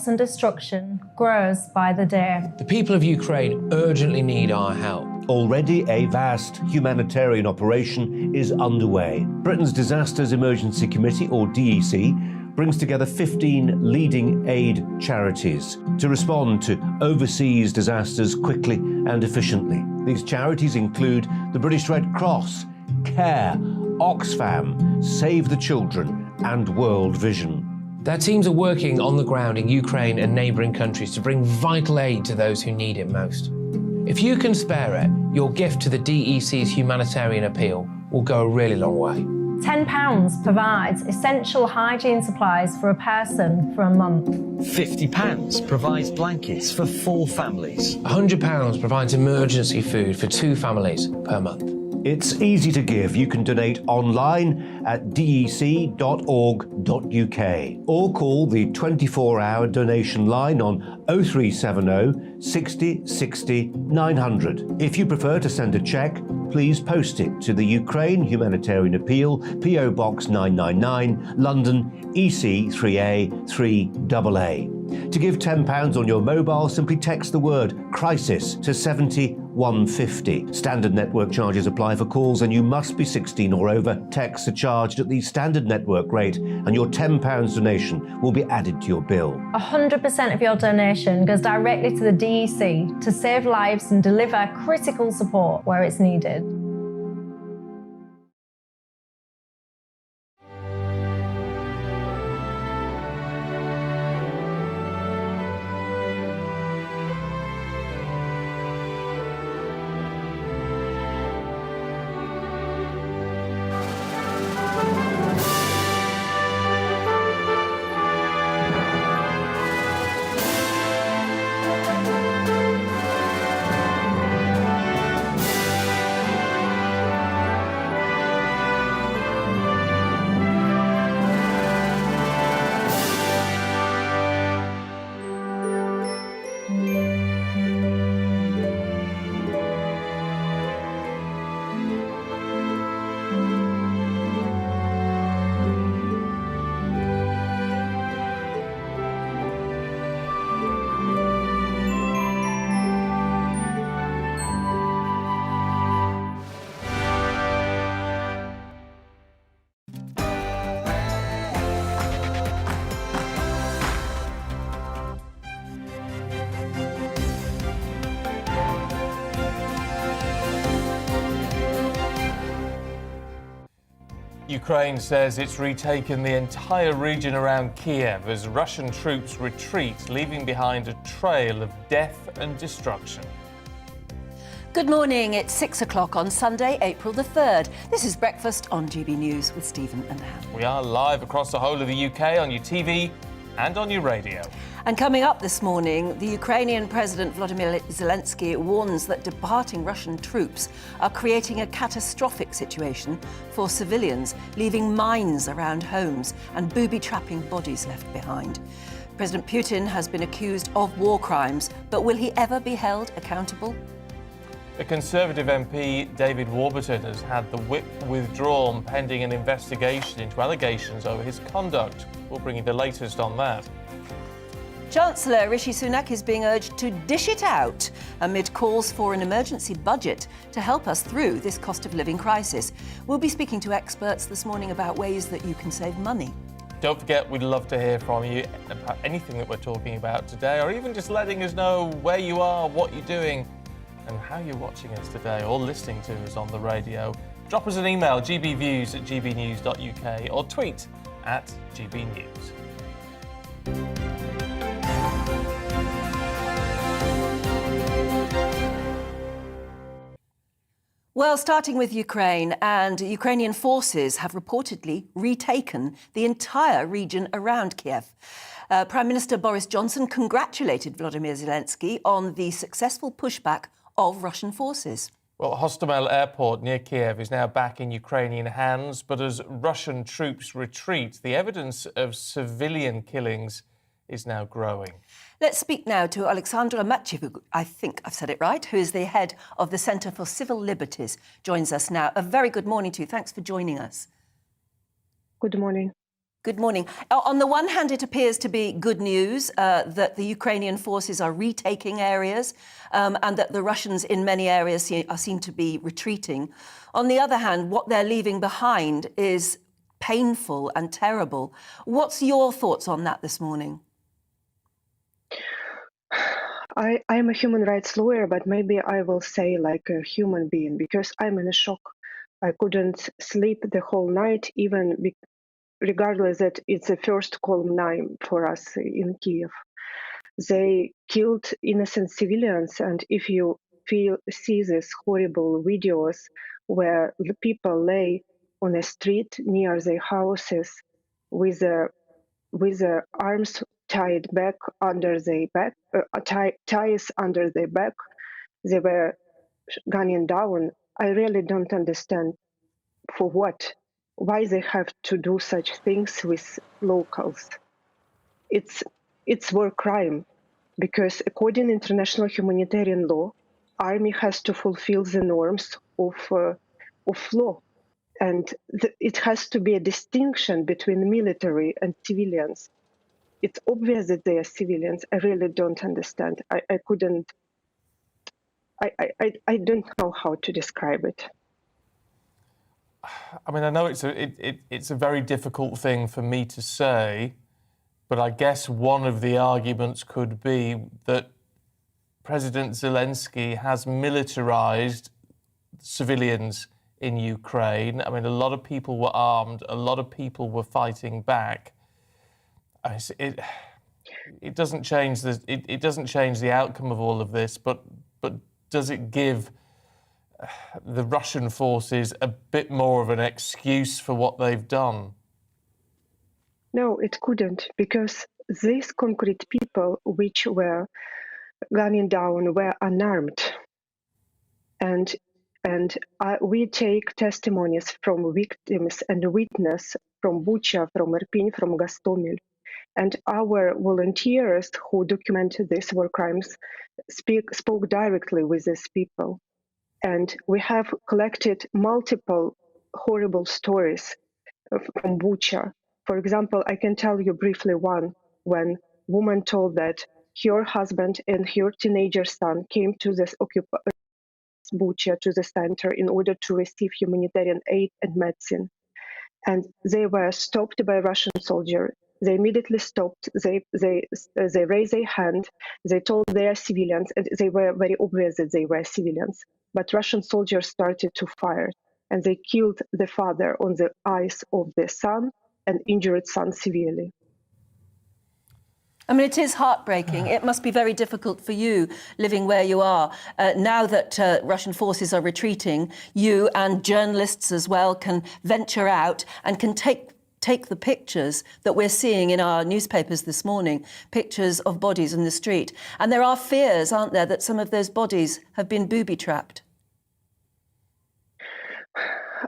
loss and destruction grows by the day. The people of Ukraine urgently need our help. Already a vast humanitarian operation is underway. Britain's Disasters Emergency Committee, or DEC, brings together 15 leading aid charities to respond to overseas disasters quickly and efficiently. These charities include the British Red Cross, CARE, Oxfam, Save the Children and World Vision. Their teams are working on the ground in Ukraine and neighbouring countries to bring vital aid to those who need it most. If you can spare it, your gift to the DEC's humanitarian appeal will go a really long way. £10 provides essential hygiene supplies for a person for a month. £50 provides blankets for 4 families. £100 provides emergency food for 2 families per month. It's easy to give. You can donate online at dec.org.uk or call the 24-hour donation line on 0370 60 60 900. If you prefer to send a cheque, please post it to the Ukraine Humanitarian Appeal, PO Box 999, London, EC 3A 3AA. To give £10 on your mobile, simply text the word crisis to 70150. Standard network charges apply for calls and you must be 16 or over. Texts are charged at the standard network rate and your £10 donation will be added to your bill. 100% of your donation goes directly to the DEC to save lives and deliver critical support where it's needed. Ukraine says it's retaken the entire region around Kiev as Russian troops retreat, leaving behind a trail of death and destruction. Good morning, it's 6 o'clock on Sunday, April the 3rd. This is Breakfast on GB News with Stephen and Ham. We are live across the whole of the UK on your TV and on your radio. And coming up this morning, the Ukrainian President Volodymyr Zelensky warns that departing Russian troops are creating a catastrophic situation for civilians, leaving mines around homes and booby-trapping bodies left behind. President Putin has been accused of war crimes, but will he ever be held accountable? The Conservative MP David Warburton has had the whip withdrawn pending an investigation into allegations over his conduct. We'll bring you the latest on that. Chancellor Rishi Sunak is being urged to dish it out amid calls for an emergency budget to help us through this cost of living crisis. We'll be speaking to experts this morning about ways that you can save money. Don't forget, we'd love to hear from you about anything that we're talking about today, or even just letting us know where you are, what you're doing, and how you're watching us today or listening to us on the radio. Drop us an email, gbviews@gbnews.uk, or tweet @gbnews. Well, starting with Ukraine, and Ukrainian forces have reportedly retaken the entire region around Kiev. Prime Minister Boris Johnson congratulated Volodymyr Zelensky on the successful pushback of Russian forces. Well, Hostomel Airport near Kiev is now back in Ukrainian hands, but as Russian troops retreat, the evidence of civilian killings is now growing. Let's speak now to Alexandra Matchevuk, I think I've said it right, who is the head of the Centre for Civil Liberties, joins us now. A very good morning to you. Thanks for joining us. Good morning. Good morning. On the one hand, it appears to be good news that the Ukrainian forces are retaking areas and that the Russians in many areas seem to be retreating. On the other hand, what they're leaving behind is painful and terrible. What's your thoughts on that this morning? I'm a human rights lawyer, but maybe I will say like a human being, because I'm in a shock. I couldn't sleep the whole night, even regardless that it's a first calm night for us in Kiev. They killed innocent civilians, and if you see these horrible videos where the people lay on a street near their houses with their arms tied back under their back, ties under their back, they were gunning down. I really don't understand for what. Why they have to do such things with locals? It's war crime, because according to international humanitarian law, army has to fulfill the norms of law, and it has to be a distinction between military and civilians. It's obvious that they are civilians. I really don't understand. I couldn't. I don't know how to describe it. I mean, I know it's a very difficult thing for me to say, but I guess one of the arguments could be that President Zelensky has militarized civilians in Ukraine. I mean, a lot of people were armed, a lot of people were fighting back. It doesn't change it doesn't change the outcome of all of this, but does it give the Russian forces a bit more of an excuse for what they've done? No, it couldn't, because these concrete people which were gunning down were unarmed. And we take testimonies from victims and witnesses from Bucha, from Irpin, from Gostomel. And our volunteers who documented these war crimes spoke directly with these people. And we have collected multiple horrible stories from Bucha. For example, I can tell you briefly one, when a woman told that her husband and her teenager son came to this Bucha, to the center, in order to receive humanitarian aid and medicine. And they were stopped by a Russian soldier. They immediately stopped. They raised their hand. They told they are civilians, and they were very obvious that they were civilians. But Russian soldiers started to fire, and they killed the father on the eyes of the son and injured son severely. I mean, it is heartbreaking. It must be very difficult for you living where you are. Now that Russian forces are retreating, you and journalists as well can venture out and can take the pictures that we're seeing in our newspapers this morning, pictures of bodies in the street. And there are fears, aren't there, that some of those bodies have been booby-trapped?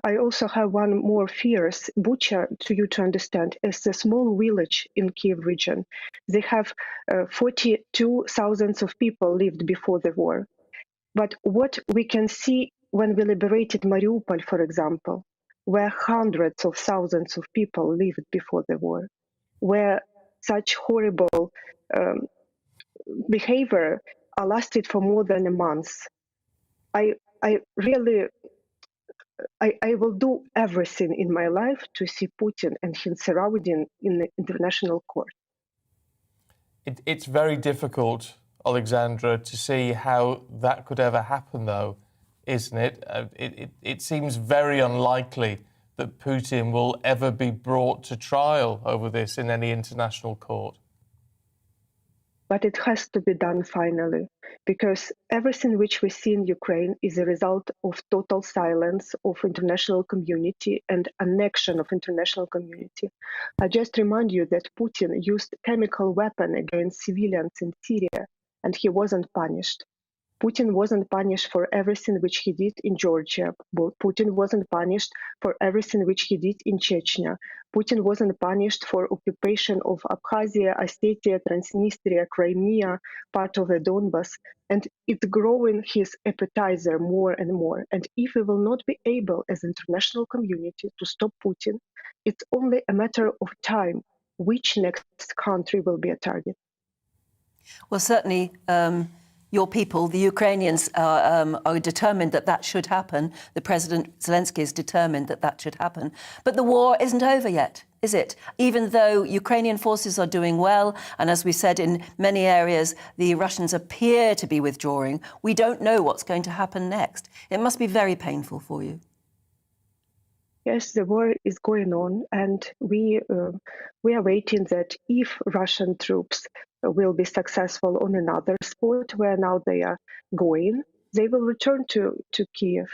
I also have one more fears. Bucha, to you to understand, is a small village in Kiev region. They have 42,000 of people lived before the war. But what we can see when we liberated Mariupol, for example, where hundreds of thousands of people lived before the war, where such horrible behavior lasted for more than a month. I will do everything in my life to see Putin and his surrounding in the international court. It's very difficult, Alexandra, to see how that could ever happen, though, isn't it? It seems very unlikely that Putin will ever be brought to trial over this in any international court. But it has to be done finally, because everything which we see in Ukraine is a result of total silence of international community and annexion of international community. I just remind you that Putin used chemical weapon against civilians in Syria, and he wasn't punished. Putin wasn't punished for everything which he did in Georgia. Putin wasn't punished for everything which he did in Chechnya. Putin wasn't punished for occupation of Abkhazia, Ossetia, Transnistria, Crimea, part of the Donbas. And it's growing his appetizer more and more. And if we will not be able as international community to stop Putin, it's only a matter of time which next country will be a target. Well, certainly your people, the Ukrainians, are determined that that should happen. The President Zelensky is determined that that should happen. But the war isn't over yet, is it? Even though Ukrainian forces are doing well, and as we said, in many areas, the Russians appear to be withdrawing, we don't know what's going to happen next. It must be very painful for you. Yes, the war is going on, and we are waiting that if Russian troops will be successful on another spot where now they are going, they will return to Kiev.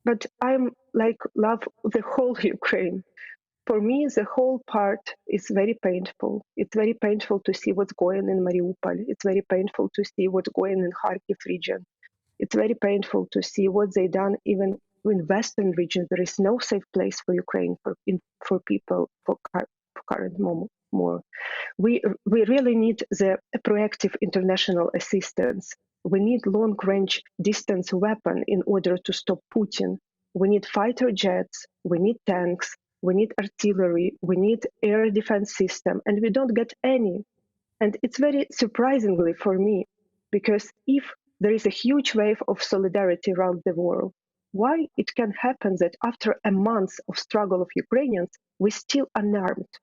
But I'm love the whole Ukraine. For me, the whole part is very painful. It's very painful to see what's going in Mariupol. It's very painful to see what's going in Kharkiv region. It's very painful to see what they done even in Western region. There is no safe place for Ukraine for people for current moment. We really need the proactive international assistance. We need long-range distance weapon in order to stop Putin. We need fighter jets. We need tanks. We need artillery. We need air defense system, and we don't get any. And it's very surprisingly for me, because if there is a huge wave of solidarity around the world, why it can happen that after a month of struggle of Ukrainians, we're still unarmed?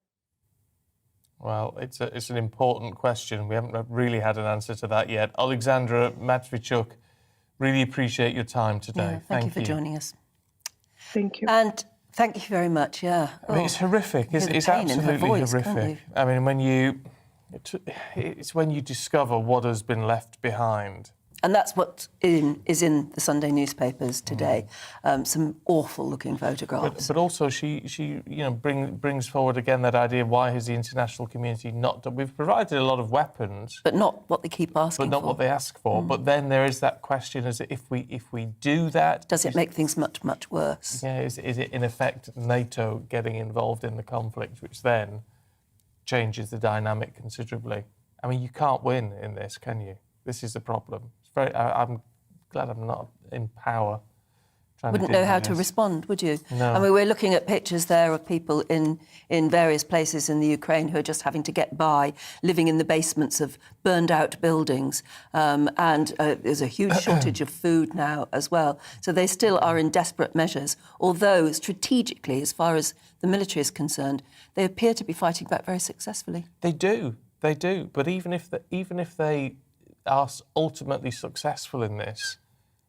Well, it's an important question. We haven't really had an answer to that yet. Alexandra Matvichuk, really appreciate your time today. Yeah, thank you for joining us. Thank you. And thank you very much, yeah. I mean, it's horrific. It's absolutely horrific. I mean, it's when you discover what has been left behind. And that's what is in the Sunday newspapers today. Some awful-looking photographs. But also, she brings forward again that idea: why has the international community not done? We've provided a lot of weapons, but not what they keep asking for. But not what they ask for. But then there is that question: as if we do that, does it make things much worse? Yeah, is it in effect NATO getting involved in the conflict, which then changes the dynamic considerably? I mean, you can't win in this, can you? This is the problem. I'm glad I'm not in power. Wouldn't know how to respond, would you? No. I mean, we're looking at pictures there of people in various places in the Ukraine who are just having to get by, living in the basements of burned-out buildings. And there's a huge shortage of food now as well. So they still are in desperate measures, although strategically, as far as the military is concerned, they appear to be fighting back very successfully. They do. But even if they are ultimately successful in this,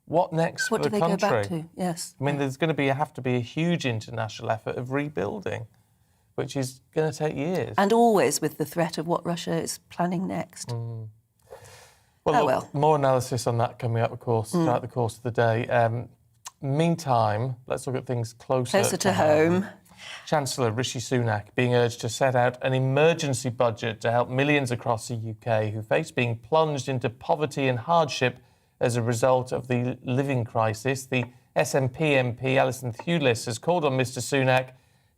what next for the country? What do they go back to? Yes. I mean, there's going to have to be a huge international effort of rebuilding, which is going to take years. And always with the threat of what Russia is planning next. Well, more analysis on that coming up, of course, throughout the course of the day. Meantime, let's look at things closer to home. Chancellor Rishi Sunak being urged to set out an emergency budget to help millions across the UK who face being plunged into poverty and hardship as a result of the living crisis. The SNP MP Alison Thewlis has called on Mr Sunak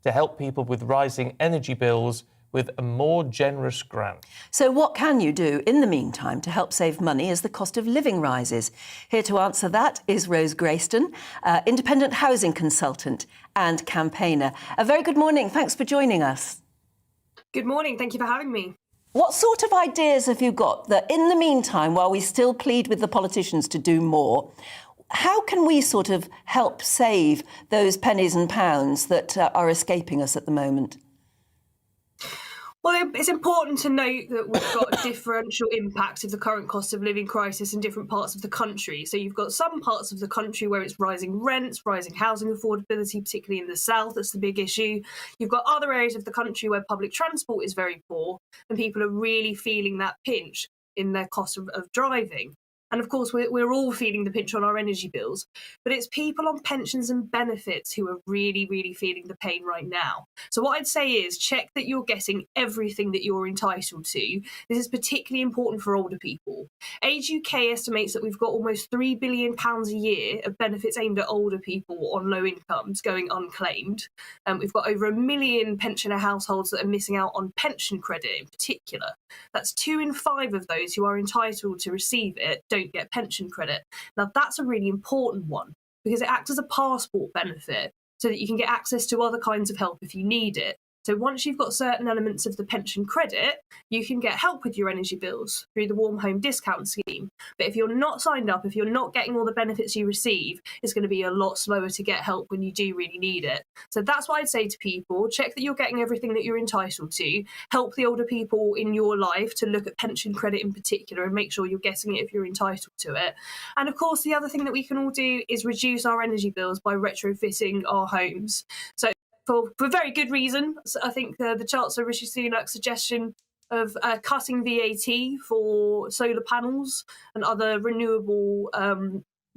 to help people with rising energy bills with a more generous grant. So what can you do in the meantime to help save money as the cost of living rises? Here to answer that is Rose Grayston, independent housing consultant and campaigner. A very good morning. Thanks for joining us. Good morning. Thank you for having me. What sort of ideas have you got that in the meantime, while we still plead with the politicians to do more, how can we sort of help save those pennies and pounds that are escaping us at the moment? Well, it's important to note that we've got a differential impact of the current cost of living crisis in different parts of the country. So you've got some parts of the country where it's rising rents, rising housing affordability, particularly in the south. That's the big issue. You've got other areas of the country where public transport is very poor and people are really feeling that pinch in their cost of driving. And of course, we're all feeling the pinch on our energy bills. But it's people on pensions and benefits who are really, really feeling the pain right now. So what I'd say is check that you're getting everything that you're entitled to. This is particularly important for older people. Age UK estimates that we've got almost £3 billion a year of benefits aimed at older people on low incomes going unclaimed. We've got over 1 million pensioner households that are missing out on pension credit in particular. That's 2 in 5 of those who are entitled to receive it don't get pension credit. Now, that's a really important one because it acts as a passport benefit so that you can get access to other kinds of help if you need it. So once you've got certain elements of the pension credit, you can get help with your energy bills through the Warm Home Discount Scheme. But if you're not signed up, if you're not getting all the benefits you receive, it's going to be a lot slower to get help when you do really need it. So that's what I'd say to people. Check that you're getting everything that you're entitled to. Help the older people in your life to look at pension credit in particular and make sure you're getting it if you're entitled to it. And of course, the other thing that we can all do is reduce our energy bills by retrofitting our homes. So for very good reason. So I think the Chancellor Rishi Sunak's suggestion of cutting VAT for solar panels and other renewable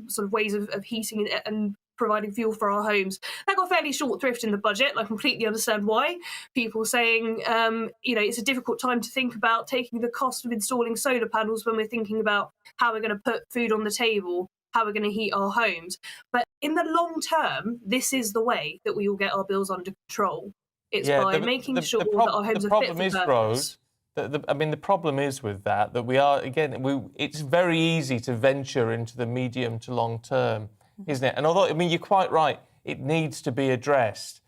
sort of ways of heating and providing fuel for our homes, that got fairly short thrift in the budget, and I completely understand why. People saying, it's a difficult time to think about taking the cost of installing solar panels when we're thinking about how we're going to put food on the table, how we're going to heat our homes. But in the long term, this is the way that we all get our bills under control. It's by making sure that our homes are fit for purpose. Rose, the problem is with that we are, again, it's very easy to venture into the medium to long term, isn't it? And although, you're quite right, it needs to be addressed.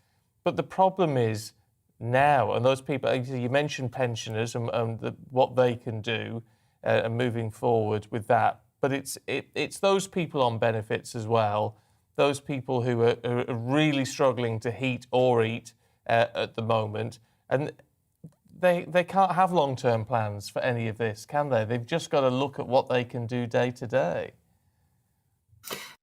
But the problem is now, and those people, you mentioned pensioners and what they can do and moving forward with that. But it's those people on benefits as well, those people who are really struggling to heat or eat at the moment, and they can't have long-term plans for any of this, can they? They've just got to look at what they can do day to day.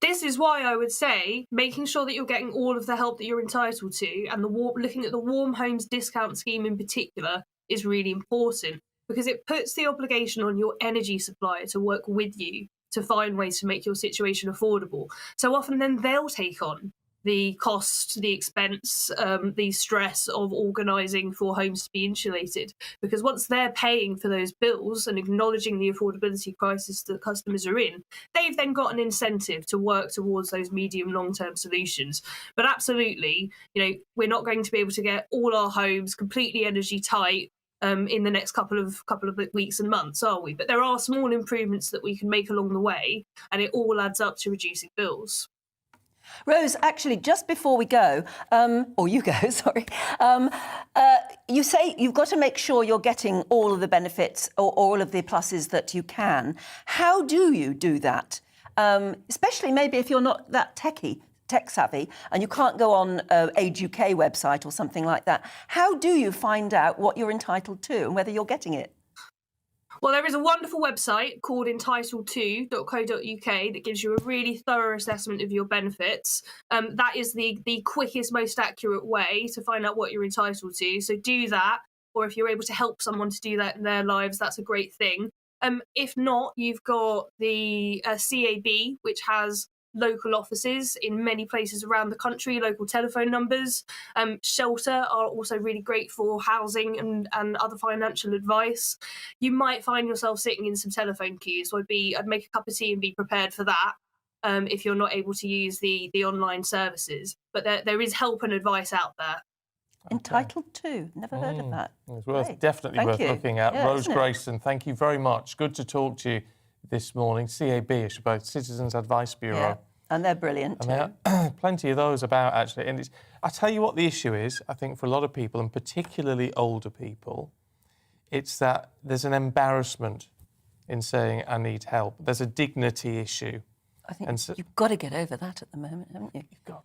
This is why I would say making sure that you're getting all of the help that you're entitled to, and looking at the Warm Homes Discount Scheme in particular is really important, because it puts the obligation on your energy supplier to work with you to find ways to make your situation affordable. So often then they'll take on the cost, the expense, the stress of organising for homes to be insulated. Because once they're paying for those bills and acknowledging the affordability crisis that customers are in, they've then got an incentive to work towards those medium long-term solutions. But absolutely, we're not going to be able to get all our homes completely energy tight in the next couple of weeks and months, are we? But there are small improvements that we can make along the way, and it all adds up to reducing bills. Rose, actually, just before we go, or you go, sorry, you say you've got to make sure you're getting all of the benefits or all of the pluses that you can. How do you do that? Especially maybe if you're not that tech savvy, and you can't go on Age UK website or something like that. How do you find out what you're entitled to and whether you're getting it? Well, there is a wonderful website called entitled2.co.uk that gives you a really thorough assessment of your benefits. That is the quickest, most accurate way to find out what you're entitled to. So do that, or if you're able to help someone to do that in their lives, that's a great thing. If not, you've got the CAB, which has local offices in many places around the country, local telephone numbers. Shelter are also really great for housing and other financial advice. You might find yourself sitting in some telephone queues, so I'd make a cup of tea and be prepared for that if you're not able to use the online services. But there is help and advice out there. Entitled to. Never heard of that. It's definitely worth looking at. Yeah, Rose Grayson, thank you very much. Good to talk to you this morning. CAB, I suppose, Citizens Advice Bureau. Yeah, and they're brilliant too. There are plenty of those about, actually. And I tell you what the issue is, I think, for a lot of people, and particularly older people, it's that there's an embarrassment in saying, I need help. There's a dignity issue. I think you've got to get over that at the moment, haven't you?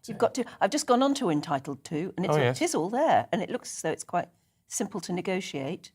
You've got to. I've just gone on to Entitled To, and it is all there, and it looks as though it's quite simple to negotiate,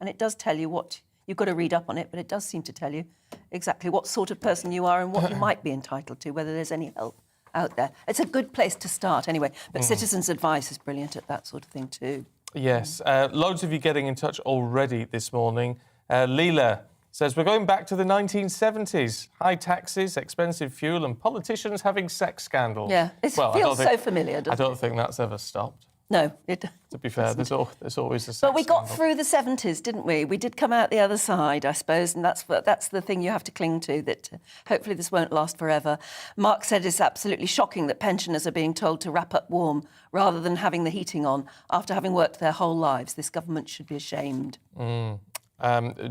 and it does tell you what. You've got to read up on it, but it does seem to tell you exactly what sort of person you are and what you might be entitled to, whether there's any help out there. It's a good place to start anyway, but Citizens Advice is brilliant at that sort of thing too. Yes, loads of you getting in touch already this morning. Leela says we're going back to the 1970s. High taxes, expensive fuel and politicians having sex scandals. Yeah, it feels so familiar, doesn't it? I don't think that's ever stopped. No, it To be fair, there's always a sex But we got scandal. through the 70s, didn't we? We did come out the other side, I suppose, and that's the thing you have to cling to, that hopefully this won't last forever. Mark said it's absolutely shocking that pensioners are being told to wrap up warm rather than having the heating on after having worked their whole lives. This government should be ashamed.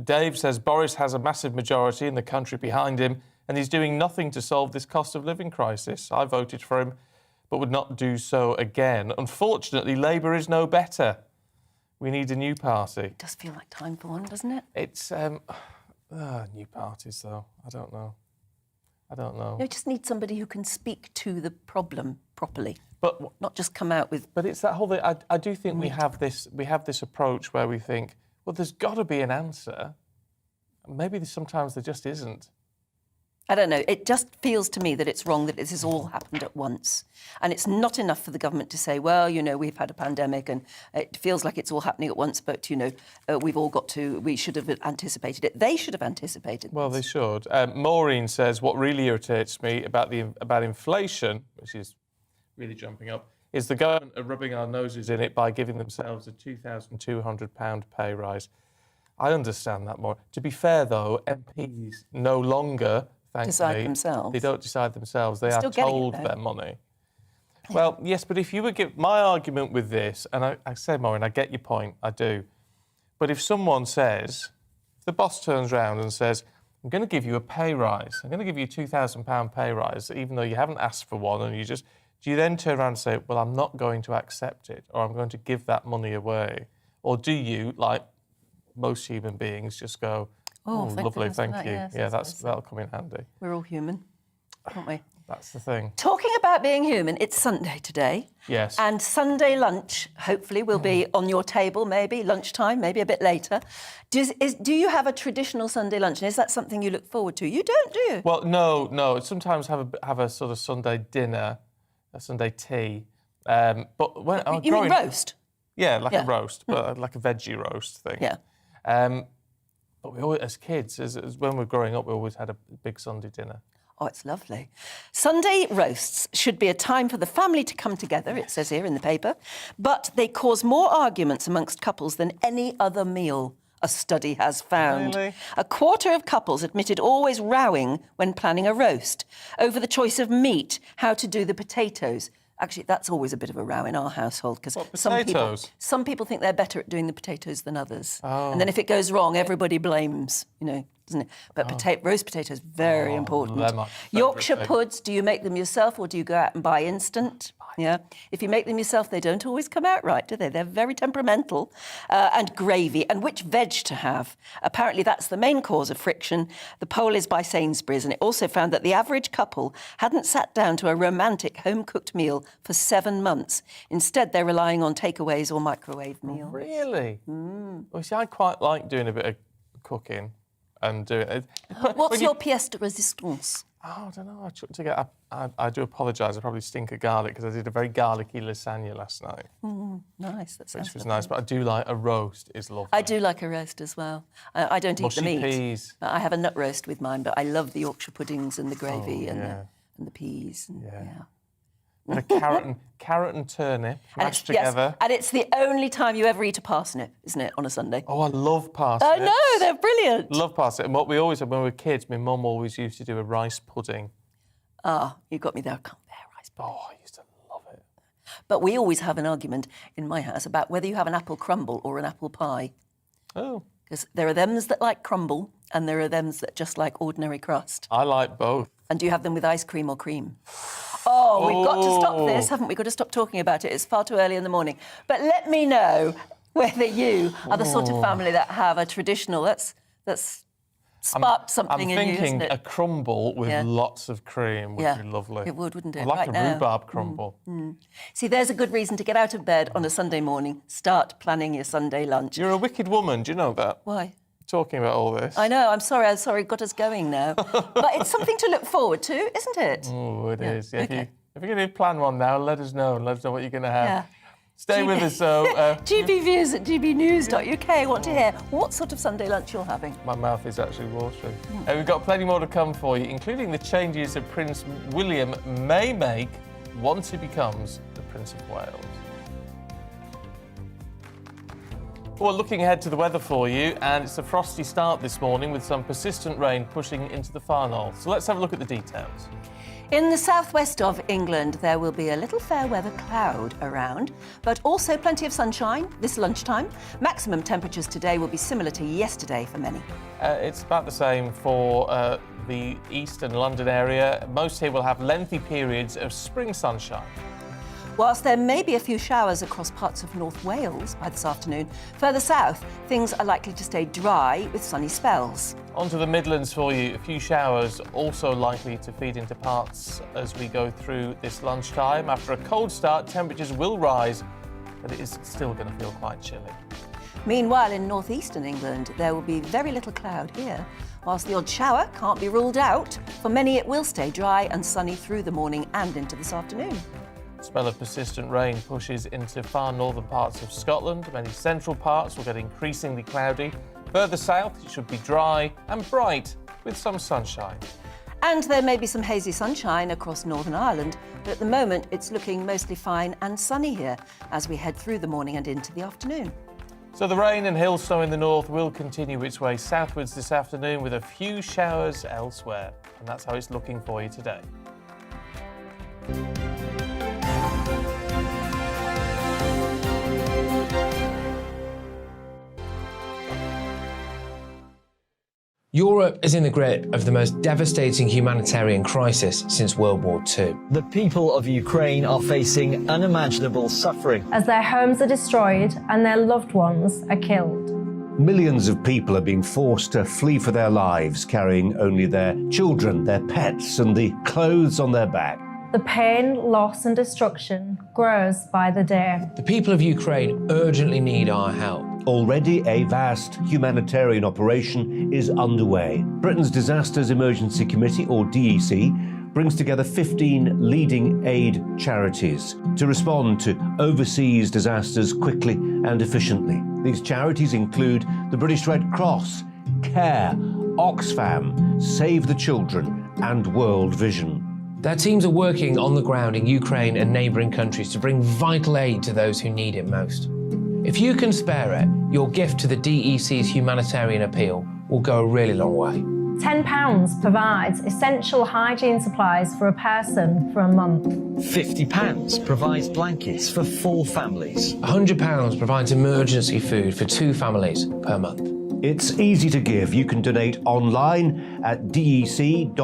Dave says Boris has a massive majority in the country behind him and he's doing nothing to solve this cost of living crisis. I voted for him, but would not do so again. Unfortunately, Labour is no better. We need a new party. It does feel like time for one, doesn't it? It's new parties, though. I don't know. You just need somebody who can speak to the problem properly, But not just come out with... But it's that whole thing. I do think we have this approach where we think, well, there's got to be an answer. Maybe sometimes there just isn't. I don't know. It just feels to me that it's wrong that this has all happened at once. And it's not enough for the government to say, well, you know, we've had a pandemic and it feels like it's all happening at once, but, you know, we should have anticipated it. They should have anticipated Well, this. they should. Maureen says, what really irritates me about inflation, which is really jumping up, is the government are rubbing our noses in it by giving themselves a £2,200 pay rise. I understand that more. To be fair, though, MPs no longer... Decide themselves. They don't decide themselves. They Still are getting it, told though. their money. Well, yes, but if you would give... My argument with this, and I say, Maureen, I get your point, I do. But if someone says, if the boss turns round and says, I'm going to give you a pay rise, I'm going to give you a £2,000 pay rise, even though you haven't asked for one, and do you then turn around and say, well, I'm not going to accept it, or I'm going to give that money away? Or do you, like most human beings, just go, oh, lovely, thank you. Yes, yeah, that'll come in handy. We're all human, aren't we? That's the thing. Talking about being human, it's Sunday today. Yes. And Sunday lunch, hopefully, will be on your table, maybe, lunchtime, maybe a bit later. Do you have a traditional Sunday lunch? And is that something you look forward to? You don't, do you? Well, no. Sometimes have a sort of Sunday dinner, a Sunday tea. But when You mean roast? Yeah, like a roast, but like a veggie roast thing. Yeah. But we always, as kids, as when we were growing up, we always had a big Sunday dinner. Oh, it's lovely. Sunday roasts should be a time for the family to come together, it says here in the paper, but they cause more arguments amongst couples than any other meal, a study has found. Really? A quarter of couples admitted always rowing when planning a roast over the choice of meat, how to do the potatoes. Actually, that's always a bit of a row in our household because some people think they're better at doing the potatoes than others. Oh. And then if it goes wrong, everybody blames, you know, doesn't it? But roast potatoes, very important. they're my Yorkshire favourite puds, do you make them yourself or do you go out and buy instant? Yeah. If you make them yourself, they don't always come out right, do they? They're very temperamental. And gravy, and which veg to have. Apparently, that's the main cause of friction. The poll is by Sainsbury's, and it also found that the average couple hadn't sat down to a romantic home-cooked meal for 7 months. Instead, they're relying on takeaways or microwave meals. Really? Well, see, I quite like doing a bit of cooking and doing it. What's your pièce de résistance? Oh, I don't know. I do apologise. I probably stink of garlic because I did a very garlicky lasagna last night. Nice, that sounds Which was lovely. nice, but I do like a roast is lovely. I do like a roast as well. I don't eat the Mushy meat. peas. I have a nut roast with mine, but I love the Yorkshire puddings and the gravy and yeah. the peas. And, yeah. And a carrot and turnip mashed together. And it's the only time you ever eat a parsnip, isn't it, on a Sunday? Oh, I love parsnips. I know, they're brilliant. Love parsnips. And what we always had when we were kids, my mum always used to do a rice pudding. Ah, you got me there. I can't bear rice pudding. Oh, I used to love it. But we always have an argument in my house about whether you have an apple crumble or an apple pie. Oh. Because there are thems that like crumble and there are thems that just like ordinary crust. I like both. And do you have them with ice cream or cream? Oh, we've got to stop this, haven't we? Got to stop talking about it. It's far too early in the morning. But let me know whether you are the sort of family that have a traditional that's sparked something in you, I'm thinking isn't it? a crumble with lots of cream would be lovely. It would, wouldn't it? I like right a now. rhubarb crumble. See, there's a good reason to get out of bed on a Sunday morning. Start planning your Sunday lunch. You're a wicked woman, do you know that? Why? Talking about all this. I know, I'm sorry, got us going now. But it's something to look forward to, isn't it? Oh, it is. Yeah, okay. If you're going to plan one now, let us know. Let us know what you're going to have. Stay with us, though. GBNews at gbnews.uk. I want to hear what sort of Sunday lunch you're having. My mouth is actually watering. We've got plenty more to come for you, including the changes that Prince William may make once he becomes the Prince of Wales. Well, looking ahead to the weather for you, and it's a frosty start this morning with some persistent rain pushing into the far north. So let's have a look at the details. In the southwest of England, there will be a little fair weather cloud around, but also plenty of sunshine this lunchtime. Maximum temperatures today will be similar to yesterday for many. It's about the same for the eastern London area. Most here will have lengthy periods of spring sunshine. Whilst there may be a few showers across parts of North Wales by this afternoon, further south, things are likely to stay dry with sunny spells. Onto the Midlands for you. A few showers also likely to feed into parts as we go through this lunchtime. After a cold start, temperatures will rise, but it is still going to feel quite chilly. Meanwhile, in northeastern England, there will be very little cloud here. Whilst the odd shower can't be ruled out, for many it will stay dry and sunny through the morning and into this afternoon. A spell of persistent rain pushes into far northern parts of Scotland. Many central parts will get increasingly cloudy. Further south, it should be dry and bright with some sunshine. And there may be some hazy sunshine across Northern Ireland, but at the moment it's looking mostly fine and sunny here as we head through the morning and into the afternoon. So the rain and hail snow in the north will continue its way southwards this afternoon with a few showers elsewhere. And that's how it's looking for you today. Europe is in the grip of the most devastating humanitarian crisis since World War II. The people of Ukraine are facing unimaginable suffering. As their homes are destroyed and their loved ones are killed. Millions of people are being forced to flee for their lives, carrying only their children, their pets, and the clothes on their back. The pain, loss and destruction grows by the day. The people of Ukraine urgently need our help. Already a vast humanitarian operation is underway. Britain's Disasters Emergency Committee, or DEC, brings together 15 leading aid charities to respond to overseas disasters quickly and efficiently. These charities include the British Red Cross, CARE, Oxfam, Save the Children, and World Vision. Their teams are working on the ground in Ukraine and neighbouring countries to bring vital aid to those who need it most. If you can spare it, your gift to the DEC's humanitarian appeal will go a really long way. £10 provides essential hygiene supplies for a person for a month. £50 provides blankets for 4 families. £100 provides emergency food for 2 families per month. It's easy to give. You can donate online at dec.org.uk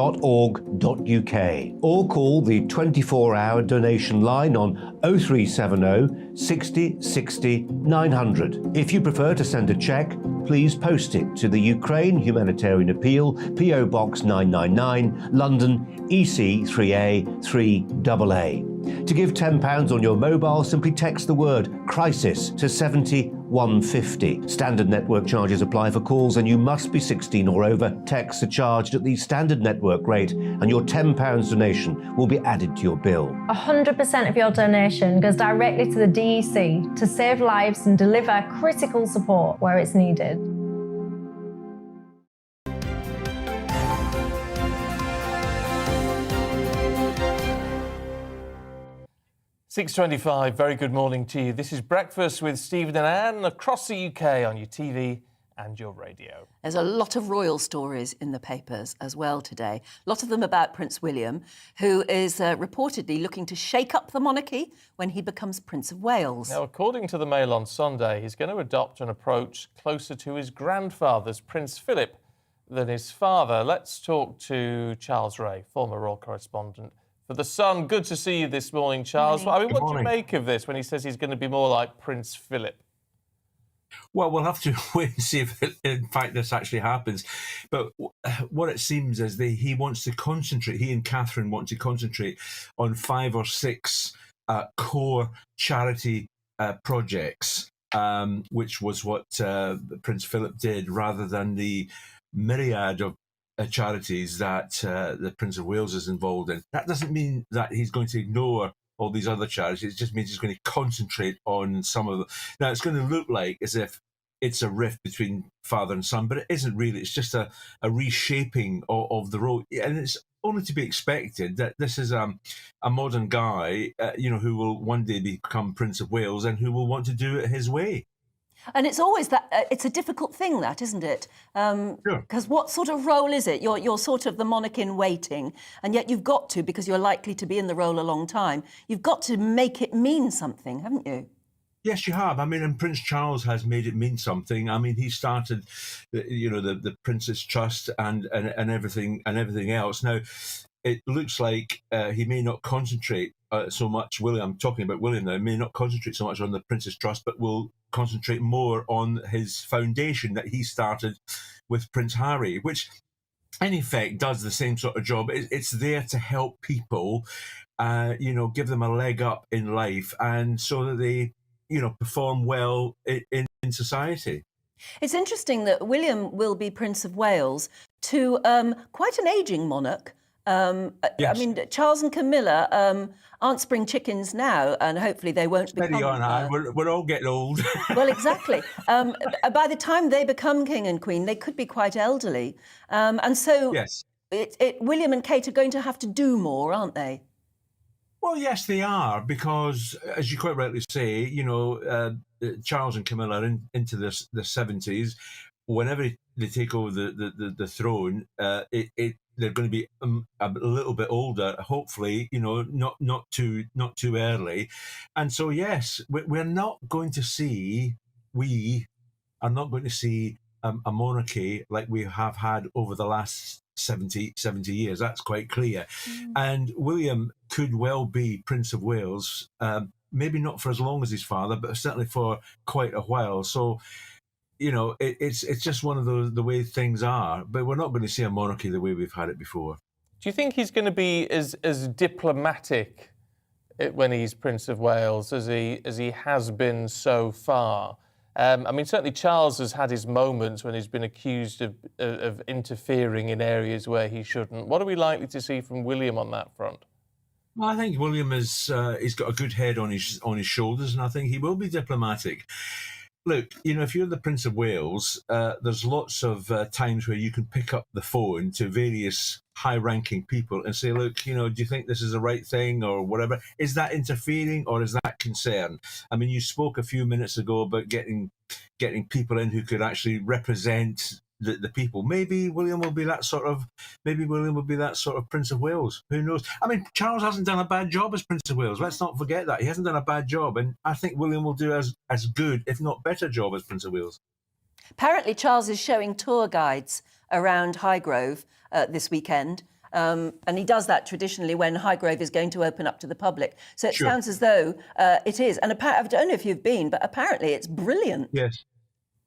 or call the 24-hour donation line on 0370 60 60 900. If you prefer to send a cheque, please post it to the Ukraine Humanitarian Appeal, PO Box 999, London, EC 3A 3AA. To give £10 on your mobile, simply text the word crisis to 70150. Standard network charges apply for calls and you must be 16 or over. Texts are charged at the standard network rate and your £10 donation will be added to your bill. 100% of your donation goes directly to the DEC to save lives and deliver critical support where it's needed. .25, very good morning to you. This is Breakfast with Stephen and Anne across the UK on your TV and your radio. There's a lot of royal stories in the papers as well today. A lot of them about Prince William, who is reportedly looking to shake up the monarchy when he becomes Prince of Wales. Now, according to the Mail on Sunday, he's going to adopt an approach closer to his grandfather's, Prince Philip, than his father. Let's talk to Charles Ray, former royal correspondent for The Sun. Good to see you this morning, Charles. I mean, what do you make of this when he says he's going to be more like Prince Philip? Well, we'll have to wait and see if, in fact, this actually happens. But what it seems is he wants to concentrate, he and Catherine want to concentrate on 5 or 6 core charity projects, which was what Prince Philip did, rather than the myriad of charities that the Prince of Wales is involved in. That doesn't mean that he's going to ignore all these other charities. It just means he's going to concentrate on some of them. Now, it's going to look like as if it's a rift between father and son, but it isn't really. It's just a reshaping of the role. And it's only to be expected that this is a modern guy, who will one day become Prince of Wales and who will want to do it his way. And it's always that, it's a difficult thing, that, isn't it? Sure. Because what sort of role is it? You're sort of the monarch in waiting, and yet you've got to, because you're likely to be in the role a long time, you've got to make it mean something, haven't you? Yes, you have. I mean, and Prince Charles has made it mean something. I mean, he started, the Prince's Trust and everything else. Now, it looks like he may not concentrate so much. I'm talking about William now. May not concentrate so much on the Prince's Trust, but will concentrate more on his foundation that he started with Prince Harry, which, in effect, does the same sort of job. It's there to help people, give them a leg up in life, and so that they perform well in society. It's interesting that William will be Prince of Wales to quite an ageing monarch. Yes. I mean, Charles and Camilla aren't spring chickens now, and hopefully they won't become... Steady on, we're all getting old. Well, exactly. By the time they become king and queen, they could be quite elderly. And so yes. William and Kate are going to have to do more, aren't they? Well, yes, they are, because, as you quite rightly say, Charles and Camilla are into the 70s. Whenever they take over the throne, they're going to be a little bit older, hopefully, not too early. And so, yes, we're not going to see, we are not going to see a monarchy like we have had over the last 70 years. That's quite clear. And William could well be Prince of Wales, maybe not for as long as his father, but certainly for quite a while. So, it's just one of the way things are. But we're not going to see a monarchy the way we've had it before. Do you think he's going to be as diplomatic when he's Prince of Wales as he has been so far? I mean, certainly Charles has had his moments when he's been accused of interfering in areas where he shouldn't. What are we likely to see from William on that front? Well, I think William he's got a good head on his shoulders, and I think he will be diplomatic. Look, if you're the Prince of Wales, there's lots of times where you can pick up the phone to various high-ranking people and say, look, do you think this is the right thing or whatever? Is that interfering or is that concern? I mean, you spoke a few minutes ago about getting people in who could actually represent the people. Maybe William will be that sort of Prince of Wales. Who knows? I mean, Charles hasn't done a bad job as Prince of Wales. Let's not forget that. He hasn't done a bad job. And I think William will do as good, if not better job as Prince of Wales. Apparently, Charles is showing tour guides around Highgrove this weekend. And he does that traditionally when Highgrove is going to open up to the public. So it sounds as though it is. And I don't know if you've been, but apparently it's brilliant. Yes.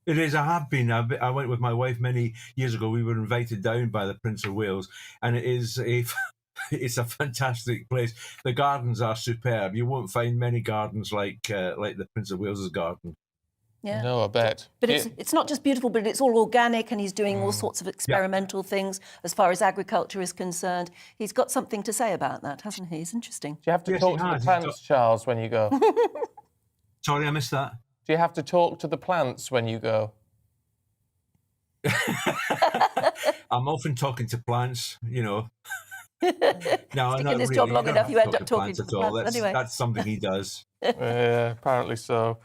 It is. I have been. I went with my wife many years ago. We were invited down by the Prince of Wales, and it's a fantastic place. The gardens are superb. You won't find many gardens like the Prince of Wales's garden. Yeah. No, I bet. But it's not just beautiful, but it's all organic, and he's doing all sorts of experimental things as far as agriculture is concerned. He's got something to say about that, hasn't he? It's interesting. Do you have to talk to the plants, Charles, when you go? Sorry, I missed that. Do you have to talk to the plants when you go? I'm often talking to plants, No, Stick in this job long enough, you end up talking to the plants anyway. That's something he does. Apparently so.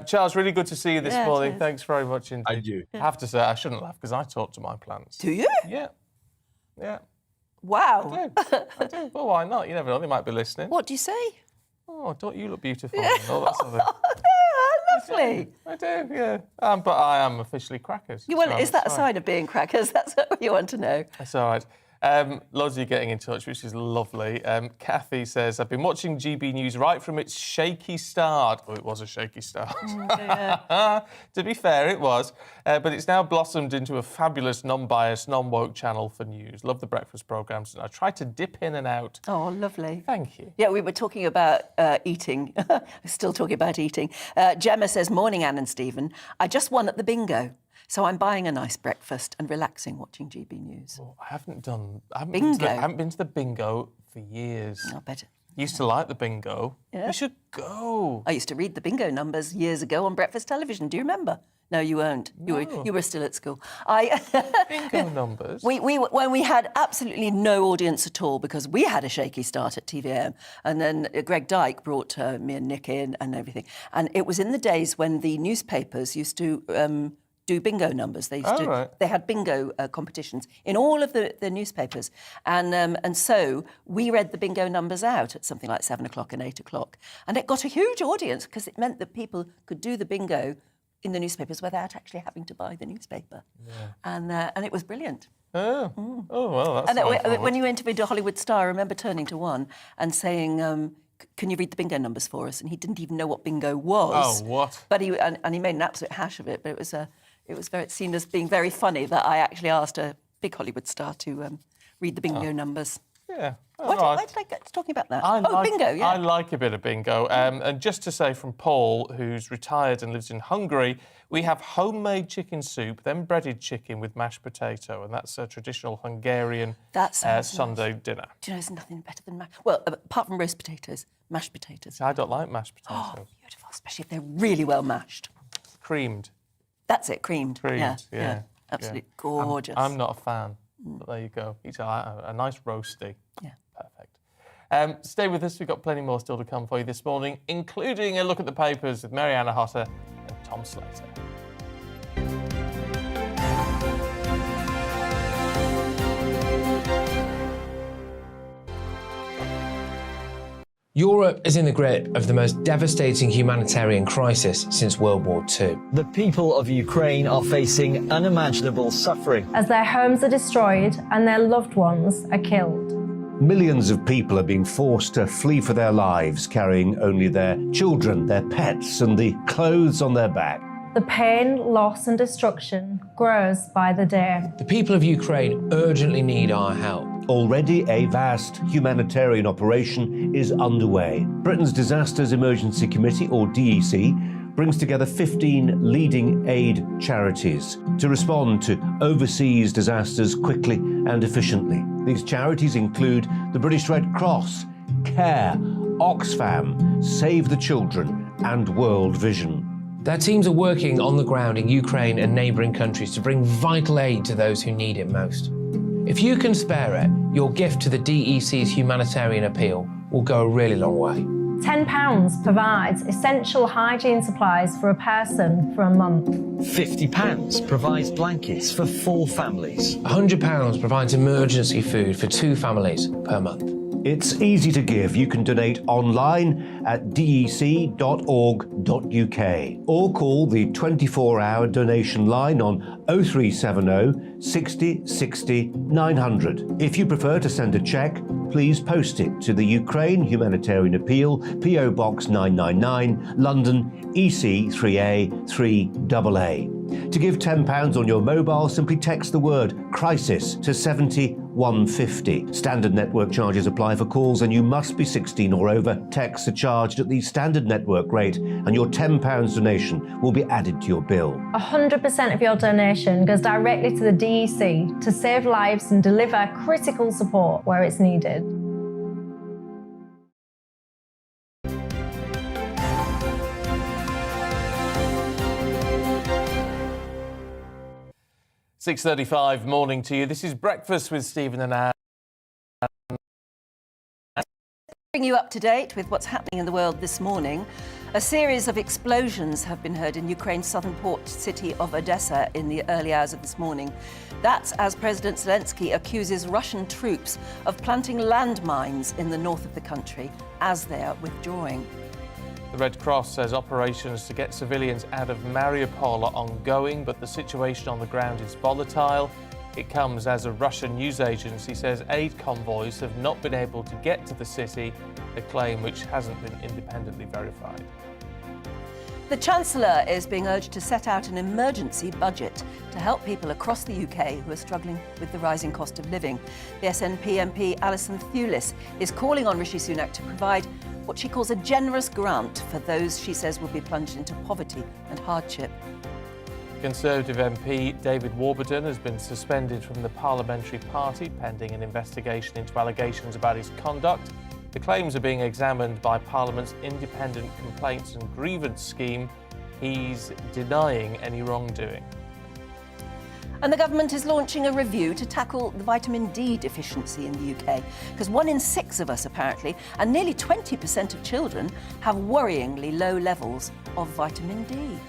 Charles, really good to see you this morning. Cheers. Thanks very much indeed. I do. I have to say, I shouldn't laugh because I talk to my plants. Do you? Yeah. Wow. I do. Well, why not? You never know, they might be listening. What do you say? Oh, don't you look beautiful? All that sort of... Lovely. I do, yeah. But I am officially crackers. Well, so is that a sign of being crackers? That's what you want to know. That's all right. Loads of you getting in touch, which is lovely. Kathy says, I've been watching GB News right from its shaky start. Oh, it was a shaky start. To be fair, it was. But it's now blossomed into a fabulous, non-biased, non-woke channel for news. Love the breakfast programmes, and I try to dip in and out. Oh, lovely. Thank you. Yeah, we were talking about eating. We're still talking about eating. Gemma says, morning, Anne and Stephen. I just won at the bingo. So I'm buying a nice breakfast and relaxing watching GB News. Oh, I haven't been to the bingo for years. I bet Used to like the bingo. Yeah. We should go. I used to read the bingo numbers years ago on breakfast television. Do you remember? No, you weren't. No. You were still at school. Bingo numbers? When we had absolutely no audience at all, because we had a shaky start at TVM, and then Greg Dyke brought me and Nick in and everything. And it was in the days when the newspapers used to do bingo numbers. They used They had bingo competitions in all of the newspapers, and so we read the bingo numbers out at something like 7 o'clock and 8 o'clock, and it got a huge audience because it meant that people could do the bingo in the newspapers without actually having to buy the newspaper, and it was brilliant. Oh, well, that's And when you interviewed a Hollywood star, I remember turning to one and saying, "Can you read the bingo numbers for us?" And he didn't even know what bingo was. Oh, what? But he made an absolute hash of it. But it seemed as being very funny that I actually asked a big Hollywood star to read the bingo numbers. Yeah. Why did I get to talking about that? Bingo, yeah. I like a bit of bingo. And just to say from Paul, who's retired and lives in Hungary, we have homemade chicken soup, then breaded chicken with mashed potato, and that's a traditional Hungarian Sunday dinner. Do you know, there's nothing better than well, apart from roast potatoes, mashed potatoes. I don't like mashed potatoes. Oh, beautiful, especially if they're really well mashed. Creamed. That's it, creamed. Yeah. Absolutely gorgeous. I'm not a fan, but there you go. Eat a nice roasty. Yeah. Perfect. Stay with us. We've got plenty more still to come for you this morning, including a look at the papers with Mariana Hotter and Tom Slater. Europe is in the grip of the most devastating humanitarian crisis since World War II. The people of Ukraine are facing unimaginable suffering as their homes are destroyed and their loved ones are killed. Millions of people are being forced to flee for their lives, carrying only their children, their pets, and the clothes on their back. The pain, loss and destruction grows by the day. The people of Ukraine urgently need our help. Already a vast humanitarian operation is underway. Britain's Disasters Emergency Committee, or DEC, brings together 15 leading aid charities to respond to overseas disasters quickly and efficiently. These charities include the British Red Cross, CARE, Oxfam, Save the Children, and World Vision. Their teams are working on the ground in Ukraine and neighbouring countries to bring vital aid to those who need it most. If you can spare it, your gift to the DEC's humanitarian appeal will go a really long way. £10 provides essential hygiene supplies for a person for a month. £50 provides blankets for 4 families. £100 provides emergency food for 2 families per month. It's easy to give. You can donate online at dec.org.uk or call the 24-hour donation line on 0370 60 60 900. If you prefer to send a cheque, please post it to the Ukraine Humanitarian Appeal, PO Box 999, London, EC 3A 3AA. To give £10 on your mobile, simply text the word crisis to 70150. Standard network charges apply for calls and you must be 16 or over. Texts are charged at the standard network rate and your £10 donation will be added to your bill. 100% of your donation goes directly to the DEC to save lives and deliver critical support where it's needed. .35 morning to you. This is Breakfast with Stephen and Anne. Bring you up to date with what's happening in the world this morning. A series of explosions have been heard in Ukraine's southern port city of Odessa in the early hours of this morning. That's as President Zelensky accuses Russian troops of planting landmines in the north of the country as they are withdrawing. The Red Cross says operations to get civilians out of Mariupol are ongoing, but the situation on the ground is volatile. It comes as a Russian news agency says aid convoys have not been able to get to the city, a claim which hasn't been independently verified. The Chancellor is being urged to set out an emergency budget to help people across the UK who are struggling with the rising cost of living. The SNP MP Alison Thewlis is calling on Rishi Sunak to provide what she calls a generous grant for those she says will be plunged into poverty and hardship. Conservative MP David Warburton has been suspended from the Parliamentary Party pending an investigation into allegations about his conduct. The claims are being examined by Parliament's Independent Complaints and Grievance Scheme. He's denying any wrongdoing. And the government is launching a review to tackle the vitamin D deficiency in the UK, because 1 in 6 of us apparently, and nearly 20% of children, have worryingly low levels of vitamin D.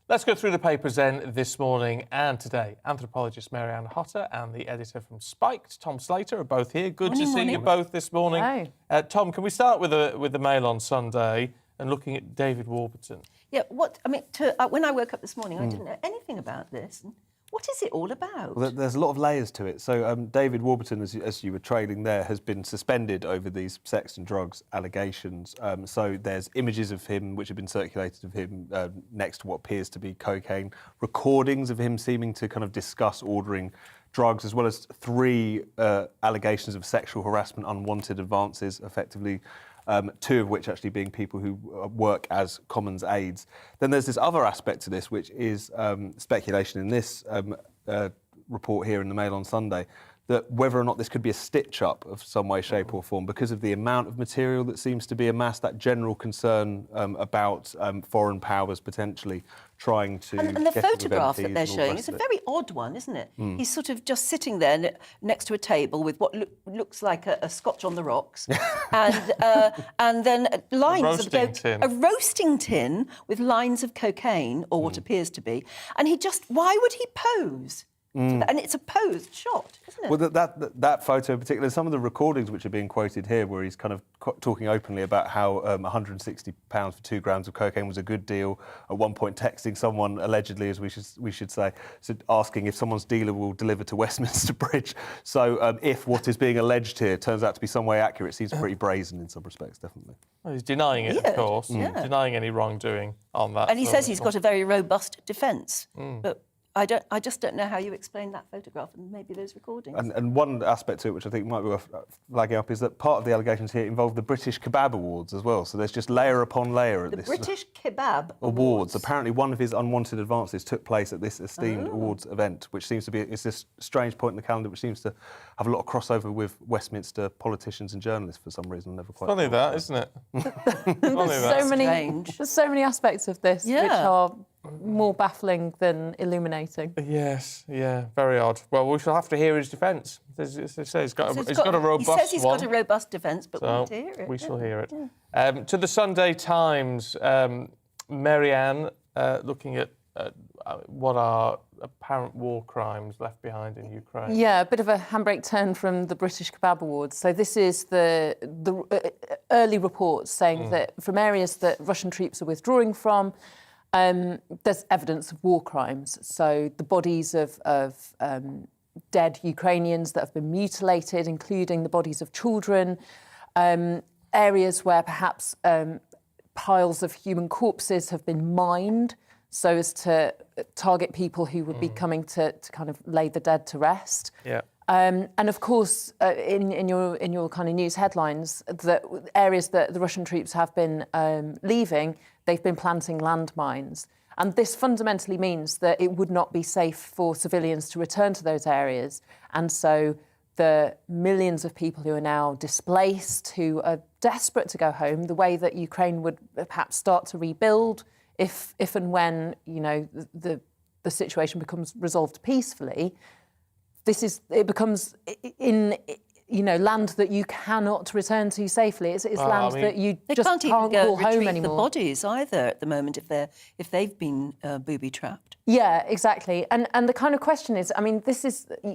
Let's go through the papers then this morning and today. Anthropologist Mary-Anne Hotter and the editor from Spiked, Tom Slater, are both here. Good to see you both this morning. Tom, can we start with the Mail on Sunday and looking at David Warburton? Yeah, when I woke up this morning, I didn't know anything about this. What is it all about? Well, there's a lot of layers to it. So David Warburton, as you were trailing there, has been suspended over these sex and drugs allegations. So there's images of him which have been circulated of him next to what appears to be cocaine, recordings of him seeming to kind of discuss ordering drugs, as well as 3 allegations of sexual harassment, unwanted advances, effectively. 2 of which actually being people who work as commons aides. Then there's this other aspect to this, which is speculation in this report here in the Mail on Sunday, that whether or not this could be a stitch-up of some way, shape or form, because of the amount of material that seems to be amassed, that general concern about foreign powers potentially trying to... And the photograph that they're showing is a very odd one, isn't it? He's sort of just sitting there next to a table with what looks like a scotch on the rocks, and then lines of a roasting tin with lines of cocaine, or what appears to be, and why would he pose? And it's a posed shot, isn't it? Well, that photo in particular, some of the recordings which are being quoted here, where he's kind of talking openly about how £160 for 2 grams of cocaine was a good deal. At one point, texting someone allegedly, as we should say, so asking if someone's dealer will deliver to Westminster Bridge. So, if what is being alleged here turns out to be some way accurate, it seems pretty brazen in some respects, definitely. Well, he's denying it, of course, denying any wrongdoing on that. And he says he's got a very robust defence, but I just don't know how you explain that photograph and maybe those recordings. And one aspect to it, which I think might be worth flagging up, is that part of the allegations here involve the British Kebab Awards as well. So there's just layer upon layer at this. The British Kebab Awards. Apparently, one of his unwanted advances took place at this esteemed awards event, which seems to be this strange point in the calendar, which seems to have a lot of crossover with Westminster politicians and journalists for some reason. Never quite. Funny that, isn't it? There's so many aspects of this which are more baffling than illuminating. Yes, very odd. Well, we shall have to hear his defence. As they say, he's got a robust one. He says he's got a robust defence, but we need to hear it. We shall hear it. To the Sunday Times, Mary-Anne, looking at what are apparent war crimes left behind in Ukraine. Yeah, a bit of a handbrake turn from the British Kebab Awards. So this is the early reports saying that from areas that Russian troops are withdrawing from, there's evidence of war crimes. So the bodies of dead Ukrainians that have been mutilated, including the bodies of children, areas where perhaps piles of human corpses have been mined so as to target people who would be coming to kind of lay the dead to rest. Yeah. And of course, in your kind of news headlines, the areas that the Russian troops have been leaving, they've been planting landmines. And this fundamentally means that it would not be safe for civilians to return to those areas. And so the millions of people who are now displaced, who are desperate to go home, the way that Ukraine would perhaps start to rebuild if and when, you know, the situation becomes resolved peacefully, it becomes land that you cannot return to safely. It's land that you just can't call home anymore. The bodies either at the moment if they've been booby trapped. Yeah, exactly. And the kind of question is, I mean,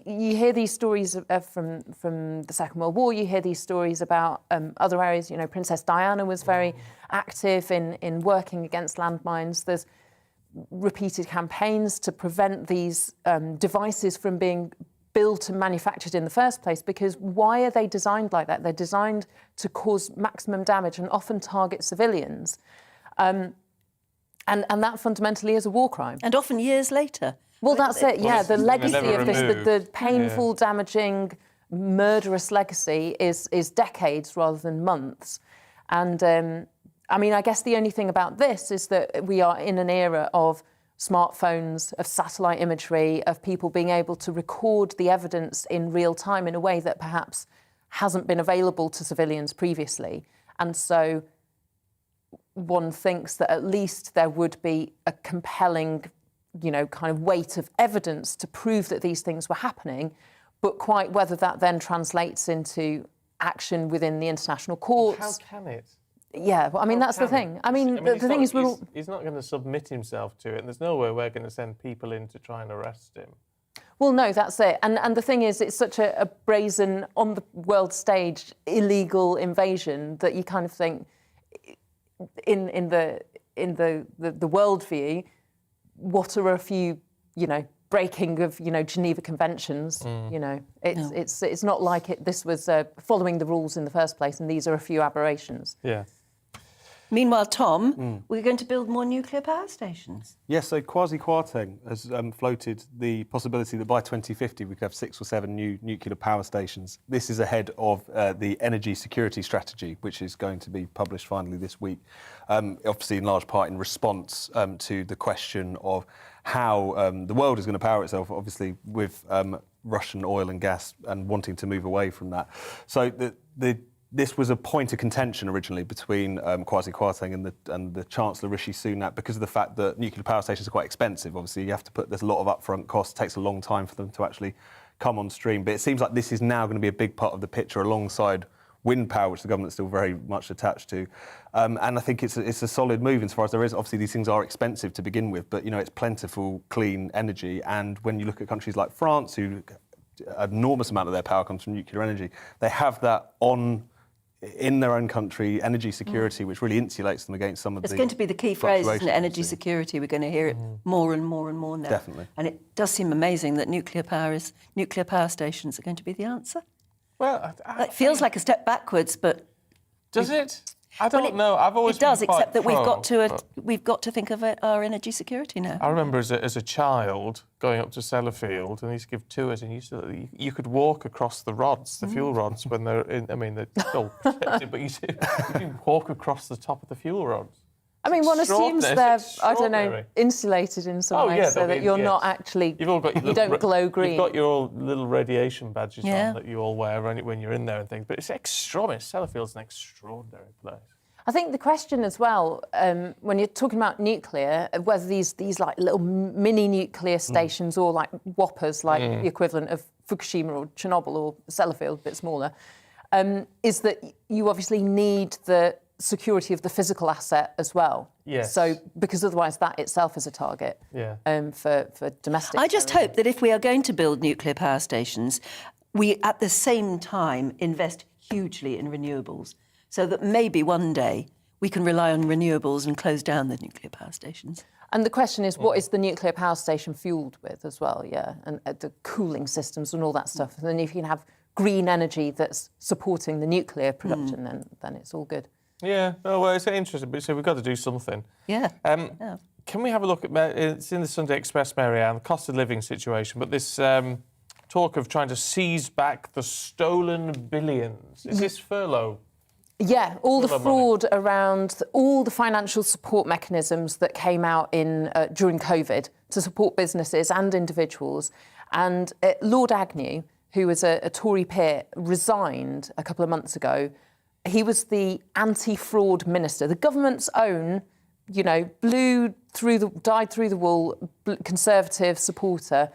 you hear these stories from the Second World War. You hear these stories about other areas. You know, Princess Diana was very active in working against landmines. There's repeated campaigns to prevent these devices from being built and manufactured in the first place, because why are they designed like that? They're designed to cause maximum damage and often target civilians. And that fundamentally is a war crime. And often years later. Well, that's it, yeah. The legacy of this, the painful, damaging, murderous legacy is decades rather than months. And, I mean, I guess the only thing about this is that we are in an era of smartphones, of satellite imagery, of people being able to record the evidence in real time in a way that perhaps hasn't been available to civilians previously. And so one thinks that at least there would be a compelling, kind of weight of evidence to prove that these things were happening, but quite whether that then translates into action within the international courts. How can it? Yeah, well, I mean, that's the thing. I mean, the thing is, he's not going to submit himself to it, and there's no way we're going to send people in to try and arrest him. Well, no, that's it. And the thing is, it's such a brazen, on the world stage, illegal invasion that you kind of think, in the worldview, what are a few, breaking of, Geneva Conventions? It's not like this was following the rules in the first place, and these are a few aberrations. Yeah. Meanwhile, Tom, we're going to build more nuclear power stations. Yes, so Kwasi Kwarteng has floated the possibility that by 2050 we could have 6 or 7 new nuclear power stations. This is ahead of the energy security strategy, which is going to be published finally this week, obviously in large part in response to the question of how the world is going to power itself, obviously with Russian oil and gas and wanting to move away from that. So this was a point of contention originally between Kwasi Kwarteng and the Chancellor Rishi Sunak, because of the fact that nuclear power stations are quite expensive. Obviously, you have to there's a lot of upfront costs. It takes a long time for them to actually come on stream. But it seems like this is now going to be a big part of the picture alongside wind power, which the government's still very much attached to. And I think it's a solid move insofar as there is. Obviously, these things are expensive to begin with, but, it's plentiful, clean energy. And when you look at countries like France, who an enormous amount of their power comes from nuclear energy, they have that in their own country, energy security, which really insulates them against some of It's going to be the key phrase, isn't it? Energy security. We're going to hear it more and more and more now. Definitely. And it does seem amazing that nuclear power stations are going to be the answer. Well, it feels like a step backwards, but does it? I don't know. I've always it does, been quite except that pro, we've got to think of our energy security now. I remember as a child going up to Sellafield, and I used to give tours, and you could walk across the rods, the fuel rods, when they're in. I mean, they're still protected, but you can walk across the top of the fuel rods. I mean, one assumes they're, I don't know, insulated in some way, so that you're not actually, you don't glow green. You've got your little radiation badges on that you all wear when you're in there and things, but it's extraordinary. Sellafield's an extraordinary place. I think the question as well, when you're talking about nuclear, whether these like little mini nuclear stations or like whoppers, like the equivalent of Fukushima or Chernobyl or Sellafield, a bit smaller, is that you obviously need the security of the physical asset as well. Yes. So, because otherwise that itself is a target for domestic. I just hope that if we are going to build nuclear power stations, we at the same time invest hugely in renewables, so that maybe one day we can rely on renewables and close down the nuclear power stations. And the question is, what is the nuclear power station fuelled with as well? Yeah, and the cooling systems and all that stuff. And then if you can have green energy that's supporting the nuclear production, then it's all good. Yeah, well, it's interesting, but so we've got to do something. Yeah. Can we have a look at, it's in the Sunday Express, Mary-Anne, the cost of living situation, but this talk of trying to seize back the stolen billions. Is this furlough? Yeah, all the fraud around all the financial support mechanisms that came out during COVID to support businesses and individuals. And Lord Agnew, who was a Tory peer, resigned a couple of months ago. He was the anti-fraud minister, the government's own, dyed through the wool Conservative supporter,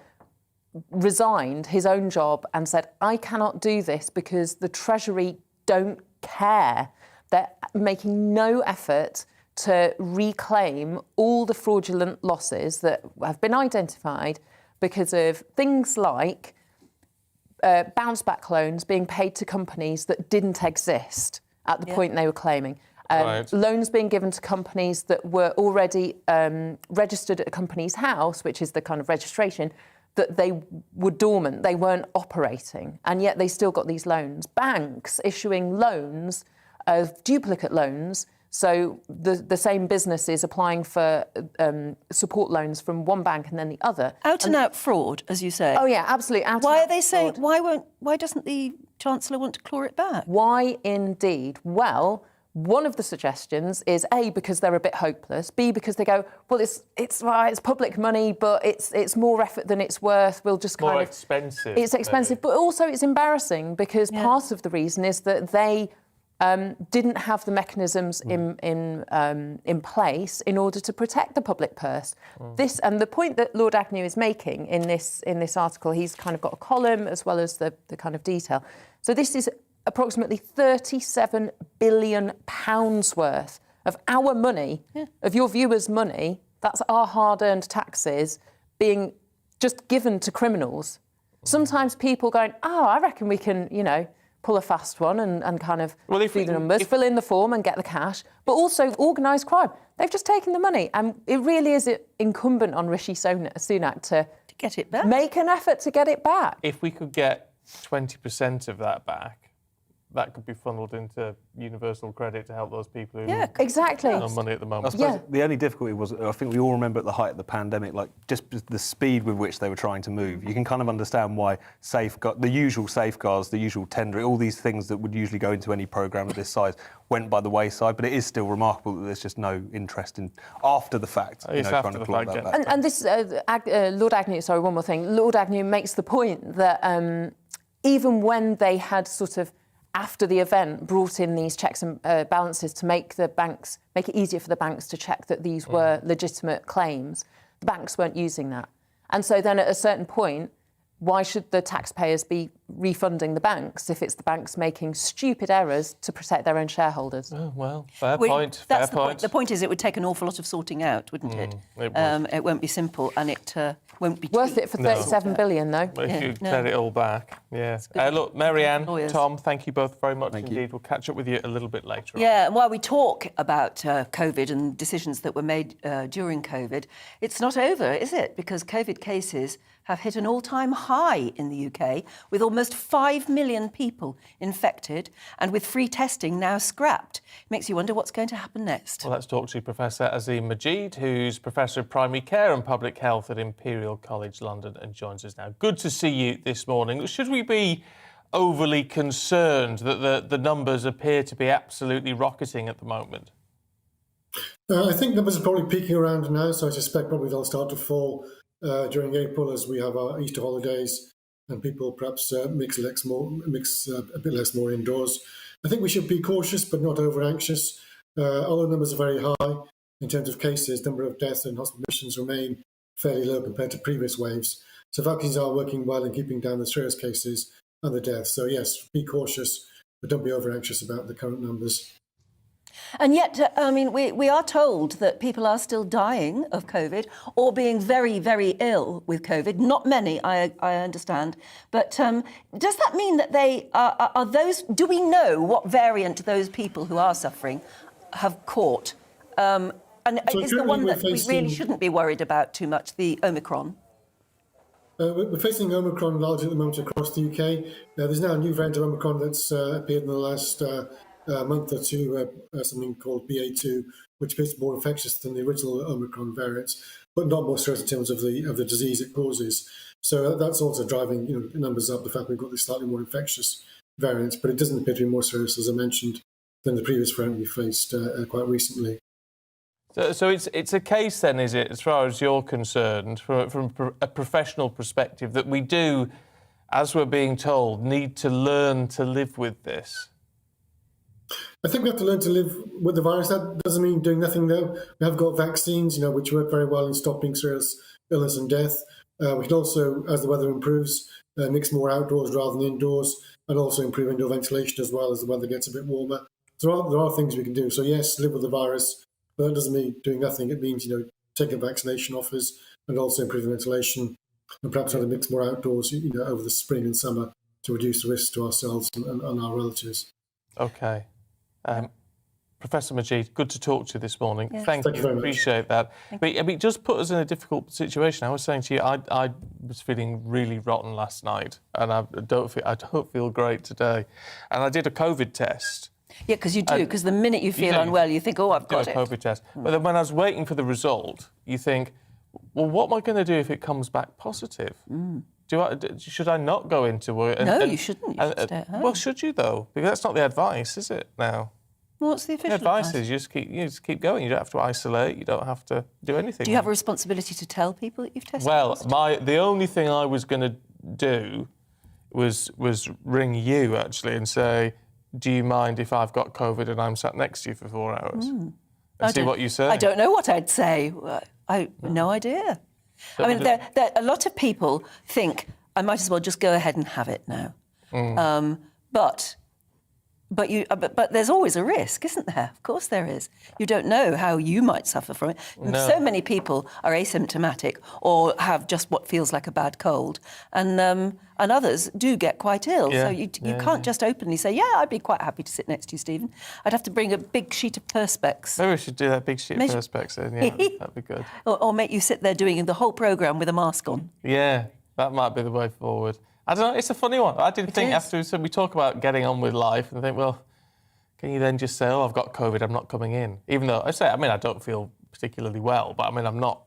resigned his own job and said, I cannot do this because the Treasury don't care. They're making no effort to reclaim all the fraudulent losses that have been identified because of things like bounce back loans being paid to companies that didn't exist at the point they were claiming. Loans being given to companies that were already registered at a company's house, which is the kind of registration, that they were dormant, they weren't operating, and yet they still got these loans. Banks issuing loans, duplicate loans, so the same business is applying for support loans from one bank and then the other. Out and out fraud, as you say. Oh yeah, absolutely. Why are they saying? Why doesn't the Chancellor want to claw it back? Why indeed? Well, One of the suggestions is A, because they're a bit hopeless, B, because they go, well, it's public money, but it's more effort than it's worth. We'll just kind more of expensive. It's expensive, but also it's embarrassing because part of the reason is that they didn't have the mechanisms in place in order to protect the public purse. This and the point that Lord Agnew is making in this article, he's kind of got a column as well as the kind of detail. So this is approximately £37 billion worth of our money, of your viewers' money. That's our hard-earned taxes being just given to criminals. Sometimes people going, I reckon we can, pull a fast one and kind of do the numbers, fill in the form and get the cash. But also organised crime. They've just taken the money. And it really is incumbent on Rishi Sunak to get it back. Make an effort to get it back. If we could get 20% of that back, that could be funneled into universal credit to help those people who exactly have no money at the moment. I suppose the only difficulty was, I think we all remember at the height of the pandemic, like just the speed with which they were trying to move. You can kind of understand why the usual safeguards, the usual tendering, all these things that would usually go into any programme of this size went by the wayside. But it is still remarkable that there's just no interest in after the fact, trying to claw that back. And this Lord Agnew, sorry, one more thing. Lord Agnew makes the point that even when they had sort of after the event, brought in these checks and balances to make it easier for the banks to check that these were legitimate claims. The banks weren't using that. And so then at a certain point, why should the taxpayers be refunding the banks if it's the banks making stupid errors to protect their own shareholders? Oh, well, fair point. The point is it would take an awful lot of sorting out, wouldn't it? It won't be simple and it won't be worth it for 37 billion, though. Well, if you get it all back, look, Marianne, Tom, thank you both very much indeed. We'll catch up with you a little bit later on. Yeah, and while we talk about COVID and decisions that were made during COVID, it's not over, is it? Because COVID cases have hit an all-time high in the UK, with almost 5 million people infected and with free testing now scrapped. It makes you wonder what's going to happen next. Well, let's talk to Professor Azim Majid, who's Professor of Primary Care and Public Health at Imperial College London, and joins us now. Good to see you this morning. Should we be overly concerned that the numbers appear to be absolutely rocketing at the moment? I think numbers are probably peaking around now, so I suspect probably they'll start to fall during April as we have our Easter holidays and people perhaps mix a bit less more indoors. I think we should be cautious but not over anxious. Although numbers are very high in terms of cases, number of deaths and hospital admissions remain fairly low compared to previous waves. So vaccines are working well in keeping down the serious cases and the deaths. So yes, be cautious, but don't be over anxious about the current numbers. And yet, we are told that people are still dying of COVID or being very, very ill with COVID. Not many, I understand. But does that mean that they are those... Do we know what variant those people who are suffering have caught? And so is the one that we really shouldn't be worried about too much, the Omicron? We're facing Omicron largely at the moment across the UK. There's now a new variant of Omicron that's appeared in the last... month or two, something called BA2, which appears to be more infectious than the original Omicron variants, but not more serious in terms of the disease it causes. So that's also driving numbers up, the fact we've got this slightly more infectious variant, but it doesn't appear to be more serious, as I mentioned, than the previous variant we faced quite recently. So it's a case then, is it, as far as you're concerned, from a professional perspective, that we do, as we're being told, need to learn to live with this? I think we have to learn to live with the virus. That doesn't mean doing nothing, though. We have got vaccines, which work very well in stopping serious illness and death. We can also, as the weather improves, mix more outdoors rather than indoors, and also improve indoor ventilation as well as the weather gets a bit warmer. So there are things we can do. So yes, live with the virus, but that doesn't mean doing nothing. It means, taking vaccination offers and also improving ventilation, and perhaps trying to mix more outdoors, over the spring and summer to reduce the risk to ourselves and our relatives. OK. Professor Majid, good to talk to you this morning. Yes. Thank you. Very Appreciate that. But it just put us in a difficult situation. I was saying to you, I was feeling really rotten last night, and I don't feel great today. And I did a COVID test. Yeah, because you do. Because the minute you feel unwell, you think, I've got it. A COVID test. But then when I was waiting for the result, you think, well, what am I going to do if it comes back positive? Should I not go into work? No, you shouldn't. You should stay at home. Well, should you, though? Because that's not the advice, is it, now? What's the official advice? Is you just keep going. You don't have to isolate. You don't have to do anything. Do you have a responsibility to tell people that you've tested? Well, the only thing I was going to do was ring you actually and say, do you mind if I've got COVID and I'm sat next to you for 4 hours? And see what you say. I don't know what I'd say. I no idea. I mean, a lot of people think I might as well just go ahead and have it now. But there's always a risk, isn't there? Of course there is. You don't know how you might suffer from it. No. So many people are asymptomatic or have just what feels like a bad cold, and others do get quite ill. Yeah. So you can't just openly say, yeah, I'd be quite happy to sit next to you, Stephen. I'd have to bring a big sheet of Perspex. Maybe we should do that big sheet of Perspex then, yeah, that'd be good. Or make you sit there doing the whole programme with a mask on. Yeah, that might be the way forward. I don't know, it's a funny one. I did think after we talk about getting on with life and think, well, can you then just say, oh, I've got COVID, I'm not coming in? Even though, I don't feel particularly well, but I'm not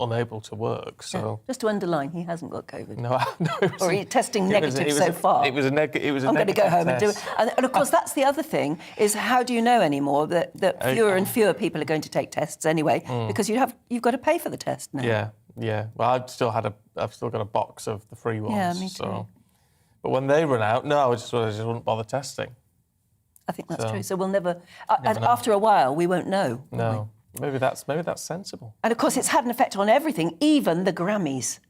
unable to work, so... Yeah, just to underline, he hasn't got COVID. No, or he's testing negative so far. It was a negative I'm going to go home and do it. And of course, that's the other thing, is how do you know anymore that fewer and fewer people are going to take tests anyway, because you've got to pay for the test now. Yeah. Well, I've still got a box of the free ones. Yeah, me too. So. But when they run out, no, I just wouldn't bother testing. I think that's true. So we'll never after a while, we won't know. No. Maybe that's sensible. And of course, it's had an effect on everything, even the Grammys.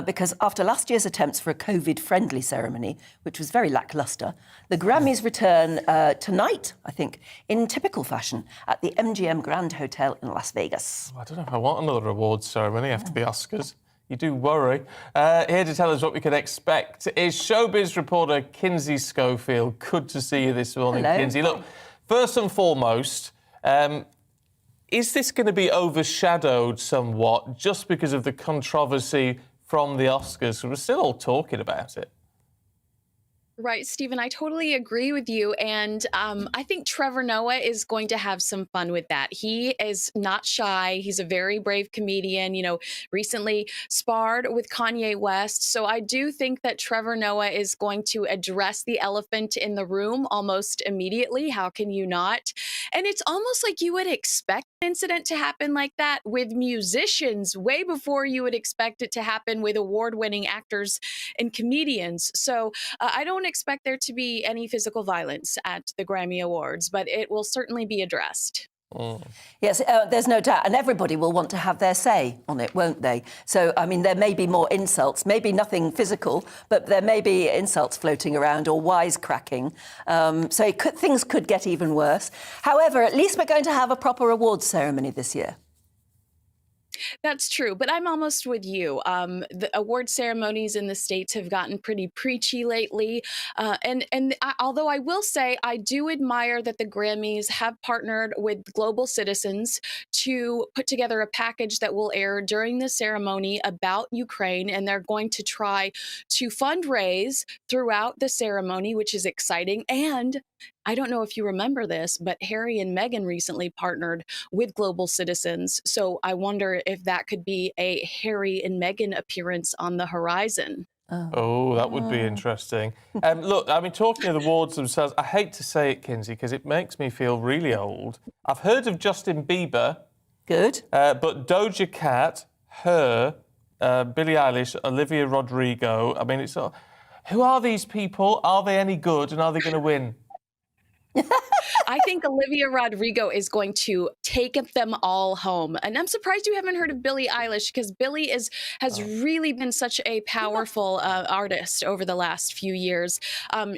Because after last year's attempts for a COVID-friendly ceremony, which was very lacklustre, the Grammys return tonight, I think, in typical fashion, at the MGM Grand Hotel in Las Vegas. I don't know if I want another awards ceremony after the Oscars. You do worry. Here to tell us what we can expect is showbiz reporter Kinsey Schofield. Good to see you this morning, Hello. Kinsey. Look, first and foremost, is this going to be overshadowed somewhat just because of the controversy from the Oscars? We're still all talking about it. Right, Stephen, I totally agree with you. And I think Trevor Noah is going to have some fun with that. He is not shy. He's a very brave comedian, recently sparred with Kanye West. So I do think that Trevor Noah is going to address the elephant in the room almost immediately. How can you not? And it's almost like you would expect an incident to happen like that with musicians way before you would expect it to happen with award-winning actors and comedians. So I don't expect there to be any physical violence at the Grammy Awards, but it will certainly be addressed. Yes, there's no doubt. And everybody will want to have their say on it, won't they? So, there may be more insults, maybe nothing physical, but there may be insults floating around or wisecracking. So things could get even worse. However, at least we're going to have a proper awards ceremony this year. That's true, but I'm almost with you. The award ceremonies in the States have gotten pretty preachy lately. Although I will say I do admire that the Grammys have partnered with Global Citizens to put together a package that will air during the ceremony about Ukraine, and they're going to try to fundraise throughout the ceremony, which is exciting. And I don't know if you remember this, but Harry and Meghan recently partnered with Global Citizens. So I wonder if that could be a Harry and Meghan appearance on the horizon. Oh, that would be interesting. Look, talking of the awards themselves, I hate to say it, Kinsey, because it makes me feel really old. I've heard of Justin Bieber. Good. But Doja Cat, her, Billie Eilish, Olivia Rodrigo, who are these people? Are they any good, and are they going to win? I think Olivia Rodrigo is going to take them all home. And I'm surprised you haven't heard of Billie Eilish, because Billie has really been such a powerful artist over the last few years.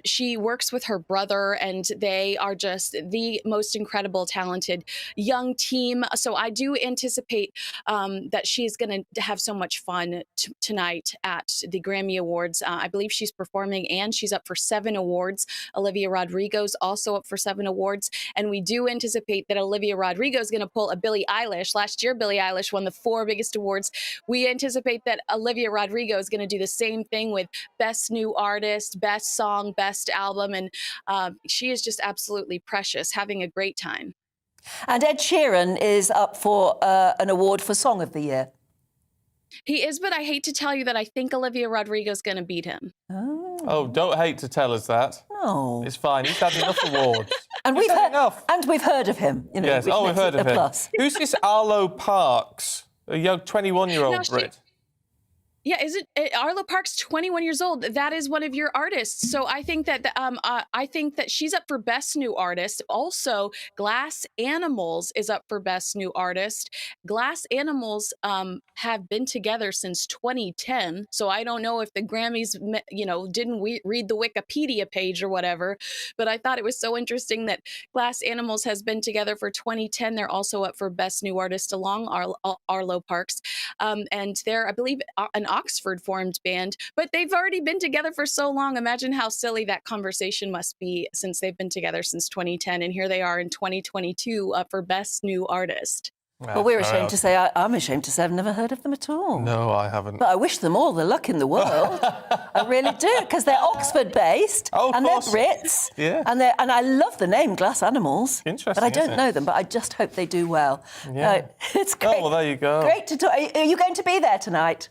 She works with her brother, and they are just the most incredible, talented young team. So I do anticipate that she's going to have so much fun tonight at the Grammy Awards. I believe she's performing, and she's up for 7 awards. Olivia Rodrigo's also up for 7 awards. And we do anticipate that Olivia Rodrigo is going to pull a Billie Eilish. Last year, Billie Eilish won the 4 biggest awards. We anticipate that Olivia Rodrigo is going to do the same thing with Best New Artist, Best Song, Best Album. And she is just absolutely precious, having a great time. And Ed Sheeran is up for an award for Song of the Year. He is, but I hate to tell you that I think Olivia Rodrigo is going to beat him. Oh, don't hate to tell us that. No. It's fine. He's had enough awards. And we've heard of him. You know, Yes. Oh, we've heard of him. Plus. Who's this Arlo Parks? A young 21-year-old Brit. Yeah, is it Arlo Parks, 21 years old? That is one of your artists. So I think that she's up for Best New Artist. Also, Glass Animals is up for Best New Artist. Glass Animals have been together since 2010. So I don't know if the Grammys, didn't read the Wikipedia page or whatever. But I thought it was so interesting that Glass Animals has been together for 2010. They're also up for Best New Artist along Arlo Parks, and they're, I believe, an Oxford formed band, but they've already been together for so long. Imagine how silly that conversation must be, since they've been together since 2010, and here they are in 2022 up for Best New Artist. Well, we're ashamed to say, I'm ashamed to say I've never heard of them at all. No, I haven't. But I wish them all the luck in the world. I really do, because they're Oxford-based, and they're Brits, and I love the name Glass Animals. Interesting, but I don't know them, but I just hope they do well. Yeah. It's great. Oh, well, there you go. Great to talk. Are you going to be there tonight?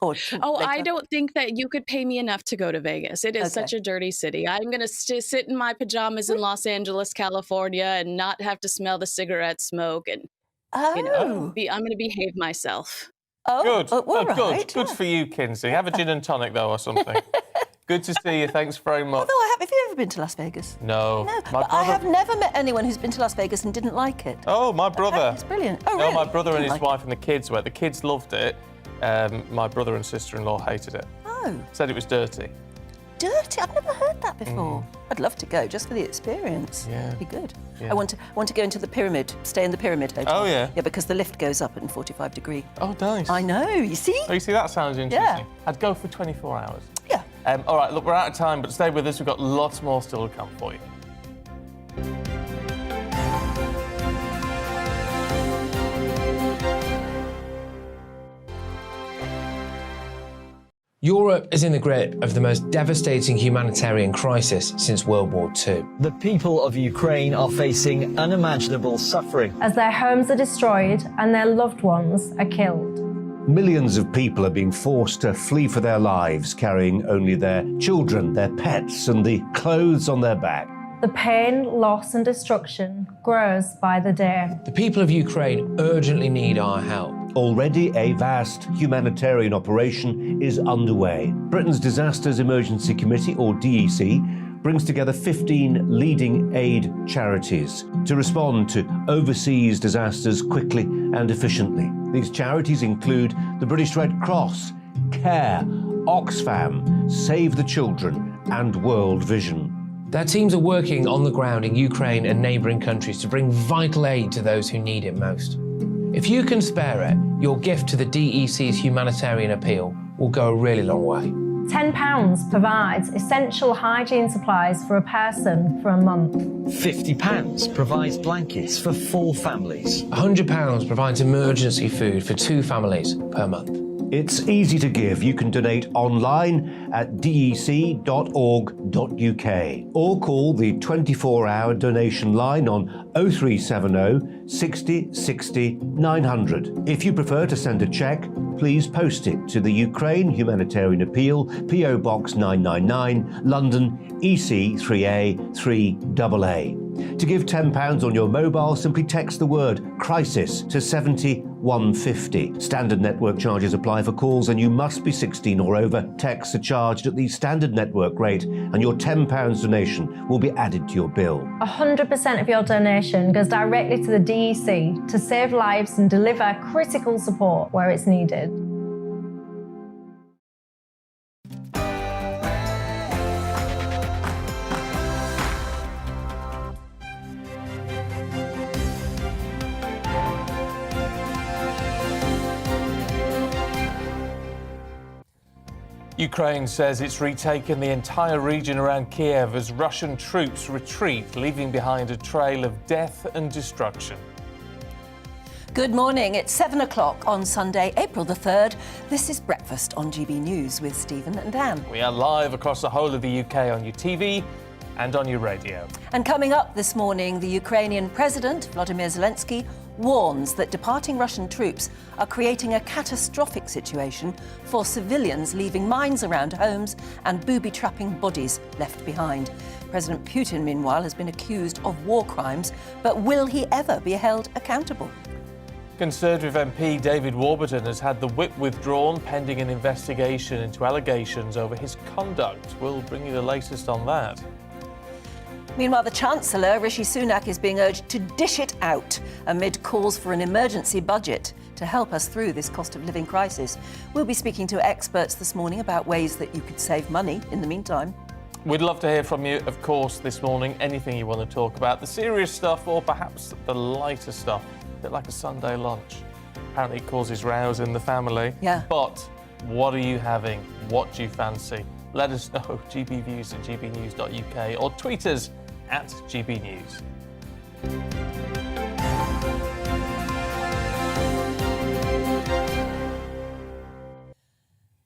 I don't think that you could pay me enough to go to Vegas. It is such a dirty city. I'm going to sit in my pajamas in Los Angeles, California, and not have to smell the cigarette smoke, and I'm going to behave myself. Good. Right. Good for you, Kinsey. Have a gin and tonic though, or something. Good to see you. Thanks very much. Have you ever been to Las Vegas? No. I have never met anyone who's been to Las Vegas and didn't like it. Oh, my brother. It's brilliant. Oh, really? No, my brother and his wife and the kids went. The kids loved it. My brother and sister-in-law hated it. Oh. Said it was dirty. Dirty? I've never heard that before. I'd love to go just for the experience. Yeah. It'd be good. Yeah. I want to go into the pyramid, stay in the pyramid hotel. Oh, yeah? Yeah, because the lift goes up at 45 degree. Oh, nice. I know, you see? Oh, you see, that sounds interesting. Yeah. I'd go for 24 hours. Yeah. All right, look, we're out of time, but stay with us. We've got lots more still to come for you. Europe is in the grip of the most devastating humanitarian crisis since World War II. The people of Ukraine are facing unimaginable suffering as their homes are destroyed and their loved ones are killed. Millions of people are being forced to flee for their lives, carrying only their children, their pets, and the clothes on their back. The pain, loss, and destruction grows by the day. The people of Ukraine urgently need our help. Already a vast humanitarian operation is underway. Britain's Disasters Emergency Committee, or DEC, brings together 15 leading aid charities to respond to overseas disasters quickly and efficiently. These charities include the British Red Cross, CARE, Oxfam, Save the Children, and World Vision. Their teams are working on the ground in Ukraine and neighbouring countries to bring vital aid to those who need it most. If you can spare it, your gift to the DEC's humanitarian appeal will go a really long way. £10 provides essential hygiene supplies for a person for a month. £50 provides blankets for 4 families. £100 provides emergency food for 2 families per month. It's easy to give. You can donate online at dec.org.uk or call the 24-hour donation line on 0370 60 60 900. If you prefer to send a cheque, please post it to the Ukraine Humanitarian Appeal, PO Box 999, London, EC 3A 3AA. To give £10 on your mobile, simply text the word crisis to 70150. Standard network charges apply for calls, and you must be 16 or over. Texts are charged at the standard network rate, and your £10 donation will be added to your bill. 100% of your donation goes directly to the DEC to save lives and deliver critical support where it's needed. Ukraine says it's retaken the entire region around Kiev as Russian troops retreat, leaving behind a trail of death and destruction. Good morning. It's 7 o'clock on Sunday, April the 3rd. This is Breakfast on GB News with Stephen and Dan. We are live across the whole of the UK on your TV and on your radio. And coming up this morning, the Ukrainian President, Volodymyr Zelensky, warns that departing Russian troops are creating a catastrophic situation for civilians leaving mines around homes and booby-trapping bodies left behind. President Putin, meanwhile, has been accused of war crimes, but will he ever be held accountable? Conservative MP David Warburton has had the whip withdrawn pending an investigation into allegations over his conduct. We'll bring you the latest on that. Meanwhile, the Chancellor, Rishi Sunak, is being urged to dish it out amid calls for an emergency budget to help us through this cost of living crisis. We'll be speaking to experts this morning about ways that you could save money in the meantime. We'd love to hear from you, of course, this morning. Anything you want to talk about, the serious stuff or perhaps the lighter stuff, a bit like a Sunday lunch. Apparently it causes rows in the family. Yeah. But what are you having? What do you fancy? Let us know, gbviews at gbnews.uk, or tweet us at gbnews.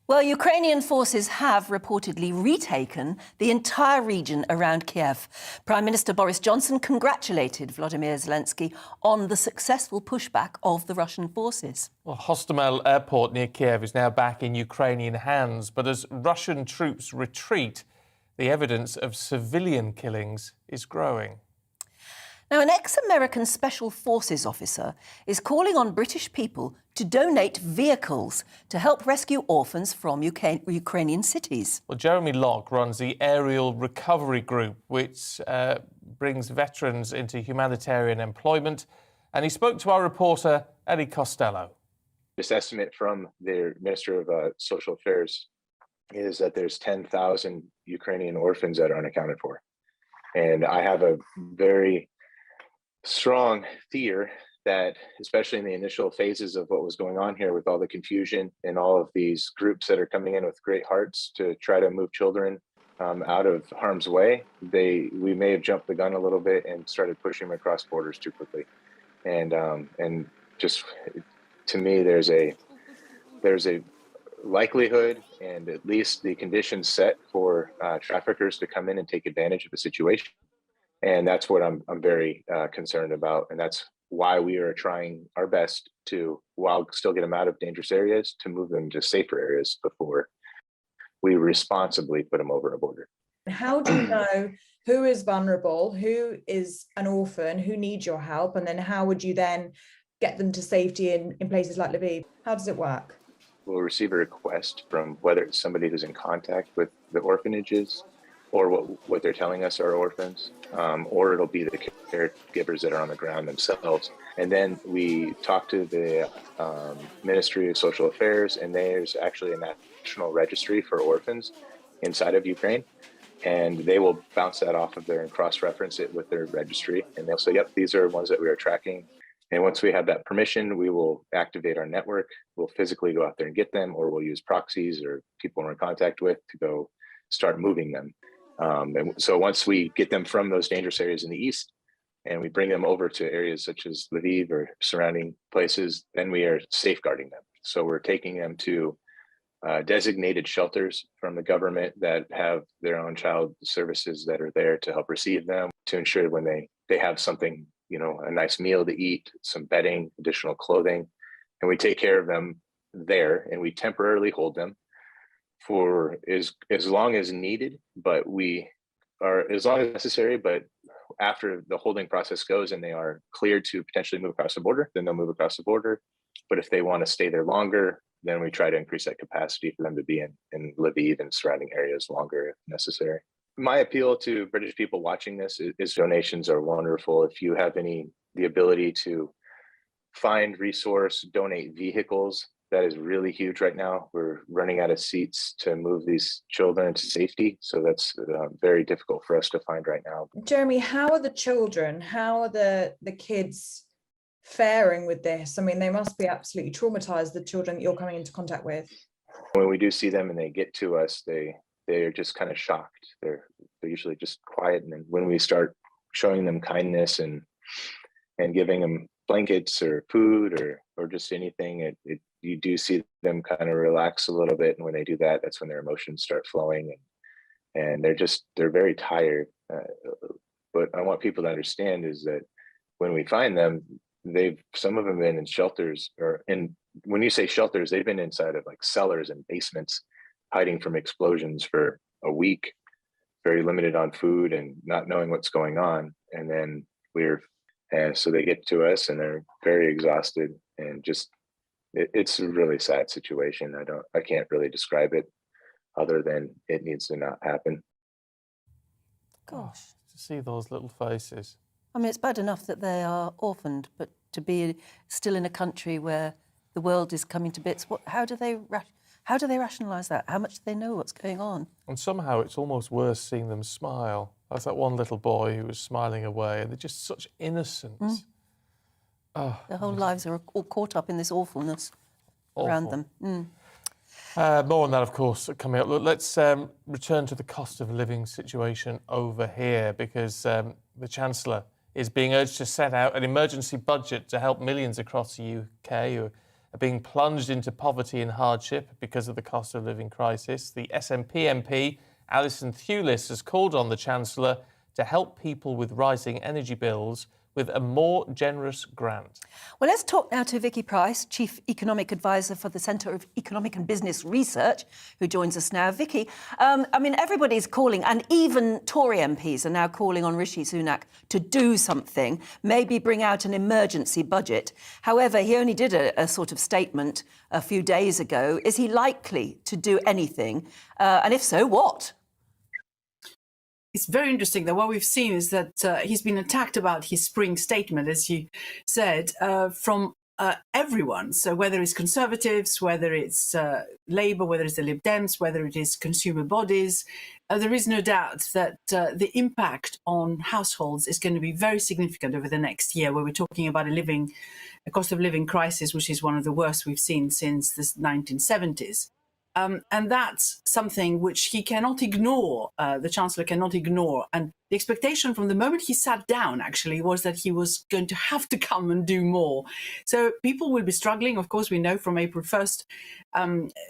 Well, Ukrainian forces have reportedly retaken the entire region around Kiev. Prime Minister Boris Johnson congratulated Volodymyr Zelensky on the successful pushback of the Russian forces. Well, Hostomel Airport near Kiev is now back in Ukrainian hands, but as Russian troops retreat, the evidence of civilian killings is growing. Now, an ex-American Special Forces officer is calling on British people to donate vehicles to help rescue orphans from Ukrainian cities. Well, Jeremy Locke runs the Aerial Recovery Group, which brings veterans into humanitarian employment, and he spoke to our reporter, Eddie Costello. This estimate from their Minister of Social Affairs is that there's 10,000 Ukrainian orphans that are unaccounted for. And I have a very strong fear that, especially in the initial phases of what was going on here with all the confusion and all of these groups that are coming in with great hearts to try to move children out of harm's way, we may have jumped the gun a little bit and started pushing them across borders too quickly. And just to me, there's a likelihood and at least the conditions set for traffickers to come in and take advantage of the situation. And that's what I'm very concerned about. And that's why we are trying our best to, while still get them out of dangerous areas, to move them to safer areas before we responsibly put them over a border. How do you know who is vulnerable, who is an orphan, who needs your help? And then how would you then get them to safety in places like Lviv? How does it work? We'll receive a request from whether it's somebody who's in contact with the orphanages or what they're telling us are orphans, or it'll be the caregivers that are on the ground themselves. And then we talk to the Ministry of Social Affairs, and there's actually a national registry for orphans inside of Ukraine. And they will bounce that off of there and cross-reference it with their registry. And they'll say, yep, these are ones that we are tracking. And once we have that permission, we will activate our network. We'll physically go out there and get them, or we'll use proxies or people we're in contact with to go start moving them. And so once we get them from those dangerous areas in the east and we bring them over to areas such as Lviv or surrounding places, then we are safeguarding them. So we're taking them to designated shelters from the government that have their own child services that are there to help receive them, to ensure when they have something, a nice meal to eat, some bedding, additional clothing, and we take care of them there, and we temporarily hold them for as long as needed, but we are as long as necessary. But after the holding process goes and they are cleared to potentially move across the border, then they'll move across the border. But if they want to stay there longer, then we try to increase that capacity for them to be in Lviv and surrounding areas longer if necessary. My appeal to British people watching this is donations are wonderful. If you have the ability to find, resource, donate vehicles, that is really huge right now. We're running out of seats to move these children to safety. So that's very difficult for us to find right now. Jeremy, how are the children, how are the kids faring with this? I mean, they must be absolutely traumatized, the children that you're coming into contact with. When we do see them and they get to us, they're just kind of shocked. They're usually just quiet. And then when we start showing them kindness and giving them blankets or food or just anything, you do see them kind of relax a little bit. And when they do that, that's when their emotions start flowing and they're very tired. But I want people to understand is that when we find them, some of them been in shelters, when you say shelters, they've been inside of like cellars and basements, hiding from explosions for a week, very limited on food and not knowing what's going on. And then so they get to us and they're very exhausted, and just, it's a really sad situation. I can't really describe it other than it needs to not happen. Gosh. To see those little faces. I mean, it's bad enough that they are orphaned, but to be still in a country where the world is coming to bits, how do they rationalise that? How much do they know what's going on? And somehow it's almost worse seeing them smile. That's that one little boy who was smiling away, and they're just such innocence. Oh, their whole lives are all caught up in this awfulness around them. More on that, of course, coming up. Look, let's return to the cost of living situation over here, because the Chancellor is being urged to set out an emergency budget to help millions across the UK who are being plunged into poverty and hardship because of the cost of living crisis. The SNP MP, Alison Thewlis, has called on the Chancellor to help people with rising energy bills with a more generous grant. Well, let's talk now to Vicki Price, Chief Economic Advisor for the Centre of Economic and Business Research, who joins us now. Vicki, I mean, everybody's calling, and even Tory MPs are now calling on Rishi Sunak to do something, maybe bring out an emergency budget. However, he only did a sort of statement a few days ago. Is he likely to do anything? And if so, what? It's very interesting that what we've seen is that he's been attacked about his spring statement, as you said, from everyone. So whether it's Conservatives, whether it's Labour, whether it's the Lib Dems, whether it is consumer bodies, there is no doubt that the impact on households is going to be very significant over the next year, where we're talking about a cost of living crisis, which is one of the worst we've seen since the 1970s. And that's something which he cannot ignore, the Chancellor cannot ignore. And the expectation from the moment he sat down, actually, was that he was going to have to come and do more. So people will be struggling. Of course, we know from April 1st,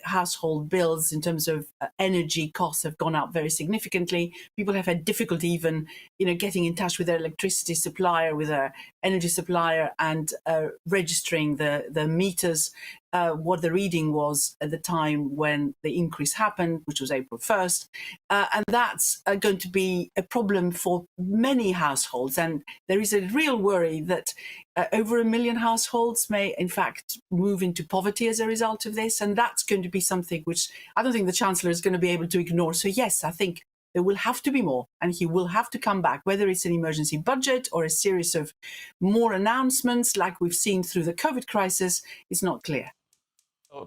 household bills in terms of energy costs have gone up very significantly. People have had difficulty even, getting in touch with their electricity supplier, with their energy supplier, and registering the meters, what the reading was at the time when the increase happened, which was April 1st. And that's going to be a problem for many households. And there is a real worry that over 1 million households may, in fact, move into poverty as a result of this. And that's going to be something which I don't think the Chancellor is going to be able to ignore. So, yes, I think there will have to be more, and he will have to come back, whether it's an emergency budget or a series of more announcements like we've seen through the COVID crisis. It's not clear.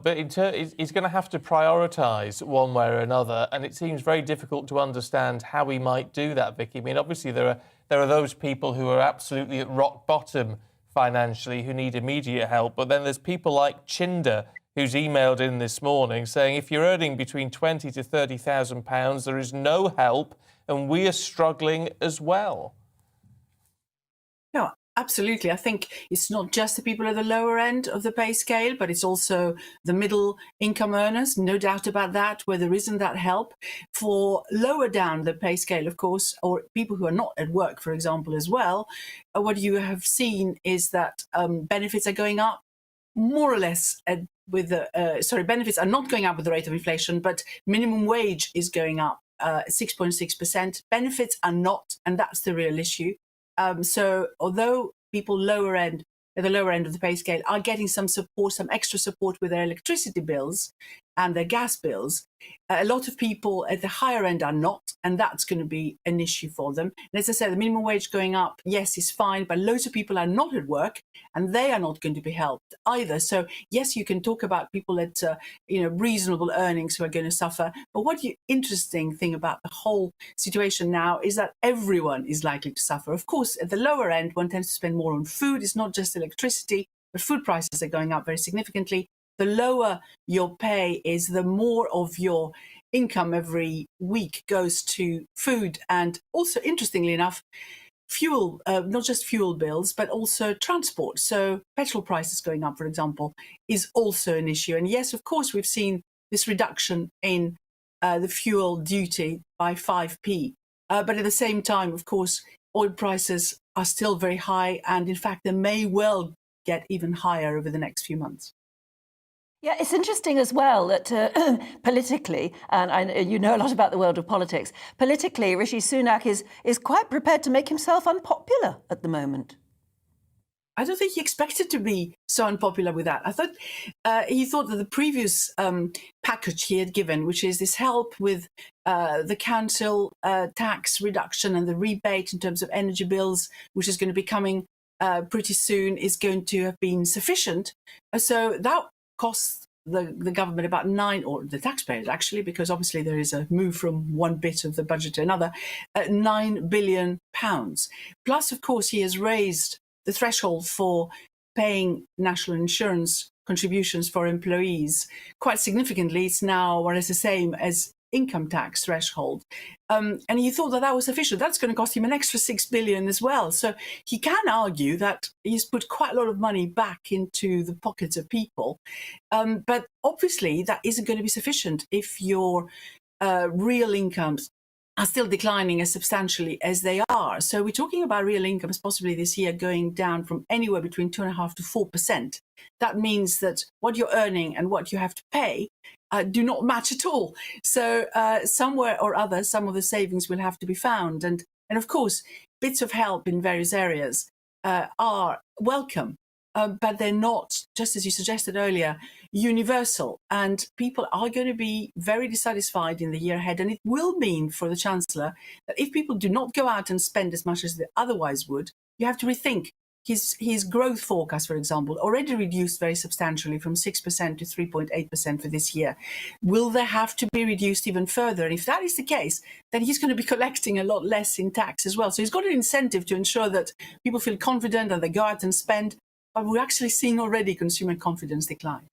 But he's going to have to prioritise one way or another, and it seems very difficult to understand how he might do that, Vicki. I mean, obviously there are those people who are absolutely at rock bottom financially who need immediate help, but then there's people like Chinder, who's emailed in this morning saying if you're earning between £20,000 to £30,000, there is no help, and we are struggling as well. No, absolutely. I think it's not just the people at the lower end of the pay scale, but it's also the middle income earners, no doubt about that, where there isn't that help. For lower down the pay scale, of course, or people who are not at work, for example, as well, what you have seen is that benefits are going up more or less benefits are not going up with the rate of inflation, but minimum wage is going up 6.6%. Benefits are not, and that's the real issue. So although people at the lower end of the pay scale are getting some support, some extra support with their electricity bills and their gas bills, a lot of people at the higher end are not, and that's going to be an issue for them. And as I said, the minimum wage going up, yes, is fine, but loads of people are not at work, and they are not going to be helped either. So yes, you can talk about people at reasonable earnings who are going to suffer, but interesting thing about the whole situation now is that everyone is likely to suffer. Of course, at the lower end, one tends to spend more on food. It's not just electricity, but food prices are going up very significantly. The lower your pay is, the more of your income every week goes to food, and also, interestingly enough, fuel, not just fuel bills, but also transport. So petrol prices going up, for example, is also an issue. And yes, of course, we've seen this reduction in the fuel duty by 5p. But at the same time, of course, oil prices are still very high, and in fact, they may well get even higher over the next few months. Yeah, it's interesting as well that politically, and you know a lot about the world of politics, politically, Rishi Sunak is quite prepared to make himself unpopular at the moment. I don't think he expected to be so unpopular with that. I thought he thought that the previous package he had given, which is this help with the council tax reduction and the rebate in terms of energy bills, which is going to be coming pretty soon, is going to have been sufficient. So that costs the government about or the taxpayers actually, because obviously there is a move from one bit of the budget to another, £9 billion. Plus, of course, he has raised the threshold for paying national insurance contributions for employees quite significantly. It's now more or less the same as income tax threshold. And he thought that was sufficient. That's going to cost him an extra £6 billion as well. So he can argue that he's put quite a lot of money back into the pockets of people. But obviously that isn't going to be sufficient if your real incomes are still declining as substantially as they are. So we're talking about real incomes possibly this year going down from anywhere between 2.5% to 4%. That means that what you're earning and what you have to pay do not match at all. So somewhere or other, some of the savings will have to be found. And of course, bits of help in various areas are welcome. But they're not, just as you suggested earlier, universal. And people are going to be very dissatisfied in the year ahead. And it will mean for the Chancellor that if people do not go out and spend as much as they otherwise would, you have to rethink his growth forecast, for example, already reduced very substantially from 6% to 3.8% for this year. Will they have to be reduced even further? And if that is the case, then he's going to be collecting a lot less in tax as well. So he's got an incentive to ensure that people feel confident and they go out and spend. But we're actually seeing already consumer confidence decline.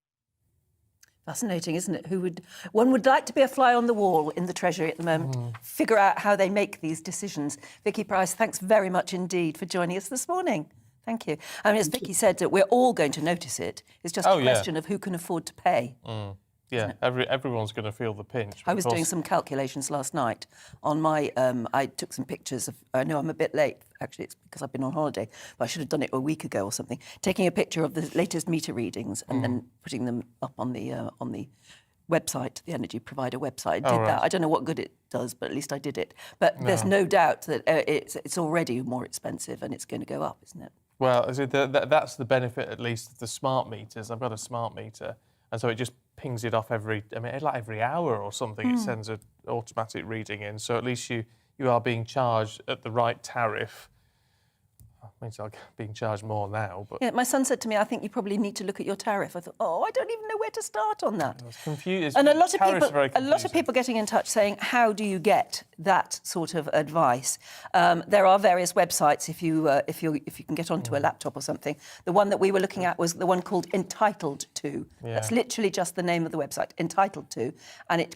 Fascinating, isn't it? One would like to be a fly on the wall in the Treasury at the moment, figure out how they make these decisions. Vicki Price, thanks very much indeed for joining us this morning. Thank you. I mean, as Vicki said, that we're all going to notice it. It's just a question of who can afford to pay. Yeah, everyone's going to feel the pinch. I was doing some calculations last night on my... I took some pictures of... I know I'm a bit late, actually, it's because I've been on holiday, but I should have done it a week ago or something. Taking a picture of the latest meter readings and then putting them up on the website, the energy provider website. I did that. I don't know what good it does, but at least I did it. But there's no doubt that it's already more expensive and it's going to go up, isn't it? Well, that's the benefit, at least, of the smart meters. I've got a smart meter, and so it just pings it off every hour or something. It sends an automatic reading in, so at least you are being charged at the right tariff. I mean, I'm being charged more now, but... Yeah, my son said to me, I think you probably need to look at your tariff. I thought, I don't even know where to start on that. It's confusing. And a lot of people getting in touch saying, how do you get that sort of advice? There are various websites if you can get onto a laptop or something. The one that we were looking at was the one called Entitled To. Yeah. That's literally just the name of the website, Entitled To, and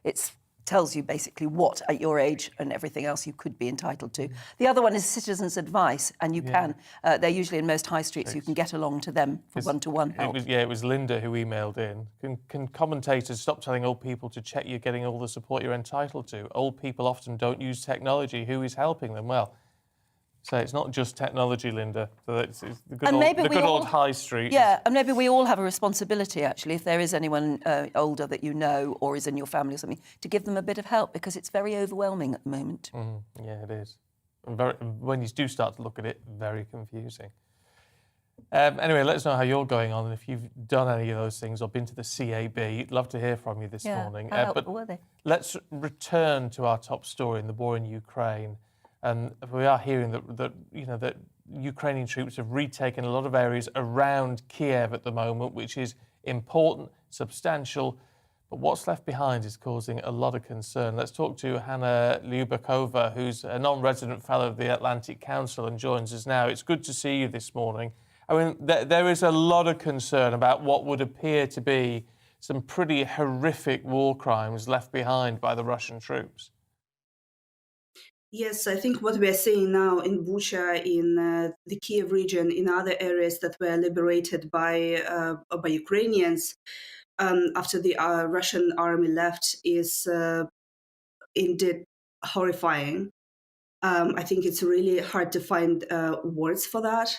it's tells you basically what, at your age and everything else, you could be entitled to. The other one is Citizens Advice, and you can. They're usually in most high streets. So you can get along to them for one-to-one help. It was Linda who emailed in. Can commentators stop telling old people to check you're getting all the support you're entitled to? Old people often don't use technology. Who is helping them? Well, so it's not just technology, Linda. So it's the good old high street. Yeah, and maybe we all have a responsibility, actually, if there is anyone older that you know or is in your family or something, to give them a bit of help, because it's very overwhelming at the moment. Yeah, it is. And when you do start to look at it, very confusing. Anyway, let us know how you're going on, and if you've done any of those things or been to the CAB. Love to hear from you this morning. How helpful were they? Let's return to our top story in the war in Ukraine. And we are hearing that Ukrainian troops have retaken a lot of areas around Kiev at the moment, which is important, substantial, but what's left behind is causing a lot of concern. Let's talk to Hanna Lyubakova, who's a non-resident fellow of the Atlantic Council and joins us now. It's good to see you this morning. I mean, there is a lot of concern about what would appear to be some pretty horrific war crimes left behind by the Russian troops. Yes, I think what we are seeing now in Bucha, in the Kiev region, in other areas that were liberated by Ukrainians after the Russian army left is indeed horrifying. I think it's really hard to find words for that.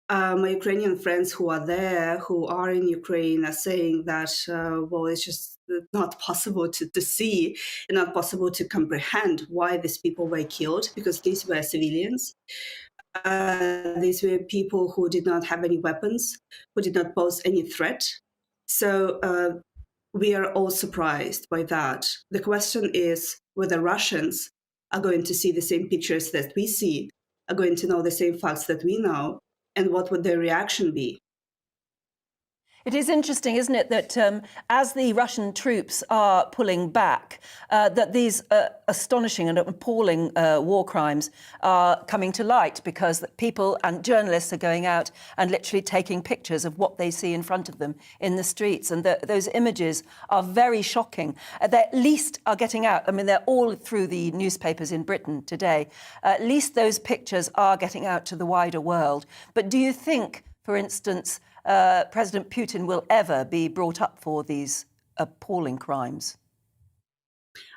My Ukrainian friends who are there, who are in Ukraine, are saying that, well, it's just not possible to see and not possible to comprehend why these people were killed, because these were civilians. These were people who did not have any weapons, who did not pose any threat. So we are all surprised by that. The question is whether Russians are going to see the same pictures that we see, are going to know the same facts that we know, and what would their reaction be? It is interesting, isn't it, that as the Russian troops are pulling back, that these astonishing and appalling war crimes are coming to light, because people and journalists are going out and literally taking pictures of what they see in front of them in the streets. And those images are very shocking. They at least are getting out. I mean, they're all through the newspapers in Britain today. At least those pictures are getting out to the wider world. But do you think, for instance, President Putin will ever be brought up for these appalling crimes?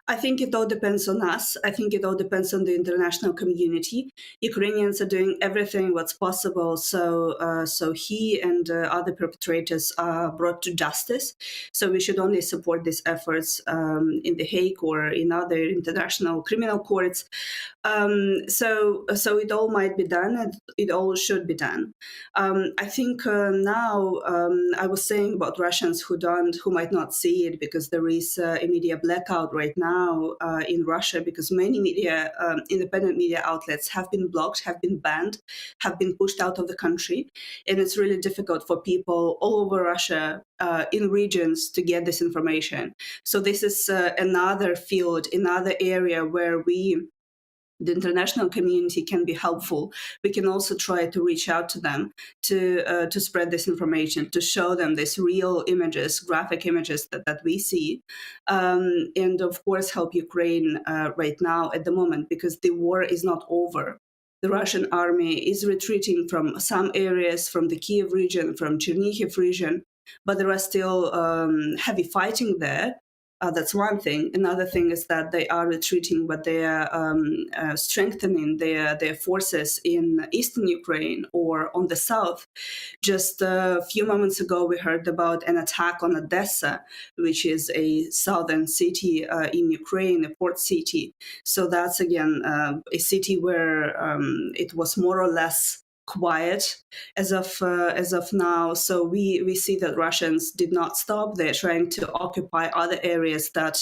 I think it all depends on us. I think it all depends on the international community. Ukrainians are doing everything what's possible so he and other perpetrators are brought to justice. So we should only support these efforts in The Hague or in other international criminal courts. So it all might be done, and it all should be done. I think now I was saying about Russians who might not see it, because there is a media blackout right now in Russia, because many media, independent media outlets have been blocked, have been banned, have been pushed out of the country. And it's really difficult for people all over Russia in regions to get this information. So this is another field, another area where the international community can be helpful. We can also try to reach out to them to spread this information, to show them these real images, graphic images that we see, and of course help Ukraine right now at the moment, because the war is not over. The Russian army is retreating from some areas, from the Kiev region, from Chernihiv region, but there are still heavy fighting there. That's one thing. Another thing is that they are retreating, but they are strengthening their forces in eastern Ukraine or on the south. Just a few moments ago, we heard about an attack on Odessa, which is a southern city in Ukraine, a port city. So that's, again, a city where it was more or less quiet as of now. So we see that Russians did not stop. They're trying to occupy other areas that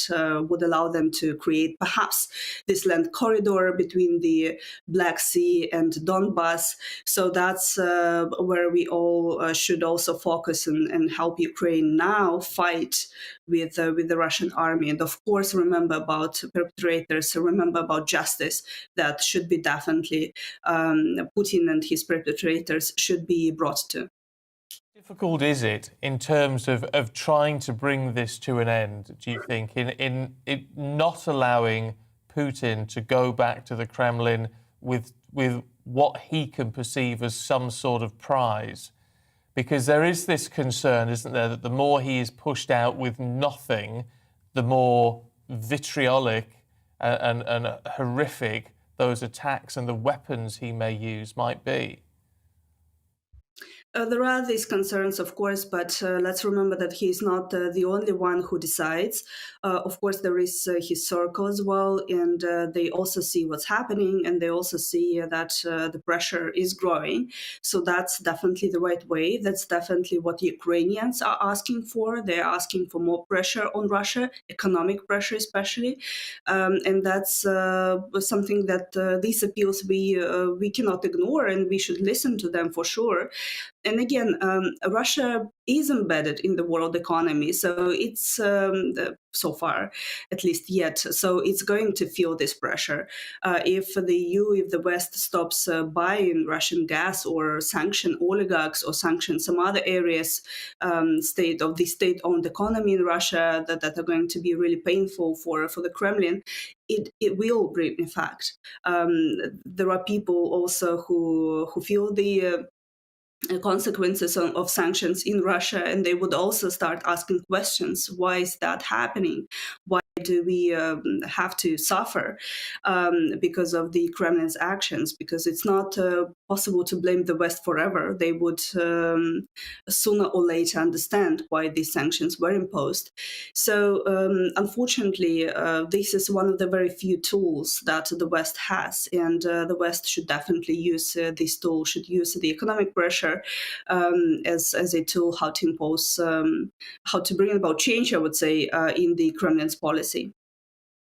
would allow them to create perhaps this land corridor between the Black Sea and Donbass. So that's where we all should also focus and help Ukraine now fight with the Russian army. And of course, remember about perpetrators, remember about justice. That should be definitely Putin and his perpetrators should be brought to. Difficult is it in terms of trying to bring this to an end, do you think, in not allowing Putin to go back to the Kremlin with what he can perceive as some sort of prize? Because there is this concern, isn't there, that the more he is pushed out with nothing, the more vitriolic and horrific those attacks and the weapons he may use might be. There are these concerns, of course, but let's remember that he is not the only one who decides. Of course, there is his circle as well, and they also see what's happening, and they also see that the pressure is growing. So that's definitely the right way. That's definitely what Ukrainians are asking for. They're asking for more pressure on Russia, economic pressure especially, and that's something that these appeals we cannot ignore, and we should listen to them for sure. And again, Russia is embedded in the world economy, so it's so far, at least yet. So it's going to feel this pressure. If the EU, if the West stops buying Russian gas or sanction oligarchs or sanction some other areas state-owned economy in Russia that are going to be really painful for the Kremlin, it will bring effect. There are people also who feel the consequences of sanctions in Russia, and they would also start asking questions. Why is that happening? Why do we have to suffer because of the Kremlin's actions? Because it's not possible to blame the West forever. They would sooner or later understand why these sanctions were imposed. So unfortunately, this is one of the very few tools that the West has, and the West should definitely use this tool, should use the economic pressure as a tool how to impose, how to bring about change, I would say, in the Kremlin's policy.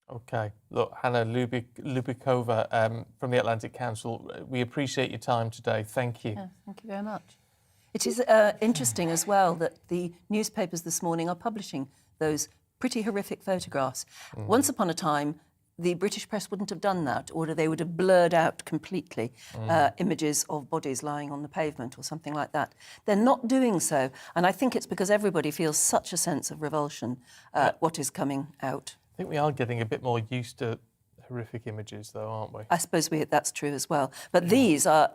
Okay. Look, Hannah Lubikova from the Atlantic Council, we appreciate your time today. Thank you. Yeah, thank you very much. It is interesting as well that the newspapers this morning are publishing those pretty horrific photographs. Once upon a time, the British press wouldn't have done that, or they would have blurred out completely images of bodies lying on the pavement or something like that. They're not doing so, and I think it's because everybody feels such a sense of revulsion at what is coming out. I think we are getting a bit more used to horrific images, though, aren't we? I suppose that's true as well. But these are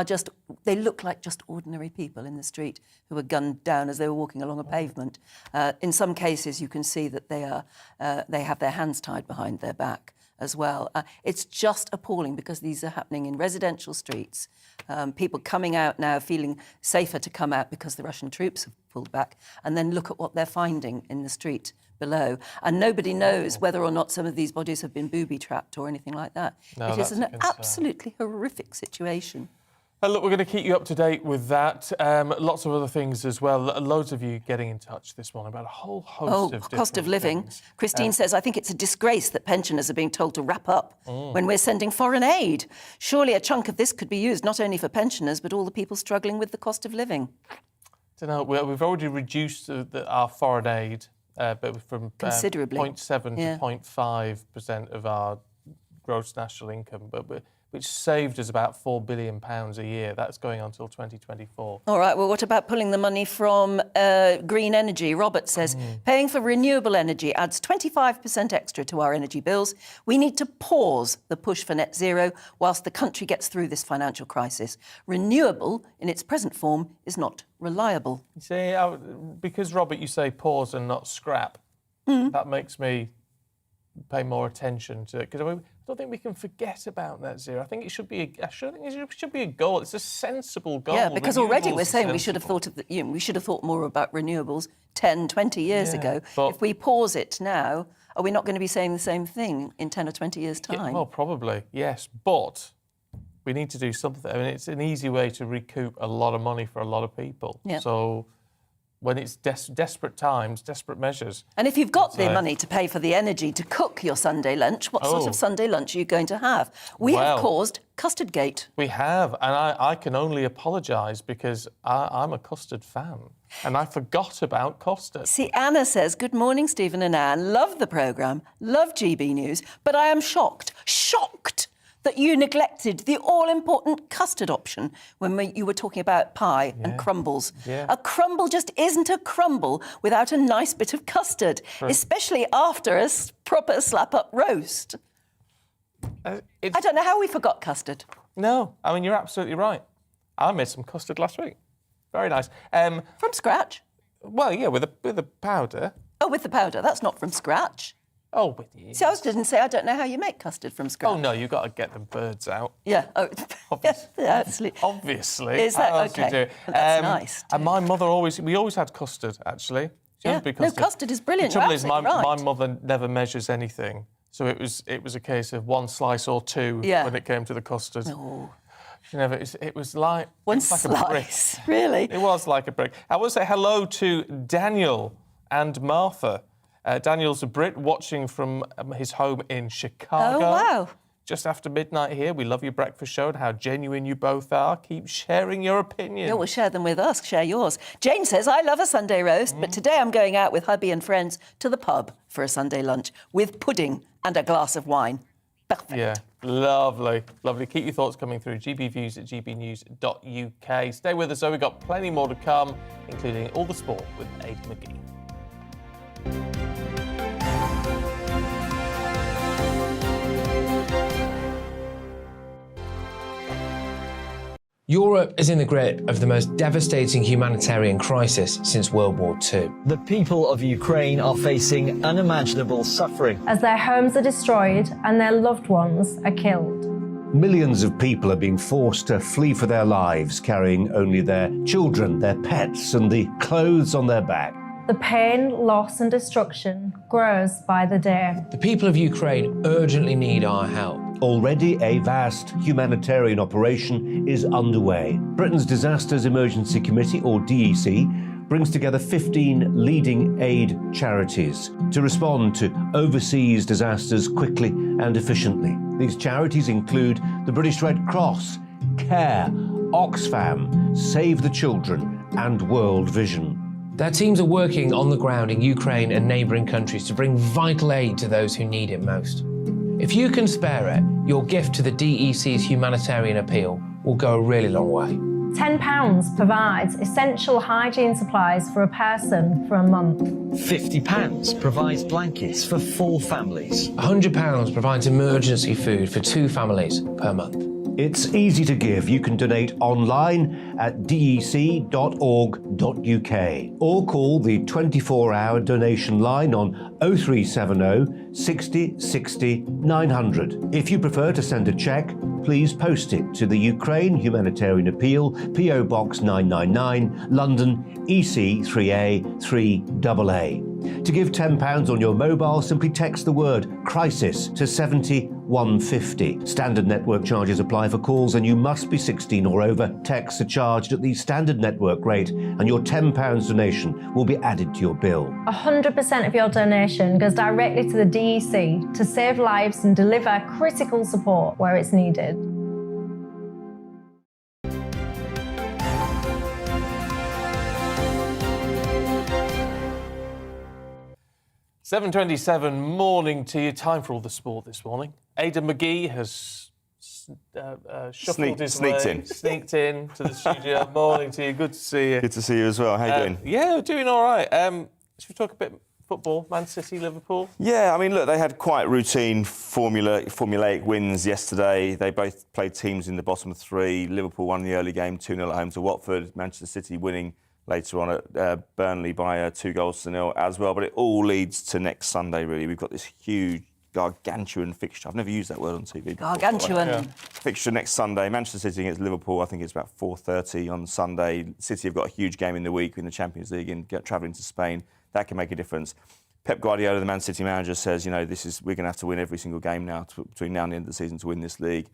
just, they look like just ordinary people in the street who were gunned down as they were walking along a pavement. In some cases, you can see that they have their hands tied behind their back as well. It's just appalling because these are happening in residential streets. People coming out now feeling safer to come out because the Russian troops have pulled back, and then look at what they're finding in the street below. And nobody knows whether or not some of these bodies have been booby-trapped or anything like that. No, it is an absolutely horrific situation. Look, we're going to keep you up to date with that. Lots of other things as well. Loads of you getting in touch this morning about a whole host of cost of living. things. Christine says, I think it's a disgrace that pensioners are being told to wrap up when we're sending foreign aid. Surely a chunk of this could be used not only for pensioners, but all the people struggling with the cost of living. I don't know. We've already reduced our foreign aid but from considerably 0.7 to 0.5% of our gross national income, which saved us about £4 billion a year. That's going on until 2024. All right, well, what about pulling the money from green energy? Robert says, paying for renewable energy adds 25% extra to our energy bills. We need to pause the push for net zero whilst the country gets through this financial crisis. Renewable, in its present form, is not reliable. You see, because, Robert, you say pause and not scrap, that makes me pay more attention to it, because I don't think we can forget about net zero. I think it should be a goal. It's a sensible goal. Yeah, because already we're saying we should have sensible. thought of we should have thought more about renewables 10, 20 years ago. but- If we pause it now, are we not going to be saying the same thing in 10 or 20 years' time? Yeah, well, probably, yes. But we need to do something. I mean, it's an easy way to recoup a lot of money for a lot of people. Yeah. So when it's desperate times, desperate measures. And if you've got the money to pay for the energy to cook your Sunday lunch, what sort Oh. of Sunday lunch are you going to have? We have Well- caused custard gate. We have, and I can only apologise because I'm a custard fan, and I forgot about custard. See, Anna says, good morning, Stephen and Anne. Love the programme, love GB News, but I am shocked that you neglected the all-important custard option when you were talking about pie and crumbles. Yeah. A crumble just isn't a crumble without a nice bit of custard, especially after a proper slap-up roast. I don't know how we forgot custard. No, I mean, you're absolutely right. I made some custard last week. Very nice. From scratch? Well, yeah, with a powder. Oh, with the powder. That's not from scratch. Oh, with you. See, I was going to say, I don't know how you make custard from scratch. Oh, no, you've got to get the birds out. Yeah. Oh, yeah, absolutely. Obviously. Is that How else do you okay? do it? That's nice. And my mother we always had custard, actually. Yeah. No, custard is brilliant. The trouble You're is, absolutely right. my mother never measures anything. So it was a case of one slice or two when it came to the custard. Oh. She never. It was like One it was like a brick. slice, really? It was like a brick. I will say hello to Daniel and Martha. Daniel's a Brit watching from his home in Chicago. Oh, wow. Just after midnight here. We love your breakfast show and how genuine you both are. Keep sharing your opinions. Yeah, well, share them with us. Share yours. Jane says, I love a Sunday roast, but today I'm going out with hubby and friends to the pub for a Sunday lunch with pudding and a glass of wine. Perfect. Yeah, lovely, lovely. Keep your thoughts coming through. gbviews at gbnews.uk. Stay with us, though. We've got plenty more to come, including all the sport with Aidan McGee. Europe is in the grip of the most devastating humanitarian crisis since World War II. The people of Ukraine are facing unimaginable suffering as their homes are destroyed and their loved ones are killed. Millions of people are being forced to flee for their lives, carrying only their children, their pets, and the clothes on their back. The pain, loss, and destruction grows by the day. The people of Ukraine urgently need our help. Already a vast humanitarian operation is underway. Britain's Disasters Emergency Committee, or DEC, brings together 15 leading aid charities to respond to overseas disasters quickly and efficiently. These charities include the British Red Cross, CARE, Oxfam, Save the Children, and World Vision. Their teams are working on the ground in Ukraine and neighbouring countries to bring vital aid to those who need it most. If you can spare it, your gift to the DEC's humanitarian appeal will go a really long way. £10 provides essential hygiene supplies for a person for a month. £50 provides blankets for 4 families. £100 provides emergency food for 2 families per month. It's easy to give. You can donate online at dec.org.uk or call the 24-hour donation line on 0370 60 60 900. If you prefer to send a cheque, please post it to the Ukraine Humanitarian Appeal, PO Box 999, London, EC 3A 3AA. To give £10 on your mobile, simply text the word crisis to 70150. Standard network charges apply for calls and you must be 16 or over. Texts are charged at the standard network rate and your £10 donation will be added to your bill. 100% of your donation goes directly to the DEC to save lives and deliver critical support where it's needed. "7:27, morning to you. Time for all the sport this morning. Aidan McGee has sneaked in to the studio. Morning to you. Good to see you. Good to see you as well. How you doing? Yeah, doing all right. Should we talk a bit football? Man City, Liverpool? Yeah, I mean, look, they had quite routine formulaic wins yesterday. They both played teams in the bottom 3. Liverpool won the early game 2-0 at home to Watford. Manchester City winning later on at Burnley by 2-0 as well. But it all leads to next Sunday, really. We've got this huge, gargantuan fixture. I've never used that word on TV before. Gargantuan. Yeah. Fixture next Sunday. Manchester City against Liverpool. I think it's about 4:30 on Sunday. City have got a huge game in the week in the Champions League and travelling to Spain. That can make a difference. Pep Guardiola, the Man City manager, says, we're going to have to win every single game now between now and the end of the season to win this league.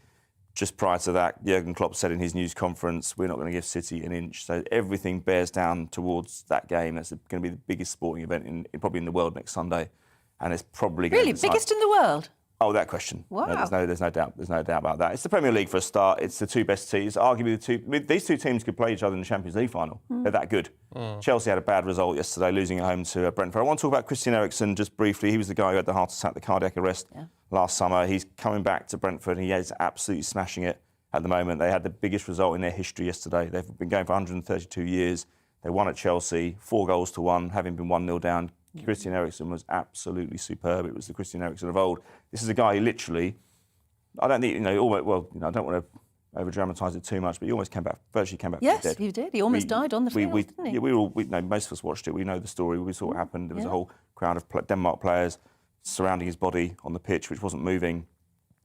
Just prior to that, Jurgen Klopp said in his news conference, we're not going to give City an inch. So everything bears down towards that game. That's going to be the biggest sporting event probably in the world next Sunday. And it's probably going to decide... biggest in the world? Oh, that question. Wow. There's no doubt about that. It's the Premier League for a start. It's the 2 best teams. Arguably, these 2 teams could play each other in the Champions League final. They're that good. Chelsea had a bad result yesterday, losing at home to Brentford. I want to talk about Christian Eriksen just briefly. He was the guy who had the heart attack, the cardiac arrest last summer. He's coming back to Brentford and he is absolutely smashing it at the moment. They had the biggest result in their history yesterday. They've been going for 132 years. They won at Chelsea, 4-1, having been 1-0 down. Christian Eriksen was absolutely superb. It was the Christian Eriksen of old. This is a guy who literally, I don't think, I don't want to over-dramatise it too much, but he almost virtually came back from Yes, dead. he did. He almost died on the field, didn't he? Yeah, most of us watched it. We know the story. We saw what happened. There was a whole crowd of Denmark players surrounding his body on the pitch, which wasn't moving.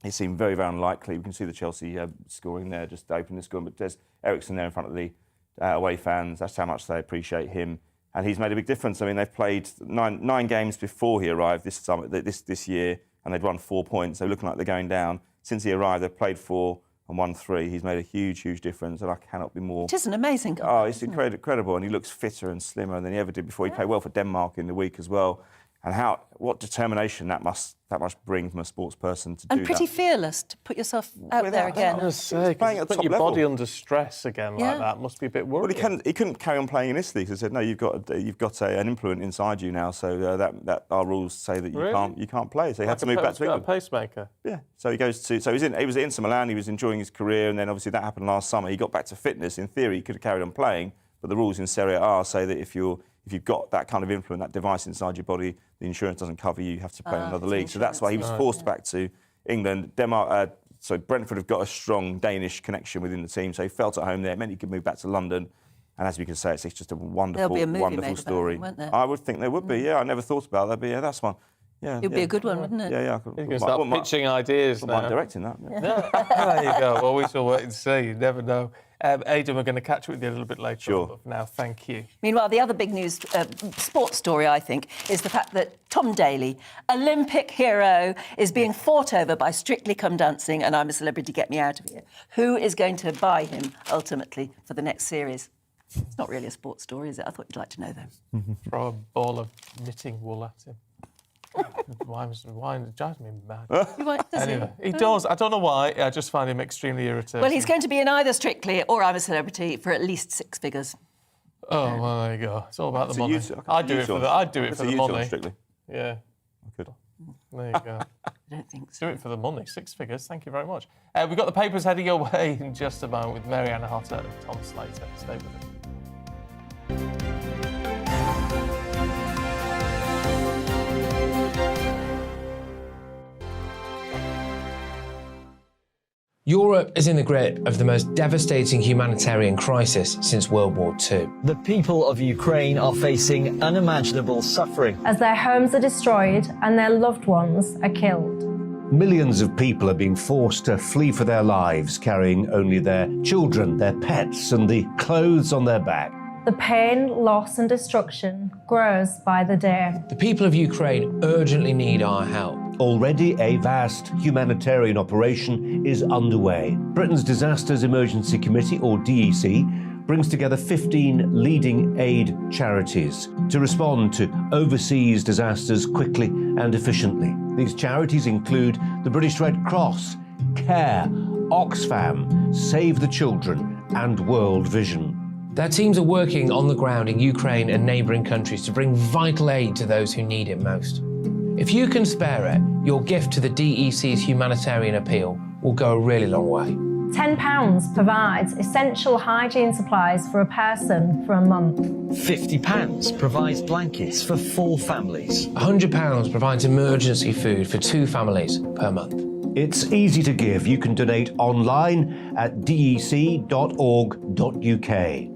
It seemed very, very unlikely. We can see the Chelsea scoring there, just opening the score. But there's Eriksen there in front of the away fans. That's how much they appreciate him. And he's made a big difference. I mean, they've played nine games before he arrived this year, and they'd won 4 points. They're looking like they're going down. Since he arrived, they've played 4 and won 3. He's made a huge, huge difference, and I cannot be more... It is an amazing guy. Oh, it's incredible, and he looks fitter and slimmer than he ever did before. He played well for Denmark in the week as well. And what determination that must bring from a sports person to do that. And pretty fearless to put yourself out there again. I was say, playing at the top your level. body under stress again like that must be a bit worrying. Well, he couldn't carry on playing in Italy. So he said, no, you've got an influence inside you now. So that our rules say that you can't play. So he had to move back to England. A pacemaker. Yeah. So he was at Inter Milan. He was enjoying his career, and then obviously that happened last summer. He got back to fitness. In theory, he could have carried on playing, but the rules in Serie A say that if you've got that kind of influence, that device inside your body, the insurance doesn't cover you. You have to play in another league. So that's why he was forced back to England. Denmark, So Brentford have got a strong Danish connection within the team, so he felt at home there. It meant he could move back to London. And as we can say, it's just a wonderful, There'll be a movie wonderful made story. about him, won't there? I would think there would be, yeah. I never thought about that, but yeah, that's one. Yeah, It'd be a good one, wouldn't it? Yeah. You can start pitching ideas now. Directing that. Yeah. There you go. Well, we shall wait and see. You never know. Aidan, we're going to catch up with you a little bit later on, but for now, thank you. Meanwhile, the other big news, sports story, I think, is the fact that Tom Daley, Olympic hero, is being fought over by Strictly Come Dancing and I'm a Celebrity, Get Me Out of Here. Who is going to buy him, ultimately, for the next series? It's not really a sports story, is it? I thought you'd like to know, though. Throw a ball of knitting wool at him. Wine drives me mad. Anyway, he does. I don't know why. I just find him extremely irritating. Well, he's going to be in either Strictly or I'm a Celebrity for at least 6 figures. Oh, well, there you go. It's all about the money. I'd do it for the money. Strictly. Yeah. I could. There you go. I don't think so. Do it for the money. 6 figures. Thank you very much. We've got the papers heading your way in just a moment with Marianne Hotter and Tom Slater. Stay with us. Europe is in the grip of the most devastating humanitarian crisis since World War II. The people of Ukraine are facing unimaginable suffering as their homes are destroyed and their loved ones are killed. Millions of people are being forced to flee for their lives, carrying only their children, their pets, and the clothes on their back. The pain, loss and destruction grows by the day. The people of Ukraine urgently need our help. Already a vast humanitarian operation is underway. Britain's Disasters Emergency Committee, or DEC, brings together 15 leading aid charities to respond to overseas disasters quickly and efficiently. These charities include the British Red Cross, CARE, Oxfam, Save the Children and World Vision. Their teams are working on the ground in Ukraine and neighbouring countries to bring vital aid to those who need it most. If you can spare it, your gift to the DEC's humanitarian appeal will go a really long way. £10 provides essential hygiene supplies for a person for a month. £50 provides blankets for 4 families. £100 provides emergency food for 2 families per month. It's easy to give. You can donate online at dec.org.uk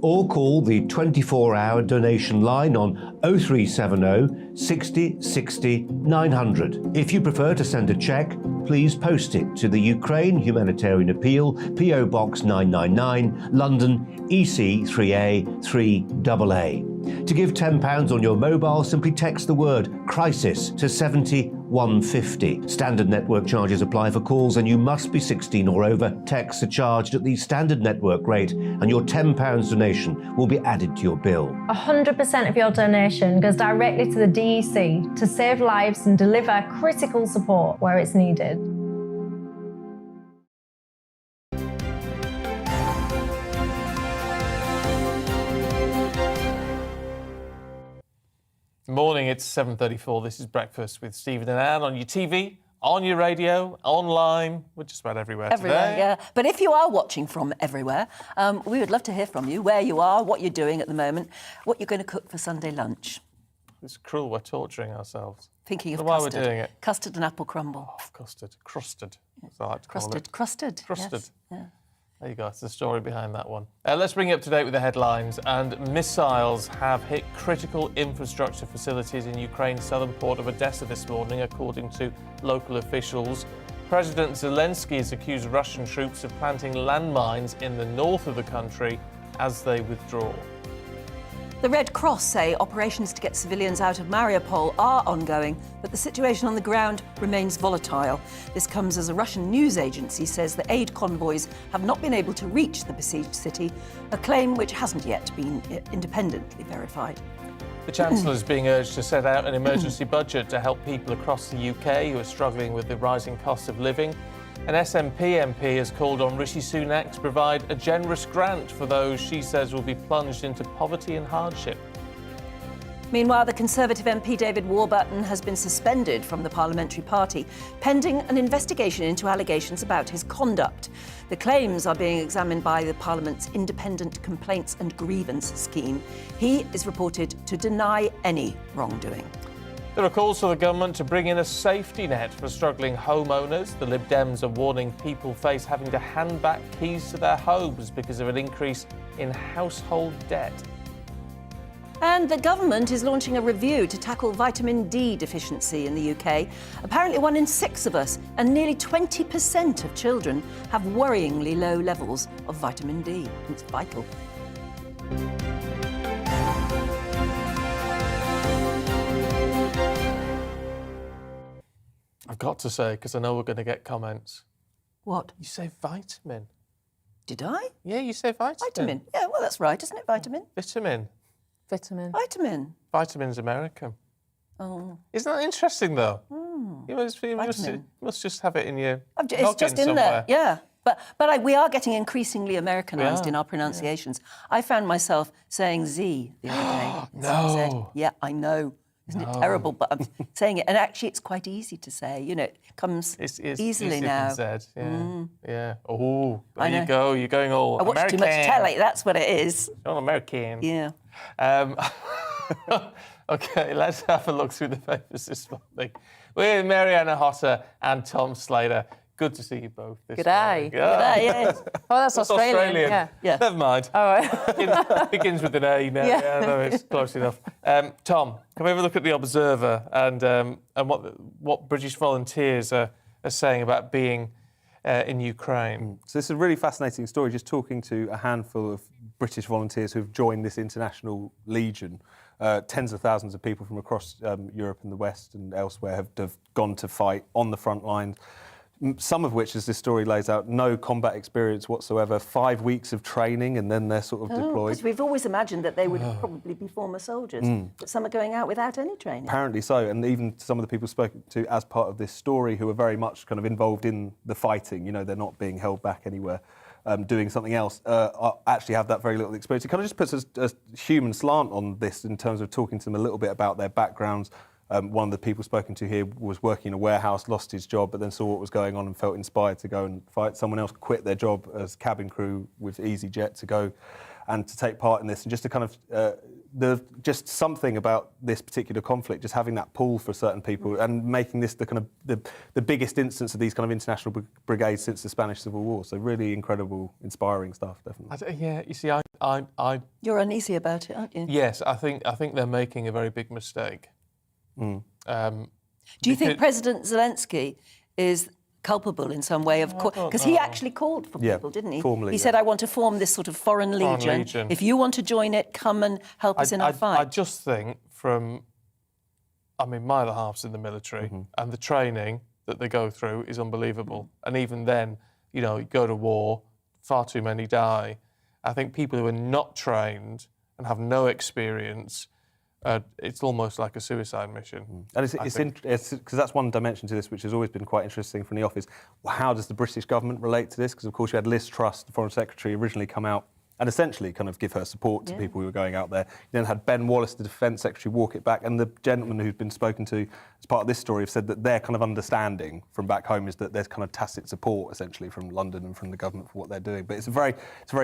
or call the 24-hour donation line on 0370 60 60 900. If you prefer to send a cheque, please post it to the Ukraine Humanitarian Appeal, PO Box 999, London, EC 3A 3AA. To give £10 on your mobile, simply text the word crisis to 70150. Standard network charges apply for calls and you must be 16 or over. Texts are charged at the standard network rate and your £10 donation will be added to your bill. 100% of your donation goes directly to the DEC to save lives and deliver critical support where it's needed. Morning, it's 7:34. This is Breakfast with Stephen and Anne on your TV, on your radio, online. We're just about everywhere today. Yeah. But if you are watching from everywhere, we would love to hear from you, where you are, what you're doing at the moment, what you're going to cook for Sunday lunch. It's cruel. We're torturing ourselves. Thinking of why custard. we're doing it. Custard and apple crumble. Oh, custard. Crusted, as I like to call it. Crusted. Crusted. Yes. Yeah. There you go. It's the story behind that one. Let's bring you up to date with the headlines. And missiles have hit critical infrastructure facilities in Ukraine's southern port of Odessa this morning, according to local officials. President Zelensky has accused Russian troops of planting landmines in the north of the country as they withdraw. The Red Cross say operations to get civilians out of Mariupol are ongoing, but the situation on the ground remains volatile. This comes as a Russian news agency says the aid convoys have not been able to reach the besieged city, a claim which hasn't yet been independently verified. The Chancellor is being urged to set out an emergency budget to help people across the UK who are struggling with the rising cost of living. An SNP MP has called on Rishi Sunak to provide a generous grant for those she says will be plunged into poverty and hardship. Meanwhile, the Conservative MP David Warburton has been suspended from the parliamentary party, pending an investigation into allegations about his conduct. The claims are being examined by the Parliament's Independent Complaints and Grievance Scheme. He is reported to deny any wrongdoing. There are calls for the government to bring in a safety net for struggling homeowners. The Lib Dems are warning people face having to hand back keys to their homes because of an increase in household debt. And the government is launching a review to tackle vitamin D deficiency in the UK. Apparently 1 in 6 of us and nearly 20% of children have worryingly low levels of vitamin D. It's vital. I've got to say, because I know we're going to get comments. What? You say vitamin. Did I? Yeah, you say vitamin. Vitamin. Yeah, well, that's right, isn't it? Vitamin. Vitamin. Vitamin. Vitamin. Vitamin's American. Oh. Isn't that interesting, though? Mm. You must just have it in your It's just in somewhere. there, yeah. But we are getting increasingly Americanised in our pronunciations. I found myself saying Z the other day. No. Yeah, I know. Isn't it terrible? But I'm saying it, and actually, it's quite easy to say. You know, it comes easily now. Said. Yeah, Mm. yeah. Oh, I there know. you go. You're going all I watch American. too much telly. That's what it is. All American. Yeah. Okay, let's have a look through the papers this morning. We're Mariana Hotter and Tom Slater. Good to see you both this morning. G'day. G'day, yes. Oh, that's Australian. Yeah. Never mind. All right. Begins with an A now. Yeah, no, it's close enough. Tom, can we have a look at the Observer and what British volunteers are saying about being in Ukraine? So this is a really fascinating story, just talking to a handful of British volunteers who've joined this international legion. Tens of thousands of people from across Europe and the West and elsewhere have gone to fight on the front lines. Some of which, as this story lays out, no combat experience whatsoever, 5 weeks of training, and then they're sort of deployed. Because we've always imagined that they would probably be former soldiers, but some are going out without any training. Apparently so, and even some of the people spoken to as part of this story who are very much kind of involved in the fighting, you know, they're not being held back anywhere, doing something else, actually have that very little experience. It kind of just puts a human slant on this in terms of talking to them a little bit about their backgrounds. One of the people spoken to here was working in a warehouse, lost his job, but then saw what was going on and felt inspired to go and fight. Someone else quit their job as cabin crew with EasyJet to go and to take part in this. And just to kind of, just something about this particular conflict, just having that pull for certain people and making this the kind of the biggest instance of these kind of international brigades since the Spanish Civil War. So really incredible, inspiring stuff, definitely. Yeah, you see, I You're uneasy about it, aren't you? Yes, I think they're making a very big mistake. Do you think President Zelensky is culpable in some way of because he actually called for people, didn't he? Formally, he said, "I want to form this sort of foreign legion. If you want to join it, come and help us in our fight." I just think my other half's in the military, and the training that they go through is unbelievable. And even then, you know, you go to war, far too many die. I think people who are not trained and have no experience. It's almost like a suicide mission. And it's because that's one dimension to this, which has always been quite interesting from the office. Well, how does the British government relate to this? Because, of course, you had Liz Truss, the Foreign Secretary, originally come out and essentially kind of give her support to people who were going out there. You then had Ben Wallace, the Defence Secretary, walk it back. And the gentleman who's been spoken to as part of this story have said that their kind of understanding from back home is that there's kind of tacit support, essentially, from London and from the government for what they're doing. But it's a very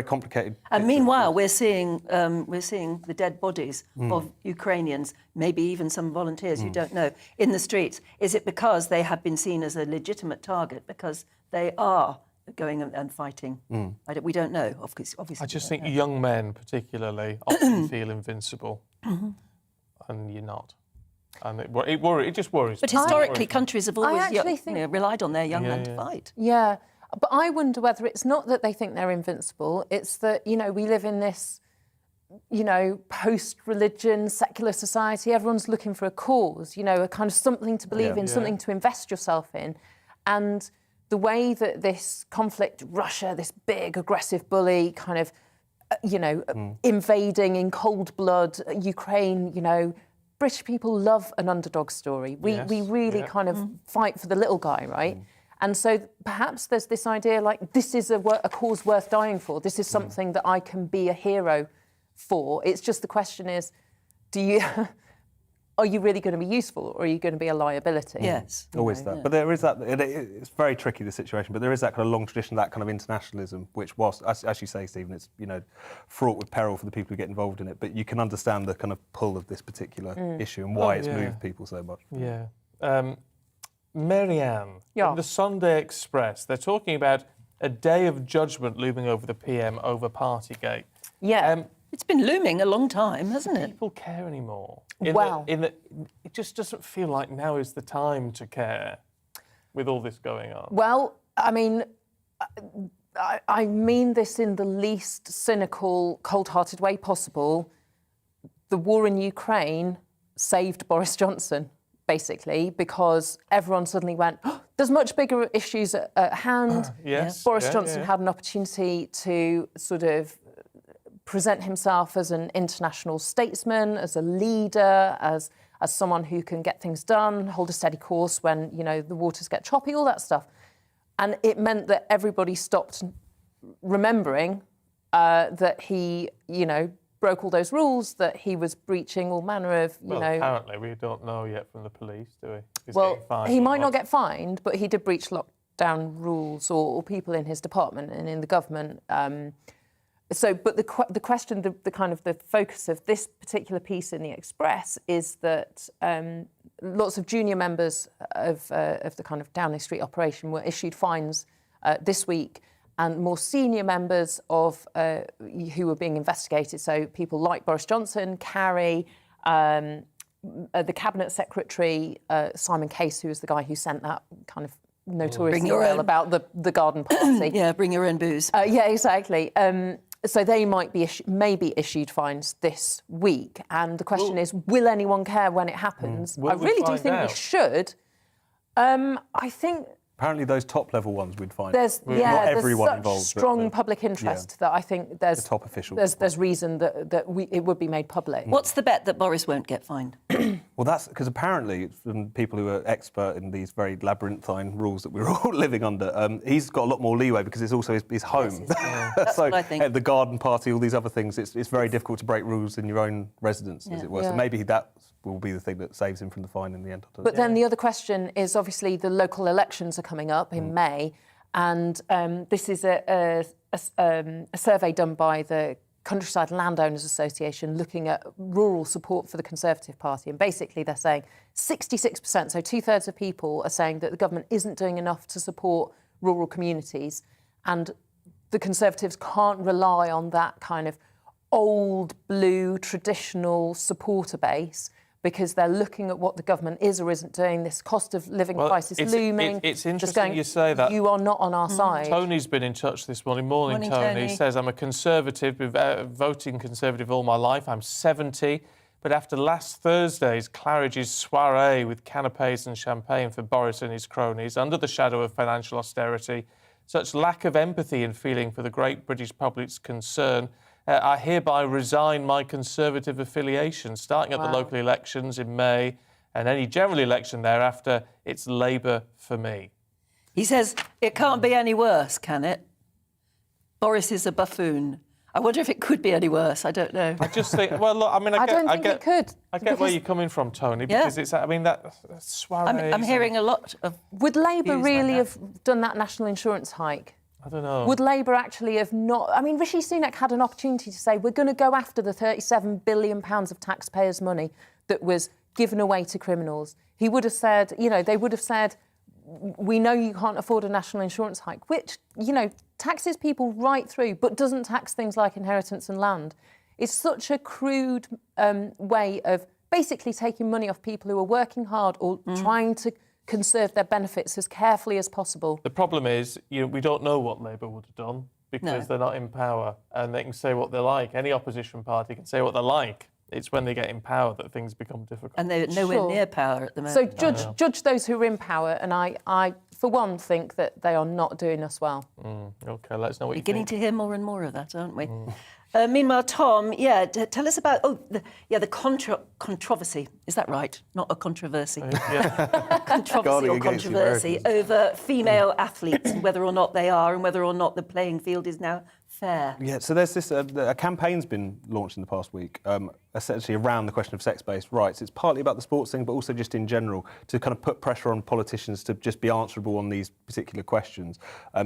complicated And meanwhile, we're seeing the dead bodies of Ukrainians, maybe even some volunteers, you don't know, in the streets. Is it because they have been seen as a legitimate target because they are going and fighting? We don't know, obviously. I just think young men, particularly, often feel invincible, and you're not. And it just worries. But historically, countries have always relied on their young men to fight. Yeah, but I wonder whether it's not that they think they're invincible, it's that, you know, we live in this, you know, post-religion, secular society. Everyone's looking for a cause, you know, a kind of something to believe in, something to invest yourself in. And the way that this conflict, Russia, this big, aggressive bully, kind of, you know, invading in cold blood Ukraine, you know, British people love an underdog story. We really kind of fight for the little guy, right? And so perhaps there's this idea like, this is a cause worth dying for. This is something that I can be a hero for. It's just the question is, do you... are you really going to be useful or are you going to be a liability? Yes. Always that. But there is that, it's very tricky, the situation, but there is that kind of long tradition, that kind of internationalism, which was, as you say, Stephen, it's, fraught with peril for the people who get involved in it, but you can understand the kind of pull of this particular issue and why it's moved people so much. Yeah. Marianne, in the Sunday Express, they're talking about a day of judgment looming over the PM over Partygate. Yeah. It's been looming a long time, hasn't it? People care anymore. Well, it just doesn't feel like now is the time to care with all this going on. Well, I mean this in the least cynical, cold-hearted way possible. The war in Ukraine saved Boris Johnson, basically, because everyone suddenly went, oh, there's much bigger issues at hand. Boris Johnson had an opportunity to sort of present himself as an international statesman, as a leader, as someone who can get things done, hold a steady course when, the waters get choppy, all that stuff. And it meant that everybody stopped remembering that he, broke all those rules, that he was breaching all manner of, apparently we don't know yet from the police, do we? Well, he might not get fined, but he did breach lockdown rules or people in his department and in the government. But the question, the kind of the focus of this particular piece in the Express is that lots of junior members of the kind of Downing Street operation were issued fines this week, and more senior members of who were being investigated, so people like Boris Johnson, Carrie, the Cabinet Secretary, Simon Case, who was the guy who sent that kind of notorious email about the garden party. Yeah, bring your own booze. Yeah, exactly. So they might be maybe issued fines this week, and the question is, will anyone care when it happens? I really do think we should. I think apparently those top-level ones we'd find. There's everyone such involved. Strong public interest that I think there's the top official. There's reason that it would be made public. What's the bet that Boris won't get fined? Well, that's because apparently, from people who are expert in these very labyrinthine rules that we're all living under, he's got a lot more leeway because it's also his home. That's so what I think. The garden party, all these other things, it's very difficult to break rules in your own residence, as it were. So maybe that will be the thing that saves him from the fine in the end. But then the other question is, obviously, the local elections are coming up in May, and this is a survey done by the Countryside Landowners Association looking at rural support for the Conservative Party. And basically they're saying 66%, so two-thirds of people are saying that the government isn't doing enough to support rural communities. And the Conservatives can't rely on that kind of old, blue, traditional supporter base because they're looking at what the government is or isn't doing, this cost of living crisis looming. It's interesting you say that. You are not on our side. Tony's been in touch this morning. Morning, Tony. He says, I'm a Conservative, been voting Conservative all my life. I'm 70. But after last Thursday's Claridge's soiree with canapes and champagne for Boris and his cronies, under the shadow of financial austerity, such lack of empathy and feeling for the great British public's concern, I hereby resign my Conservative affiliation, starting at the local elections in May and any general election thereafter. It's Labour for me. He says, it can't be any worse, can it? Boris is a buffoon. I wonder if it could be any worse. I don't know. I just think, well, look, I mean, I don't think it could. I get where you're coming from, Tony, because it's, I mean, that soiree. I'm hearing a lot of. Would Labour really have done that national insurance hike? I don't know. Would Labour actually have not... I mean, Rishi Sunak had an opportunity to say, we're going to go after the £37 billion of taxpayers' money that was given away to criminals. He would have said, they would have said, we know you can't afford a national insurance hike, which, taxes people right through, but doesn't tax things like inheritance and land. It's such a crude way of basically taking money off people who are working hard or trying to conserve their benefits as carefully as possible. The problem is, we don't know what Labour would have done because they're not in power and they can say what they like. Any opposition party can say what they like. It's when they get in power that things become difficult. And they're nowhere near power at the moment. So judge those who are in power, and I, for one, think that they are not doing us well. OK, let us know what you think. We're beginning to hear more and more of that, aren't we? Meanwhile, Tom, tell us about the controversy. Is that right? Not a controversy. Controversy or controversy over female athletes and whether or not they are and whether or not the playing field is now fair. Yeah, so there's this a campaign's been launched in the past week, essentially around the question of sex-based rights. It's partly about the sports thing, but also just in general to kind of put pressure on politicians to just be answerable on these particular questions.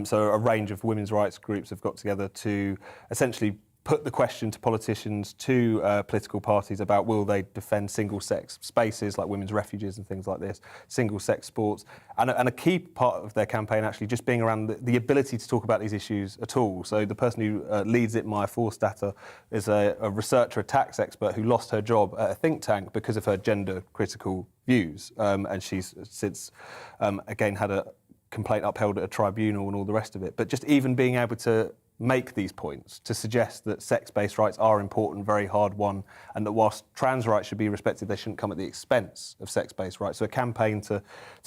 So a range of women's rights groups have got together to essentially put the question to politicians, to political parties about will they defend single-sex spaces like women's refuges and things like this, single-sex sports, and a key part of their campaign actually just being around the ability to talk about these issues at all. So the person who leads it, Maya Forstater, is a researcher, a tax expert who lost her job at a think tank because of her gender-critical views, and she's since again had a complaint upheld at a tribunal and all the rest of it. But just even being able to make these points, to suggest that sex-based rights are important, very hard won, and that whilst trans rights should be respected, they shouldn't come at the expense of sex-based rights. So a campaign to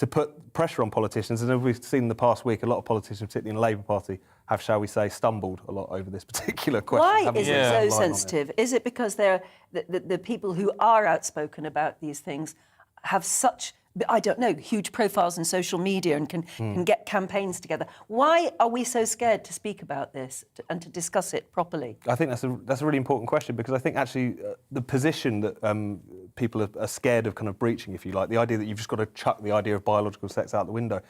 put pressure on politicians, and as we've seen in the past week, a lot of politicians, particularly in the Labour Party, have, shall we say, stumbled a lot over this particular question. Why is it so sensitive? Is it because they're the people who are outspoken about these things have such, I don't know, huge profiles in social media and can get campaigns together? Why are we so scared to speak about this and to discuss it properly? I think that's a really important question, because I think actually the position that people are scared of kind of breaching, if you like, the idea that you've just got to chuck the idea of biological sex out the window,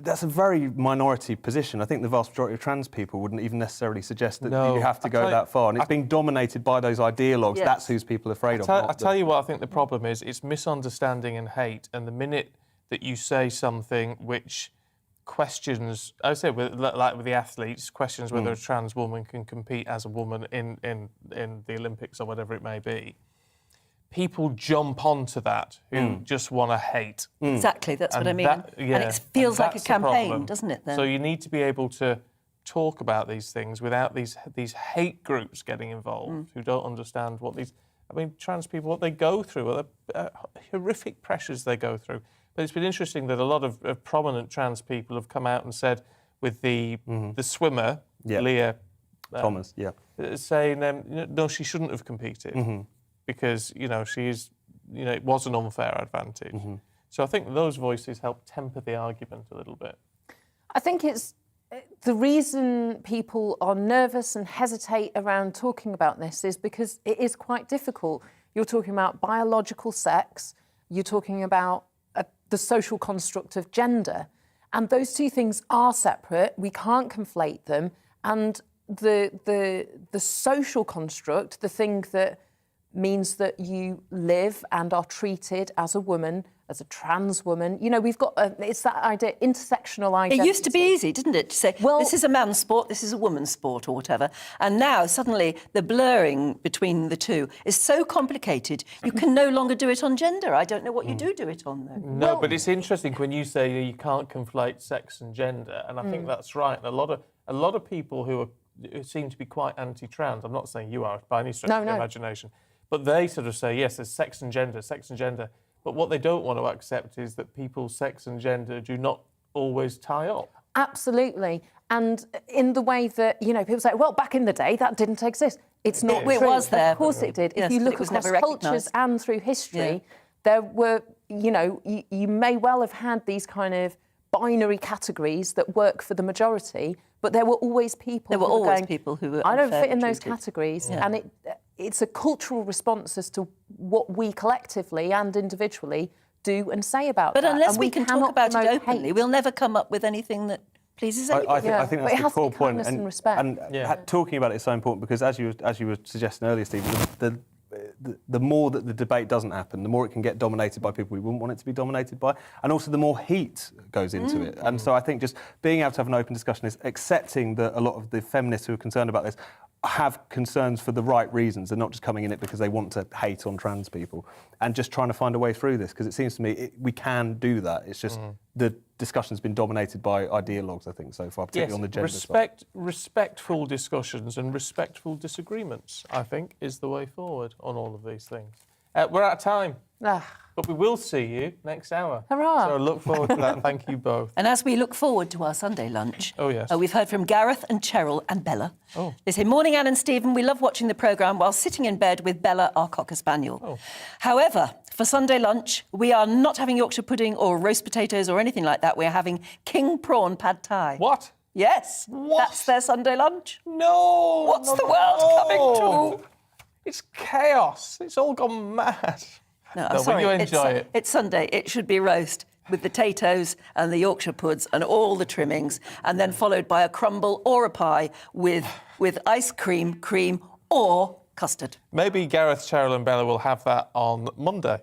that's a very minority position. I think the vast majority of trans people wouldn't even necessarily suggest that you have to go that far. And it's being dominated by those ideologues. Yes. That's who's people are afraid of. I tell you what I think the problem is. It's misunderstanding and hate. And the minute that you say something which questions, I would say, like with the athletes, questions whether a trans woman can compete as a woman in the Olympics or whatever it may be, people jump onto that who just want to hate. Exactly, that's what I mean. And it feels like a campaign, doesn't it, then? So you need to be able to talk about these things without these hate groups getting involved who don't understand what trans people, what they go through, what the horrific pressures they go through. But it's been interesting that a lot of prominent trans people have come out and said, with the swimmer, Leah Thomas, saying, no, she shouldn't have competed. Because, it was an unfair advantage. So I think those voices help temper the argument a little bit. I think it's the reason people are nervous and hesitate around talking about this is because it is quite difficult. You're talking about biological sex, you're talking about the social construct of gender, and those two things are separate. We can't conflate them. And the social construct, the thing that means that you live and are treated as a woman, as a trans woman. We've got, it's that idea, intersectional identity. It used to be easy, didn't it, to say, well, this is a man's sport, this is a woman's sport, or whatever. And now, suddenly, the blurring between the two is so complicated, you can no longer do it on gender. I don't know what you do it on, though. No, but it's interesting when you say you can't conflate sex and gender, and I think that's right. And a lot of people who seem to be quite anti-trans, I'm not saying you are by any stretch of the imagination, but they sort of say, yes, there's sex and gender. But what they don't want to accept is that people's sex and gender do not always tie up. Absolutely. And in the way that, people say, well, back in the day, that didn't exist. It's not true. It was there. Of course it did. Yes, if you look across cultures and through history, there were, you may well have had these kind of binary categories that work for the majority, but there were always people who were I don't fit in those categories. Yeah. And it's a cultural response as to what we collectively and individually do and say about that. But unless we can talk about it openly, we'll never come up with anything that pleases anybody. I think that's the core point. And respect. And talking about it is so important because, as you were suggesting earlier, Steve, the more that the debate doesn't happen, the more it can get dominated by people we wouldn't want it to be dominated by, and also the more heat goes into it. And so I think just being able to have an open discussion is accepting that a lot of the feminists who are concerned about this have concerns for the right reasons and not just coming in it because they want to hate on trans people, and just trying to find a way through this, because it seems to me we can do that. It's just the discussion's been dominated by ideologues, I think, so far, particularly on the gender side. Respectful discussions and respectful disagreements, I think, is the way forward on all of these things. We're out of time. But we will see you next hour. Hurrah! So I look forward to that. Thank you both. And as we look forward to our Sunday lunch, Oh, yes. we've heard from Gareth and Cheryl and Bella. Oh. They say, morning, Anne and Stephen. We love watching the programme while sitting in bed with Bella, our Cocker Spaniel. Oh. However, for Sunday lunch, we are not having Yorkshire pudding or roast potatoes or anything like that. We're having king prawn pad thai. What? Yes. What? That's their Sunday lunch. No! What's the world coming to? It's chaos. It's all gone mad. No, No, sorry. will you enjoy it? It's Sunday. It should be roast with the potatoes and the Yorkshire puds and all the trimmings, and then followed by a crumble or a pie with ice cream, or custard. Maybe Gareth, Cheryl and Bella will have that on Monday.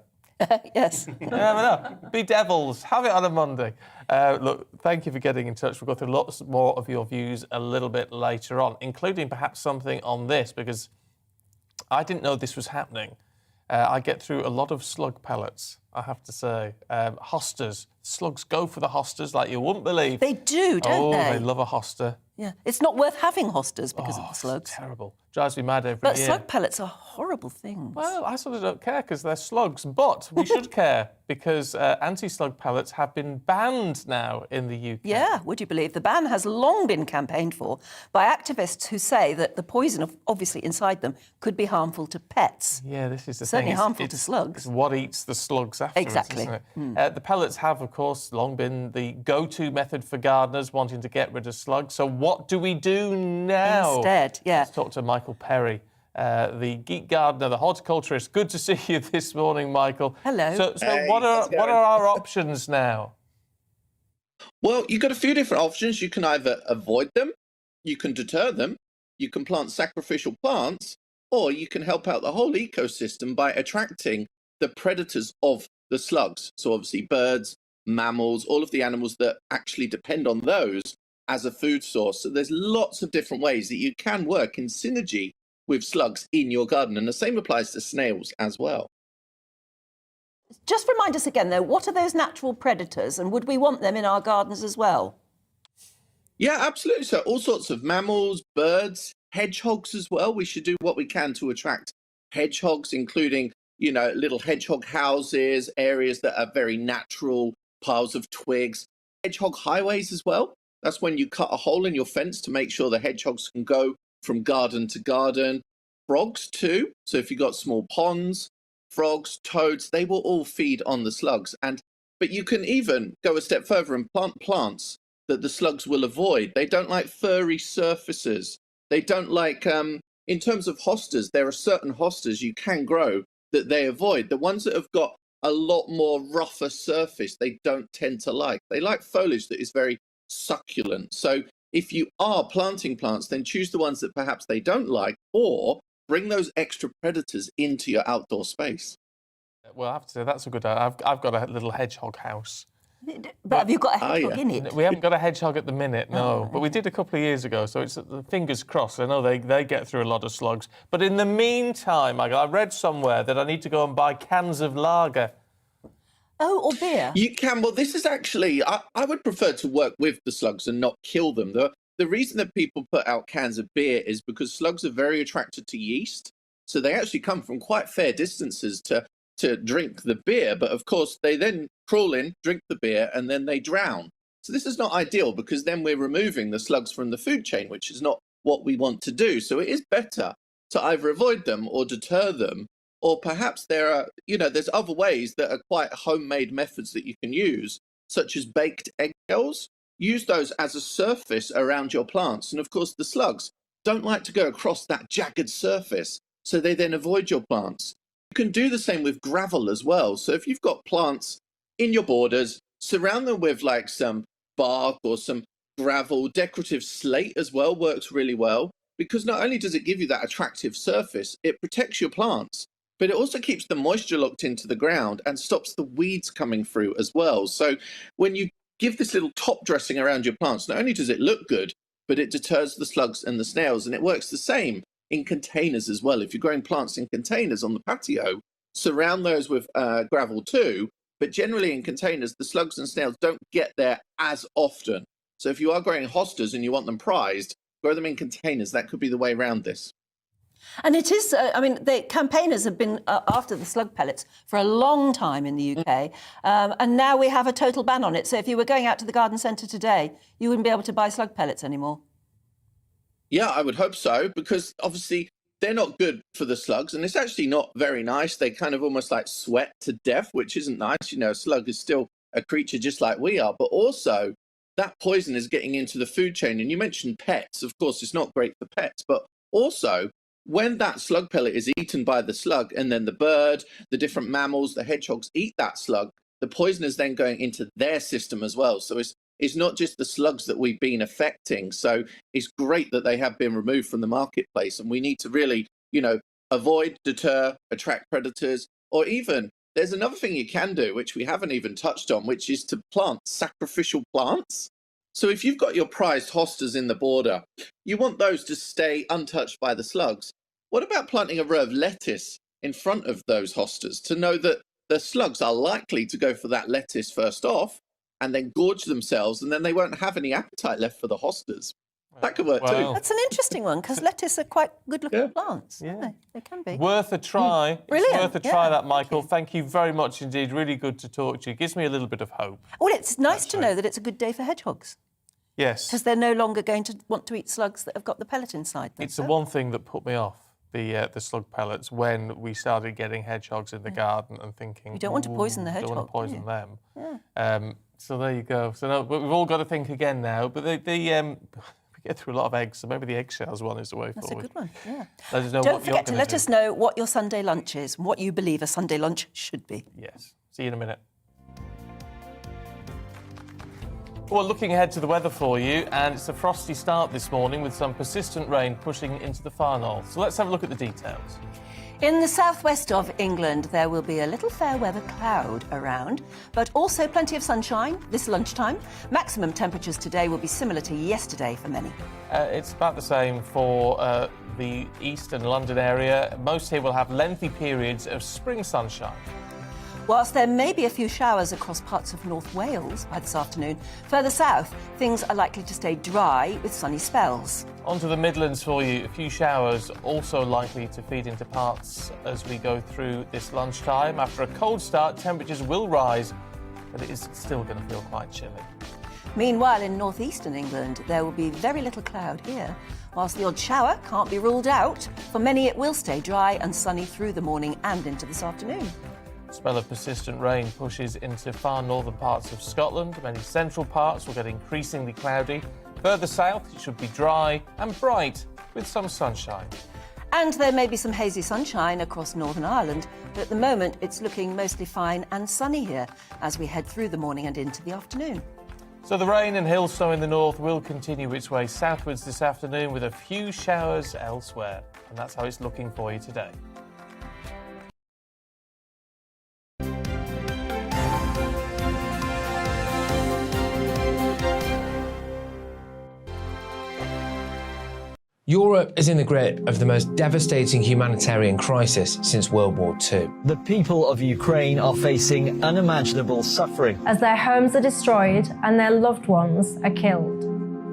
Yes. You never know. Be devils. Have it on a Monday. Look, thank you for getting in touch. We'll go through lots more of your views a little bit later on, including perhaps something on this, because I didn't know this was happening. I get through a lot of slug pellets, I have to say. Hostas. Slugs go for the hostas like you wouldn't believe. They do, don't they? Oh, they love a hosta. Yeah. It's not worth having hostas because of the slugs. Terrible. Drives me mad every But year. slug pellets are horrible things. Well, I sort of don't care because they're slugs, but we should care because anti-slug pellets have been banned now in the UK. Yeah, would you believe? The ban has long been campaigned for by activists who say that the poison, obviously inside them, could be harmful to pets. Yeah, this is the Certainly thing. harmful to slugs. It's what eats the slugs afterwards, Exactly. isn't it? The pellets have, of course, long been the go-to method for gardeners wanting to get rid of slugs. So what do we do now? Instead, yeah. Let's talk to Michael Perry, the geek gardener, the horticulturist. Good to see you this morning, Michael. Hello. So Hey, what how's it are going? our options now? Well, you've got a few different options. You can either avoid them, you can deter them, you can plant sacrificial plants, or you can help out the whole ecosystem by attracting the predators of the slugs. So obviously birds, mammals, all of the animals that actually depend on those as a food source. So there's lots of different ways that you can work in synergy with slugs in your garden. And the same applies to snails as well. Just remind us again, though, what are those natural predators and would we want them in our gardens as well? Yeah, absolutely. So all sorts of mammals, birds, hedgehogs as well. We should do what we can to attract hedgehogs, including, you know, little hedgehog houses, areas that are very natural, piles of twigs. Hedgehog highways as well. That's when you cut a hole in your fence to make sure the hedgehogs can go from garden to garden. Frogs too. So if you've got small ponds, frogs, toads, they will all feed on the slugs. But you can even go a step further and plant plants that the slugs will avoid. They don't like furry surfaces. They don't like, in terms of hostas, there are certain hostas you can grow that they avoid. The ones that have got a lot more rougher surface, they don't tend to like. They like foliage that is very succulent. So if you are planting plants, then choose the ones that perhaps they don't like, or bring those extra predators into your outdoor space. Well, I have to say, that's a good idea. I've got a little hedgehog house. But have you got a hedgehog in it? We haven't got a hedgehog at the minute, no. But we did a couple of years ago, so it's fingers crossed. I know they get through a lot of slugs. But in the meantime, I read somewhere that I need to go and buy cans of lager. Oh, or beer? You can. Well, this is actually, I would prefer to work with the slugs and not kill them. The reason that people put out cans of beer is because slugs are very attracted to yeast. So they actually come from quite fair distances to drink the beer. But of course, they then crawl in, drink the beer, and then they drown. So this is not ideal because then we're removing the slugs from the food chain, which is not what we want to do. So it is better to either avoid them or deter them. Or perhaps there are, there's other ways that are quite homemade methods that you can use, such as baked eggshells. Use those as a surface around your plants. And of course, the slugs don't like to go across that jagged surface, so they then avoid your plants. You can do the same with gravel as well. So if you've got plants in your borders, surround them with like some bark or some gravel. Decorative slate as well works really well, because not only does it give you that attractive surface, it protects your plants, but it also keeps the moisture locked into the ground and stops the weeds coming through as well. So when you give this little top dressing around your plants, not only does it look good, but it deters the slugs and the snails. And it works the same in containers as well. If you're growing plants in containers on the patio, surround those with gravel too. But generally in containers, the slugs and snails don't get there as often. So if you are growing hostas and you want them prized, grow them in containers. That could be the way around this. And it is, the campaigners have been after the slug pellets for a long time in the UK, and now we have a total ban on it. So if you were going out to the garden centre today, you wouldn't be able to buy slug pellets anymore. Yeah, I would hope so, because obviously they're not good for the slugs, and it's actually not very nice. They kind of almost like sweat to death, which isn't nice. You know, a slug is still a creature just like we are, but also that poison is getting into the food chain. And you mentioned pets. Of course, it's not great for pets, but also when that slug pellet is eaten by the slug, and then the bird, the different mammals, the hedgehogs eat that slug, the poison is then going into their system as well. So it's not just the slugs that we've been affecting. So it's great that they have been removed from the marketplace, and we need to really, avoid, deter, attract predators, or even there's another thing you can do, which we haven't even touched on, which is to plant sacrificial plants. So if you've got your prized hostas in the border, you want those to stay untouched by the slugs. What about planting a row of lettuce in front of those hostas to know that the slugs are likely to go for that lettuce first off and then gorge themselves, and then they won't have any appetite left for the hostas? That could work too. That's an interesting one, because lettuce are quite good-looking plants. Yeah, they can be. Worth a try. Brilliant. It's worth a try, that, Michael. Thank you very much indeed. Really good to talk to you. Gives me a little bit of hope. Well, it's nice to know that it's a good day for hedgehogs. Yes. Because they're no longer going to want to eat slugs that have got the pellet inside them. It's the one thing that put me off the slug pellets when we started getting hedgehogs in the garden and thinking... You don't want to poison the hedgehog, don't want to poison them. Yeah. So there you go. So no, we've all got to think again now. But we get through a lot of eggs, so maybe the eggshells one is the way forward. That's a good one, yeah. Let us know Don't what forget to you're let gonna us know what your Sunday lunch is and what you believe a Sunday lunch should be. Yes. See you in a minute. Well, looking ahead to the weather for you, and it's a frosty start this morning with some persistent rain pushing into the far north. So let's have a look at the details. In the southwest of England, there will be a little fair weather cloud around, but also plenty of sunshine this lunchtime. Maximum temperatures today will be similar to yesterday for many. It's about the same for the east and London area. Most here will have lengthy periods of spring sunshine. Whilst there may be a few showers across parts of North Wales by this afternoon, further south, things are likely to stay dry with sunny spells. Onto the Midlands for you. A few showers also likely to feed into parts as we go through this lunchtime. After a cold start, temperatures will rise, but it is still going to feel quite chilly. Meanwhile, in northeastern England, there will be very little cloud here. Whilst the odd shower can't be ruled out, for many it will stay dry and sunny through the morning and into this afternoon. A spell of persistent rain pushes into far northern parts of Scotland. Many central parts will get increasingly cloudy. Further south, it should be dry and bright with some sunshine. And there may be some hazy sunshine across Northern Ireland, but at the moment it's looking mostly fine and sunny here as we head through the morning and into the afternoon. So the rain and hill snow in the north will continue its way southwards this afternoon with a few showers elsewhere. And that's how it's looking for you today. Europe is in the grip of the most devastating humanitarian crisis since World War II. The people of Ukraine are facing unimaginable suffering as their homes are destroyed and their loved ones are killed.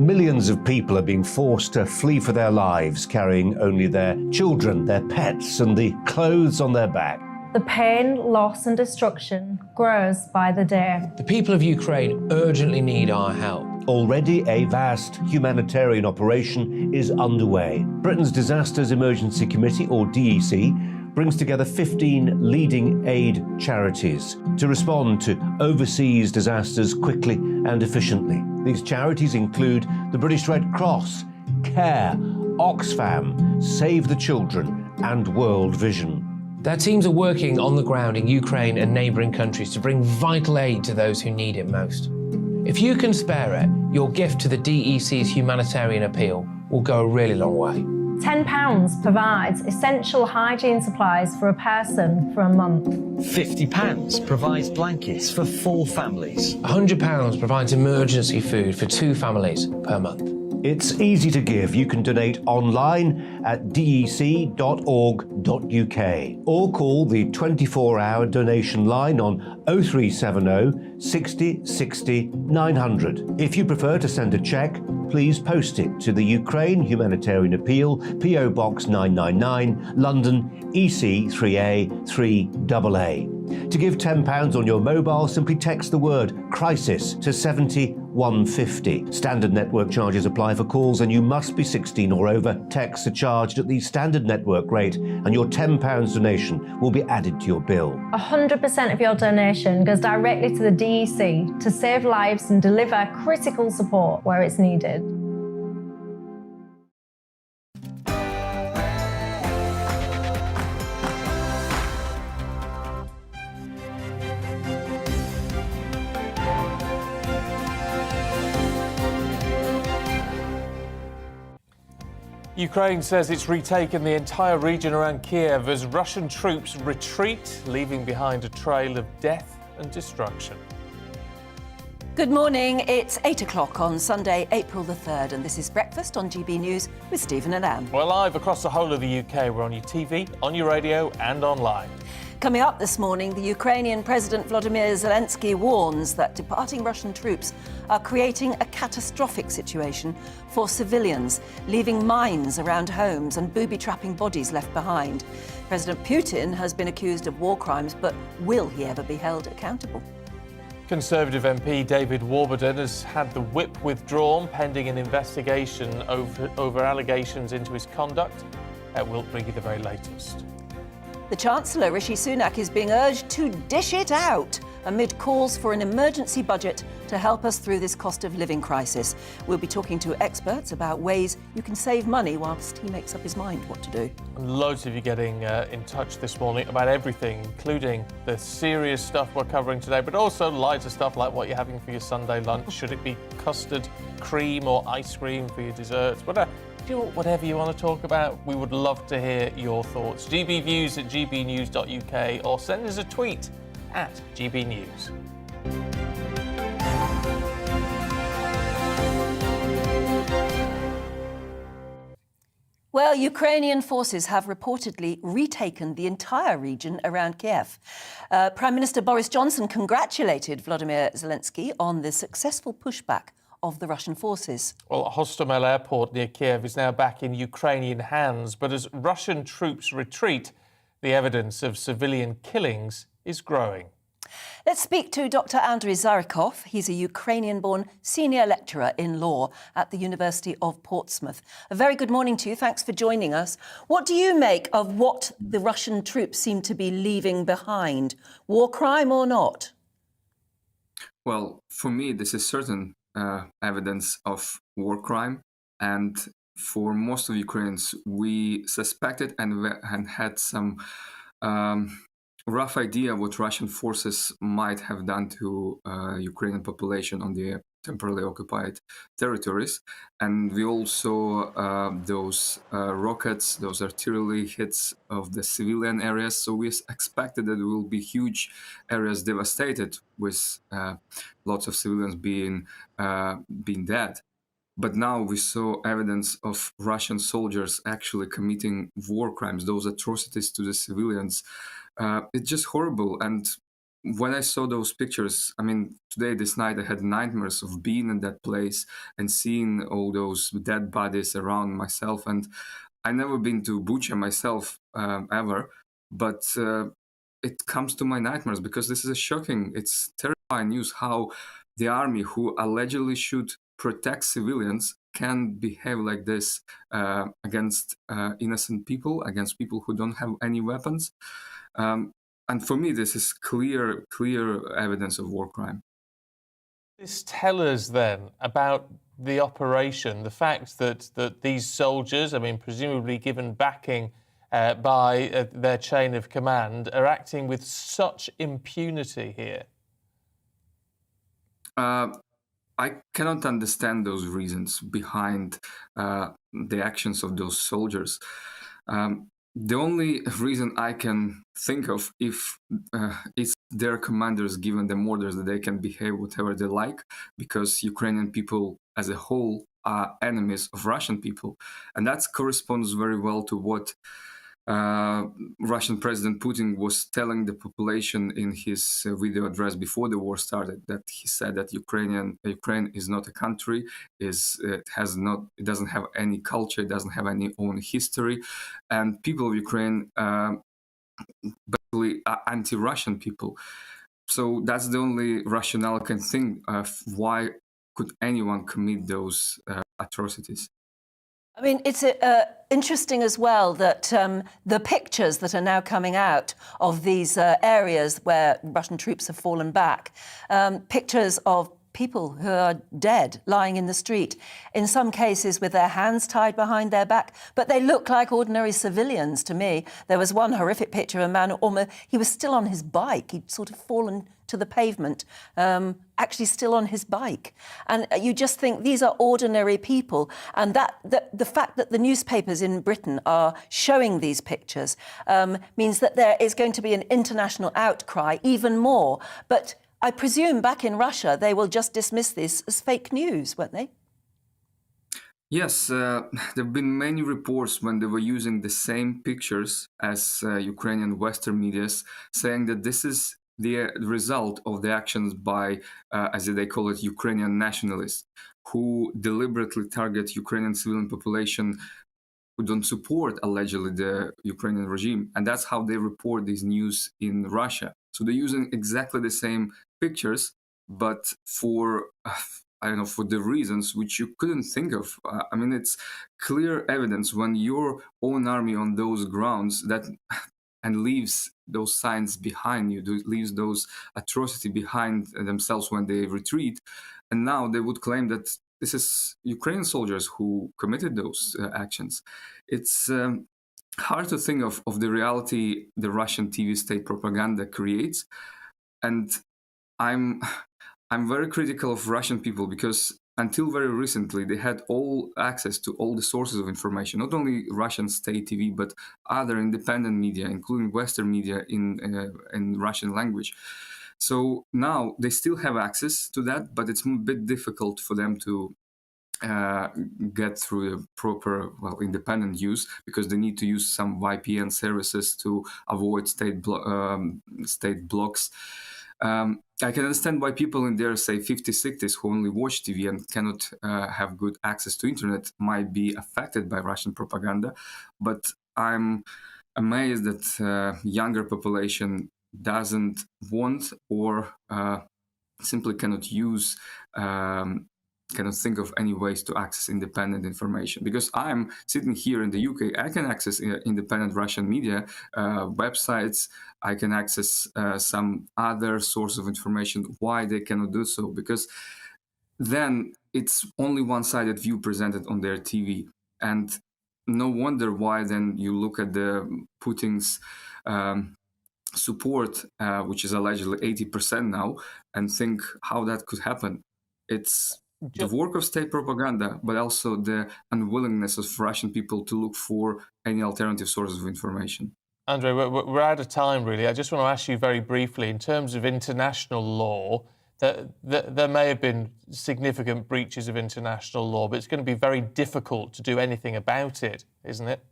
Millions of people are being forced to flee for their lives, carrying only their children, their pets, and the clothes on their back. The pain, loss and destruction grows by the day. The people of Ukraine urgently need our help. Already a vast humanitarian operation is underway. Britain's Disasters Emergency Committee, or DEC, brings together 15 leading aid charities to respond to overseas disasters quickly and efficiently. These charities include the British Red Cross, CARE, Oxfam, Save the Children, and World Vision. Their teams are working on the ground in Ukraine and neighbouring countries to bring vital aid to those who need it most. If you can spare it, your gift to the DEC's humanitarian appeal will go a really long way. £10 provides essential hygiene supplies for a person for a month. £50 provides blankets for 4 families. £100 provides emergency food for 2 families per month. It's easy to give. You can donate online at dec.org.uk or call the 24-hour donation line on 0370 60 60 900. If you prefer to send a cheque, please post it to the Ukraine Humanitarian Appeal, PO Box 999, London, EC 3A 3AA. To give £10 on your mobile, simply text the word crisis to 70150. Standard network charges apply for calls and you must be 16 or over. Texts are charged at the standard network rate and your £10 donation will be added to your bill. 100% of your donation goes directly to the DEC to save lives and deliver critical support where it's needed. Ukraine says it's retaken the entire region around Kiev as Russian troops retreat, leaving behind a trail of death and destruction. Good morning. It's 8 o'clock on Sunday, April the 3rd, and this is Breakfast on GB News with Stephen and Anne. We're live across the whole of the UK. We're on your TV, on your radio and online. Coming up this morning, the Ukrainian President Volodymyr Zelensky warns that departing Russian troops are creating a catastrophic situation for civilians, leaving mines around homes and booby-trapping bodies left behind. President Putin has been accused of war crimes, but will he ever be held accountable? Conservative MP David Warburton has had the whip withdrawn pending an investigation over allegations into his conduct. We'll bring you the very latest. The Chancellor, Rishi Sunak, is being urged to dish it out amid calls for an emergency budget to help us through this cost of living crisis. We'll be talking to experts about ways you can save money whilst he makes up his mind what to do. And loads of you getting in touch this morning about everything, including the serious stuff we're covering today, but also lighter stuff like what you're having for your Sunday lunch. Should it be custard, cream or ice cream for your desserts? Whatever you want to talk about, we would love to hear your thoughts. gbviews@gbnews.uk or send us a tweet at gbnews. Well, Ukrainian forces have reportedly retaken the entire region around Kiev. Prime Minister Boris Johnson congratulated Volodymyr Zelensky on the successful pushback of the Russian forces. Well, Hostomel Airport near Kiev is now back in Ukrainian hands, but as Russian troops retreat, the evidence of civilian killings is growing. Let's speak to Dr. Andriy Zarikov. He's a Ukrainian-born senior lecturer in law at the University of Portsmouth. A very good morning to you. Thanks for joining us. What do you make of what the Russian troops seem to be leaving behind? War crime or not? Well, for me, this is certain evidence of war crime. And for most of Ukrainians, we suspected and had some rough idea what Russian forces might have done to Ukrainian population on the temporarily occupied territories. And we all saw those rockets, those artillery hits of the civilian areas. So we expected that there will be huge areas devastated with lots of civilians being dead. But now we saw evidence of Russian soldiers actually committing war crimes, those atrocities to the civilians. It's just horrible. And when I saw those pictures, I mean, today, this night, I had nightmares of being in that place and seeing all those dead bodies around myself. And I've never been to Bucha myself, ever, but it comes to my nightmares because this is it's terrifying news how the army, who allegedly should protect civilians, can behave like this against innocent people, against people who don't have any weapons. And for me, this is clear evidence of war crime. This tell us then about the operation, the fact that these soldiers, I mean, presumably given backing by their chain of command, are acting with such impunity here. I cannot understand those reasons behind the actions of those soldiers. The only reason I can think of is their commanders giving them orders that they can behave whatever they like, because Ukrainian people as a whole are enemies of Russian people. And that corresponds very well to what Russian President Putin was telling the population in his video address before the war started, that he said that Ukraine is not a country, it doesn't have any culture, it doesn't have any own history, and people of Ukraine basically are anti-Russian people. So that's the only rationale I can think of why could anyone commit those atrocities. I mean, it's interesting as well that the pictures that are now coming out of these areas where Russian troops have fallen back, pictures of people who are dead, lying in the street, in some cases with their hands tied behind their back, but they look like ordinary civilians to me. There was one horrific picture of a man, he was still on his bike. He'd sort of fallen to the pavement, actually still on his bike. And you just think these are ordinary people. And the fact that the newspapers in Britain are showing these pictures means that there is going to be an international outcry, even more. But I presume back in Russia, they will just dismiss this as fake news, won't they? Yes, there have been many reports when they were using the same pictures as Ukrainian Western medias, saying that this is the result of the actions by, as they call it, Ukrainian nationalists, who deliberately target Ukrainian civilian population who don't support, allegedly, the Ukrainian regime. And that's how they report these news in Russia. So they're using exactly the same pictures, but for for the reasons which you couldn't think of. I mean, it's clear evidence when your own army on those grounds and leaves those signs behind you, leaves those atrocity behind themselves when they retreat, and now they would claim that this is Ukrainian soldiers who committed those actions. It's hard to think of the reality the Russian TV state propaganda creates, and I'm very critical of Russian people because until very recently they had all access to all the sources of information, not only Russian state TV but other independent media, including Western media in Russian language. So now they still have access to that, but it's a bit difficult for them to get through the proper, independent use, because they need to use some VPN services to avoid state blocks. I can understand why people in their, say, 50s, 60s who only watch TV and cannot have good access to internet might be affected by Russian propaganda, but I'm amazed that younger population doesn't want or simply cannot use cannot think of any ways to access independent information. Because I'm sitting here in the UK, I can access independent Russian media, websites, I can access some other source of information. Why they cannot do so? Because then it's only one-sided view presented on their TV. And no wonder why then you look at the Putin's support, which is allegedly 80% now, and think how that could happen. It's the work of state propaganda, but also the unwillingness of Russian people to look for any alternative sources of information. Andrei, we're out of time, really. I just want to ask you very briefly, in terms of international law, that there may have been significant breaches of international law, but it's going to be very difficult to do anything about it, isn't it?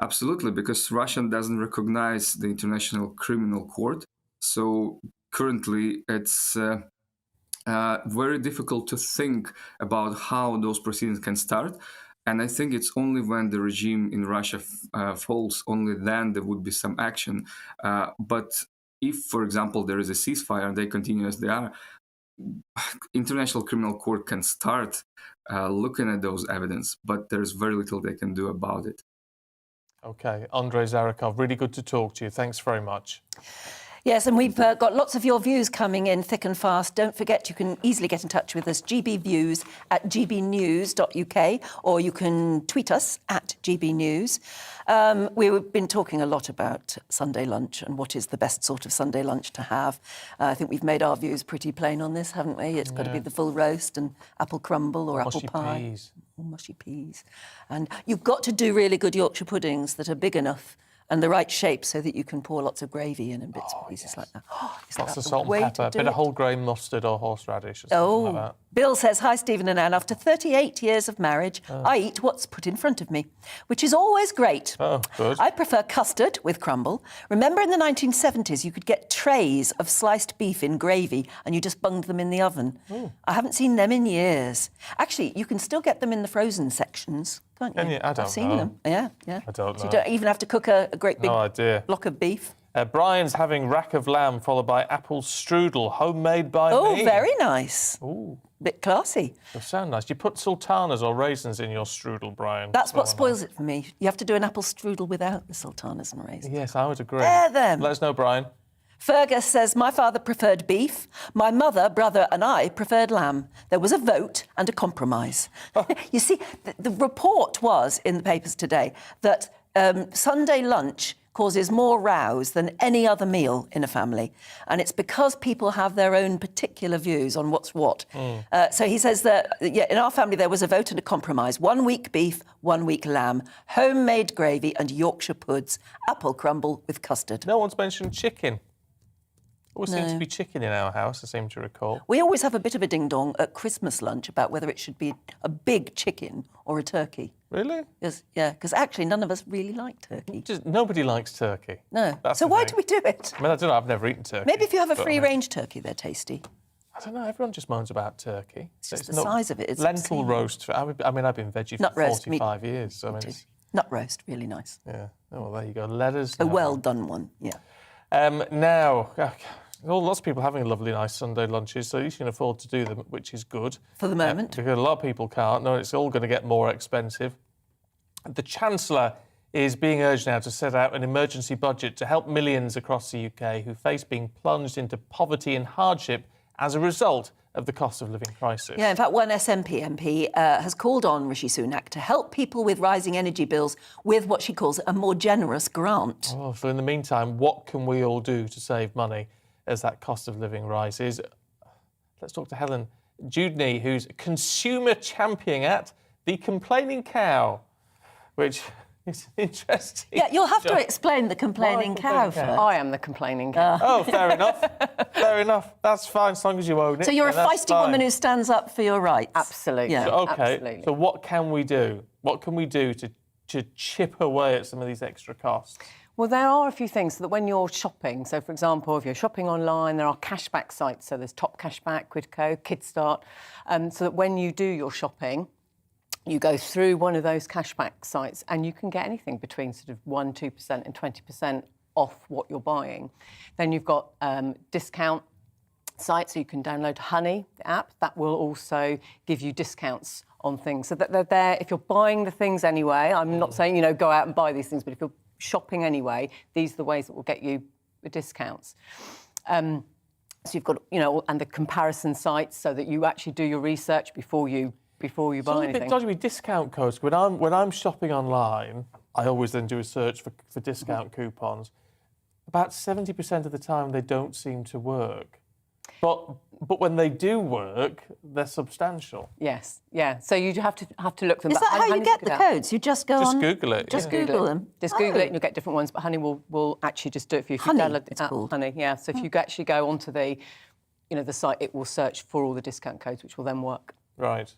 Absolutely, because Russia doesn't recognize the International Criminal Court. So currently it's very difficult to think about how those proceedings can start. And I think it's only when the regime in Russia falls, only then there would be some action. But if, for example, there is a ceasefire and they continue as they are, International Criminal Court can start looking at those evidence, but there's very little they can do about it. OK, Andrei Zarakov, really good to talk to you. Thanks very much. Yes, and we've got lots of your views coming in thick and fast. Don't forget, you can easily get in touch with us, gbviews@gbnews.uk, or you can tweet us @gbnews. We've been talking a lot about Sunday lunch and what is the best sort of Sunday lunch to have. I think we've made our views pretty plain on this, haven't we? It's got to be the full roast and apple crumble or apple pie. Peas. Or mushy peas. And you've got to do really good Yorkshire puddings that are big enough and the right shape so that you can pour lots of gravy in and bits and pieces like that. Lots of salt and pepper, a bit of whole grain mustard or horseradish or something like that. Bill says, hi, Stephen and Anne. After 38 years of marriage, I eat what's put in front of me, which is always great. Oh, good. I prefer custard with crumble. Remember in the 1970s, you could get trays of sliced beef in gravy and you just bunged them in the oven. I haven't seen them in years. Actually, you can still get them in the frozen sections, can't you? Can you? I don't I've seen know. them. Yeah. I don't So know. you don't even have to cook a great big No idea. block of beef. Brian's having rack of lamb followed by apple strudel, homemade by me. Oh, very nice. Ooh. Bit classy. They sound nice. Do you put sultanas or raisins in your strudel, Brian? That's what spoils it for me. You have to do an apple strudel without the sultanas and raisins. Yes, I would agree. They're them. Let us know, Brian. Fergus says, my father preferred beef. My mother, brother and I preferred lamb. There was a vote and a compromise. You see, the report was in the papers today that Sunday lunch causes more rows than any other meal in a family. And it's because people have their own particular views on what's what. So he says that, in our family there was a vote and a compromise. 1 week beef, 1 week lamb, homemade gravy and Yorkshire puds, apple crumble with custard. No one's mentioned chicken. Always seems No. to be chicken in our house, I seem to recall. We always have a bit of a ding-dong at Christmas lunch about whether it should be a big chicken or a turkey. Really? Because actually none of us really like turkey. Nobody likes turkey. No. That's So the why thing. do we do it? I mean, I don't know, I've never eaten turkey. Maybe if you have a but, free-range turkey, they're tasty. I don't know, everyone just moans about turkey. It's just the size of it. It's lentil obscene. roast. I mean, I've been veggie Nut for roast, 45 years. So I mean, it's, Nut roast, really nice. yeah. Oh, well, there you go. Let us A know. well-done one, yeah. Now, lots of people having lovely, nice Sunday lunches, so at least you can afford to do them, which is good. For the moment. Because a lot of people can't. No, it's all going to get more expensive. The Chancellor is being urged now to set out an emergency budget to help millions across the UK who face being plunged into poverty and hardship as a result of the cost of living crisis. Yeah, in fact, one SNP MP has called on Rishi Sunak to help people with rising energy bills with what she calls a more generous grant. Oh, so in the meantime, what can we all do to save money as that cost of living rises? Let's talk to Helen Dewdney, who's consumer champion at The Complaining Cow, which is interesting. Yeah, you'll have to explain the complaining cow first. I am the complaining cow. Oh, fair enough. Fair enough. That's fine, as long as you own it. So you're a then that's feisty fine. woman who stands up for your rights. Absolutely. Yeah. So, okay, Absolutely. so what can we do? What can we do to chip away at some of these extra costs? Well, there are a few things so that when you're shopping, so for example, if you're shopping online, there are cashback sites. So there's Top Cashback, Quidco, Kickstart, so that when you do your shopping, you go through one of those cashback sites and you can get anything between sort of 1%, 2% and 20% off what you're buying. Then you've got discount sites, so you can download Honey, the app. That will also give you discounts on things. So that they're there if you're buying the things anyway. I'm not saying, go out and buy these things, but if you're shopping anyway, these are the ways that will get you the discounts. So you've got, and the comparison sites so that you actually do your research before you buy It's a anything. bit dodgy with discount codes. When I'm shopping online, I always then do a search for discount coupons. About 70% of the time, they don't seem to work. But when they do work, they're substantial. Yes, yeah. So you have to look them. Is but that how you Honey's get good the at- codes? You just go Just on... Google it. Just yeah. Google them? Just Google it Oh. and you'll get different ones. But Honey will actually just do it for you. If Honey, you download it's the app, called. Honey, yeah. So if you actually go onto the site, it will search for all the discount codes, which will then work. Right.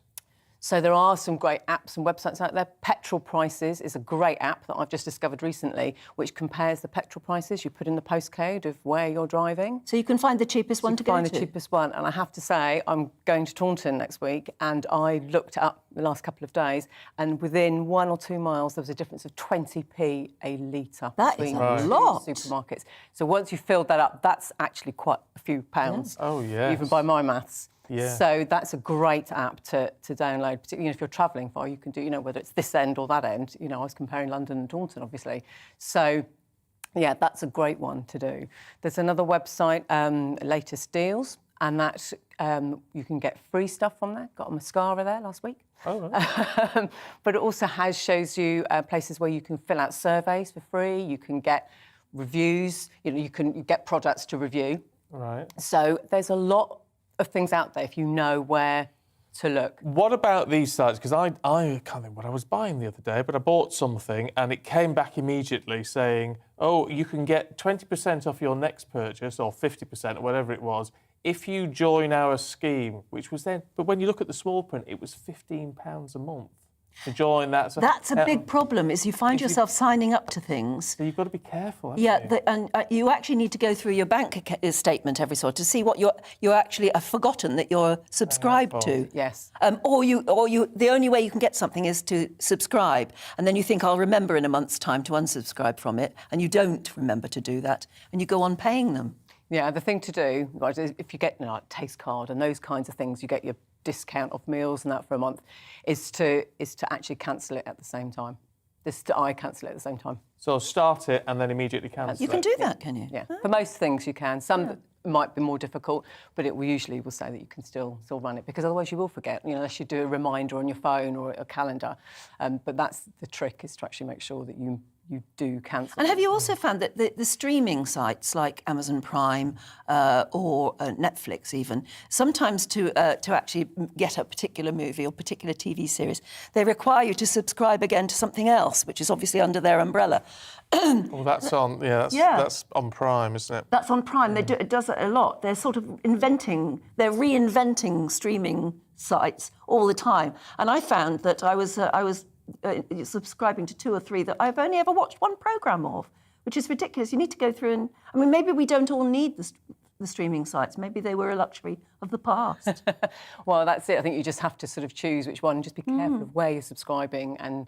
So there are some great apps and websites out there. Petrol Prices is a great app that I've just discovered recently, which compares the petrol prices. You put in the postcode of where you're driving. So you can find the cheapest one to go Find to? the cheapest one. And I have to say, I'm going to Taunton next week, and I looked it up the last couple of days, and within 1 or 2 miles, there was a difference of 20p a litre. That is between a two lot. supermarkets. So once you've filled that up, that's actually quite a few pounds. Oh, yes. Even by my maths. Yeah. So that's a great app to download, particularly if you're travelling far. You can do, whether it's this end or that end. I was comparing London and Taunton, obviously. So, yeah, that's a great one to do. There's another website, Latest Deals, and that you can get free stuff from there. Got a mascara there last week. Oh, right. But it also shows you places where you can fill out surveys for free. You can get reviews. You get products to review. Right. So there's a lot of things out there if you know where to look. What about these sites? Because I can't think what I was buying the other day, but I bought something and it came back immediately saying, oh, you can get 20% off your next purchase, or 50%, or whatever it was, if you join our scheme, which was then, but when you look at the small print, it was £15 a month to join that. So, that's a big problem, is you find yourself signing up to things. So you've got to be careful. And you actually need to go through your bank statement every sort to see what you actually have forgotten that you're subscribed to. Yes. Or you the only way you can get something is to subscribe, and then you think, I'll remember in a month's time to unsubscribe from it, and you don't remember to do that, and you go on paying them. Yeah, the thing to do, right, is if you get like Taste Card and those kinds of things, you get your discount off meals and that for a month, is to actually cancel it at the same time. I cancel it at the same time. So start it and then immediately cancel it. You can do that, can you? Yeah, for most things you can. Some might be more difficult, but it will usually say that you can still run it, because otherwise you will forget, unless you do a reminder on your phone or a calendar. But that's the trick, is to actually make sure that you do cancel. And have you also found that the streaming sites like Amazon Prime or Netflix even, sometimes to actually get a particular movie or particular TV series, they require you to subscribe again to something else, which is obviously under their umbrella. Well, that's on, that's on Prime, isn't it? That's on Prime. It does it a lot. They're sort of reinventing streaming sites all the time. And I found that I was subscribing to 2 or 3 that I've only ever watched one programme of, which is ridiculous. You need to go through and... I mean, maybe we don't all need the streaming sites. Maybe they were a luxury of the past. Well, that's it. I think you just have to sort of choose which one. Just be careful of where you're subscribing and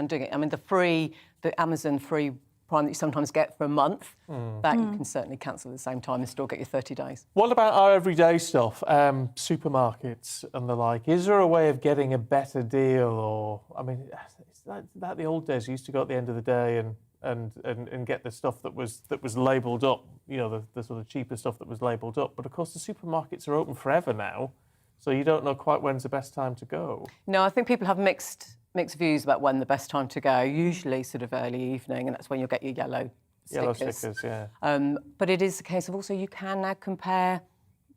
doing it. I mean, the Amazon free Prime that you sometimes get for a month, that you can certainly cancel at the same time and still get your 30 days. What about our everyday stuff, supermarkets and the like? Is there a way of getting a better deal? Or, I mean, it's like the old days. You used to go at the end of the day and get the stuff that was labelled up, the sort of cheaper stuff that was labelled up. But of course, the supermarkets are open forever now, so you don't know quite when's the best time to go. No, I think people have mixed views about when the best time to go. Usually sort of early evening, and that's when you'll get your yellow stickers. Yeah. But it is a case of also you can now compare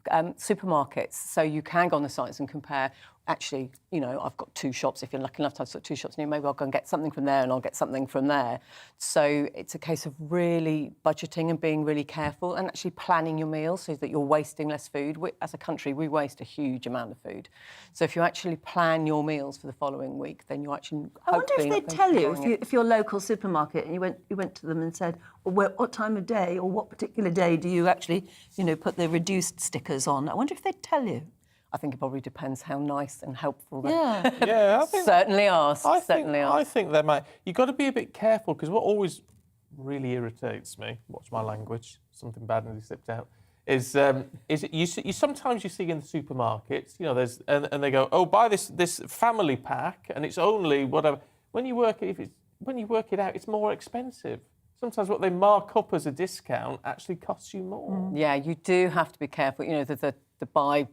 supermarkets. So you can go on the sites and compare, actually, I've got 2 shops. If you're lucky enough to have 2 shops near, maybe I'll go and get something from there and I'll get something from there. So it's a case of really budgeting and being really careful and actually planning your meals so that you're wasting less food. As a country, we waste a huge amount of food. So if you actually plan your meals for the following week, then you actually... I wonder if they'd tell you, if your local supermarket, and you went to them and said, well, what time of day or what particular day do you actually, put the reduced stickers on? I wonder if they'd tell you. I think it probably depends how nice and helpful they I think, certainly ask. I think they might. You've got to be a bit careful, because what always really irritates me, watch my language, something bad nearly slipped out, is you sometimes you see in the supermarkets, there's and they go, oh, buy this family pack and it's only whatever. When you work it out, it's more expensive. Sometimes what they mark up as a discount actually costs you more. Yeah, you do have to be careful. The buy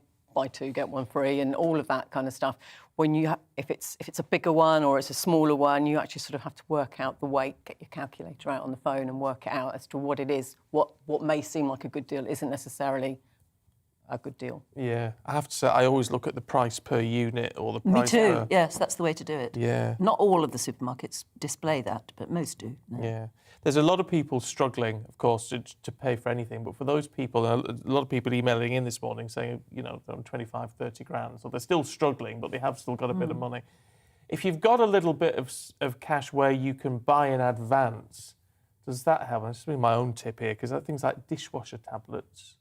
2 get 1 free and all of that kind of stuff. When if it's a bigger one or it's a smaller one, you actually sort of have to work out the weight, get your calculator out on the phone and work it out as to what it is. What may seem like a good deal isn't necessarily a good deal. Yeah, I have to say, I always look at the price per unit or the price Me too, per... yes, that's the way to do it. Yeah. Not all of the supermarkets display that, but most do. No. Yeah. There's a lot of people struggling, of course, to pay for anything, but for those people, a lot of people emailing in this morning saying, they're on 25, 30 grand, so they're still struggling, but they have still got a bit of money. If you've got a little bit of cash where you can buy in advance, does that help? This will be my own tip here, because things like dishwasher tablets.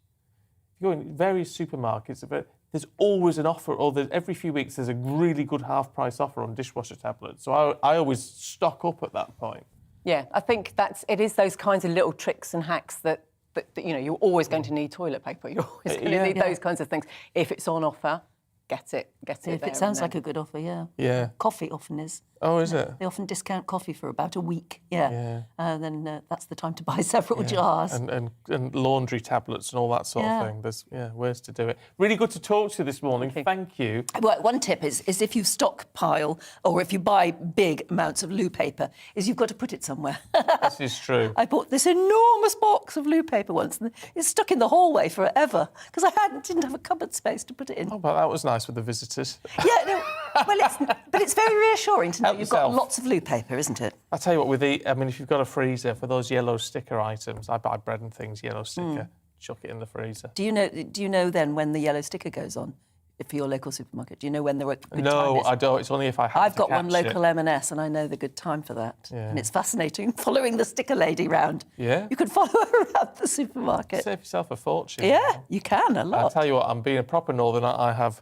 If you go in various supermarkets, there's always an offer, or every few weeks there's a really good half-price offer on dishwasher tablets. So I always stock up at that point. Yeah, I think it is those kinds of little tricks and hacks that you're always going to need toilet paper. You're always going to need those kinds of things. If it's on offer, get it. If it sounds like a good offer, yeah. Yeah. Coffee often is. Oh, is it? They often discount coffee for about a week. Yeah. Then that's the time to buy several jars. And laundry tablets and all that sort of thing. There's ways to do it. Really good to talk to you this morning. Thank you. Well, one tip is if you stockpile or if you buy big amounts of loo paper, is you've got to put it somewhere. This is true. I bought this enormous box of loo paper once, and it's stuck in the hallway forever because I didn't have a cupboard space to put it in. Oh, but that was nice with the visitors. Yeah, no, but it's very reassuring to know you've got lots of loo paper, isn't it? I tell you what, if you've got a freezer for those yellow sticker items, I buy bread and things, yellow sticker, chuck it in the freezer. Do you know then when the yellow sticker goes on? For your local supermarket, do you know when the good time is? No, I don't. It's only if I have I've to got one catch local it. M&S, and I know the good time for that. Yeah. And it's fascinating following the sticker lady round. Yeah? You could follow her around the supermarket. Save yourself a fortune. Yeah, you can, a lot. I'll tell you what, I'm being a proper northerner. I have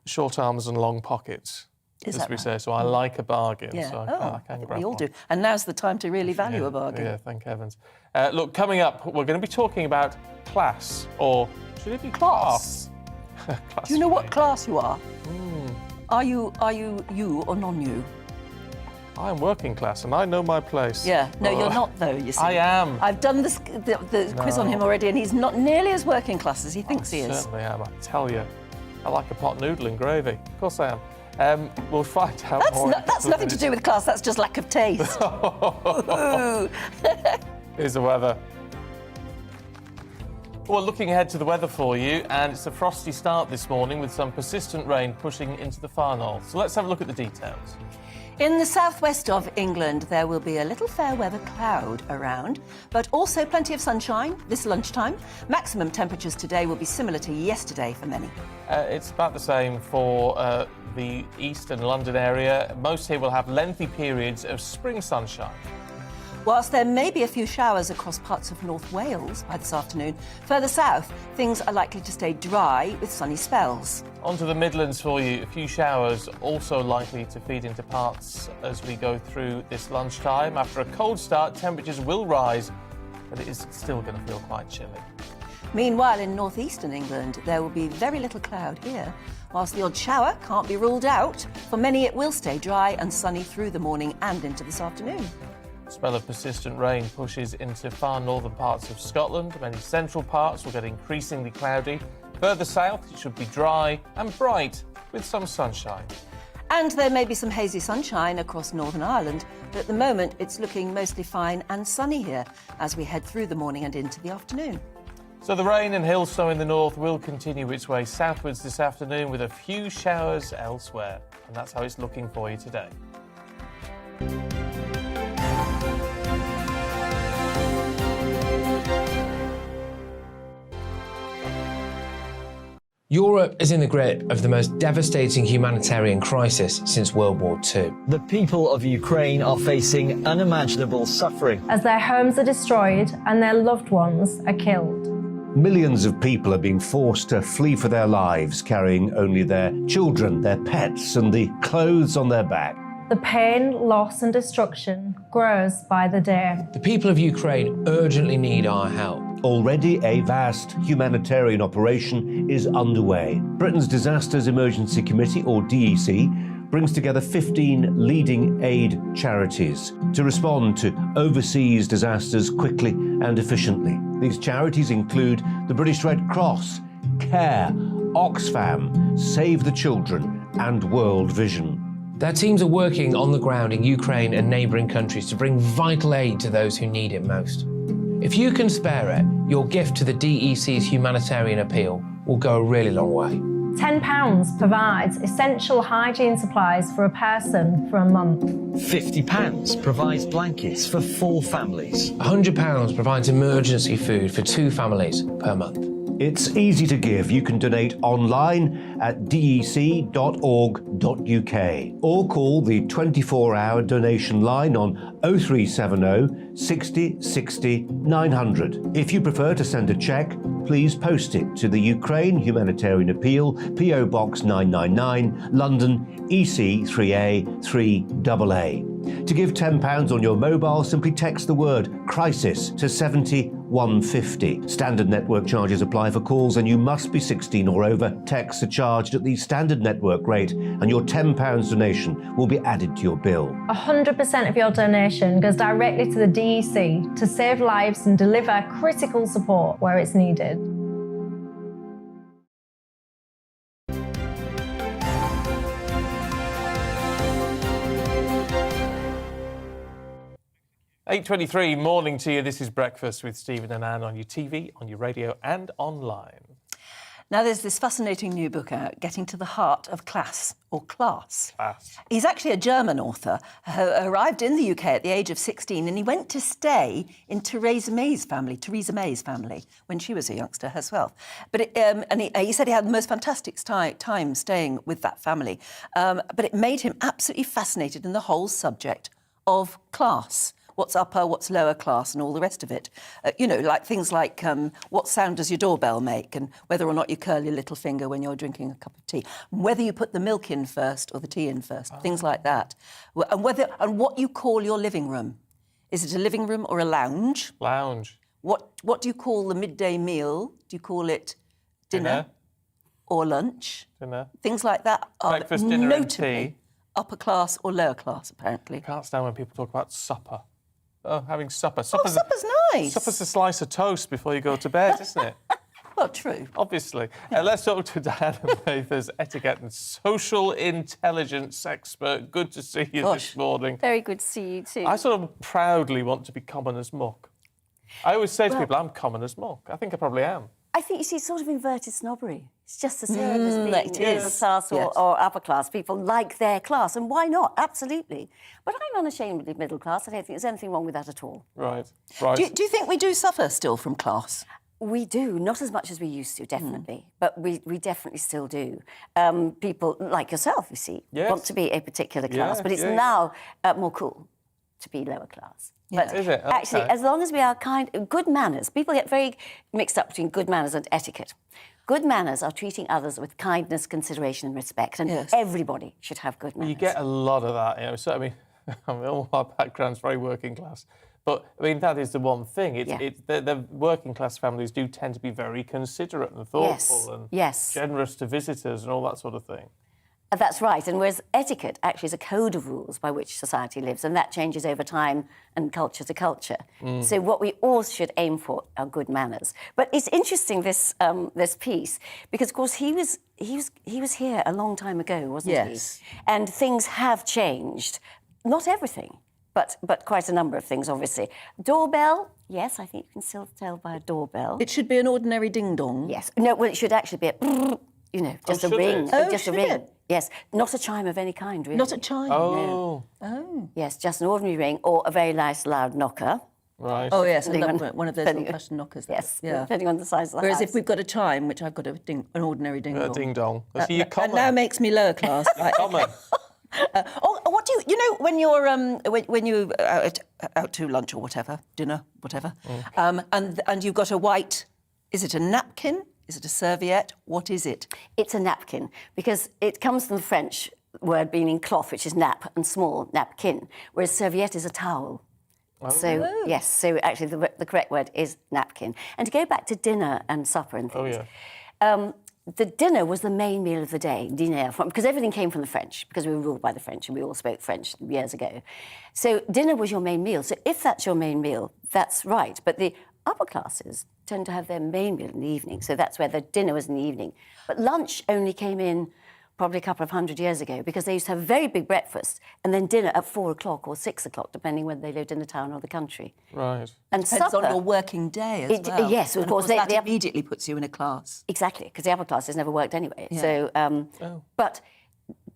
short arms and long pockets, as we say, so I like a bargain. Yeah. So I can grab we all one. do. And now's the time to really value a bargain. Yeah, thank heavens. Look, coming up, we're going to be talking about class, or should it be class? Do you know what class you are? Are you you or non-you? I'm working class and I know my place. Yeah, no, you're not though, you see. I am. I've done the quiz on him already, and he's not nearly as working class as he thinks he is. Certainly am, I tell you. I like a pot noodle and gravy. Of course I am. We'll find out more. That's nothing to do with class, that's just lack of taste. Here's the weather. Well, looking ahead to the weather for you, and it's a frosty start this morning with some persistent rain pushing into the far north. So let's have a look at the details. In the southwest of England, there will be a little fair weather cloud around, but also plenty of sunshine this lunchtime. Maximum temperatures today will be similar to yesterday for many. It's about the same for the east and London area. Most here will have lengthy periods of spring sunshine. Whilst there may be a few showers across parts of North Wales by this afternoon, further south, things are likely to stay dry with sunny spells. Onto the Midlands for you. A few showers also likely to feed into parts as we go through this lunchtime. After a cold start, temperatures will rise, but it is still going to feel quite chilly. Meanwhile, in northeastern England, there will be very little cloud here. Whilst the odd shower can't be ruled out, for many it will stay dry and sunny through the morning and into this afternoon. A spell of persistent rain pushes into far northern parts of Scotland. Many central parts will get increasingly cloudy. Further south, it should be dry and bright with some sunshine. And there may be some hazy sunshine across Northern Ireland, but at the moment it's looking mostly fine and sunny here as we head through the morning and into the afternoon. So the rain and hill snow in the north will continue its way southwards this afternoon with a few showers elsewhere. And that's how it's looking for you today. Europe is in the grip of the most devastating humanitarian crisis since World War II. The people of Ukraine are facing unimaginable suffering as their homes are destroyed and their loved ones are killed. Millions of people are being forced to flee for their lives, carrying only their children, their pets, and the clothes on their back. The pain, loss and destruction grows by the day. The people of Ukraine urgently need our help. Already a vast humanitarian operation is underway. Britain's Disasters Emergency Committee, or DEC, brings together 15 leading aid charities to respond to overseas disasters quickly and efficiently. These charities include the British Red Cross, CARE, Oxfam, Save the Children, and World Vision. Their teams are working on the ground in Ukraine and neighbouring countries to bring vital aid to those who need it most. If you can spare it, your gift to the DEC's humanitarian appeal will go a really long way. £10 provides essential hygiene supplies for a person for a month. £50 provides blankets for 4 families. £100 provides emergency food for 2 families per month. It's easy to give. You can donate online at dec.org.uk or call the 24-hour donation line on 0370 60 60 900. If you prefer to send a cheque, please post it to the Ukraine Humanitarian Appeal, PO Box 999, London, EC 3A 3AA. To give £10 on your mobile, simply text the word crisis to 70 150. Standard network charges apply for calls and you must be 16 or over. Texts are charged at the standard network rate and your £10 donation will be added to your bill. 100% of your donation goes directly to the DEC to save lives and deliver critical support where it's needed. .23, morning to you. This is Breakfast with Stephen and Anne on your TV, on your radio and online. Now, there's this fascinating new book out, Getting to the Heart of Class, or Class. Class. He's actually a German author who arrived in the UK at the age of 16, and he went to stay in Theresa May's family, when she was a youngster herself. But he said he had the most fantastic time staying with that family. But it made him absolutely fascinated in the whole subject of class. What's upper, what's lower class, and all the rest of it. Like things like what sound does your doorbell make, and whether or not you curl your little finger when you're drinking a cup of tea, whether you put the milk in first or the tea in first, things like that. And what you call your living room. Is it a living room or a lounge? Lounge. What do you call the midday meal? Do you call it dinner? Or lunch? Dinner. Things like that are Breakfast, dinner and notably tea. upper class or lower class, apparently. I can't stand when people talk about supper. Oh, having supper. Supper's nice. Supper's a slice of toast before you go to bed, isn't it? Well, true. Obviously. Let's talk to Diana Mathers, etiquette and social intelligence expert. Good to see you this morning. Very good to see you too. I sort of proudly want to be common as muck. I always say to people, I'm common as muck. I think I probably am. I think, you see, it's sort of inverted snobbery. It's just the same as being it middle is. class Yes. or upper class. People like their class, and why not? Absolutely. But I'm unashamedly middle class. I don't think there's anything wrong with that at all. Right. Do you think we do suffer still from class? We do, not as much as we used to, definitely, but we definitely still do. People like yourself, you see, want to be a particular class, but it's now more cool to be lower class. But is it? Okay. Actually, as long as we are good manners, people get very mixed up between good manners and etiquette. Good manners are treating others with kindness, consideration and respect, and everybody should have good manners. You get a lot of that, So, all our background's very working class. But, that is the one thing. The working class families do tend to be very considerate and thoughtful and generous to visitors and all that sort of thing. That's right. And whereas etiquette actually is a code of rules by which society lives, and that changes over time and culture to culture. So what we all should aim for are good manners. But it's interesting, this piece, because of course he was here a long time ago, wasn't he? And things have changed. Not everything, but quite a number of things, obviously. Doorbell, yes, I think you can still tell by a doorbell. It should be an ordinary ding-dong. Yes. No, well, it should actually be a... just a ring. Just a ring. It? Yes, not a chime of any kind, really. Not a chime? Oh. Oh. Yes, just an ordinary ring or a very nice loud knocker. Right. Oh, yes, one of those old-fashioned knockers. Yes, depending on the size of the Whereas house. if we've got a chime, which I've got an ordinary ding-dong. A ding-dong. That now makes me lower class. Right? Common. What do you when you're when you out to lunch or whatever, dinner, whatever, and you've got a white, is it a napkin? Is it a serviette? What is it? It's a napkin, because it comes from the French word meaning cloth, which is nap, and small, napkin, whereas serviette is a towel. Oh. So, yes, so actually the correct word is napkin. And to go back to dinner and supper and things, the dinner was the main meal of the day, dîner, because everything came from the French, because we were ruled by the French and we all spoke French years ago. So dinner was your main meal. So if that's your main meal, that's right. But the upper classes tend to have their main meal in the evening, so that's where the dinner was in the evening. But lunch only came in probably a couple of 100 years ago, because they used to have a very big breakfast and then dinner at 4 o'clock or 6 o'clock, depending whether they lived in the town or the country. Right. And Depends supper, on your working day as well. Yes, of course. That immediately puts you in a class. Exactly, because the upper classes never worked anyway. Yeah. So, but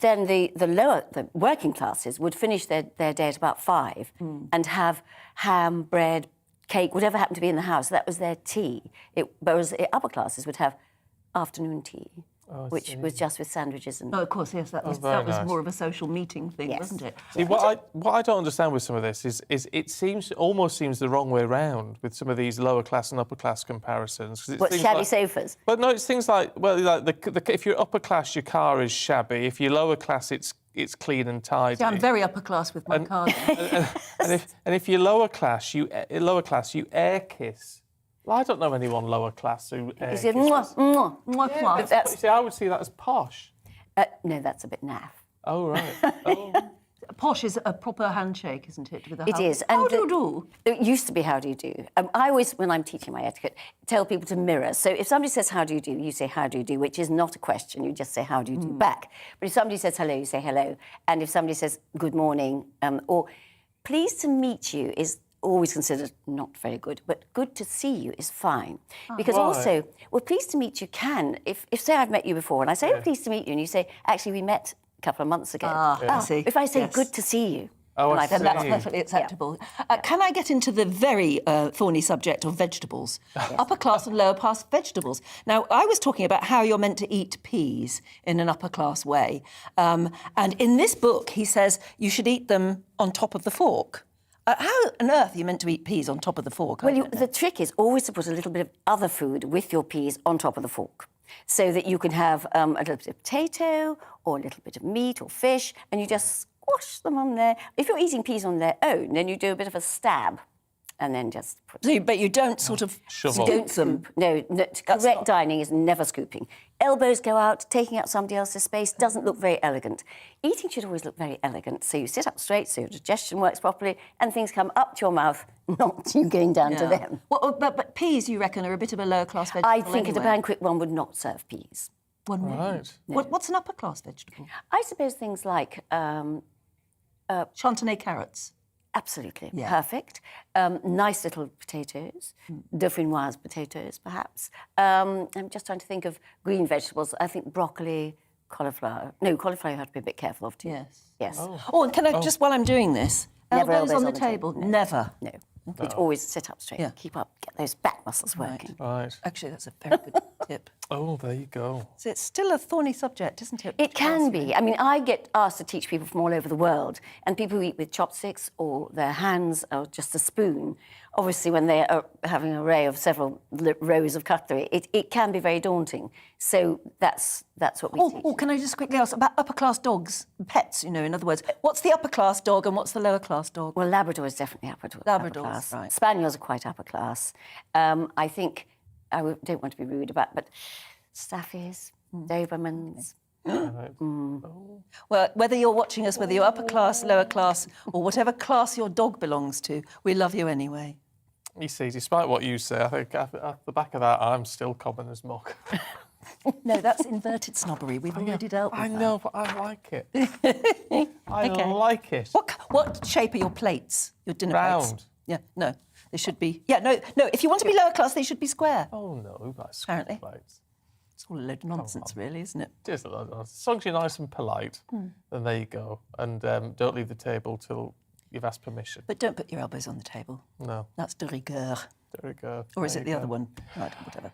then the working classes would finish their day at about 5 and have ham, bread, cake, whatever happened to be in the house. That was their tea. Whereas the upper classes would have afternoon tea, which was just with sandwiches and... Oh, of course, yes, that was nice. More of a social meeting thing, wasn't it? See, what I don't understand with some of this is it almost seems the wrong way round with some of these lower class and upper class comparisons. What, shabby sofas? But no, it's things like, if you're upper class, your car is shabby. If you're lower class, it's clean and tidy. See, I'm very upper class with my car. and if you're lower class, you air kiss Well, I don't know anyone lower class who. You say, mwah, mwah, mwah, Yeah, mwah. but you see, I would see that as posh. No, that's a bit naff. Oh, right. Posh is a proper handshake, isn't it? With a It is. And how do you do? It used to be how do you do. I always, when I'm teaching my etiquette, tell people to mirror. So if somebody says how do you do, you say how do you do, which is not a question. You just say how do you do back. But if somebody says hello, you say hello. And if somebody says good morning or pleased to meet you is always considered not very good, but good to see you is fine. Because also, well, pleased to meet you can, if say I've met you before and I say, pleased to meet you, and you say, actually, we met a couple of months ago. I see. If I say Yes. good to see you, then that's perfectly acceptable. Can I get into the very thorny subject of vegetables? Upper class and lower class vegetables. Now, I was talking about how you're meant to eat peas in an upper class way. And in this book, he says you should eat them on top of the fork. How on earth are you meant to eat peas on top of the fork? Well, the trick is always to put a little bit of other food with your peas on top of the fork, so that you can have a little bit of potato or a little bit of meat or fish, and you just squash them on there. If you're eating peas on their own, then you do a bit of a stab, and then just put but you don't sort of you don't scoop. No, correct dining is never scooping. Elbows go out, taking up somebody else's space doesn't look very elegant. Eating should always look very elegant. So you sit up straight, so your digestion works properly, and things come up to your mouth, not you going down to them. Well, but peas, you reckon, are a bit of a lower class vegetable I think at a anyway. banquet one would not serve peas. One Right. What's an upper class vegetable? I suppose things like Chantenay carrots. Absolutely. Yeah. Perfect. Nice little potatoes, dauphinoise potatoes, perhaps. I'm just trying to think of green vegetables. I think broccoli, cauliflower. No, cauliflower you have to be a bit careful of too. Yes. Yes. Oh, and can I, just while I'm doing this, Never elbows on the table? No. Never. No. You'd always sit up straight, keep up, get those back muscles working. Right. Actually, that's a very good tip. Oh, there you go. So it's still a thorny subject, isn't it? It can be. I mean, I get asked to teach people from all over the world, and people who eat with chopsticks or their hands or just a spoon, obviously when they are having an array of several rows of cutlery, it can be very daunting. So that's what we teach. Oh, can I just quickly ask about upper class dogs, pets, in other words. What's the upper class dog and what's the lower class dog? Well, Labrador is definitely upper class. Right. Spaniels are quite upper class. I think, don't want to be rude about, but Staffies, Dobermans. Well, whether you're watching us, whether you're upper class, lower class, or whatever class your dog belongs to, we love you anyway. You see, despite what you say, I think at the back of that, I'm still common as muck. No, that's inverted snobbery. We've already dealt with that. I know, but I like it. I like it. What shape are your plates? Your dinner Round. plates? Yeah, no, they should be. Yeah, no. If you want to be lower class, they should be square. Oh no, we've got square Apparently. plates. It's all a load of nonsense, really, isn't it? It is a lot of nonsense. As long as you're nice and polite, then there you go. And don't leave the table till you've asked permission. But don't put your elbows on the table. No. That's de rigueur. De rigueur. Or is it the other one? Right, whatever.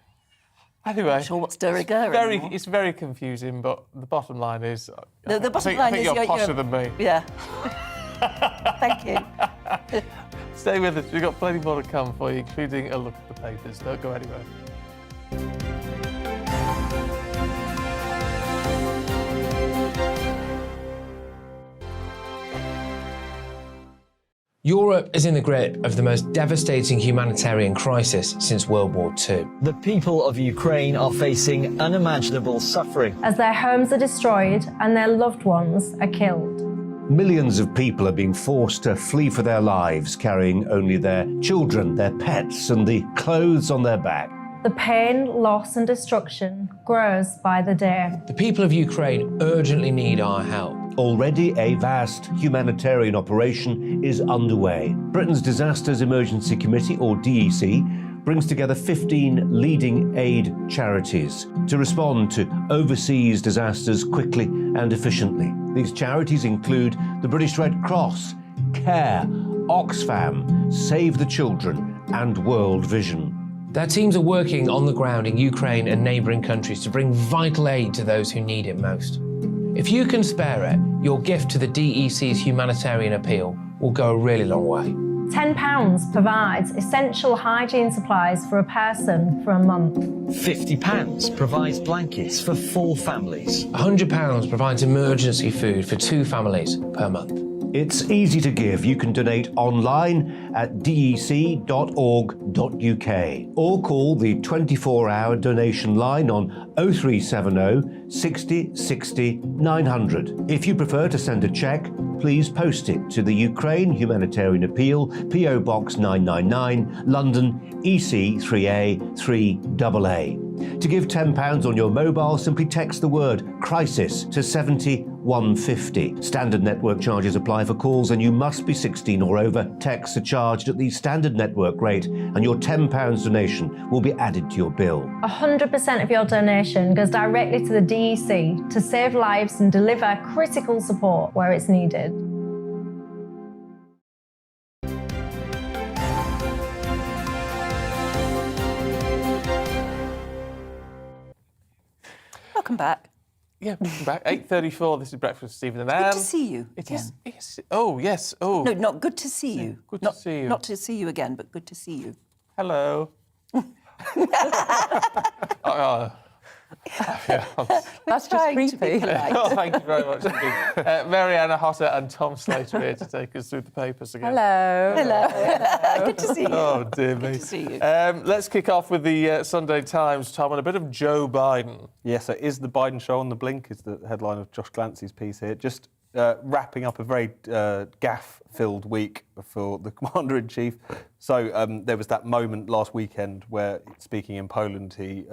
Anyway, I'm not sure what's de rigueur anymore. It's very confusing, but the bottom line is, The bottom I line think is you're posher than me. Yeah. Thank you. Stay with us. We've got plenty more to come for you, including a look at the papers. Don't go anywhere. Europe is in the grip of the most devastating humanitarian crisis since World War II. The people of Ukraine are facing unimaginable suffering. As their homes are destroyed and their loved ones are killed. Millions of people are being forced to flee for their lives, carrying only their children, their pets, and the clothes on their back. The pain, loss and destruction grows by the day. The people of Ukraine urgently need our help. Already a vast humanitarian operation is underway. Britain's Disasters Emergency Committee, or DEC, brings together 15 leading aid charities to respond to overseas disasters quickly and efficiently. These charities include the British Red Cross, CARE, Oxfam, Save the Children, and World Vision. Their teams are working on the ground in Ukraine and neighbouring countries to bring vital aid to those who need it most. If you can spare it, your gift to the DEC's humanitarian appeal will go a really long way. £10 provides essential hygiene supplies for a person for a month. £50 provides blankets for 4 families. £100 provides emergency food for 2 families per month. It's easy to give. You can donate online at dec.org.uk or call the 24-hour donation line on 0370 60 60 900. If you prefer to send a cheque, please post it to the Ukraine Humanitarian Appeal, PO Box 999, London, EC 3A 3AA. To give £10 on your mobile, simply text the word crisis to 70150. Standard network charges apply for calls and you must be 16 or over. Texts are charged at the standard network rate and your £10 donation will be added to your bill. 100% of your donation goes directly to the DEC to save lives and deliver critical support where it's needed. Welcome back. Yeah, welcome back. 8:34. This is Breakfast with Stephen and Anne. Good to see you. It is. Oh, yes. Oh. No, not good to see you. Good to see you. Not to see you again, but good to see you. Hello. That's just creepy. Oh, thank you very much indeed. Mariana Hotter and Tom Slater here to take us through the papers again. Hello. Hello. Good to see you. Oh, dear me. Good to see you. Let's kick off with the Sunday Times, Tom, and a bit of Joe Biden. Yeah, so is the Biden show on the blink is the headline of Josh Glancy's piece here. Just wrapping up a very gaffe-filled week for the Commander-in-Chief. So there was that moment last weekend where, speaking in Poland, he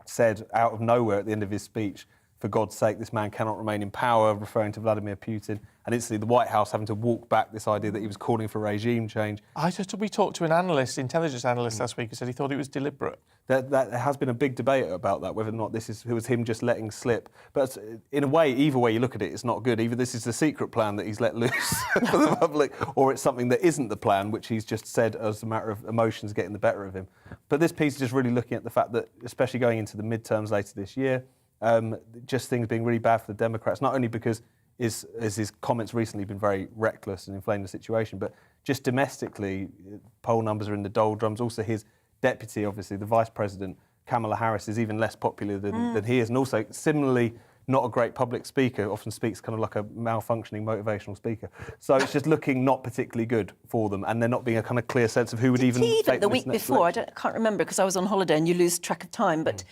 said out of nowhere at the end of his speech, for God's sake, this man cannot remain in power, referring to Vladimir Putin. And instantly the White House having to walk back this idea that he was calling for regime change. We talked to an analyst, intelligence analyst last week, who said he thought it was deliberate. There has been a big debate about that, whether or not it was him just letting slip. But in a way, either way you look at it, it's not good. Either this is the secret plan that he's let loose for the public, or it's something that isn't the plan, which he's just said as a matter of emotions getting the better of him. But this piece is just really looking at the fact that, especially going into the midterms later this year, just things being really bad for the Democrats, not only because his comments recently been very reckless and inflamed the situation, but just domestically, poll numbers are in the doldrums. Also, his deputy, obviously, the vice president, Kamala Harris, is even less popular than he is, and also similarly not a great public speaker, often speaks kind of like a malfunctioning motivational speaker. So it's just looking not particularly good for them, and there not being a kind of clear sense of who would even take the week before, I can't remember because I was on holiday and you lose track of time, but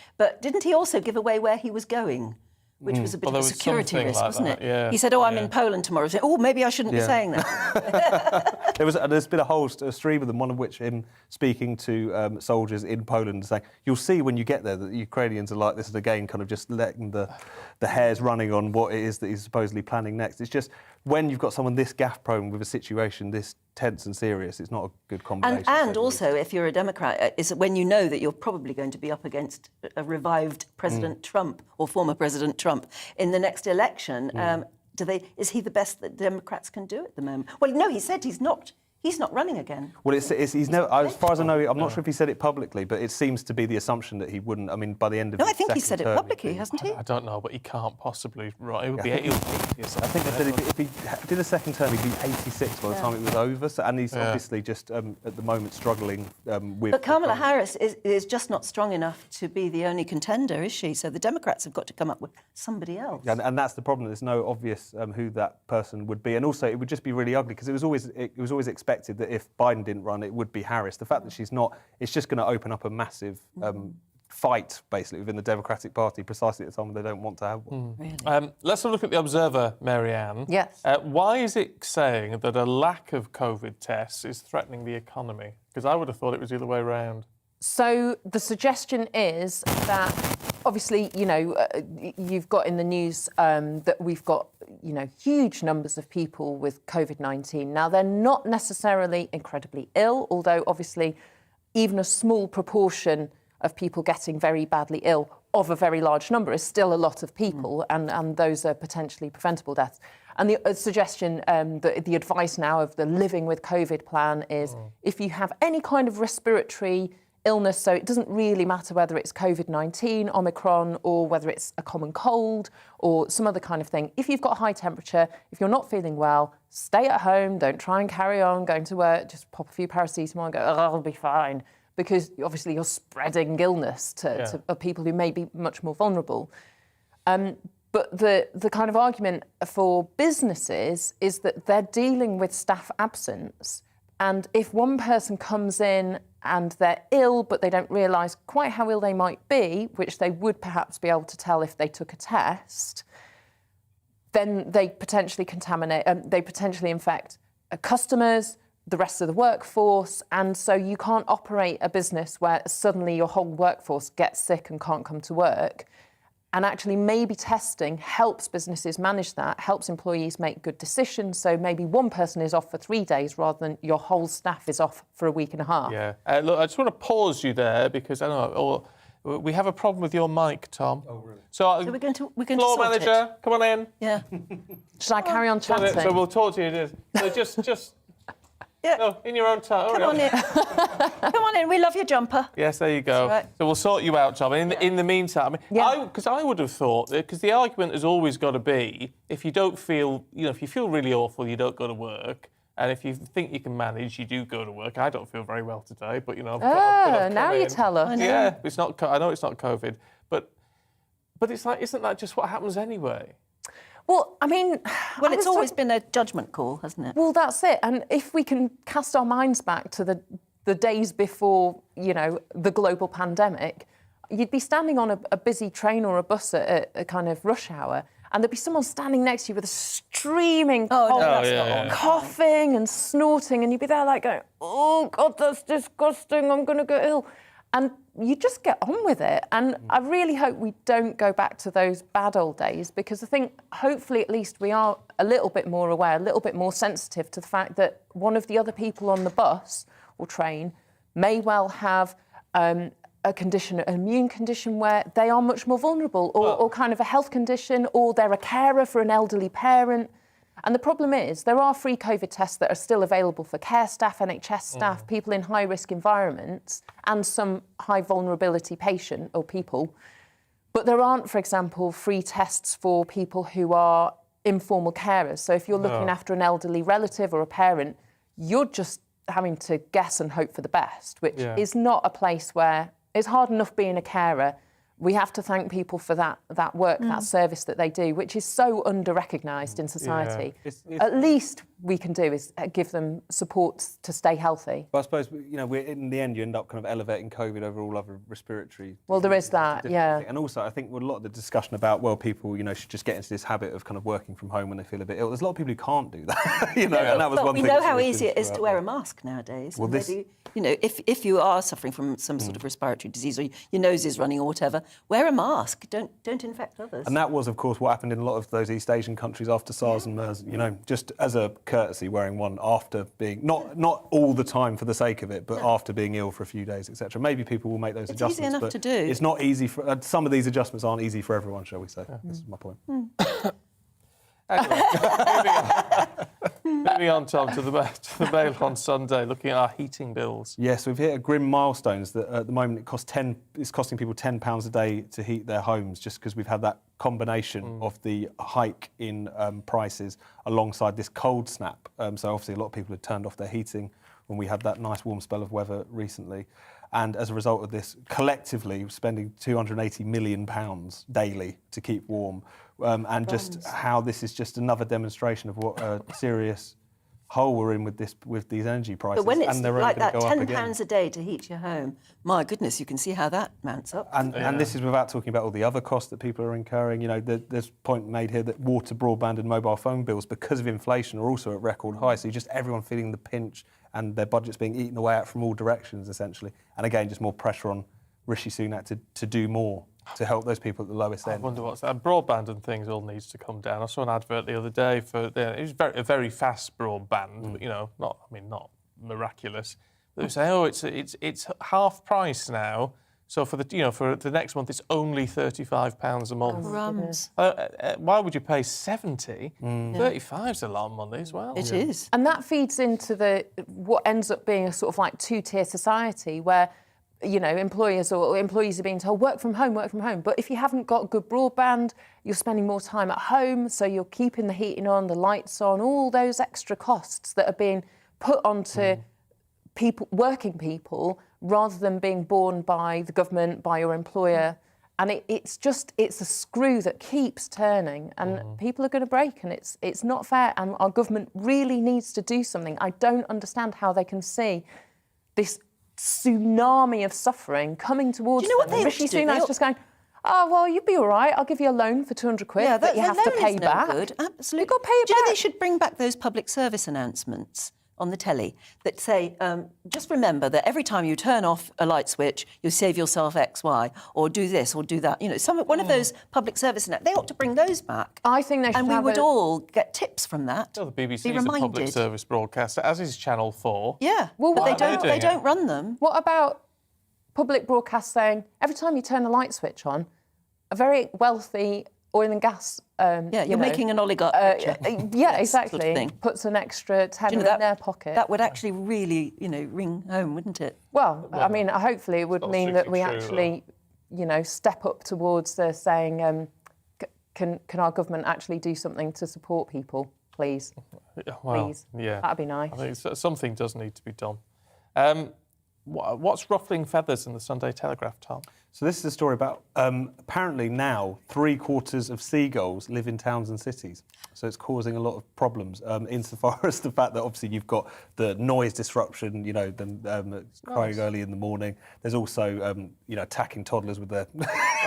didn't he also give away where he was going? Which was a bit of a security risk, like wasn't that, it? yeah. He said, I'm in Poland tomorrow. So, maybe I shouldn't be saying that. There's been a whole stream of them, one of which him speaking to soldiers in Poland saying, you'll see when you get there that the Ukrainians are like this, and again, kind of just letting the hairs running on what it is that he's supposedly planning next. It's just, when you've got someone this gaffe-prone with a situation this tense and serious, it's not a good combination. And also, if you're a Democrat, is when you know that you're probably going to be up against a revived President Trump or former President Trump in the next election. Is he the best that Democrats can do at the moment? Well, no, he said he's not. He's not running again. Well, he's never, as far as I know, I'm not sure if he said it publicly, but it seems to be the assumption that he wouldn't. I mean, by the end of No, I think he said it publicly, hasn't he? I don't know, but he can't possibly. Right, it would be 80 or 80 or something. I think they said if he did a second term, he'd be 86 by the time it was over. So, and he's obviously just at the moment struggling with. But Kamala Harris is just not strong enough to be the only contender, is she? So the Democrats have got to come up with somebody else. And that's the problem. There's no obvious who that person would be, and also it would just be really ugly because it was always expected that if Biden didn't run, it would be Harris. The fact that she's not, it's just going to open up a massive fight, basically, within the Democratic Party, precisely at the time they don't want to have one. Really? Let's have a look at The Observer, Marianne. Yes. Why is it saying that a lack of COVID tests is threatening the economy? Because I would have thought it was the other way around. So the suggestion is that, obviously, you've got in the news that we've got, huge numbers of people with COVID-19. Now, they're not necessarily incredibly ill, although, obviously, even a small proportion of people getting very badly ill of a very large number is still a lot of people, and those are potentially preventable deaths. And the suggestion, the advice now of the Living with COVID plan is if you have any kind of respiratory illness, so it doesn't really matter whether it's COVID-19, Omicron, or whether it's a common cold or some other kind of thing. If you've got a high temperature, if you're not feeling well, stay at home, don't try and carry on going to work, just pop a few paracetamol and go, I'll be fine. Because obviously you're spreading illness to people who may be much more vulnerable. But the kind of argument for businesses is that they're dealing with staff absence. And if one person comes in and they're ill, but they don't realise quite how ill they might be, which they would perhaps be able to tell if they took a test, then they potentially contaminate, they potentially infect customers, the rest of the workforce. And so you can't operate a business where suddenly your whole workforce gets sick and can't come to work. And actually maybe testing helps businesses manage that, helps employees make good decisions. So maybe one person is off for 3 days rather than your whole staff is off for a week and a half. Yeah. Look, I just want to pause you there because I know we have a problem with your mic, Tom. Oh, really? So we're going to floor sort manager, it. come on in. Yeah. Should I carry on chatting? So we'll talk to you. So just yeah. No, in your own time. Come on in. Come on in. We love your jumper. Yes, there you go. Right. So we'll sort you out, Tom. In the meantime, because I would have thought, because the argument has always got to be, if you don't feel, if you feel really awful, you don't go to work. And if you think you can manage, you do go to work. I don't feel very well today, but now you tell us. Yeah, it's not. I know it's not COVID, but it's like, isn't that just what happens anyway? Well, I mean... Well, it's always been a judgment call, hasn't it? Well, that's it. And if we can cast our minds back to the days before, the global pandemic, you'd be standing on a busy train or a bus at a kind of rush hour, and there'd be someone standing next to you with a streaming cough, coughing and snorting, and you'd be there like going, oh, God, that's disgusting, I'm going to get ill. And you just get on with it. And I really hope we don't go back to those bad old days, because I think hopefully at least we are a little bit more aware, a little bit more sensitive to the fact that one of the other people on the bus or train may well have a condition, an immune condition where they are much more vulnerable, or kind of a health condition, or they're a carer for an elderly parent. And the problem is there are free COVID tests that are still available for care staff, NHS staff, people in high-risk environments, and some high vulnerability patient or people. But there aren't, for example, free tests for people who are informal carers. So if you're looking after an elderly relative or a parent, you're just having to guess and hope for the best, which is not a place where it's hard enough being a carer. We have to thank people for that work, that service that they do, which is so under-recognised in society. Yeah. At least we can do is give them support to stay healthy. But I suppose, we're in the end, you end up kind of elevating COVID over all other respiratory. Well, there is that, yeah. And also, I think with a lot of the discussion about, people, should just get into this habit of kind of working from home when they feel a bit ill. There's a lot of people who can't do that, And that was one thing. We know how easy it is to wear a mask nowadays. Well, maybe, if you are suffering from some sort of respiratory disease, or your nose is running or whatever, wear a mask. Don't infect others. And that was, of course, what happened in a lot of those East Asian countries after SARS and MERS. Just as a courtesy, wearing one after being not all the time for the sake of it, but after being ill for a few days, etc. Maybe people will make those adjustments. It's easy enough to do. It's not easy for some of these adjustments aren't easy for everyone, shall we say? This is my point. Anyway, moving on, Tom, to the Mail on Sunday, looking at our heating bills. Yes, we've hit a grim milestone. That at the moment it's costing people £10 a day to heat their homes, just because we've had that combination of the hike in prices alongside this cold snap. So obviously a lot of people had turned off their heating when we had that nice warm spell of weather recently. And as a result of this, collectively, we're spending £280 million daily to keep warm. And just how this is just another demonstration of what a serious hole we're in with these energy prices. But when it's like that, £10 a day to heat your home, my goodness, you can see how that mounts up. And this is without talking about all the other costs that people are incurring. There's a point made here that water, broadband and mobile phone bills, because of inflation, are also at record high. So just everyone feeling the pinch and their budgets being eaten away at from all directions, essentially. And again, just more pressure on Rishi Sunak to do more to help those people at the lowest end. I wonder what's that. Broadband and things all needs to come down. I saw an advert the other day for it was a very fast broadband, but not miraculous. They say, it's half price now. So for the next month, it's only £35 a month. Crumbs. Why would you pay 70? 35 is a lot of money as well. It is. And that feeds into what ends up being a sort of like two-tier society where, employers or employees are being told, work from home. But if you haven't got good broadband, you're spending more time at home, so you're keeping the heating on, the lights on, all those extra costs that are being put onto working people, rather than being borne by the government, by your employer. And it's a screw that keeps turning, and people are going to break, and it's not fair, and our government really needs to do something. I don't understand how they can see this tsunami of suffering coming towards them. What they Rishi ought to do? Sunak's just going, oh, well, you'd be all right. I'll give you a loan for 200 quid that you have to pay back. Good. Absolutely. You've got to pay it Do you know back. they should bring back those public service announcements on the telly that say, just remember that every time you turn off a light switch, you save yourself X, Y, or do this or do that. You know, one of those public service announcements, they ought to bring those back. I think they should And we would all get tips from that. Well, the BBC be is a public reminded. service broadcaster, as is Channel 4. Yeah, Well, but what they don't run them. What about public broadcast saying, every time you turn a light switch on, a very wealthy oil and gas... you're making an oligarch picture. Yeah, Yes, exactly. sort of thing. Puts an extra tenner you know in their pocket. That would actually really, ring home, wouldn't it? Well, I mean, hopefully it would mean that we actually, step up towards saying, can our government actually do something to support people, please? Well, please. yeah. That'd be nice. I think something does need to be done. What's ruffling feathers in the Sunday Telegraph, Tom? So this is a story about, apparently now, 3/4 of seagulls live in towns and cities. So it's causing a lot of problems, insofar as the fact that obviously you've got the noise disruption, them crying early in the morning. There's also, attacking toddlers with their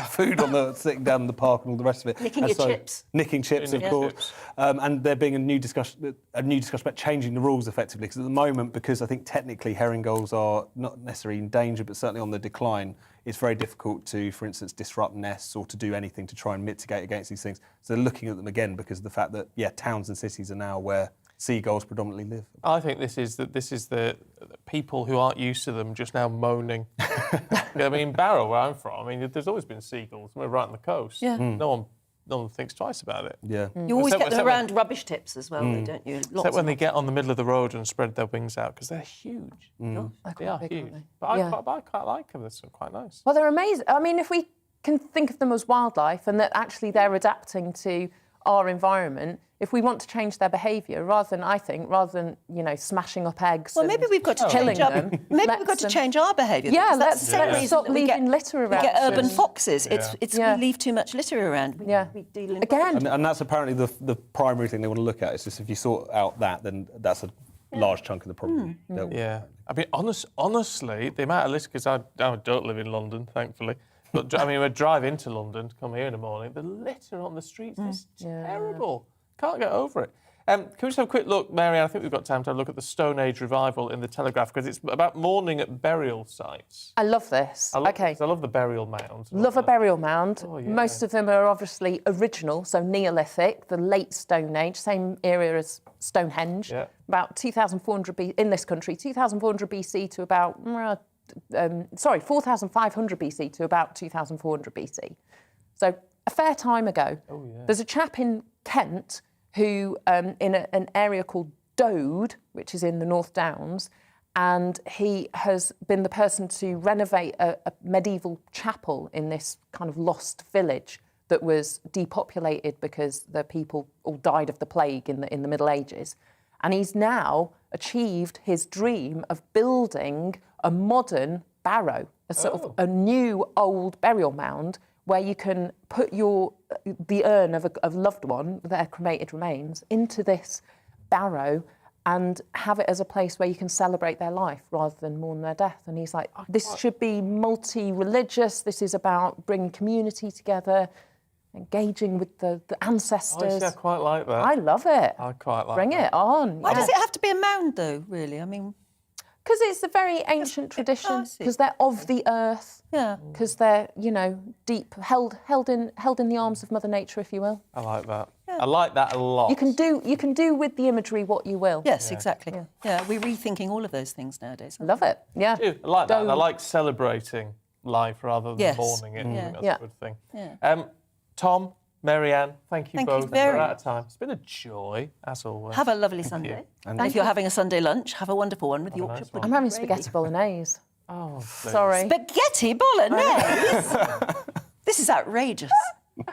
food sitting down in the park and all the rest of it. Nicking And your chips. Nicking chips, of course. And there being a new discussion about changing the rules effectively. Because at the moment, because I think technically herring gulls are not necessarily in danger, but certainly on the decline, it's very difficult to, for instance, disrupt nests or to do anything to try and mitigate against these things. So they're looking at them again because of the fact that, towns and cities are now where seagulls predominantly live. I think this is the people who aren't used to them just now moaning. I mean, Barrow, where I'm from, there's always been seagulls. We're right on the coast. Yeah. No one thinks twice about it. Yeah. You always get them around rubbish tips as well, don't you? Except when they get on the middle of the road and spread their wings out, because they're huge. They are huge. But I quite like them. They're quite nice. Well, they're amazing. I mean, if we can think of them as wildlife and that actually they're adapting to our environment, if we want to change their behaviour, rather than smashing up eggs. Well, maybe we've got to killing change them. Maybe we've got to change our behaviour. Yeah, that's the same reason stop that we leaving litter around. We get urban foxes. Yeah. We leave too much litter around. We deal in again. And that's apparently the primary thing they want to look at. It's just if you sort out that, then that's a large chunk of the problem. Yeah. I mean, honestly, the amount of litter, because I don't live in London, thankfully, but we drive into London to come here in the morning, the litter on the streets is terrible. Can't get over it. Can we just have a quick look, Mary? I think we've got time to have a look at the Stone Age revival in the Telegraph, because it's about mourning at burial sites. I love this. I love the burial mounds. Love a burial mound. Oh, yeah. Most of them are obviously original, so Neolithic, the late Stone Age, same area as Stonehenge. Yeah. About 2,400 in this country, 2,400 BC to about 4,500 BC to about 2,400 BC. So a fair time ago. Oh, yeah. There's a chap in Kent who, in an area called Dode, which is in the North Downs, and he has been the person to renovate a medieval chapel in this kind of lost village that was depopulated because the people all died of the plague in the Middle Ages. And he's now achieved his dream of building a modern barrow, a sort of a new old burial mound where you can put the urn of a loved one, their cremated remains, into this barrow and have it as a place where you can celebrate their life rather than mourn their death. And he's like, this should be multi-religious. This is about bringing community together, engaging with the ancestors. I quite like that. I love it. I quite like Bring that. it on. Why does it have to be a mound, though, really? Because it's a very ancient tradition, because they're of the earth. Yeah. Because they're, deep, held in the arms of Mother Nature, if you will. I like that. Yeah. I like that a lot. You can do with the imagery what you will. Yes, exactly. Yeah, we're rethinking all of those things nowadays. Love it. Yeah. I like that. And I like celebrating life rather than mourning it. Yeah. That's a good thing. Yeah. Tom, Marianne, thank you both. very We're out much. of time. It's been a joy, as always. Have a lovely Sunday. And if you're having a Sunday lunch, have a wonderful one with Yorkshire pudding. I'm having spaghetti bolognese. Oh, sorry. Spaghetti bolognese? This is outrageous.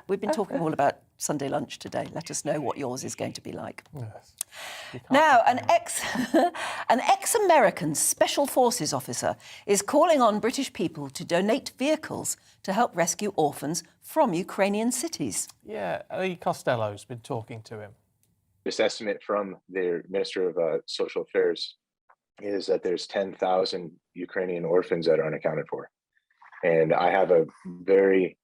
We've been talking all about Sunday lunch today. Let us know what yours is going to be like. Yes. Now, an ex-American Special Forces officer is calling on British people to donate vehicles to help rescue orphans from Ukrainian cities. Yeah, Lee Costello's been talking to him. This estimate from their Minister of Social Affairs is that there's 10,000 Ukrainian orphans that are unaccounted for. And I have a very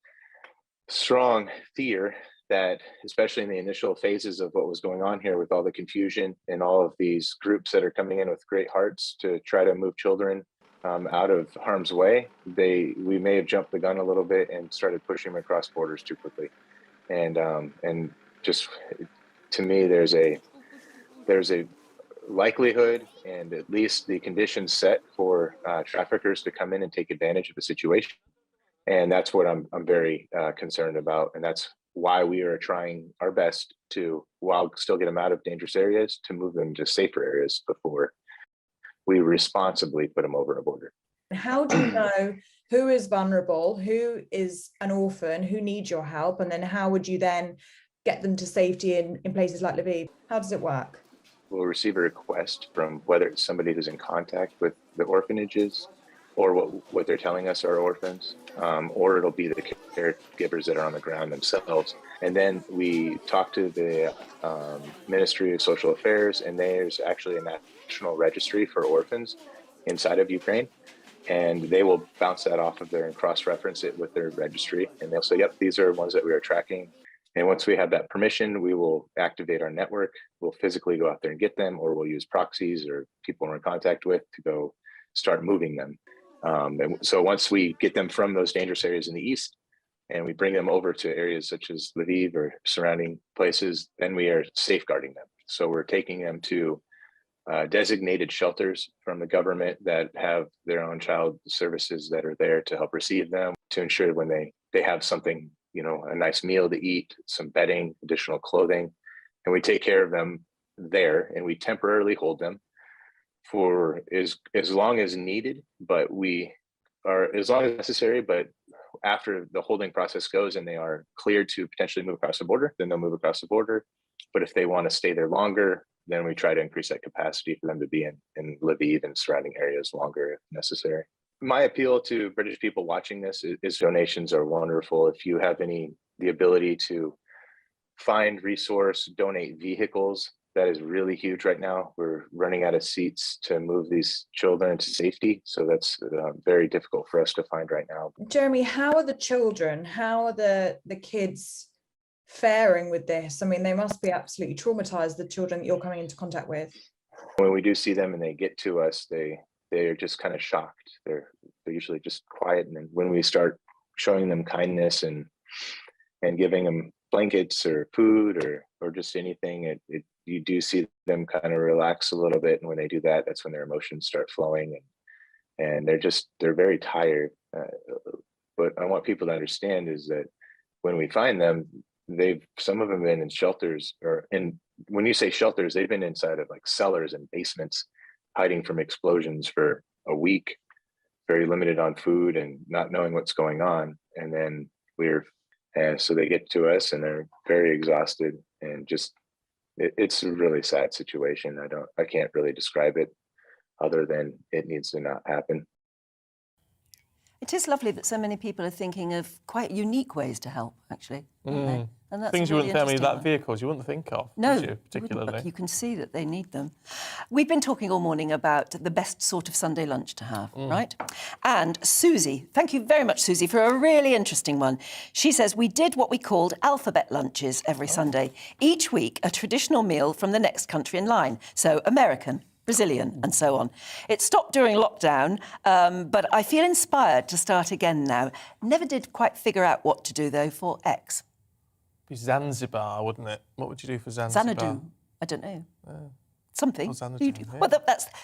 strong fear that, especially in the initial phases of what was going on here with all the confusion and all of these groups that are coming in with great hearts to try to move children out of harm's way, we may have jumped the gun a little bit and started pushing them across borders too quickly. And just to me, there's a likelihood and at least the conditions set for traffickers to come in and take advantage of the situation. And that's what I'm very concerned about. And that's why we are trying our best to, while still get them out of dangerous areas, to move them to safer areas before we responsibly put them over a border. How do you know who is vulnerable, who is an orphan, who needs your help? And then how would you then get them to safety in places like Lviv? How does it work? We'll receive a request from whether it's somebody who's in contact with the orphanages or what they're telling us are orphans, or it'll be the caregivers that are on the ground themselves. And then we talk to the Ministry of Social Affairs, and there's actually a national registry for orphans inside of Ukraine. And they will bounce that off of there and cross-reference it with their registry. And they'll say, yep, these are ones that we are tracking. And once we have that permission, we will activate our network. We'll physically go out there and get them, or we'll use proxies or people we're in contact with to go start moving them. And so once we get them from those dangerous areas in the east and we bring them over to areas such as Lviv or surrounding places, then we are safeguarding them. So we're taking them to designated shelters from the government that have their own child services that are there to help receive them, to ensure when they have something, a nice meal to eat, some bedding, additional clothing, and we take care of them there, and we temporarily hold them for as long as needed, but as long as necessary. But after the holding process goes and they are cleared to potentially move across the border, then they'll move across the border. But if they want to stay there longer, then we try to increase that capacity for them to be in Lviv and surrounding areas longer if necessary. My appeal to British people watching this is donations are wonderful. If you have the ability to find, resource, donate vehicles, that is really huge right now. We're running out of seats to move these children to safety. So that's very difficult for us to find right now. Jeremy, how are the children, how are the kids faring with this? I mean, they must be absolutely traumatized, the children that you're coming into contact with. When we do see them and they get to us, they're just kind of shocked. They're usually just quiet. And then when we start showing them kindness and giving them blankets or food or just anything, you do see them kind of relax a little bit. And when they do that, that's when their emotions start flowing and they're very tired. But I want people to understand is that when we find them, some of them been in shelters, when you say shelters, they've been inside of like cellars and basements, hiding from explosions for a week, very limited on food and not knowing what's going on. And then so they get to us and they're very exhausted and just, it's a really sad situation. I can't really describe it other than it needs to not happen. It is lovely that so many people are thinking of quite unique ways to help, actually, aren't they? And that's things you really wouldn't think interesting that vehicles you wouldn't think of, no, would you, particularly? But you can see that they need them. We've been talking all morning about the best sort of Sunday lunch to have, right? And Susie, thank you very much, Susie, for a really interesting one. She says, we did what we called alphabet lunches every Sunday. Each week, a traditional meal from the next country in line. So American, Brazilian, and so on. It stopped during lockdown, but I feel inspired to start again now. Never did quite figure out what to do, though, for X. Be Zanzibar, wouldn't it? What would you do for Zanzibar? Xanadu. I don't know. Something. Xanadu, yeah. Well,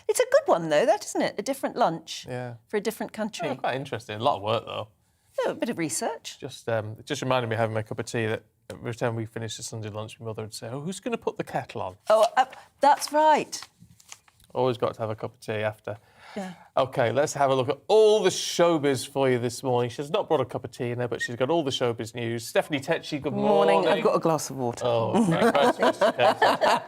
it's a good one, though, that isn't it? A different lunch for a different country. Yeah, quite interesting. A lot of work, though. Oh, a bit of research. It just reminded me of having my cup of tea that every time we finished the Sunday lunch, my mother would say, who's going to put the kettle on? Oh, that's right. Always got to have a cup of tea after. Yeah. OK, let's have a look at all the showbiz for you this morning. She's not brought a cup of tea in there, but she's got all the showbiz news. Stephanie Tetchy, good morning. I've got a glass of water. Oh,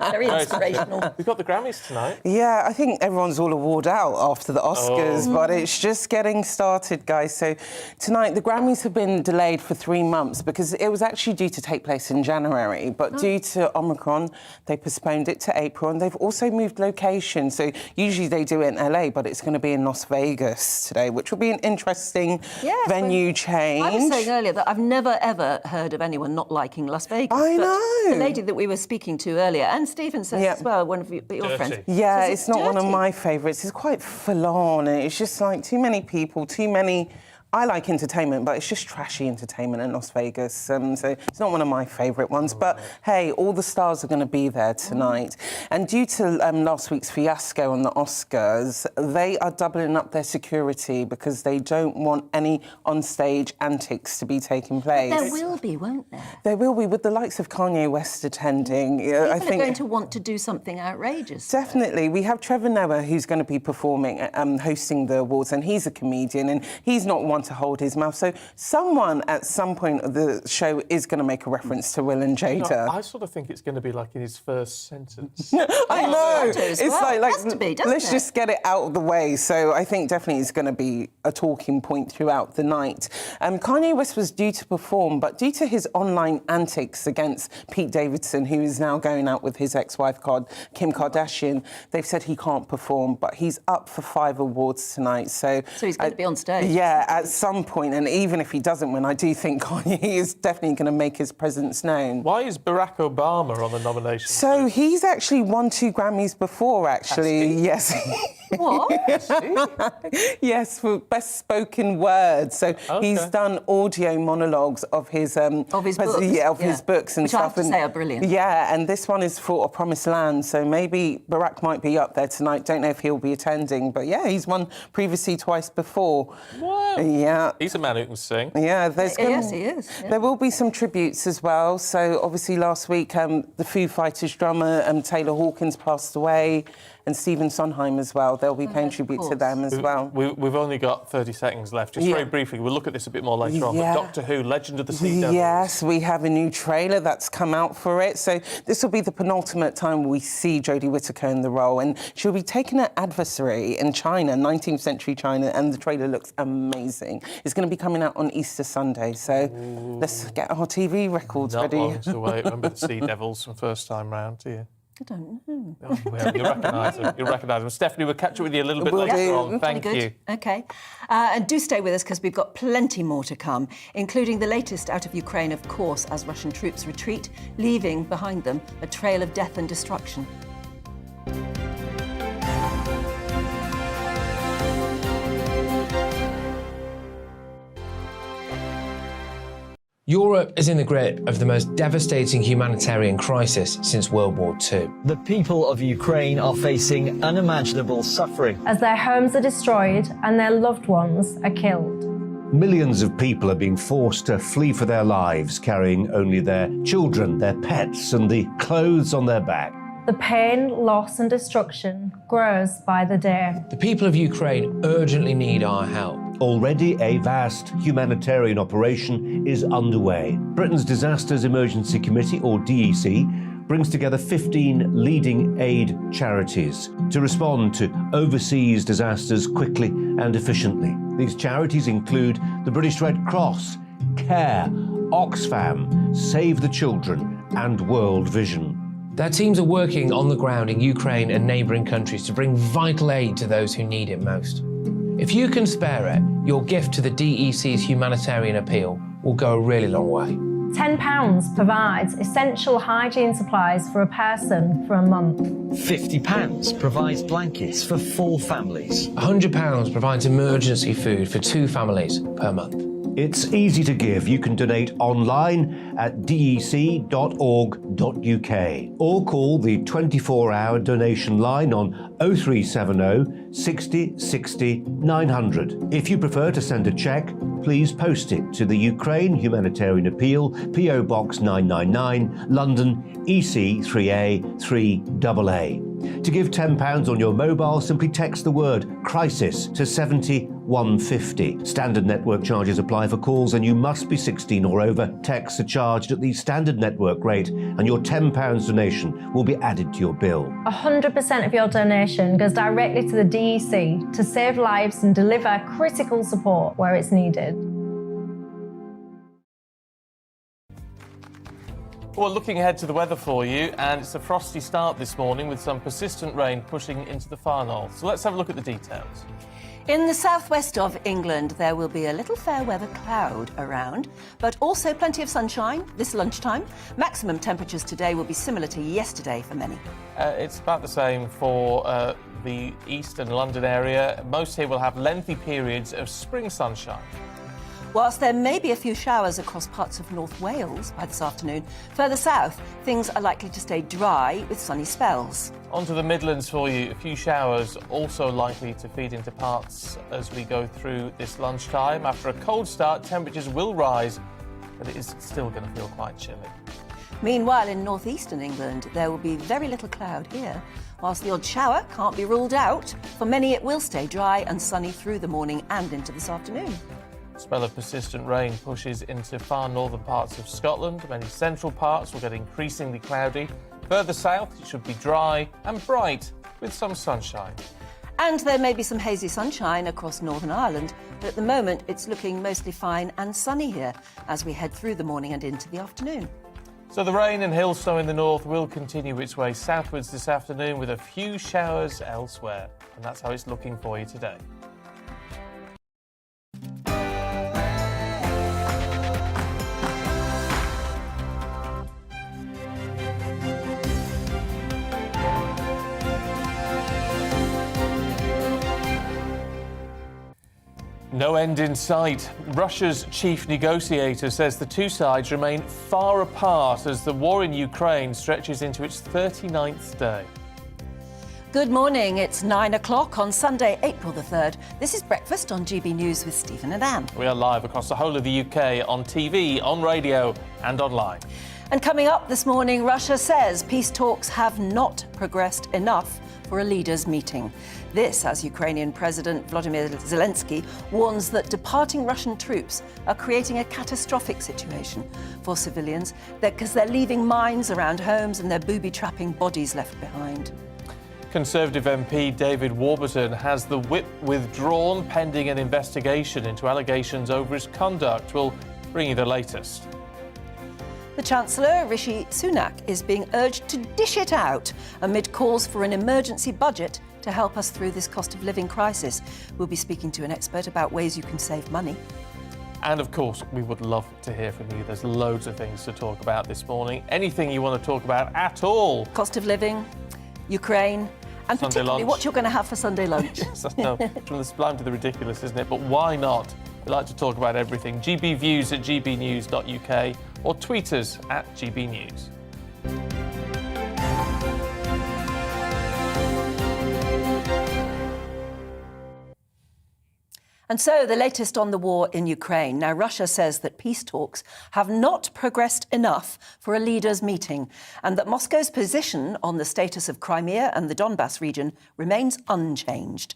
very inspirational. We've got the Grammys tonight. Yeah, I think everyone's all award out after the Oscars, Oh. but it's just getting started, guys. So tonight, the Grammys have been delayed for 3 months because it was actually due to take place in January, but due to Omicron, they postponed it to April, and they've also moved location. So usually they do it in LA, but it's going to be in Las Vegas today, which will be an interesting venue change. I was saying earlier that I've never, ever heard of anyone not liking Las Vegas. I but know. The lady that we were speaking to earlier, and Stephen says as well, one of your friends. Yeah, says it's not one of dirty. my favourites. It's quite full on. It's just like too many people, too many... I like entertainment, but it's just trashy entertainment in Las Vegas. So it's not one of my favourite ones. But hey, all the stars are going to be there tonight. And due to last week's fiasco on the Oscars, they are doubling up their security because they don't want any on-stage antics to be taking place. There will be, won't there? There will be, with the likes of Kanye West attending. People I think are going to want to do something outrageous. Definitely. We have Trevor Noah, who's going to be performing, hosting the awards, and he's a comedian, and he's not one to hold his mouth. So someone at some point of the show is going to make a reference to Will and Jada. I sort of think it's going to be like in his first sentence. I know. It's Let's just get it out of the way. So I think definitely it's going to be a talking point throughout the night. Kanye West was due to perform, but due to his online antics against Pete Davidson, who is now going out with his ex-wife Kim Kardashian, they've said he can't perform, but he's up for 5 awards tonight. So he's going to be on stage. Yeah, at some point, and even if he doesn't win, I do think Kanye is definitely going to make his presence known. Why is Barack Obama on the nomination? So he's actually won 2 Grammys before, actually. Yes. What? Yes, for best spoken word. So he's done audio monologues of his books. Yeah, of his books and Which stuff. I have to say are brilliant. Yeah, and this one is for A Promised Land. So maybe Barack might be up there tonight. Don't know if he'll be attending, but yeah, he's won previously twice before. Wow. Yeah. He's a man who can sing. Yeah, Yes, he is. Yeah. There will be some tributes as well. So obviously last week, the Foo Fighters drummer Taylor Hawkins passed away, and Stephen Sondheim as well. They'll be paying tribute to them as well. We've only got 30 seconds left. Just very briefly, we'll look at this a bit more later on. But Doctor Who, Legend of the Sea Devils. Yes, we have a new trailer that's come out for it. So this will be the penultimate time we see Jodie Whittaker in the role, and she'll be taking an adversary in China, 19th century China, and the trailer looks amazing. It's going to be coming out on Easter Sunday, so let's get our TV records ready. Not long to wait. Remember the Sea Devils from first time round, do you? I don't know. Oh, well, you'll recognise them. You'll recognise them. Stephanie, we'll catch up with you a little bit later on. Thank you. OK. And do stay with us because we've got plenty more to come, including the latest out of Ukraine, of course, as Russian troops retreat, leaving behind them a trail of death and destruction. Europe is in the grip of the most devastating humanitarian crisis since World War II. The people of Ukraine are facing unimaginable suffering as their homes are destroyed and their loved ones are killed. Millions of people are being forced to flee for their lives, carrying only their children, their pets, and the clothes on their back. The pain, loss and destruction grows by the day. The people of Ukraine urgently need our help. Already a vast humanitarian operation is underway. Britain's Disasters Emergency Committee, or DEC, brings together 15 leading aid charities to respond to overseas disasters quickly and efficiently. These charities include the British Red Cross, CARE, Oxfam, Save the Children, and World Vision. Their teams are working on the ground in Ukraine and neighbouring countries to bring vital aid to those who need it most. If you can spare it, your gift to the DEC's humanitarian appeal will go a really long way. £10 provides essential hygiene supplies for a person for a month. £50 provides blankets for 4 families. £100 provides emergency food for 2 families per month. It's easy to give. You can donate online at dec.org.uk or call the 24-hour donation line on 0370 60 60 900. If you prefer to send a cheque, please post it to the Ukraine Humanitarian Appeal, PO Box 999, London, EC 3A 3AA. To give £10 on your mobile, simply text the word crisis to 70150. Standard network charges apply for calls and you must be 16 or over. Texts are charged at the standard network rate and your £10 donation will be added to your bill. 100% of your donation goes directly to the DEC to save lives and deliver critical support where it's needed. Well, looking ahead to the weather for you, and it's a frosty start this morning with some persistent rain pushing into the far north. So let's have a look at the details. In the southwest of England, there will be a little fair weather cloud around, but also plenty of sunshine this lunchtime. Maximum temperatures today will be similar to yesterday for many. It's about the same for the east and London area. Most here will have lengthy periods of spring sunshine. Whilst there may be a few showers across parts of North Wales by this afternoon, further south, things are likely to stay dry with sunny spells. Onto the Midlands for you. A few showers also likely to feed into parts as we go through this lunchtime. After a cold start, temperatures will rise, but it is still going to feel quite chilly. Meanwhile, in northeastern England, there will be very little cloud here. Whilst the odd shower can't be ruled out, for many it will stay dry and sunny through the morning and into this afternoon. A spell of persistent rain pushes into far northern parts of Scotland. Many central parts will get increasingly cloudy. Further south, it should be dry and bright with some sunshine. And there may be some hazy sunshine across Northern Ireland, but at the moment it's looking mostly fine and sunny here as we head through the morning and into the afternoon. So the rain and hill snow in the north will continue its way southwards this afternoon with a few showers elsewhere. And that's how it's looking for you today. No end in sight. Russia's chief negotiator says the two sides remain far apart as the war in Ukraine stretches into its 39th day. Good morning. It's 9 o'clock on Sunday, April the 3rd. This is Breakfast on GB News with Stephen and Anne. We are live across the whole of the UK on TV, on radio and online. And coming up this morning, Russia says peace talks have not progressed enough for a leaders' meeting. This as Ukrainian President Volodymyr Zelensky warns that departing Russian troops are creating a catastrophic situation for civilians because they're leaving mines around homes and they're booby-trapping bodies left behind. Conservative MP David Warburton has the whip withdrawn pending an investigation into allegations over his conduct. We'll bring you the latest. The Chancellor, Rishi Sunak, is being urged to dish it out amid calls for an emergency budget to help us through this cost of living crisis. We'll be speaking to an expert about ways you can save money. And of course, we would love to hear from you. There's loads of things to talk about this morning. Anything you want to talk about at all. Cost of living, Ukraine, and Sunday particularly lunch. what you're going to have for Sunday lunch. Yes, I know. From the sublime to the ridiculous, isn't it? But why not? We like to talk about everything. GBviews at gbnews.uk or tweet us at GBnews. And so the latest on the war in Ukraine. Now, Russia says that peace talks have not progressed enough for a leaders' meeting and that Moscow's position on the status of Crimea and the Donbas region remains unchanged.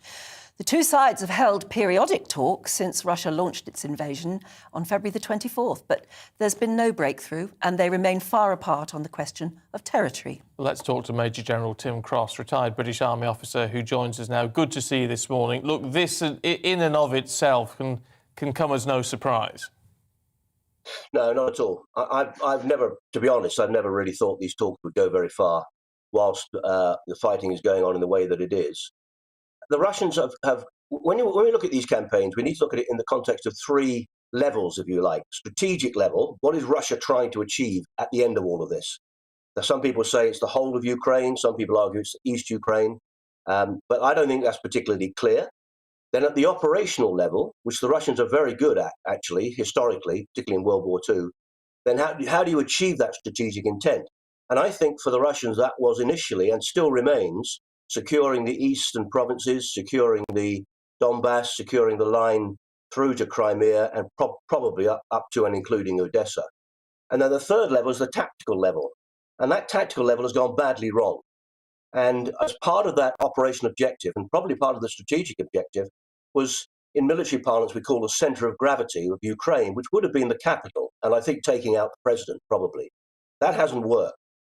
The two sides have held periodic talks since Russia launched its invasion on February the 24th, but there's been no breakthrough and they remain far apart on the question of territory. Let's talk to Major General Tim Cross, retired British Army officer who joins us now. Good to see you this morning. Look, this in and of itself can come as no surprise. No, not at all. I've never, to be honest, I've never really thought these talks would go very far whilst the fighting is going on in the way that it is. The Russians have when we look at these campaigns, we need to look at it in the context of three levels, if you like. Strategic level, what is Russia trying to achieve at the end of all of this? Now, some people say it's the whole of Ukraine, some people argue it's East Ukraine, but I don't think that's particularly clear. Then at the operational level, which the Russians are very good at, actually, historically, particularly in World War II, then how do you achieve that strategic intent? And I think for the Russians that was initially and still remains securing the eastern provinces, securing the Donbass, securing the line through to Crimea and probably up to and including Odessa. And then the third level is the tactical level. And that tactical level has gone badly wrong. And as part of that operation objective, and probably part of the strategic objective, was, in military parlance, we call the centre of gravity of Ukraine, which would have been the capital, and I think taking out the president, probably. That hasn't worked.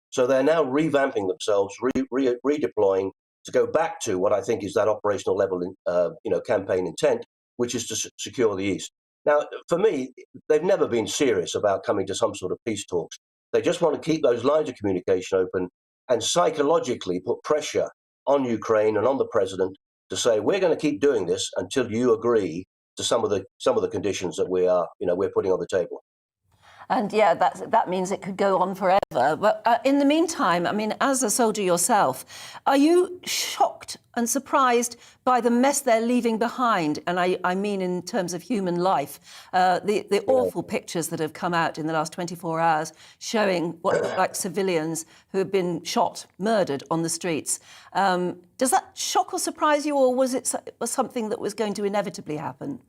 So they're now revamping themselves, redeploying to go back to what I think is that operational level, campaign intent, which is to secure the East. Now, for me, they've never been serious about coming to some sort of peace talks. They just want to keep those lines of communication open and psychologically put pressure on Ukraine and on the president to say, we're going to keep doing this until you agree to some of the conditions that we're putting on the table. And yeah, that means it could go on forever. But in the meantime, I mean, as a soldier yourself, are you shocked and surprised by the mess they're leaving behind? And I mean in terms of human life, the awful pictures that have come out in the last 24 hours showing what look like civilians who have been shot, murdered on the streets. Does that shock or surprise you, or was it something that was going to inevitably happen?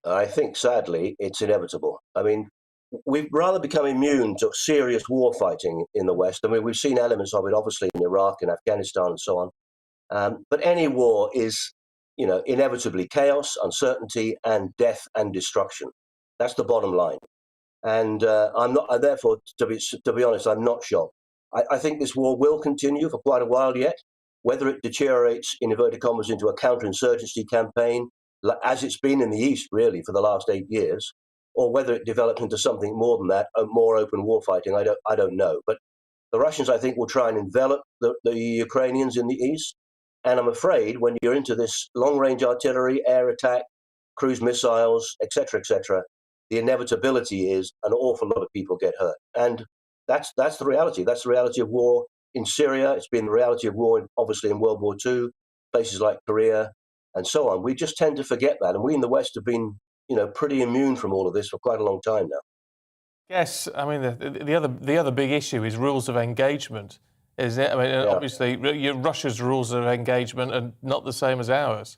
I think, sadly, it's inevitable. I mean, we've rather become immune to serious war fighting in the West. I mean, we've seen elements of it, obviously, in Iraq and Afghanistan and so on. But any war is, inevitably chaos, uncertainty, and death and destruction. That's the bottom line. And therefore, to be honest, I'm not shocked. I think this war will continue for quite a while yet. Whether it deteriorates, in inverted commas, into a counterinsurgency campaign, as it's been in the East, really, for the last 8 years, or whether it develops into something more than that, more open war fighting, I don't know. But the Russians, I think, will try and envelop the Ukrainians in the East. And I'm afraid when you're into this long-range artillery, air attack, cruise missiles, etc., the inevitability is an awful lot of people get hurt. And that's the reality. That's the reality of war in Syria. It's been the reality of war, obviously, in World War II, places like Korea, and so on. We just tend to forget that. And we in the West have been pretty immune from all of this for quite a long time now. Yes, I mean, the other big issue is rules of engagement, isn't it? I mean, obviously, Russia's rules of engagement are not the same as ours.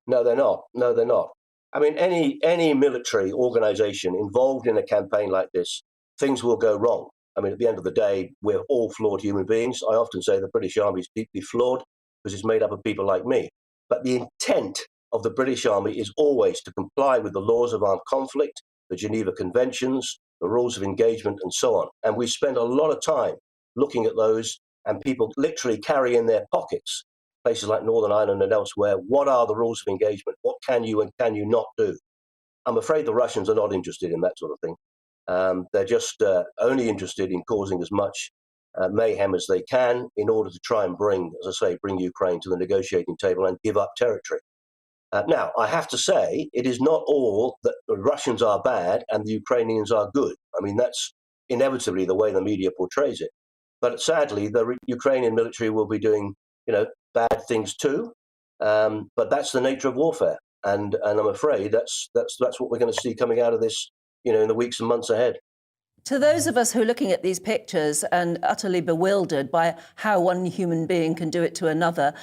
No, they're not. No, they're not. I mean, any military organisation involved in a campaign like this, things will go wrong. I mean, at the end of the day, we're all flawed human beings. I often say the British Army is deeply flawed because it's made up of people like me. But the intent of the British Army is always to comply with the laws of armed conflict, the Geneva Conventions, the rules of engagement, and so on. And we spend a lot of time looking at those, and people literally carry in their pockets, places like Northern Ireland and elsewhere, what are the rules of engagement? What can you and can you not do? I'm afraid the Russians are not interested in that sort of thing. They're just only interested in causing as much mayhem as they can in order to try and bring Ukraine to the negotiating table and give up territory. Now, I have to say, it is not all that the Russians are bad and the Ukrainians are good. I mean, that's inevitably the way the media portrays it. But sadly, the Ukrainian military will be doing, bad things too. But that's the nature of warfare, and I'm afraid that's what we're going to see coming out of this, in the weeks and months ahead. To those of us who are looking at these pictures and utterly bewildered by how one human being can do it to another,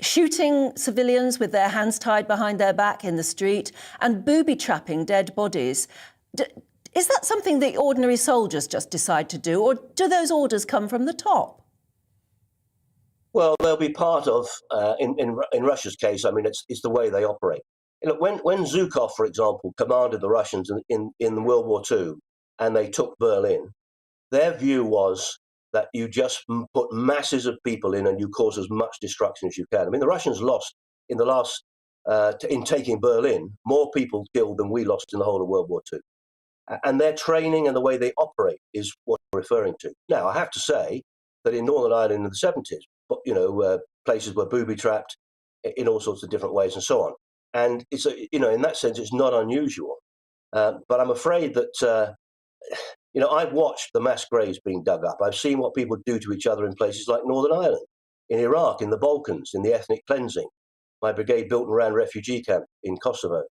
shooting civilians with their hands tied behind their back in the street and booby-trapping dead bodies, is that something that ordinary soldiers just decide to do, or do those orders come from the top? Well, they'll be part of, in Russia's case, I mean, it's the way they operate. When Zhukov, for example, commanded the Russians in World War II, and they took Berlin, their view was that you just put masses of people in and you cause as much destruction as you can. I mean, the Russians lost in taking Berlin, more people killed than we lost in the whole of World War II. And their training and the way they operate is what I'm referring to. Now, I have to say that in Northern Ireland in the 70s, places were booby-trapped in all sorts of different ways and so on. And it's in that sense, it's not unusual. But I'm afraid that I've watched the mass graves being dug up. I've seen what people do to each other in places like Northern Ireland, in Iraq, in the Balkans, in the ethnic cleansing. My brigade built and ran a refugee camp in Kosovo.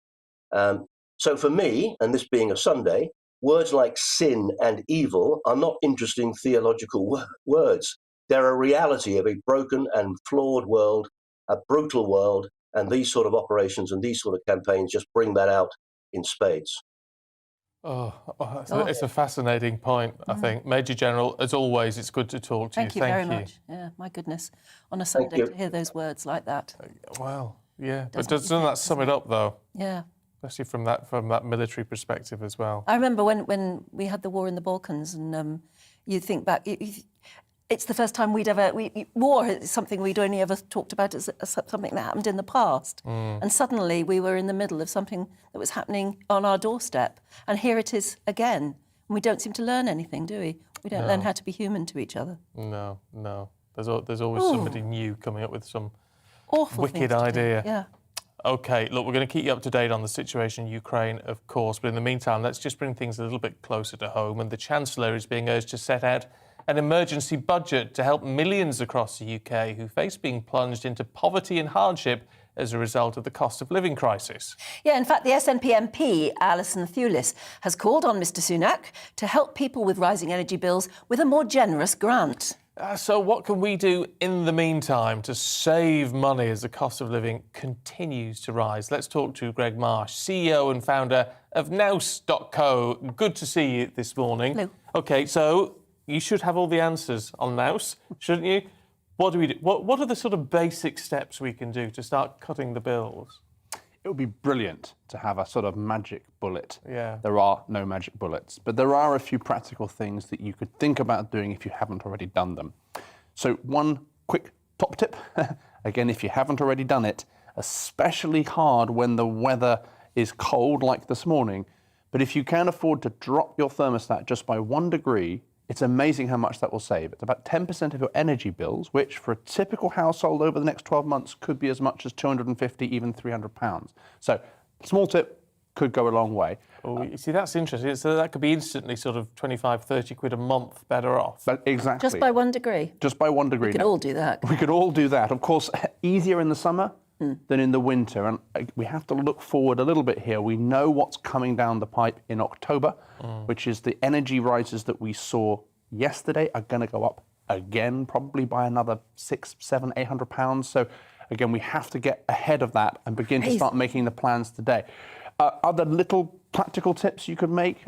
So for me, and this being a Sunday, words like sin and evil are not interesting theological words. They're a reality of a broken and flawed world, a brutal world, and these sort of operations and these sort of campaigns just bring that out in spades. It's a fascinating point, I think. Major General, as always, it's good to talk to you. Thank you very much. Yeah, my goodness. On a Sunday to hear those words like that. Well, yeah. But doesn't that sum it up, though? Yeah. Especially from that military perspective as well. I remember when we had the war in the Balkans, and you think back, it's the first time war is something we'd only ever talked about as something that happened in the past. And suddenly we were in the middle of something that was happening on our doorstep. And here it is again. And we don't seem to learn anything, do we? We don't learn how to be human to each other. No. There's always somebody new coming up with some awful wicked idea. Yeah. OK, look, we're going to keep you up to date on the situation in Ukraine, of course. But in the meantime, let's just bring things a little bit closer to home. And the Chancellor is being urged to set out an emergency budget to help millions across the UK who face being plunged into poverty and hardship as a result of the cost of living crisis. Yeah, in fact, the SNP MP, Alison Thewlis, has called on Mr Sunak to help people with rising energy bills with a more generous grant. So what can we do in the meantime to save money as the cost of living continues to rise? Let's talk to Greg Marsh, CEO and founder of Nouse.co. Good to see you this morning. Hello. OK, so you should have all the answers on Nouse, shouldn't you? What do we do? What are the sort of basic steps we can do to start cutting the bills? It would be brilliant to have a sort of magic bullet. Yeah. There are no magic bullets, but there are a few practical things that you could think about doing if you haven't already done them. So one quick top tip, again, if you haven't already done it, especially hard when the weather is cold like this morning, but if you can afford to drop your thermostat just by 1 degree, it's amazing how much that will save. It's about 10% of your energy bills, which for a typical household over the next 12 months could be as much as £250, even £300. So, small tip, could go a long way. Oh, you see, that's interesting. So that could be instantly sort of 25, 30 quid a month better off. But exactly. Just by 1 degree? Just by 1 degree. We could all do that. We could all do that. Of course, easier in the summer than in the winter. And we have to look forward a little bit here. We know what's coming down the pipe in October, which is the energy rises that we saw yesterday are going to go up again, probably by another £600, £700, £800. So again, we have to get ahead of that and begin to start making the plans today. Other little practical tips you could make,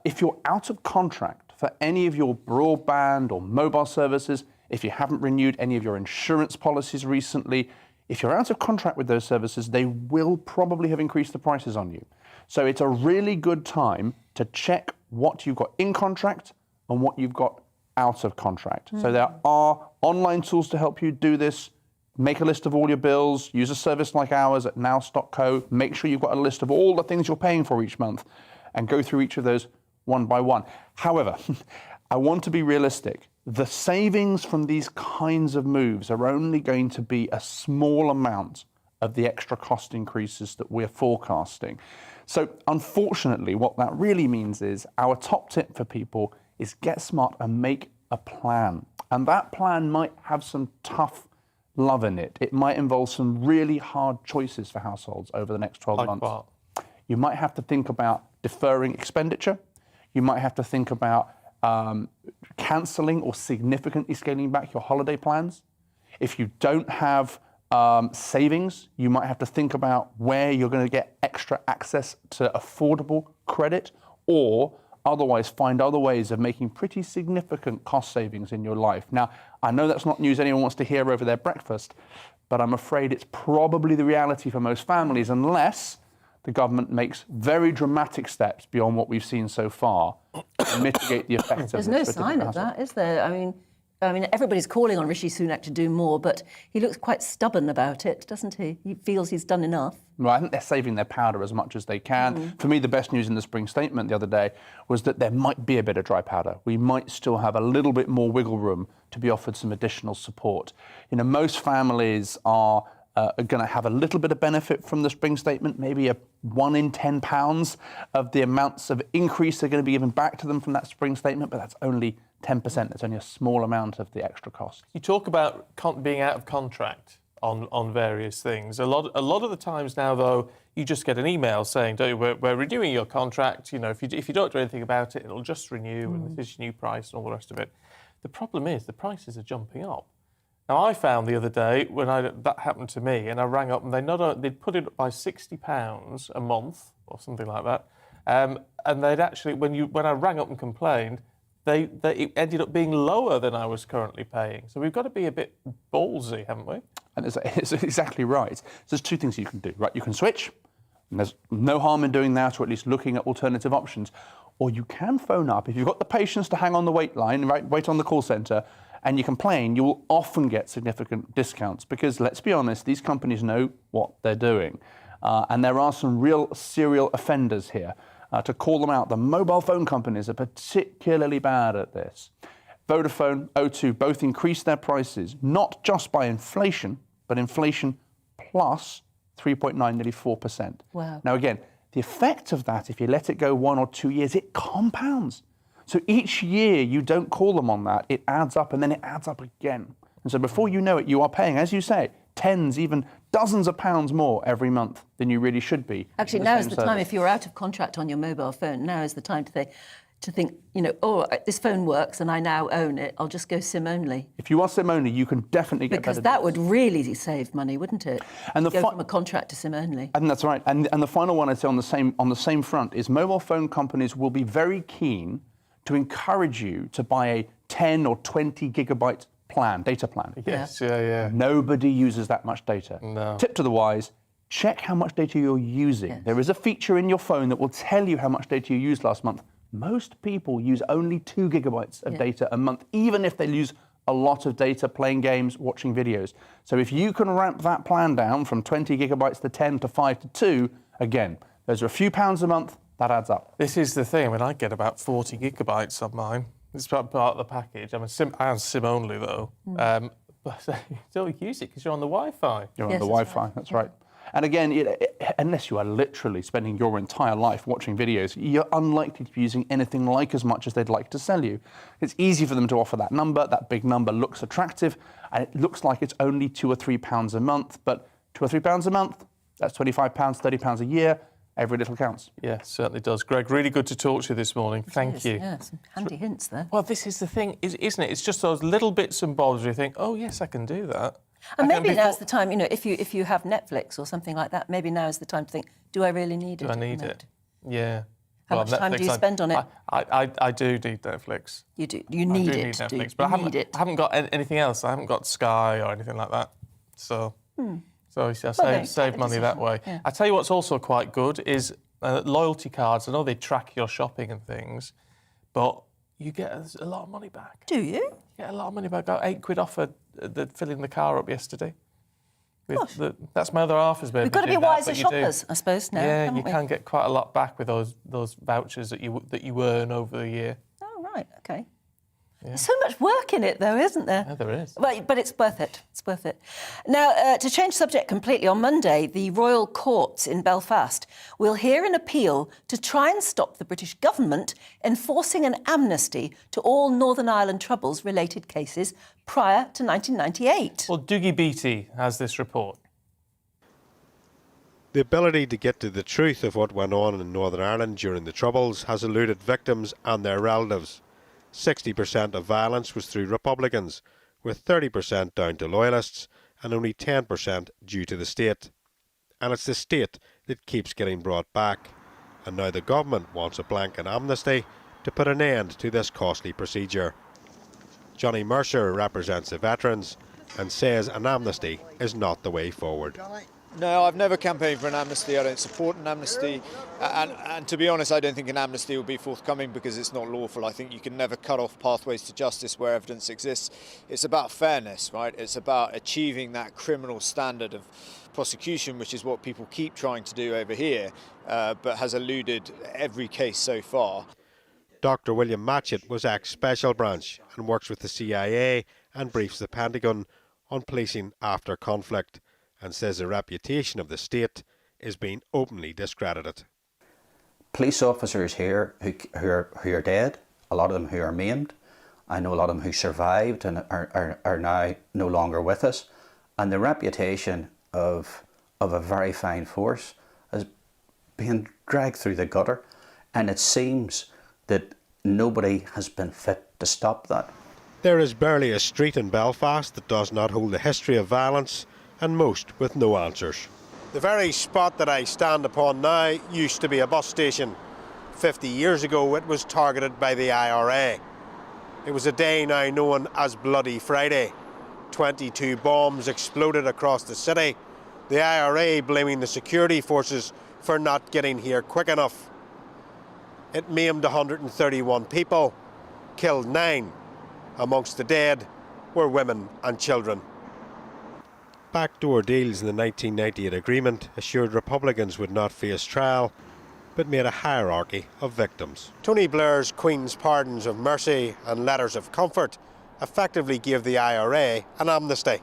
if you're out of contract for any of your broadband or mobile services, if you haven't renewed any of your insurance policies recently, if you're out of contract with those services, they will probably have increased the prices on you. So it's a really good time to check what you've got in contract and what you've got out of contract. So there are online tools to help you do this. Make a list of all your bills, use a service like ours at Nouse.co. Make sure you've got a list of all the things you're paying for each month and go through each of those one by one. However, I want to be realistic. The savings from these kinds of moves are only going to be a small amount of the extra cost increases that we're forecasting. So unfortunately, what that really means is our top tip for people is get smart and make a plan. And that plan might have some tough love in it. It might involve some really hard choices for households over the next 12 months. What? You might have to think about deferring expenditure. You might have to think about cancelling or significantly scaling back your holiday plans. If you don't have savings, you might have to think about where you're going to get extra access to affordable credit, or otherwise find other ways of making pretty significant cost savings in your life. Now, I know that's not news anyone wants to hear over their breakfast, but I'm afraid it's probably the reality for most families, unless the government makes very dramatic steps beyond what we've seen so far to mitigate the effects of this. There's no sign of that, is there? I mean, everybody's calling on Rishi Sunak to do more, but he looks quite stubborn about it, doesn't he? He feels he's done enough. Well, I think they're saving their powder as much as they can. For me, the best news in the spring statement the other day was that there might be a bit of dry powder. We might still have a little bit more wiggle room to be offered some additional support. You know, most families are going to have a little bit of benefit from the spring statement, maybe a £1 in £10 of the amounts of increase are going to be given back to them from that spring statement, but that's only 10%. It's only a small amount of the extra cost. You talk about being out of contract on various things. A lot of the times now, though, you just get an email saying, we're renewing your contract. You know, if you don't do anything about it, it'll just renew, and this is your new price and all the rest of it. The problem is the prices are jumping up. Now, I found the other day when that happened to me, and I rang up, and they'd put it up by £60 a month or something like that, And they'd actually, when I rang up and complained, it ended up being lower than I was currently paying. So we've got to be a bit ballsy, haven't we? And it's exactly right. So there's two things you can do, right? You can switch, and there's no harm in doing that, or at least looking at alternative options. Or you can phone up. If you've got the patience to hang on the wait line, right, wait on the call centre, and you complain, you will often get significant discounts because, let's be honest, these companies know what they're doing. And there are some real serial offenders here. To call them out, the mobile phone companies are particularly bad at this. Vodafone, O2 both increased their prices, not just by inflation, but inflation plus 3.9, nearly 4%. Wow. Now, again, the effect of that, if you let it go 1 or 2 years, it compounds. So each year you don't call them on that, it adds up and then it adds up again. And so before you know it, you are paying, as you say, tens, even dozens of pounds more every month than you really should be. Actually, now is the time, if you're out of contract on your mobile phone, now is the time to think, you know, oh, this phone works and I now own it, I'll just go SIM only. If you are SIM only, you can definitely get because better that would really save money, wouldn't it? And go from a contract to SIM only. And that's right. And the final one I'd say on the same front is mobile phone companies will be very keen to encourage you to buy a 10 or 20 gigabyte data plan. Yes, yeah. Nobody uses that much data. No. Tip to the wise, check how much data you're using. Yes. There is a feature in your phone that will tell you how much data you used last month. Most people use only 2 gigabytes of data a month, even if they use a lot of data playing games, watching videos. So if you can ramp that plan down from 20 gigabytes to 10 to 5 to 2, again, those are a few pounds a month, that adds up. This is the thing. I mean, I get about 40 gigabytes on mine. It's part of the package. I am SIM only, though. But you still use it because you're on the Wi-Fi. You're on the Wi-Fi, that's right. And again, unless you are literally spending your entire life watching videos, you're unlikely to be using anything like as much as they'd like to sell you. It's easy for them to offer that number. That big number looks attractive, and it looks like it's only £2 or £3 a month. But £2 or £3 a month, that's £25, £30 a year. Every little counts. Yeah, certainly does. Greg, really good to talk to you this morning. Thank you. Yeah, some handy hints there. Well, this is the thing, isn't it? It's just those little bits and bobs where you think, oh, yes, I can do that. And maybe now's the time, you know, if you have Netflix or something like that, maybe now is the time to think, do I really need it? Do I need it? Yeah. How much time do you spend on it? I do need Netflix. You do? You need it? I do need Netflix, but I haven't got anything else. I haven't got Sky or anything like that. So I save money that way. Yeah. I tell you what's also quite good is loyalty cards. I know they track your shopping and things, but you get a lot of money back. Do you? You get a lot of money back. I got £8 off the filling the car up yesterday. That's my other half has been. We've got to be wiser shoppers, I suppose. Now, yeah, you can get quite a lot back with those vouchers that you earn over the year. Oh right, okay. Yeah. There's so much work in it, though, isn't there? Yeah, there is. Well, but it's worth it. It's worth it. Now, to change subject completely, on Monday, the Royal Courts in Belfast will hear an appeal to try and stop the British government enforcing an amnesty to all Northern Ireland Troubles-related cases prior to 1998. Well, Dougie Beattie has this report. The ability to get to the truth of what went on in Northern Ireland during the Troubles has eluded victims and their relatives. 60% of violence was through Republicans, with 30% down to Loyalists and only 10% due to the state. And it's the state that keeps getting brought back. And now the government wants a blanket amnesty to put an end to this costly procedure. Johnny Mercer represents the veterans and says an amnesty is not the way forward. No, I've never campaigned for an amnesty. I don't support an amnesty. And to be honest, I don't think an amnesty will be forthcoming because it's not lawful. I think you can never cut off pathways to justice where evidence exists. It's about fairness, right? It's about achieving that criminal standard of prosecution, which is what people keep trying to do over here, but has eluded every case so far. Dr. William Matchett was ex-Special Branch and works with the CIA and briefs the Pentagon on policing after conflict, and says the reputation of the state is being openly discredited. Police officers here who are dead, a lot of them who are maimed. I know a lot of them who survived and are now no longer with us. And the reputation of a very fine force is being dragged through the gutter. And it seems that nobody has been fit to stop that. There is barely a street in Belfast that does not hold a history of violence, and most with no answers. The very spot that I stand upon now used to be a bus station. 50 years ago, it was targeted by the IRA. It was a day now known as Bloody Friday. 22 bombs exploded across the city, the IRA blaming the security forces for not getting here quick enough. It maimed 131 people, killed 9. Amongst the dead were women and children. Backdoor deals in the 1998 agreement assured Republicans would not face trial, but made a hierarchy of victims. Tony Blair's Queen's Pardons of Mercy and Letters of Comfort effectively gave the IRA an amnesty.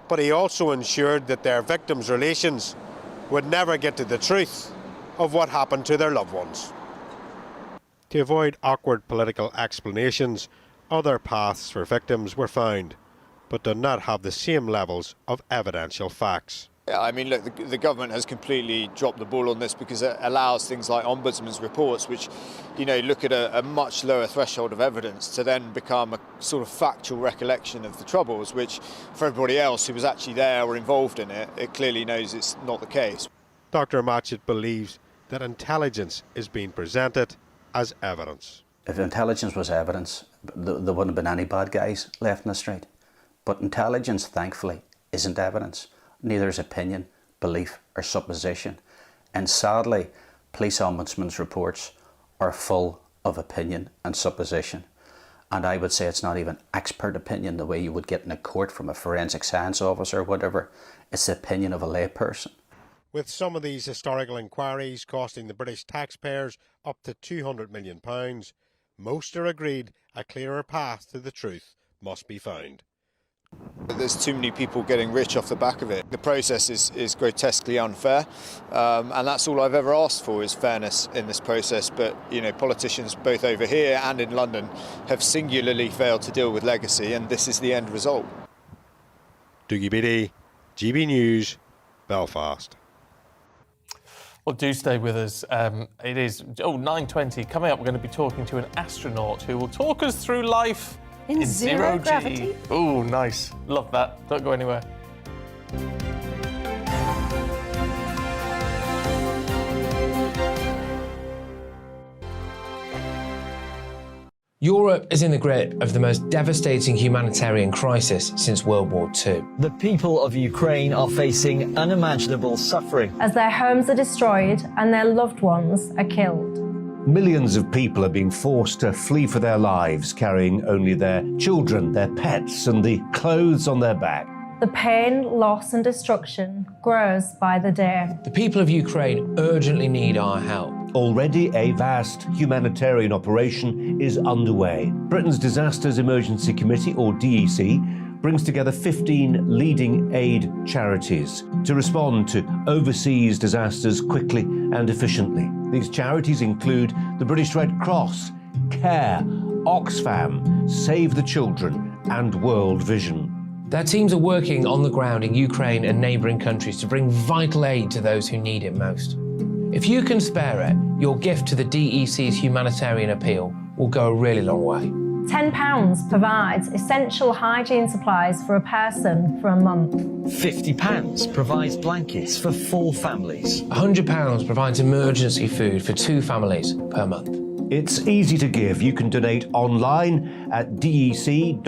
But he also ensured that their victims' relations would never get to the truth of what happened to their loved ones. To avoid awkward political explanations, other paths for victims were found, but did not have the same levels of evidential facts. I mean, look, the government has completely dropped the ball on this because it allows things like ombudsman's reports, which, you know, look at a much lower threshold of evidence to then become a sort of factual recollection of the Troubles, which for everybody else who was actually there or involved in it, it clearly knows it's not the case. Dr. Matchett believes that intelligence is being presented as evidence. If intelligence was evidence, there wouldn't have been any bad guys left in the street. But intelligence, thankfully, isn't evidence. Neither is opinion, belief or supposition. And sadly, police ombudsman's reports are full of opinion and supposition. And I would say it's not even expert opinion the way you would get in a court from a forensic science officer or whatever. It's the opinion of a layperson. With some of these historical inquiries costing the British taxpayers up to £200 million, most are agreed a clearer path to the truth must be found. There's too many people getting rich off the back of it. The process is grotesquely unfair, and that's all I've ever asked for is fairness in this process. But, you know, politicians both over here and in London have singularly failed to deal with legacy, and this is the end result. Dougie Beattie, GB News, Belfast. Well, do stay with us. It is 9:20. Coming up, we're going to be talking to an astronaut who will talk us through life in zero gravity. Oh, nice. Love that. Don't go anywhere. Europe is in the grip of the most devastating humanitarian crisis since World War II. The people of Ukraine are facing unimaginable suffering as their homes are destroyed and their loved ones are killed. Millions of people are being forced to flee for their lives, carrying only their children, their pets, and the clothes on their back. The pain, loss, and destruction grows by the day. The people of Ukraine urgently need our help. Already a vast humanitarian operation is underway. Britain's Disasters Emergency Committee, or DEC, brings together 15 leading aid charities to respond to overseas disasters quickly and efficiently. These charities include the British Red Cross, CARE, Oxfam, Save the Children, and World Vision. Their teams are working on the ground in Ukraine and neighbouring countries to bring vital aid to those who need it most. If you can spare it, your gift to the DEC's humanitarian appeal will go a really long way. £10 provides essential hygiene supplies for a person for a month. £50 provides blankets for 4 families. £100 provides emergency food for 2 families per month. It's easy to give. You can donate online at dec.org.uk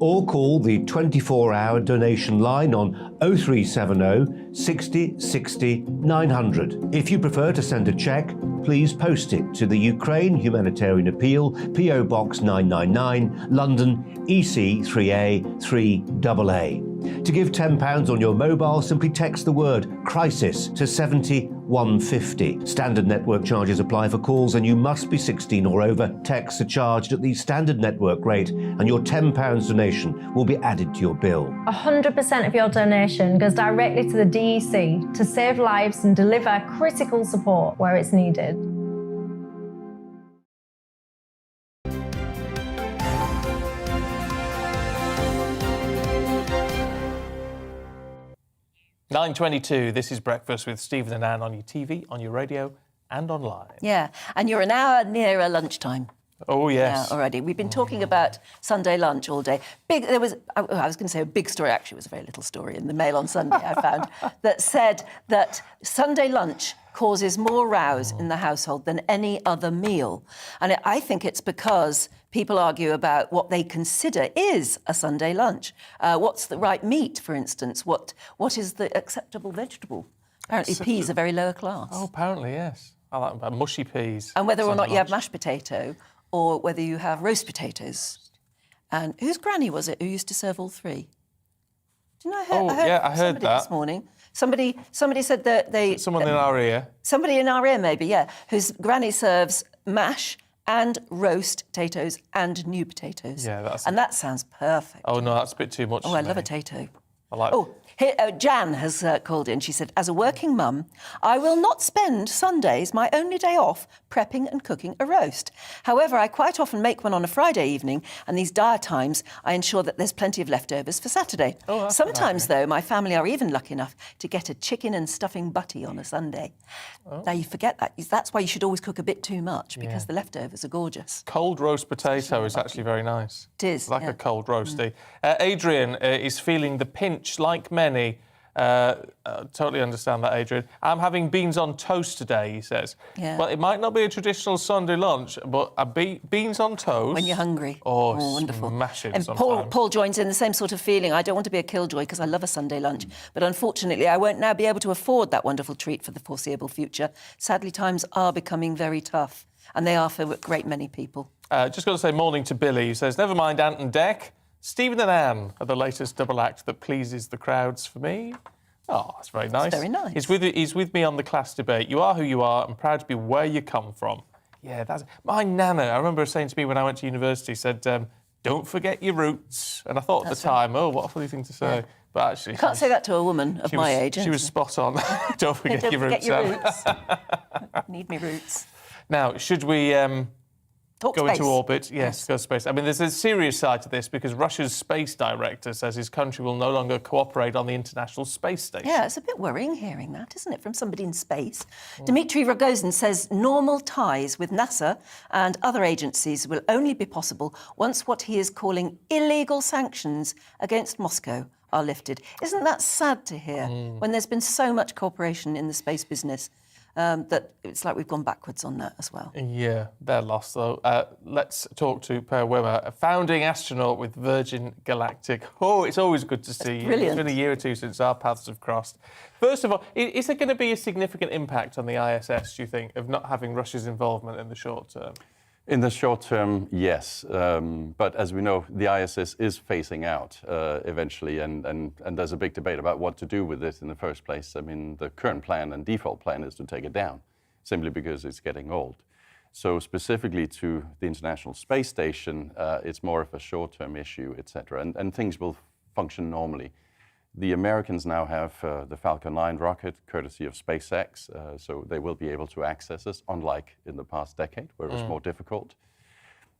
or call the 24-hour donation line on 0370 60 60 900. If you prefer to send a cheque, please post it to the Ukraine Humanitarian Appeal, PO Box 999, London, EC 3A 3AA. To give £10 on your mobile, simply text the word crisis to 70150. Standard network charges apply for calls and you must be 16 or over. Texts are charged at the standard network rate and your £10 donation will be added to your bill. 100% of your donation goes directly to the DEC to save lives and deliver critical support where it's needed. (9:22). This is Breakfast with Stephen and Anne on your TV, on your radio and online. Yeah, and you're an hour nearer lunchtime. Oh, yes. Yeah, already. We've been talking about Sunday lunch all day. I was going to say a big story. Actually, it was a very little story in the Mail on Sunday, I found, that said that Sunday lunch causes more rows in the household than any other meal. And I think it's because people argue about what they consider is a Sunday lunch. What's the right meat, for instance? What is the acceptable vegetable? Apparently peas are very lower class. Oh, apparently, yes. I like about mushy peas. And whether or not you have mashed potato or whether you have roast potatoes. And whose granny was it who used to serve all three? Do you know? I heard that this morning. Somebody said that they... Someone in our ear. Somebody in our ear, maybe, yeah, whose granny serves mash and roast potatoes and new potatoes. Yeah, that sounds perfect. Oh, no, that's a bit too much Oh, for I me. love a potato. I like... Oh, here, Jan has called in. She said, as a working mum, I will not spend Sundays, my only day off, prepping and cooking a roast. However, I quite often make one on a Friday evening, and these dire times, I ensure that there's plenty of leftovers for Saturday. Oh, Sometimes, though, my family are even lucky enough to get a chicken and stuffing butty on a Sunday. Oh. Now, you forget that. That's why you should always cook a bit too much, because the leftovers are gorgeous. Cold roast potato is actually very nice. It is, like a cold roasty. Adrian is feeling the pinch like many. Totally understand that, Adrian. I'm having beans on toast today, he says. Yeah. Well, it might not be a traditional Sunday lunch, but beans on toast... When you're hungry. Oh, wonderful. Smashing And sometimes. Paul joins in the same sort of feeling. I don't want to be a killjoy because I love a Sunday lunch, but unfortunately I won't now be able to afford that wonderful treat for the foreseeable future. Sadly, times are becoming very tough, and they are for a great many people. Just got to say morning to Billy, who says, never mind Ant and Dec. Stephen and Anne are the latest double act that pleases the crowds for me. Oh, that's very nice. It's very nice. He's with me on the class debate. You are who you are and proud to be where you come from. Yeah, that's... My nana, I remember her saying to me when I went to university, said, don't forget your roots. And I thought at the time, oh, what a funny thing to say. Yeah. But actually... You can't say that to a woman of my age. She was spot on. Don't forget your roots. Need me roots. Now, should we... Talk go space. into orbit, yes, go to space. I mean, there's a serious side to this because Russia's space director says his country will no longer cooperate on the International Space Station. Yeah, it's a bit worrying hearing that, isn't it, from somebody in space. Dmitry Rogozin says normal ties with NASA and other agencies will only be possible once what he is calling illegal sanctions against Moscow are lifted. Isn't that sad to hear when there's been so much cooperation in the space business? That it's like we've gone backwards on that as well. Yeah, they're lost, though. Let's talk to Per Wimmer, a founding astronaut with Virgin Galactic. Oh, it's always good to see you. Brilliant. It's been a year or two since our paths have crossed. First of all, is there going to be a significant impact on the ISS, do you think, of not having Russia's involvement in the short term? In the short term, yes. But as we know, the ISS is phasing out eventually, and there's a big debate about what to do with it in the first place. I mean, the current plan and default plan is to take it down, simply because it's getting old. So specifically to the International Space Station, it's more of a short-term issue, etc., and things will function normally. The Americans now have the Falcon 9 rocket, courtesy of SpaceX, so they will be able to access us, unlike in the past decade, where it was more difficult.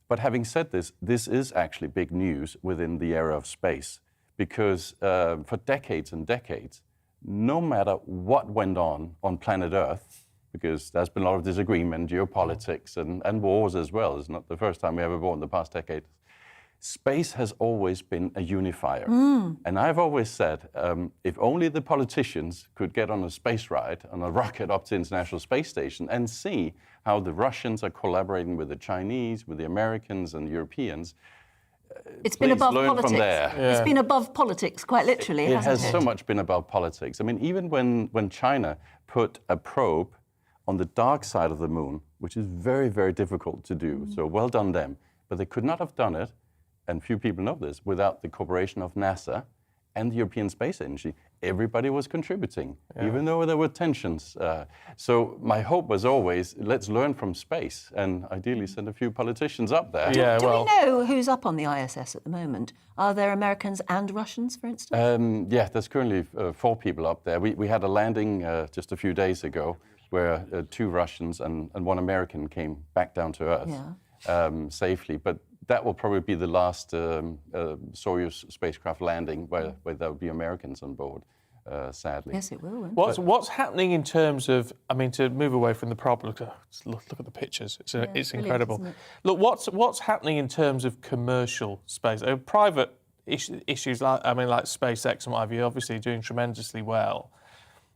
But having said this, this is actually big news within the era of space, because for decades and decades, no matter what went on planet Earth, because there's been a lot of disagreement, geopolitics, and wars as well. It's not the first time we ever war in the past decade. Space has always been a unifier. And I've always said, if only the politicians could get on a space ride, on a rocket up to the International Space Station and see how the Russians are collaborating with the Chinese, with the Americans and the Europeans. It's been above learn politics. from there. It's been above politics, quite literally, It hasn't has it? so much been above politics. I mean, even when China put a probe on the dark side of the moon, which is very, very difficult to do, so well done them, but they could not have done it, and few people know this, without the cooperation of NASA and the European Space Agency. Everybody was contributing, even though there were tensions. So my hope was always, let's learn from space and ideally send a few politicians up there. Do we know who's up on the ISS at the moment? Are there Americans and Russians, for instance? Yeah, there's currently 4 people up there. We had a landing just a few days ago where 2 Russians and 1 American came back down to Earth safely. But that will probably be the last Soyuz spacecraft landing where there will be Americans on board. sadly. Yes, it will. What's happening in terms of, I mean, to move away from the problem, look at the pictures. It's incredible. Isn't it? Look, what's happening in terms of commercial space? Private issues like SpaceX and what have you, obviously doing tremendously well.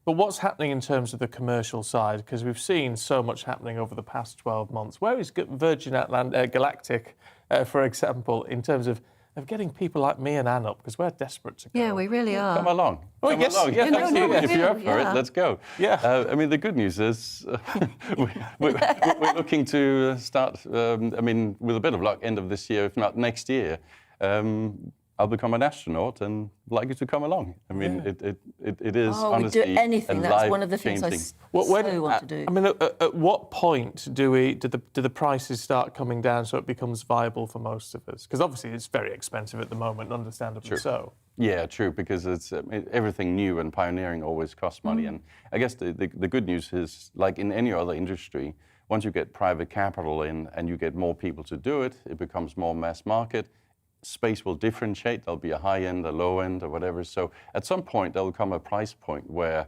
But what's happening in terms of the commercial side? Because we've seen so much happening over the past 12 months. Where is Virgin Galactic, for example, in terms of getting people like me and Anne up? Because we're desperate to go. Yeah, we really are. Come along. Oh, Come yes. along. Yeah, thank you. If you're up for it, let's go. Yeah. I mean, the good news is we're looking to start, with a bit of luck, end of this year, if not next year. I'll become an astronaut and like you to come along. I mean, it is honestly we'd do anything. That's one of the things I life-changing. want to do. I mean, at what point do the prices start coming down so it becomes viable for most of us? Because obviously it's very expensive at the moment, understandably so. Yeah, true, because it's everything new and pioneering always costs money. And I guess the good news is, like in any other industry, once you get private capital in and you get more people to do it, it becomes more mass market. Space will differentiate. There'll be a high end, a low end, or whatever. So at some point, there'll come a price point where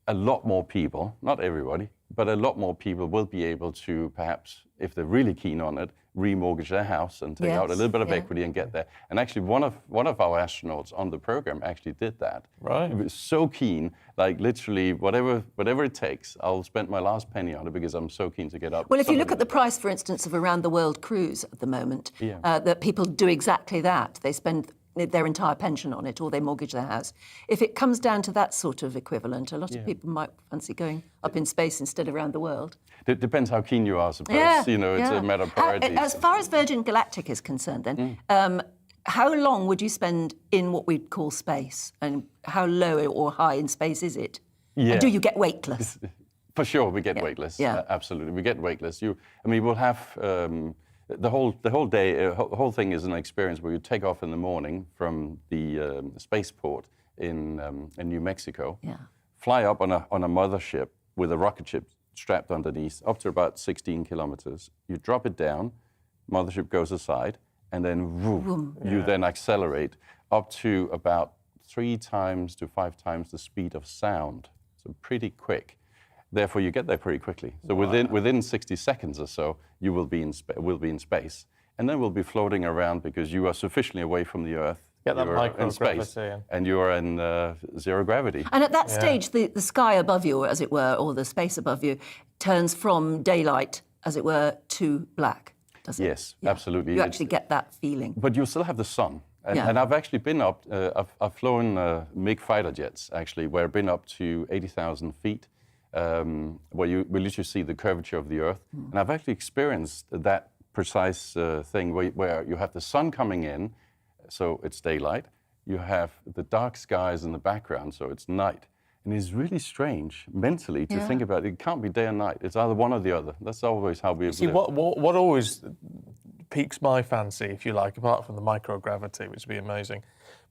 a lot more people, not everybody, but a lot more people will be able to perhaps, if they're really keen on it, remortgage their house and take out a little bit of equity and get there. And actually, one of our astronauts on the program actually did that. Right. He was so keen, like literally whatever it takes, I'll spend my last penny on it because I'm so keen to get up. Well, if you look at the price, for instance, of a round-the-world cruise at the moment, that people do exactly that. They spend their entire pension on it or they mortgage their house. If it comes down to that sort of equivalent, a lot of people might fancy going up in space instead of around the world. It depends how keen you are, I suppose. It's a matter of priorities. As far as Virgin Galactic is concerned, then, how long would you spend in what we'd call space? And how low or high in space is it? Yeah. And do you get weightless? For sure, we get weightless. Absolutely, we get weightless. We'll have the whole day. Whole thing is an experience where you take off in the morning from the spaceport in New Mexico, fly up on a mothership with a rocket ship strapped underneath, up to about 16 kilometers. You drop it down, mothership goes aside, and then you then accelerate up to about 3 times to 5 times the speed of sound. So pretty quick. Therefore, you get there pretty quickly. So within 60 seconds or so, you will be in space, and then we'll be floating around because you are sufficiently away from the Earth. Get that microgravity, and you are in zero gravity. And at that stage, the sky above you, as it were, or the space above you, turns from daylight, as it were, to black. Does it? Yes, absolutely. You actually get that feeling. But you still have the sun. And I've actually been up. I've flown MiG fighter jets actually, where I've been up to 80,000 feet. Where you will literally see the curvature of the Earth. And I've actually experienced that precise thing where you have the sun coming in, so it's daylight. You have the dark skies in the background, so it's night. And it's really strange mentally to think about it. It can't be day and night. It's either one or the other. That's always how we live. See, what always piques my fancy, if you like, apart from the microgravity, which would be amazing,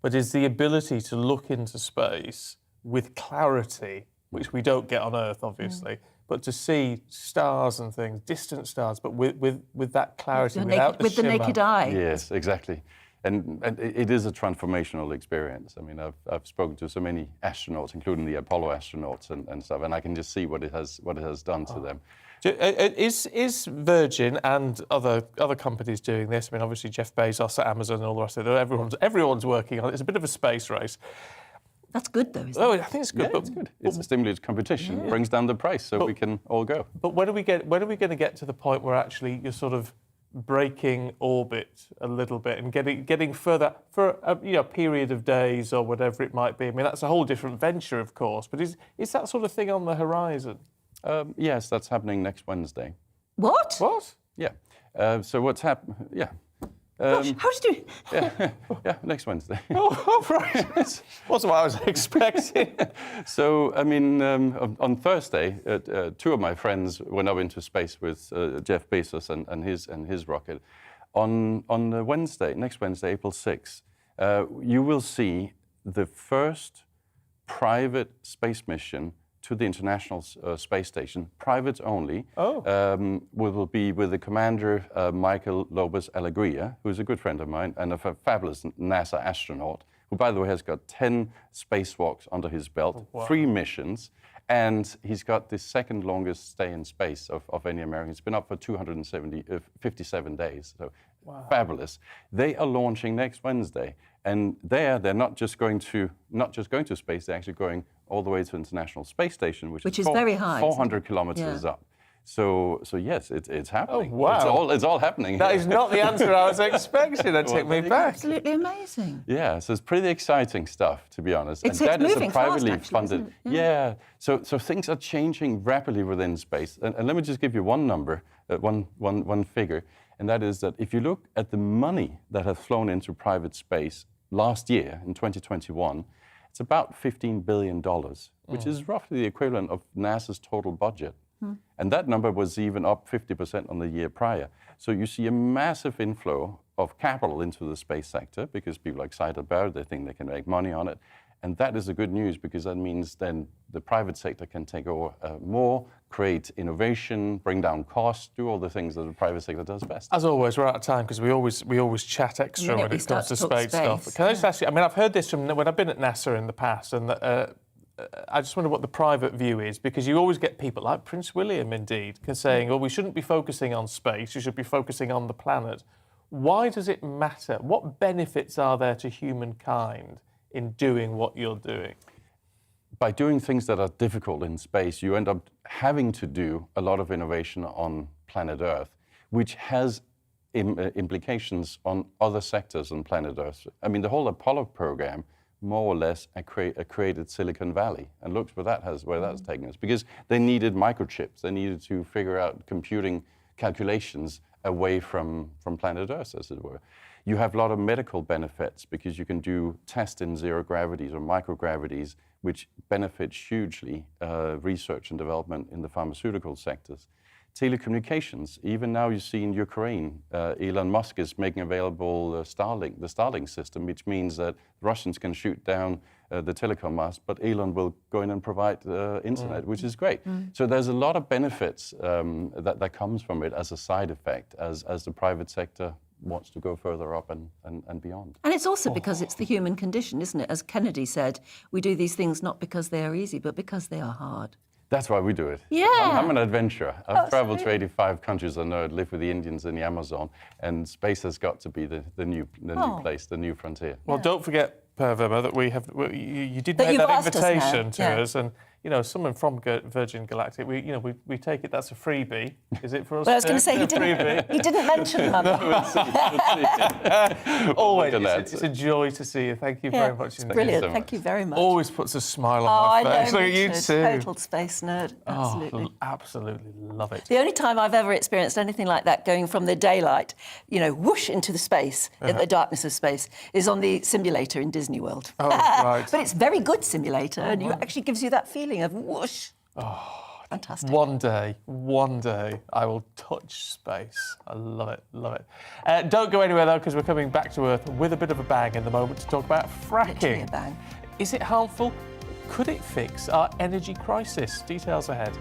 but is the ability to look into space with clarity, which we don't get on Earth, obviously, but to see stars and things, distant stars, but with that clarity, with the naked eye. Yes, exactly. And it is a transformational experience. I mean, I've spoken to so many astronauts, including the Apollo astronauts and stuff, and I can just see what it has done to them. Is Virgin and other companies doing this? I mean, obviously Jeff Bezos at Amazon and all the rest of it. Everyone's working on it. It's a bit of a space race. That's good, though, isn't it? I think it's good. Yeah, it's good. It stimulates competition, brings down the price, so we can all go. But when are we going to get to the point where actually you're sort of breaking orbit a little bit and getting further for a period of days or whatever it might be? I mean, that's a whole different venture, of course. But is that sort of thing on the horizon? Yes, that's happening next Wednesday. What? Yeah. So what's happening? Yeah. Gosh, how did you... yeah, next Wednesday. Oh, right. That's what I was expecting. So, I mean, on Thursday, 2 of my friends went up into space with Jeff Bezos and his rocket. On Wednesday, next Wednesday, April 6th, you will see the first private space mission to the International Space Station, private only. We will be with the commander, Michael Lopez Alegria, who's a good friend of mine and a fabulous NASA astronaut, who, by the way, has got 10 spacewalks under his belt, Oh, wow. 3 missions, and he's got the second longest stay in space of any American. It's been up for 57 days, so fabulous. They are launching next Wednesday, and they're not just going to space, they're actually going all the way to the International Space Station, which is very high, 400 kilometers up. So yes, it's happening. Oh, wow. It's all happening. That is not the answer I was expecting. That took me back. Absolutely amazing. Yeah, so it's pretty exciting stuff, to be honest. It's and that is a moving privately fast, actually, funded. isn't it? Yeah. So things are changing rapidly within space. And let me just give you one number, one figure, and that is that if you look at the money that has flown into private space last year, in 2021, it's about $15 billion, which is roughly the equivalent of NASA's total budget. And that number was even up 50% on the year prior. So you see a massive inflow of capital into the space sector because people are excited about it, they think they can make money on it. And that is the good news because that means then the private sector can take over more, create innovation, bring down costs, do all the things that the private sector does best. As always, we're out of time because we always chat extra when it comes to space stuff. Can I just ask you, I mean, I've heard this from when I've been at NASA in the past, and I just wonder what the private view is, because you always get people like Prince William, indeed, saying, well, we shouldn't be focusing on space, you should be focusing on the planet. Why does it matter? What benefits are there to humankind in doing what you're doing? By doing things that are difficult in space, you end up having to do a lot of innovation on planet Earth, which has implications on other sectors on planet Earth. I mean, the whole Apollo program more or less created Silicon Valley, and look where that's taken us, because they needed microchips, they needed to figure out computing calculations away from planet Earth, as it were. You have a lot of medical benefits because you can do tests in zero gravities or microgravities, which benefits hugely research and development in the pharmaceutical sectors. Telecommunications, even now you see in Ukraine, Elon Musk is making available the Starlink system, which means that Russians can shoot down the telecom mast, but Elon will go in and provide internet, which is great. So there's a lot of benefits that comes from it as a side effect, as the private sector wants to go further up and beyond. And it's also because it's the human condition, isn't it? As Kennedy said, we do these things not because they are easy, but because they are hard. That's why we do it. Yeah. I'm an adventurer. I've traveled to 85 countries. I know I'd live with the Indians in the Amazon, and space has got to be the new place, the new frontier. Well, don't forget, Per Verma, that you did make that invitation to us, and you know, someone from Virgin Galactic, we take it that's a freebie. Is it for us? Well, I was going to say he didn't mention money. Always, it's a joy to see you. Thank you very much. It's brilliant. Thank you very much. Always puts a smile on my face. Look at you too. Total space nerd. Absolutely. Absolutely love it. The only time I've ever experienced anything like that, going from the daylight, whoosh into the space, in the darkness of space, is on the simulator in Disney World. Oh, right. But it's a very good simulator, and it actually gives you that feeling of whoosh. Oh, fantastic. One day, I will touch space. I love it. Don't go anywhere, though, because we're coming back to Earth with a bit of a bang in the moment to talk about fracking. Literally a bang. Is it harmful? Could it fix our energy crisis? Details ahead.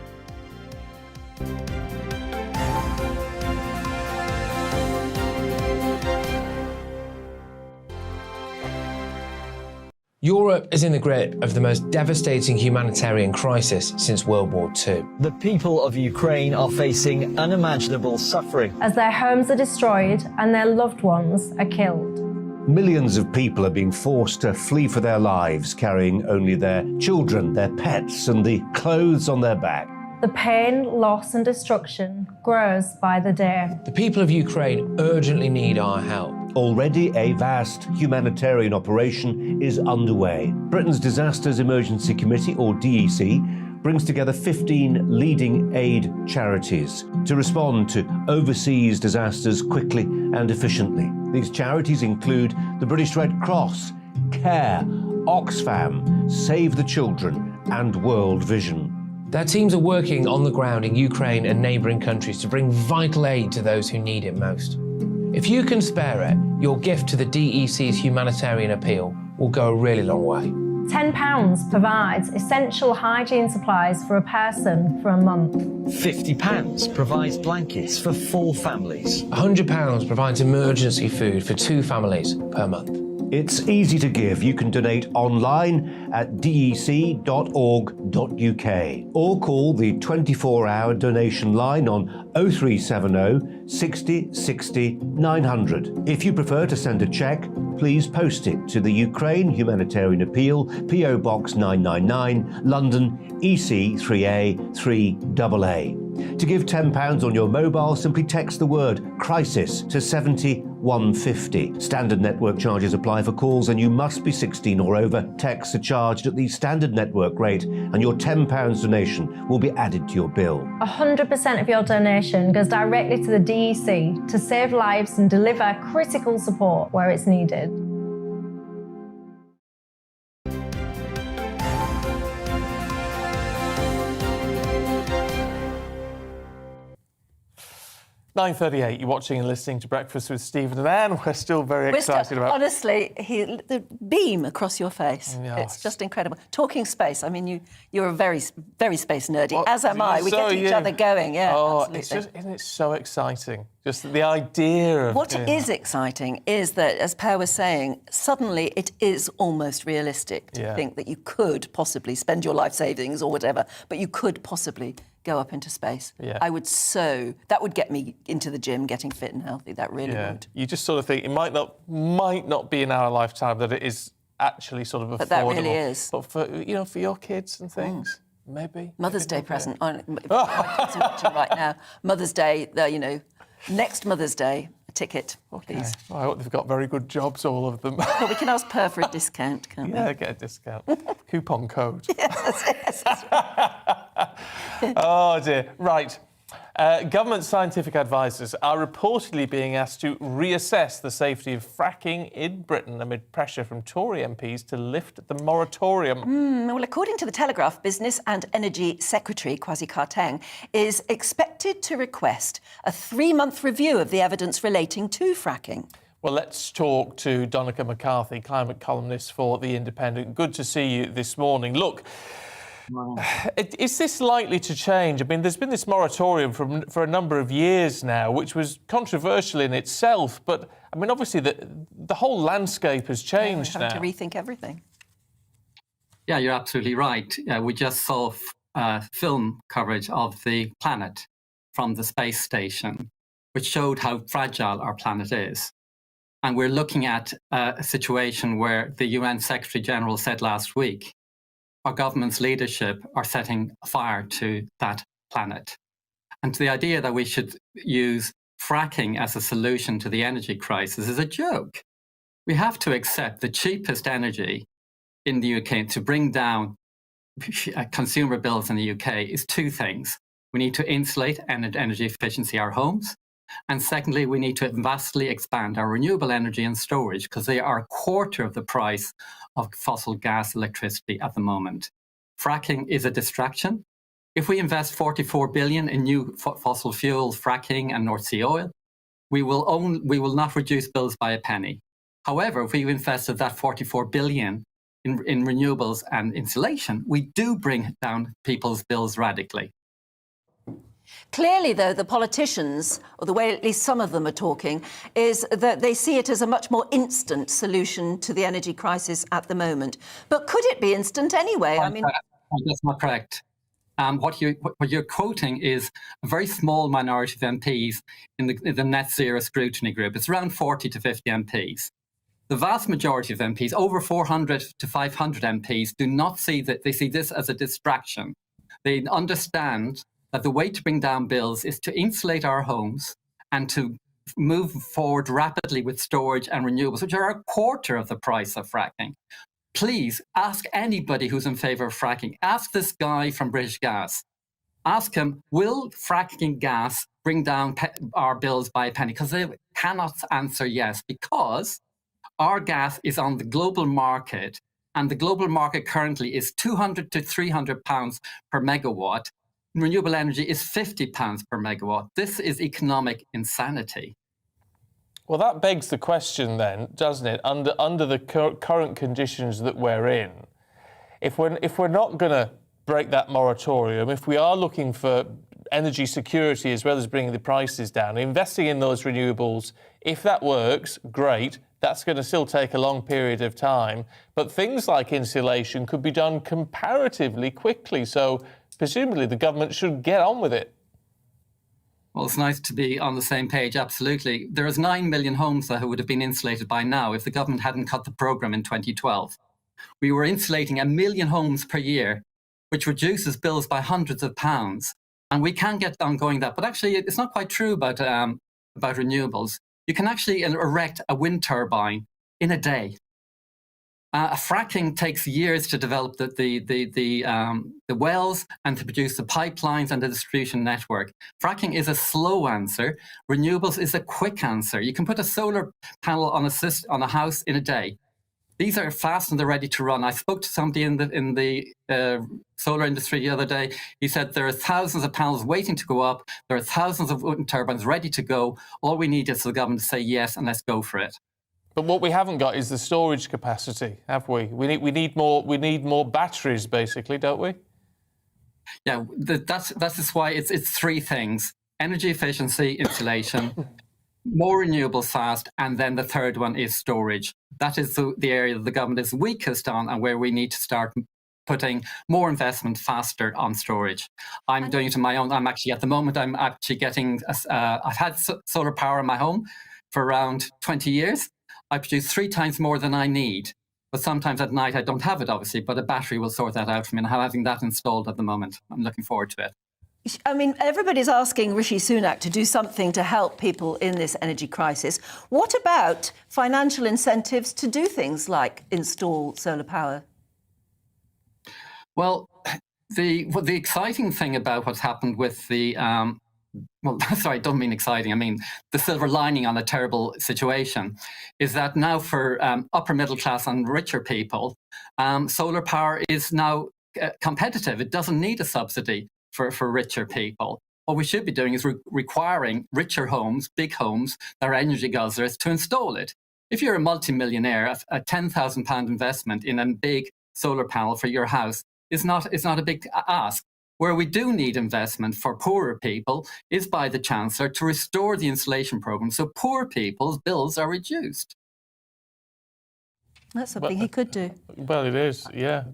Europe is in the grip of the most devastating humanitarian crisis since World War II. The people of Ukraine are facing unimaginable suffering as their homes are destroyed and their loved ones are killed. Millions of people are being forced to flee for their lives, carrying only their children, their pets, and the clothes on their back. The pain, loss, and destruction grows by the day. The people of Ukraine urgently need our help. Already a vast humanitarian operation is underway. Britain's Disasters Emergency Committee, or DEC, brings together 15 leading aid charities to respond to overseas disasters quickly and efficiently. These charities include the British Red Cross, CARE, Oxfam, Save the Children, and World Vision. Their teams are working on the ground in Ukraine and neighbouring countries to bring vital aid to those who need it most. If you can spare it, your gift to the DEC's humanitarian appeal will go a really long way. £10 provides essential hygiene supplies for a person for a month. £50 provides blankets for 4 families. £100 provides emergency food for 2 families per month. It's easy to give. You can donate online at dec.org.uk or call the 24-hour donation line on 0370 60 60 900. If you prefer to send a cheque, please post it to the Ukraine Humanitarian Appeal, PO Box 999, London EC3A 3AA. To give £10 on your mobile, simply text the word crisis to 70150. Standard network charges apply for calls and you must be 16 or over. Texts are charged at the standard network rate and your £10 donation will be added to your bill. 100% of your donation goes directly to the DEC to save lives and deliver critical support where it's needed. "9:38, you're watching and listening to Breakfast with Stephen and Anne. We're still very excited about... Honestly, the beam across your face, it's just incredible. Talking space, I mean, you're a very, very space nerdy, as am I. We get each other going, absolutely. Isn't it so exciting? Just the idea of... What is exciting is that, as Per was saying, suddenly it is almost realistic to think that you could possibly spend your life savings or whatever, but you could possibly go up into space. That would get me into the gym, getting fit and healthy. That really would. You just sort of think it might not be in our lifetime that it is actually sort of affordable. But that really is. But for your kids and things, maybe. Mother's Day present. My kids are watching right now. Mother's Day, next Mother's Day, a ticket, please. Well, I hope they've got very good jobs, all of them. Well, we can ask Per for a discount, can't we? Yeah, get a discount. Coupon code. Yes. Oh, dear. Right. Government scientific advisors are reportedly being asked to reassess the safety of fracking in Britain amid pressure from Tory MPs to lift the moratorium. Well, according to The Telegraph, Business and Energy Secretary Kwasi Kwarteng is expected to request a 3-month review of the evidence relating to fracking. Well, let's talk to Donica McCarthy, climate columnist for The Independent. Good to see you this morning. Look, is this likely to change? I mean, there's been this moratorium for a number of years now, which was controversial in itself. But, I mean, obviously, the whole landscape has changed now. To rethink everything. Yeah, you're absolutely right. We just saw film coverage of the planet from the space station, which showed how fragile our planet is. And we're looking at a situation where the UN Secretary General said last week, our government's leadership are setting fire to that planet. And the idea that we should use fracking as a solution to the energy crisis is a joke. We have to accept the cheapest energy in the UK to bring down consumer bills in the UK is 2 things. We need to insulate energy efficiency our homes. And secondly, we need to vastly expand our renewable energy and storage because they are a quarter of the price of fossil gas electricity at the moment. Fracking is a distraction. If we invest 44 billion in new fossil fuel fracking and North Sea oil, we will not reduce bills by a penny. However, if we invested that 44 billion in renewables and insulation, we do bring down people's bills radically. Clearly, though, the politicians, or the way at least some of them are talking, is that they see it as a much more instant solution to the energy crisis at the moment. But could it be instant anyway? I mean, that's not correct. What you're quoting is a very small minority of MPs in the net zero scrutiny group. It's around 40 to 50 MPs. The vast majority of MPs, over 400 to 500 MPs, do not see that. They see this as a distraction. They understand that the way to bring down bills is to insulate our homes and to move forward rapidly with storage and renewables, which are a quarter of the price of fracking. Please ask anybody who's in favour of fracking. Ask this guy from British Gas. Ask him, will fracking gas bring down our bills by a penny? Because they cannot answer yes, because our gas is on the global market, and the global market currently is £200 to £300 per megawatt. Renewable energy is £50 per megawatt. This is economic insanity. Well, that begs the question then, doesn't it? Under the current conditions that we're in, if we're not going to break that moratorium, if we are looking for energy security as well as bringing the prices down, investing in those renewables, if that works, great. That's going to still take a long period of time. But things like insulation could be done comparatively quickly. So presumably the government should get on with it. Well, it's nice to be on the same page, absolutely. There is 9 million homes that would have been insulated by now if the government hadn't cut the programme in 2012. We were insulating 1 million homes per year, which reduces bills by hundreds of pounds. And we can get on going that. But actually, it's not quite true about renewables. You can actually erect a wind turbine in a day. Fracking takes years to develop the wells and to produce the pipelines and the distribution network. Fracking is a slow answer. Renewables is a quick answer. You can put a solar panel on a house in a day. These are fast and they're ready to run. I spoke to somebody in the solar industry the other day. He said there are thousands of panels waiting to go up. There are thousands of wind turbines ready to go. All we need is the government to say yes and let's go for it. But what we haven't got is the storage capacity, have we? We need more batteries, basically, don't we? Yeah, that's just why it's three things: energy efficiency, insulation, more renewables fast, and then the third one is storage. That is the area that the government is weakest on, and where we need to start putting more investment faster on storage. I'm doing it on my own. I'm actually getting. I've had solar power in my home for around 20 years. I produce 3 times more than I need. But sometimes at night I don't have it, obviously, but a battery will sort that out for me. And I'm having that installed at the moment. I'm looking forward to it. I mean, everybody's asking Rishi Sunak to do something to help people in this energy crisis. What about financial incentives to do things like install solar power? Well, the exciting thing about what's happened with the well, sorry, I don't mean exciting. I mean the silver lining on a terrible situation is that now for upper middle class and richer people, solar power is now competitive. It doesn't need a subsidy for richer people. What we should be doing is requiring richer homes, big homes, that are energy guzzlers, to install it. If you're a multimillionaire, a £10,000 investment in a big solar panel for your house is not a big ask. Where we do need investment for poorer people is by the Chancellor to restore the insulation programme so poor people's bills are reduced. That's something he could do. Well, it is, yeah.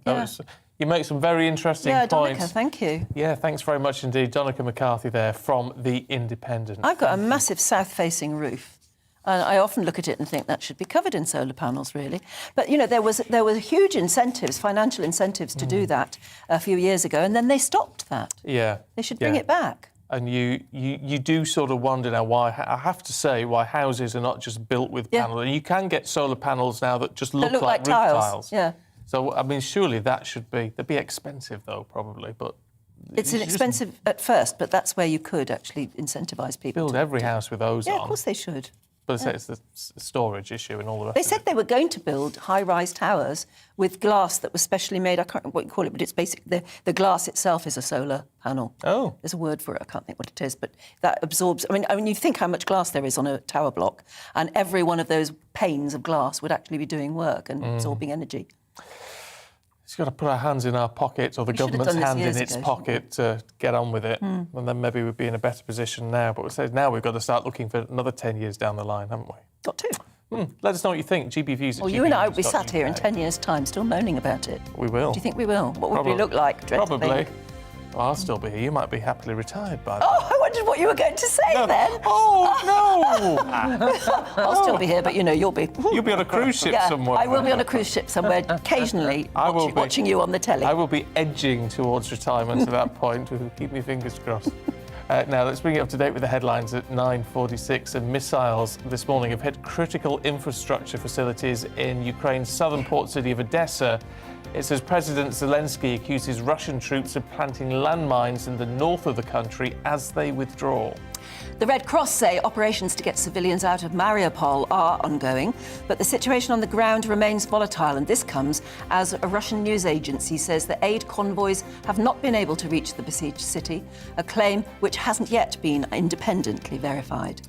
You make some very interesting points. Donica, thank you. Yeah, thanks very much indeed. Donica McCarthy there from The Independent. I've got a massive south-facing roof. And I often look at it and think that should be covered in solar panels, really. But, you know, there were huge incentives, financial incentives to do that a few years ago, and then they stopped that. Yeah. They should bring it back. And you do sort of wonder now why, I have to say, why houses are not just built with panels. And you can get solar panels now that just look like roof tiles. Yeah. So, I mean, surely they'd be expensive, though, probably, but... It's expensive at first, but that's where you could actually incentivise people. Build every house with those on. Yeah, of course they should. But it's the storage issue and all the rest They said they were going to build high-rise towers with glass that was specially made. I can't remember what you call it, but it's basically the glass itself is a solar panel. Oh. There's a word for it. I can't think what it is, but that absorbs... I mean, you think how much glass there is on a tower block, and every one of those panes of glass would actually be doing work and absorbing energy. It's got to put our hands in our pockets, or the government's hand in its pocket to get on with it. And then maybe we'd be in a better position now. But we say now we've got to start looking for another 10 years down the line, haven't we? Got to. Let us know what you think. GBViews. Well, you and I will be sat here in 10 years' time still moaning about it. We will. Do you think we will? What would we look like? Probably. Well, I'll still be here. You might be happily retired by then. Oh, I wondered what you were going to say then. Oh, no! I'll still be here, but, you know, you'll be... You'll be on a cruise ship somewhere. I will be on a cruise ship somewhere, occasionally watching you on the telly. I will be edging towards retirement at that point. Keep my fingers crossed. Now, let's bring you up to date with the headlines at 9:46. And missiles this morning have hit critical infrastructure facilities in Ukraine's southern port city of Odessa. It says President Zelensky accuses Russian troops of planting landmines in the north of the country as they withdraw. The Red Cross say operations to get civilians out of Mariupol are ongoing, but the situation on the ground remains volatile, and this comes as a Russian news agency says the aid convoys have not been able to reach the besieged city, a claim which hasn't yet been independently verified.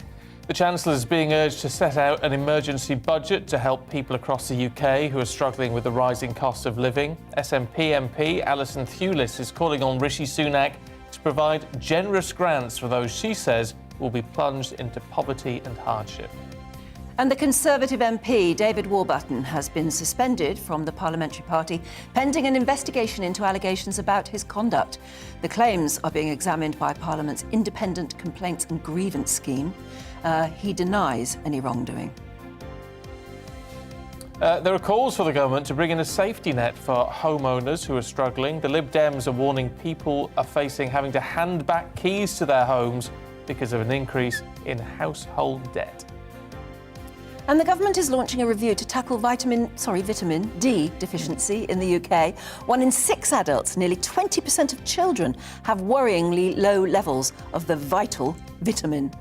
The Chancellor is being urged to set out an emergency budget to help people across the UK who are struggling with the rising cost of living. SNP MP Alison Thewlis is calling on Rishi Sunak to provide generous grants for those she says will be plunged into poverty and hardship. And the Conservative MP, David Warburton, has been suspended from the parliamentary party pending an investigation into allegations about his conduct. The claims are being examined by Parliament's Independent Complaints and Grievance Scheme. He denies any wrongdoing. There are calls for the government to bring in a safety net for homeowners who are struggling. The Lib Dems are warning people are facing having to hand back keys to their homes because of an increase in household debt. And the government is launching a review to tackle vitamin D deficiency in the UK. 1 in 6 adults, nearly 20% of children, have worryingly low levels of the vital vitamin.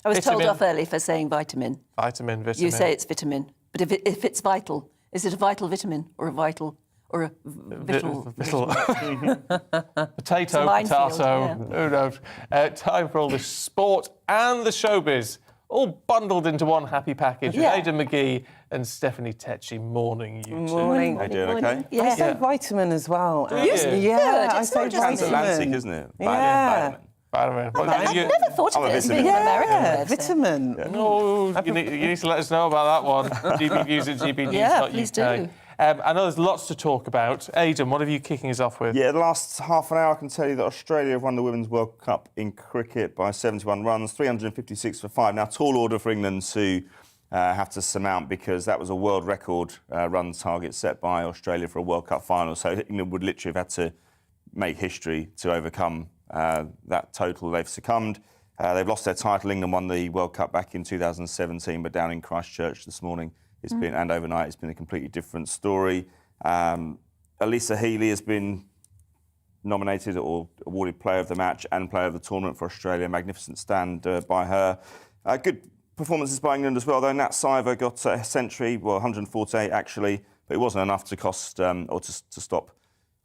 I was told off early for saying vitamin. Vitamin. You say it's vitamin. But if it's vital, is it a vital vitamin or a vital or a vital? Potato, who knows? Time for all the sport and the showbiz, all bundled into one happy package. Yeah. With Ada McGee and Stephanie Tetchy. Morning, you two. Morning. How you doing? Okay. I say vitamin as well. Do you? Yeah, I It's say not just vitamin. Transatlantic, isn't it? Yeah. Vitamin. I've never thought of it as being an American word. Vitamin. No, you need to let us know about that one. GBNews at GBNews.uk. Yeah, please do. I know there's lots to talk about. Aidan, what have you kicking us off with? Yeah, the last half an hour, I can tell you that Australia have won the Women's World Cup in cricket by 71 runs, 356 for 5. Now, tall order for England to have to surmount because that was a world record run target set by Australia for a World Cup final. So England would literally have had to make history to overcome that total. They've succumbed. They've lost their title. England won the World Cup back in 2017, but down in Christchurch this morning, it's been, and overnight, it's been a completely different story. Elisa Healy has been nominated or awarded Player of the Match and Player of the Tournament for Australia. Magnificent stand by her. Good performances by England as well, though. Nat Siver got a century, well, 148 actually, but it wasn't enough to cost or to stop.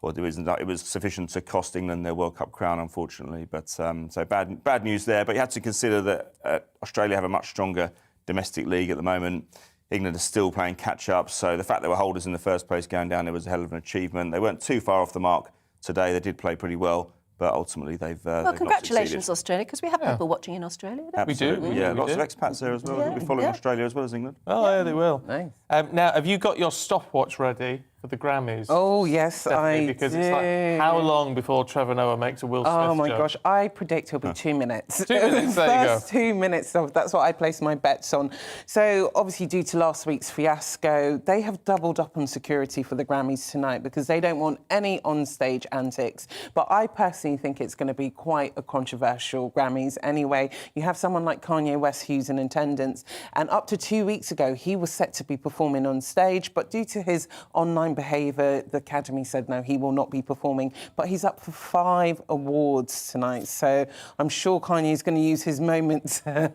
Well, it was sufficient to cost England their World Cup crown, unfortunately. But so bad news there. But you had to consider that Australia have a much stronger domestic league at the moment. England are still playing catch-up, so the fact they were holders in the first place going down there was a hell of an achievement. They weren't too far off the mark today. They did play pretty well, but ultimately they've Well, congratulations, Australia, because we have people watching in Australia. Don't we? Absolutely, yeah. Lots of expats there as well. They'll be following Australia as well as England. Oh, yeah, they will. Nice. Now, have you got your stopwatch ready for the Grammys? Oh, yes, Stephanie, I because do. it's like, how long before Trevor Noah makes a Will Smith Oh, my joke? gosh. I predict it'll be 2 minutes. 2 minutes, there you go. First 2 minutes, that's what I place my bets on. So, obviously, due to last week's fiasco, they have doubled up on security for the Grammys tonight because they don't want any on-stage antics. But I personally think it's going to be quite a controversial Grammys anyway. You have someone like Kanye West who's in attendance, and up to 2 weeks ago, he was set to be performing on stage, but due to his online behaviour, the Academy said no, he will not be performing. But he's up for 5 awards tonight, so I'm sure Kanye is going to use his moment to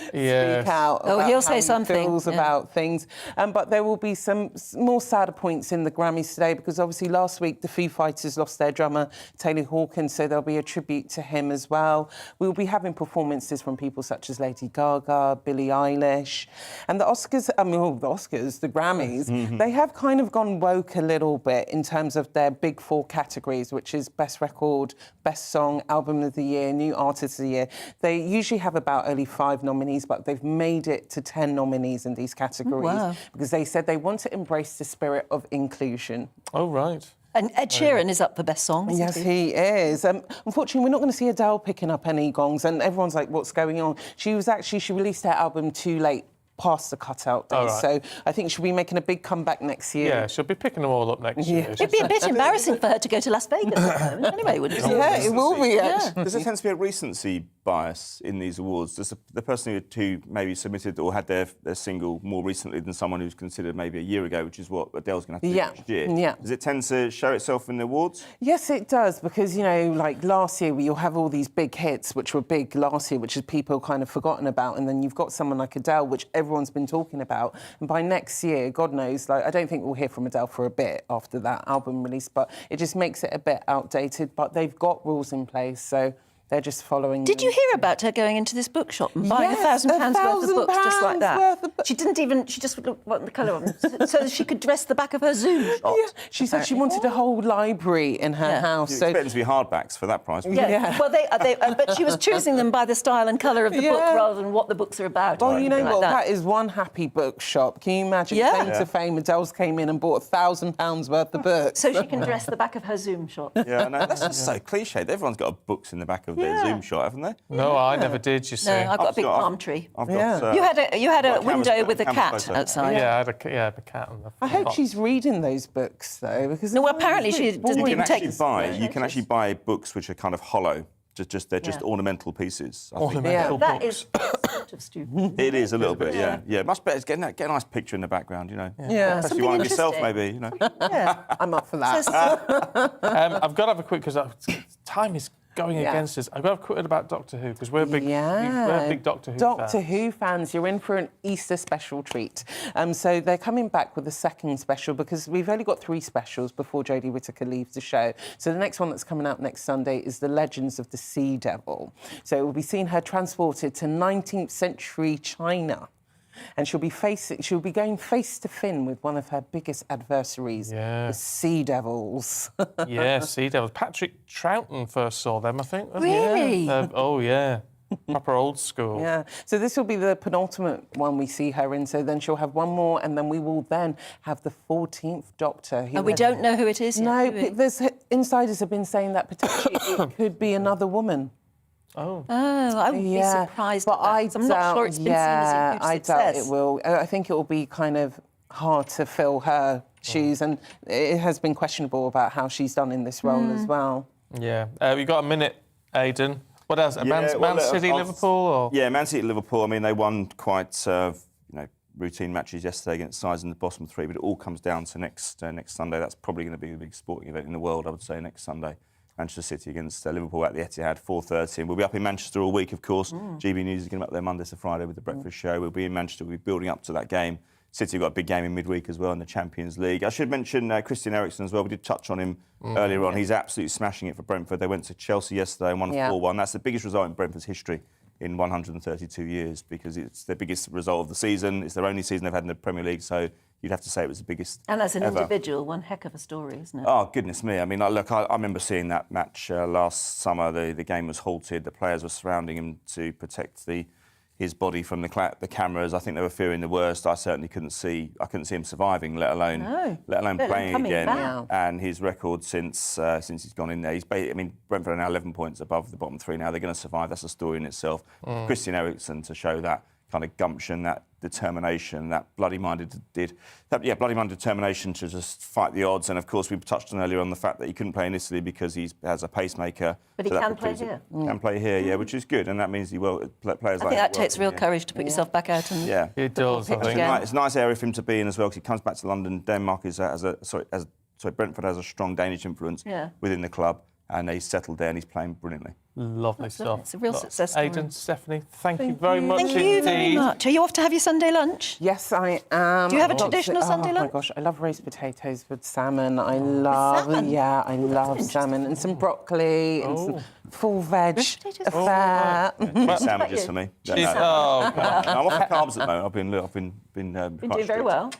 speak out. Oh, he'll say how he something. feels about things. But there will be some more sadder points in the Grammys today because obviously last week the Foo Fighters lost their drummer Taylor Hawkins, so there'll be a tribute to him as well. We'll be having performances from people such as Lady Gaga, Billie Eilish, and the Oscars. The Grammys. They have kind of gone woke a little bit in terms of their big 4 categories, which is Best Record, Best Song, Album of the Year, New Artist of the Year. They usually have about only 5 nominees, but they've made it to 10 nominees in these categories because they said they want to embrace the spirit of inclusion. Oh, right. And Ed Sheeran is up for Best Song, isn't Yes, he is. Unfortunately, we're not going to see Adele picking up any gongs, and everyone's like, what's going on? She released her album too late, past the cutout days. Oh, right. So I think she'll be making a big comeback next year. Yeah, she'll be picking them all up next year. It'd be a bit embarrassing for her to go to Las Vegas at the moment, anyway, wouldn't it? Yeah, it will be, actually. Does there tend to be a recency bias in these awards? Does the person who maybe submitted or had their single more recently than someone who's considered maybe a year ago, which is what Adele's going to have to do next year, does it tend to show itself in the awards? Yes, it does, because, you know, like last year, you'll have all these big hits, which were big last year, which is people kind of forgotten about, and then you've got someone like Adele, which everyone's been talking about, and by next year, God knows, like, I don't think we'll hear from Adele for a bit after that album release, but it just makes it a bit outdated, but they've got rules in place, so They're just following. Did you hear about her going into this bookshop and buying Yes, £1,000 worth of books just like £1,000 that? She didn't even. She just looked what the colour of them, so that she could dress the back of her Zoom shop. Yeah. She said she wanted a whole library in her house. You So expect them to be hardbacks for that price. Yeah. Well, but she was choosing them by the style and colour of the book rather than what the books are about. Well, or you know anything what? like That is one happy bookshop. Can you imagine? Yeah. Claim to fame, Adele's came in and bought £1,000 worth of books. So she can dress the back of her Zoom shop. Yeah, no, that's just so cliched. Everyone's got books in the back of their Zoom shot, haven't they? No, I never did, you see. No, I've got a big palm tree. I've got, You had a window canvas- with a canvas cat photo. outside. Yeah, I had the cat on the I hope box. she's reading those books though, because No, well, apparently she doesn't You even can take. actually buy books which are kind of hollow. They're just ornamental pieces. I think. Ornamental That books. is sort of stupid. It is a little bit, yeah. Much better. Get a nice picture in the background, you know. Yeah. Especially Something one of yourself, interesting. maybe, you know. Yeah. I'm up for that. I've got to have a quick, because time is going against us. I've got to have a quick word about Doctor Who, because we're big Doctor Who Doctor fans. Who fans, you're in for an Easter special treat. So they're coming back with a second special because we've only got 3 specials before Jodie Whittaker leaves the show. So the next one that's coming out next Sunday is The Legends of the Sea Devil. So we'll be seeing her transported to 19th century China. And she'll be going face to fin with one of her biggest adversaries, the Sea Devils. Yeah, Sea Devils. Patrick Troughton first saw them, I think. Really? Oh, yeah. Proper old school. Yeah. So this will be the penultimate one we see her in. So then she'll have one more, and then we will then have the 14th Doctor. And we don't know who it is yet, No, do we? there's insiders have been saying that potentially it could be another woman. Oh. I would be surprised. But at that, 'cause I'm not sure it's been seen as a huge I success. doubt it will. I think it will be kind of hard to fill her shoes, and it has been questionable about how she's done in this role as well. Yeah. We've got a minute, Aidan. What else? Man City, Liverpool? Or? Yeah, Man City, Liverpool. I mean, they won quite routine matches yesterday against sides in the bottom 3, but it all comes down to next Sunday. That's probably going to be the biggest sporting event in the world, I would say, next Sunday. Manchester City against Liverpool at the Etihad, 4:30. And we'll be up in Manchester all week, of course. GBNews is going to be up there Monday to Friday with the breakfast show. We'll be in Manchester. We'll be building up to that game. City have got a big game in midweek as well in the Champions League. I should mention Christian Eriksen as well. We did touch on him earlier on. He's absolutely smashing it for Brentford. They went to Chelsea yesterday and won 4-1. That's the biggest result in Brentford's history in 132 years because it's their biggest result of the season. It's their only season they've had in the Premier League, so you'd have to say it was the biggest And as an ever. individual, one heck of a story, isn't it? Oh, goodness me. I mean, look, I remember seeing that match last summer. The game was halted. The players were surrounding him to protect his body from the cameras. I think they were fearing the worst. I certainly couldn't see him surviving, let alone playing again. Back. And his record since he's gone in there, Brentford are now 11 points above the bottom 3 now. They're going to survive. That's a story in itself. Christian Eriksen to show that kind of gumption, that determination, that bloody-minded determination to just fight the odds. And of course, we touched on earlier on the fact that he couldn't play in Italy because he has a pacemaker. But he so that can play precludes here. it. Can play here, yeah, which is good, and that means players like. I think that takes real courage to put yourself back out and. Yeah, it does. I think. It's a nice area for him to be in as well because he comes back to London. Denmark Brentford has a strong Danish influence within the club. And he's settled there and he's playing brilliantly. Lovely stuff. It's a real success story. Aidan, Stephanie, thank you very much Thank you very much. Are you off to have your Sunday lunch? Yes, I am. Do you have a traditional Sunday lunch? Oh my gosh, I love roast potatoes with salmon. I love salmon and some broccoli and some full veg affair. Sandwiches for me. I'm off the carbs at the moment. I've been doing very well.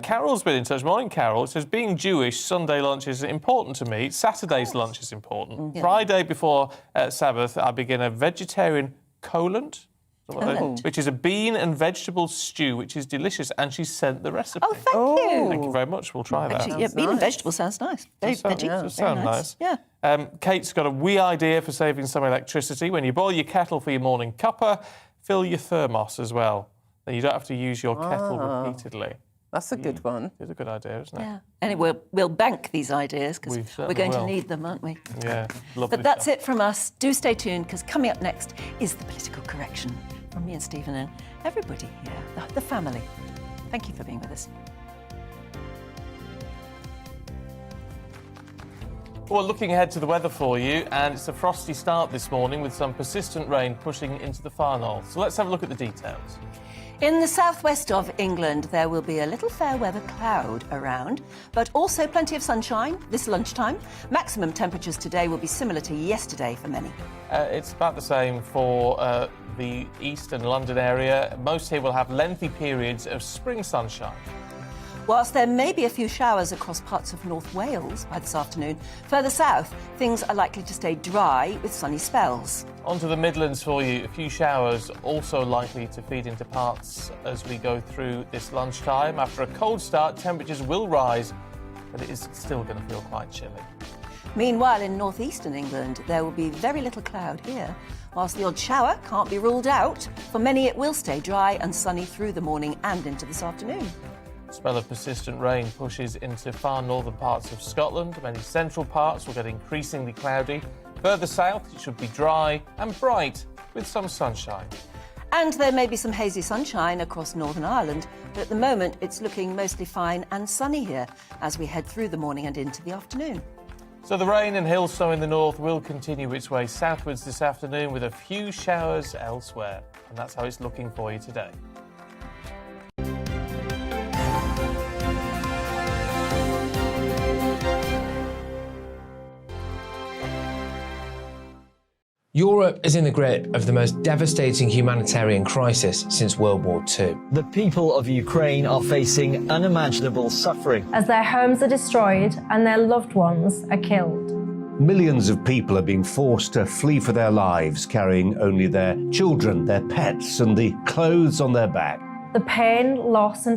Carol's been in touch. Morning, Carol. It says, being Jewish, Sunday lunch is important to me. Saturday's lunch is important. Yeah. Friday before Sabbath, I begin a vegetarian collant, which is a bean and vegetable stew, which is delicious. And she sent the recipe. Oh, thank you. Thank you very much. We'll try that. Actually, bean and vegetable sounds nice. Very veggie. Does sound nice. Yeah. Kate's got a wee idea for saving some electricity. When you boil your kettle for your morning cuppa, fill your thermos as well. Then you don't have to use your kettle repeatedly. That's a good one. It's a good idea, isn't it? Yeah. Anyway, we'll bank these ideas because we're going to need them, aren't we? Yeah, lovely. But that's it from us. Do stay tuned because coming up next is the political correction from me and Stephen and everybody here, the family. Thank you for being with us. Well, looking ahead to the weather for you, and it's a frosty start this morning with some persistent rain pushing into the far north. So let's have a look at the details. In the southwest of England, there will be a little fair weather cloud around, but also plenty of sunshine this lunchtime. Maximum temperatures today will be similar to yesterday for many. It's about the same for the east and London area. Most here will have lengthy periods of spring sunshine. Whilst there may be a few showers across parts of North Wales by this afternoon, further south, things are likely to stay dry with sunny spells. Onto the Midlands for you. A few showers also likely to feed into parts as we go through this lunchtime. After a cold start, temperatures will rise, but it is still going to feel quite chilly. Meanwhile, in northeastern England, there will be very little cloud here. Whilst the odd shower can't be ruled out, for many it will stay dry and sunny through the morning and into this afternoon. A spell of persistent rain pushes into far northern parts of Scotland. Many central parts will get increasingly cloudy. Further south, it should be dry and bright with some sunshine. And there may be some hazy sunshine across Northern Ireland, but at the moment it's looking mostly fine and sunny here as we head through the morning and into the afternoon. So the rain and hill snow in the north will continue its way southwards this afternoon with a few showers elsewhere. And that's how it's looking for you today. Europe is in the grip of the most devastating humanitarian crisis since World War II. The people of Ukraine are facing unimaginable suffering as their homes are destroyed and their loved ones are killed. Millions of people are being forced to flee for their lives, carrying only their children, their pets, and the clothes on their back. The pain, loss, and